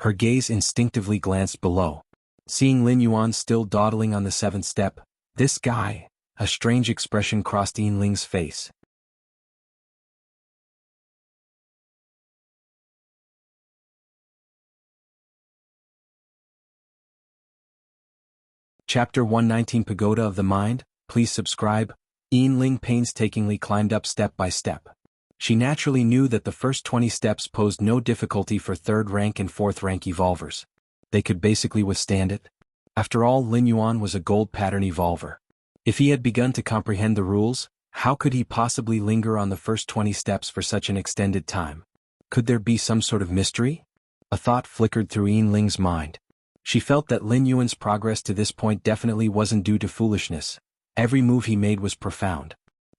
Her gaze instinctively glanced below. Seeing Lin Yuan still dawdling on the seventh step, "This guy," a strange expression crossed Yinling's face. Chapter 119 Pagoda of the Mind, please subscribe. Yinling painstakingly climbed up step by step. She naturally knew that the first 20 steps posed no difficulty for third-rank and fourth-rank evolvers. They could basically withstand it. After all, Lin Yuan was a gold pattern evolver. If he had begun to comprehend the rules, how could he possibly linger on the first 20 steps for such an extended time? Could there be some sort of mystery? A thought flickered through Yinling's mind. She felt that Lin Yuan's progress to this point definitely wasn't due to foolishness. Every move he made was profound.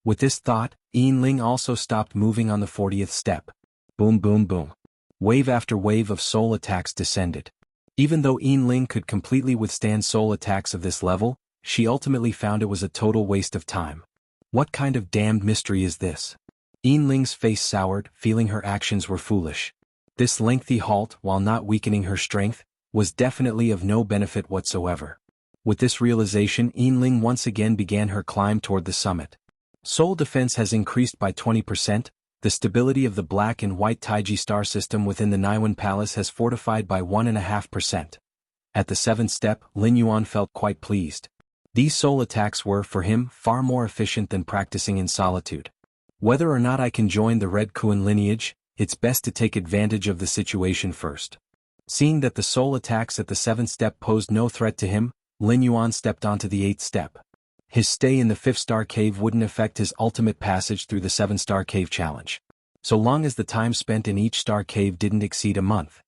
With this thought, Yinling also stopped moving on the 40th step. Boom boom boom. Wave after wave of soul attacks descended. Even though Yinling could completely withstand soul attacks of this level, she ultimately found it was a total waste of time. What kind of damned mystery is this? Yinling's face soured, feeling her actions were foolish. This lengthy halt, while not weakening her strength, was definitely of no benefit whatsoever. With this realization, Yinling once again began her climb toward the summit. Soul defense has increased by 20%, the stability of the black and white Taiji star system within the Naiwan Palace has fortified by 1.5%. At the seventh step, Lin Yuan felt quite pleased. These soul attacks were, for him, far more efficient than practicing in solitude. Whether or not I can join the Red Kuan lineage, it's best to take advantage of the situation first. Seeing that the soul attacks at the seventh step posed no threat to him, Lin Yuan stepped onto the eighth step. His stay in the fifth-star cave wouldn't affect his ultimate passage through the seven-star cave challenge. So long as the time spent in each star cave didn't exceed a month.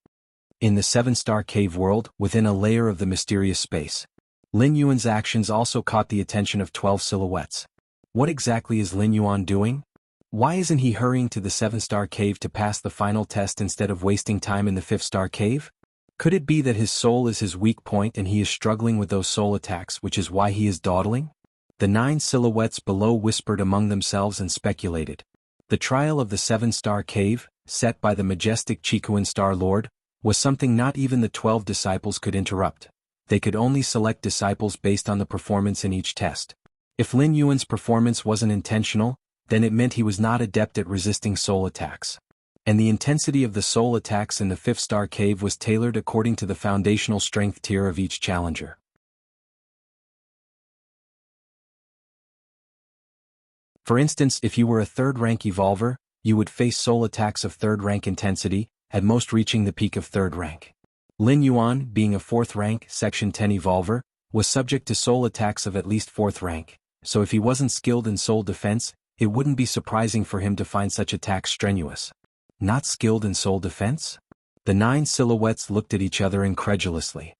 In the seven-star cave world, within a layer of the mysterious space, Lin Yuan's actions also caught the attention of 12 silhouettes. What exactly is Lin Yuan doing? Why isn't he hurrying to the seven-star cave to pass the final test instead of wasting time in the fifth-star cave? Could it be that his soul is his weak point and he is struggling with those soul attacks, which is why he is dawdling? The 9 silhouettes below whispered among themselves and speculated. The trial of the seven-star cave, set by the majestic Chikuan Star Lord, was something not even the 12 disciples could interrupt. They could only select disciples based on the performance in each test. If Lin Yuan's performance wasn't intentional, then it meant he was not adept at resisting soul attacks. And the intensity of the soul attacks in the fifth-star cave was tailored according to the foundational strength tier of each challenger. For instance, if you were a third-rank evolver, you would face soul attacks of third-rank intensity, at most reaching the peak of third rank. Lin Yuan, being a fourth-rank, Section 10 evolver, was subject to soul attacks of at least fourth rank, so if he wasn't skilled in soul defense, it wouldn't be surprising for him to find such attacks strenuous. Not skilled in soul defense? The 9 silhouettes looked at each other incredulously.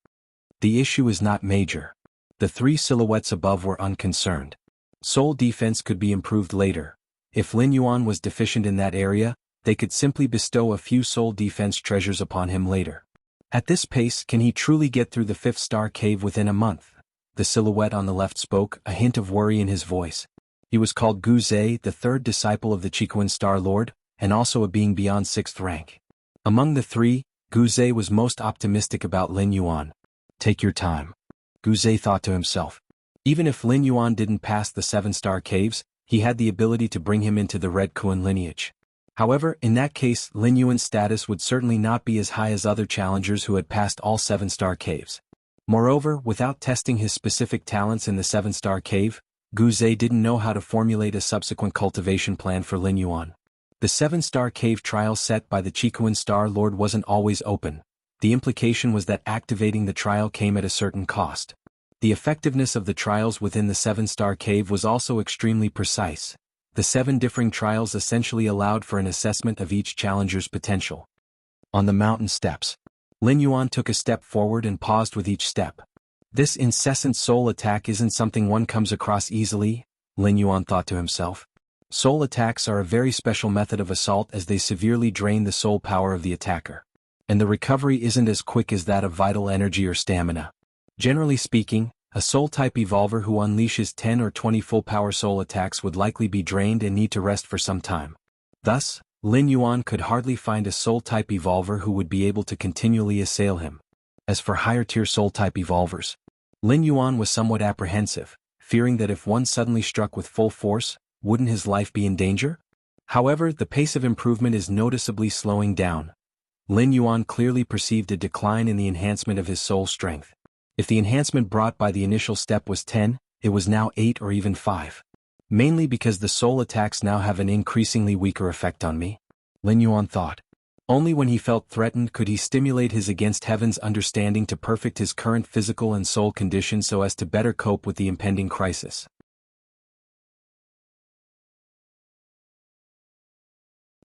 The issue is not major. The 3 silhouettes above were unconcerned. Soul defense could be improved later. If Lin Yuan was deficient in that area, they could simply bestow a few soul defense treasures upon him later. At this pace, can he truly get through the fifth-star cave within a month? The silhouette on the left spoke, a hint of worry in his voice. He was called Gu Zhe, the third disciple of the Chikuan Star Lord, and also a being beyond 6th rank. Among the 3, Gu Zhe was most optimistic about Lin Yuan. Take your time. Gu Zhe thought to himself. Even if Lin Yuan didn't pass the 7-star caves, he had the ability to bring him into the Red Kuan lineage. However, in that case, Lin Yuan's status would certainly not be as high as other challengers who had passed all 7-star caves. Moreover, without testing his specific talents in the 7-star cave, Gu Zhe didn't know how to formulate a subsequent cultivation plan for Lin Yuan. The 7-star cave trial set by the Chikuan Star Lord wasn't always open. The implication was that activating the trial came at a certain cost. The effectiveness of the trials within the 7-star cave was also extremely precise. The 7 differing trials essentially allowed for an assessment of each challenger's potential. On the mountain steps, Lin Yuan took a step forward and paused with each step. This incessant soul attack isn't something one comes across easily, Lin Yuan thought to himself. Soul attacks are a very special method of assault as they severely drain the soul power of the attacker. And the recovery isn't as quick as that of vital energy or stamina. Generally speaking, a soul-type evolver who unleashes 10 or 20 full-power soul attacks would likely be drained and need to rest for some time. Thus, Lin Yuan could hardly find a soul-type evolver who would be able to continually assail him. As for higher-tier soul-type evolvers, Lin Yuan was somewhat apprehensive, fearing that if one suddenly struck with full force, wouldn't his life be in danger? However, the pace of improvement is noticeably slowing down. Lin Yuan clearly perceived a decline in the enhancement of his soul strength. If the enhancement brought by the initial step was 10, it was now 8 or even 5. Mainly because the soul attacks now have an increasingly weaker effect on me, Lin Yuan thought. Only when he felt threatened could he stimulate his against heaven's understanding to perfect his current physical and soul condition so as to better cope with the impending crisis.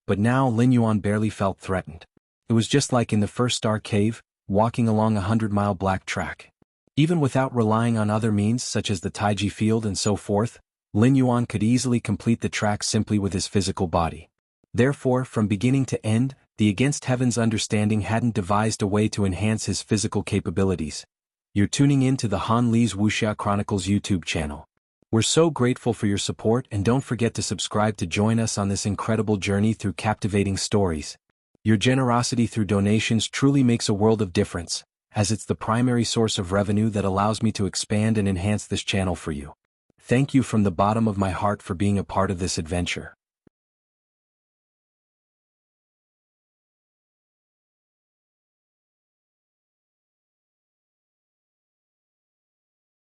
But now Lin Yuan barely felt threatened. It was just like in the first star cave, walking along a 100-mile black track. Even without relying on other means such as the Taiji field and so forth, Lin Yuan could easily complete the track simply with his physical body. Therefore, from beginning to end, the against heaven's understanding hadn't devised a way to enhance his physical capabilities. You're tuning in to the Han Li's Wuxia Chronicles YouTube channel. We're so grateful for your support, and don't forget to subscribe to join us on this incredible journey through captivating stories. Your generosity through donations truly makes a world of difference, as it's the primary source of revenue that allows me to expand and enhance this channel for you. Thank you from the bottom of my heart for being a part of this adventure.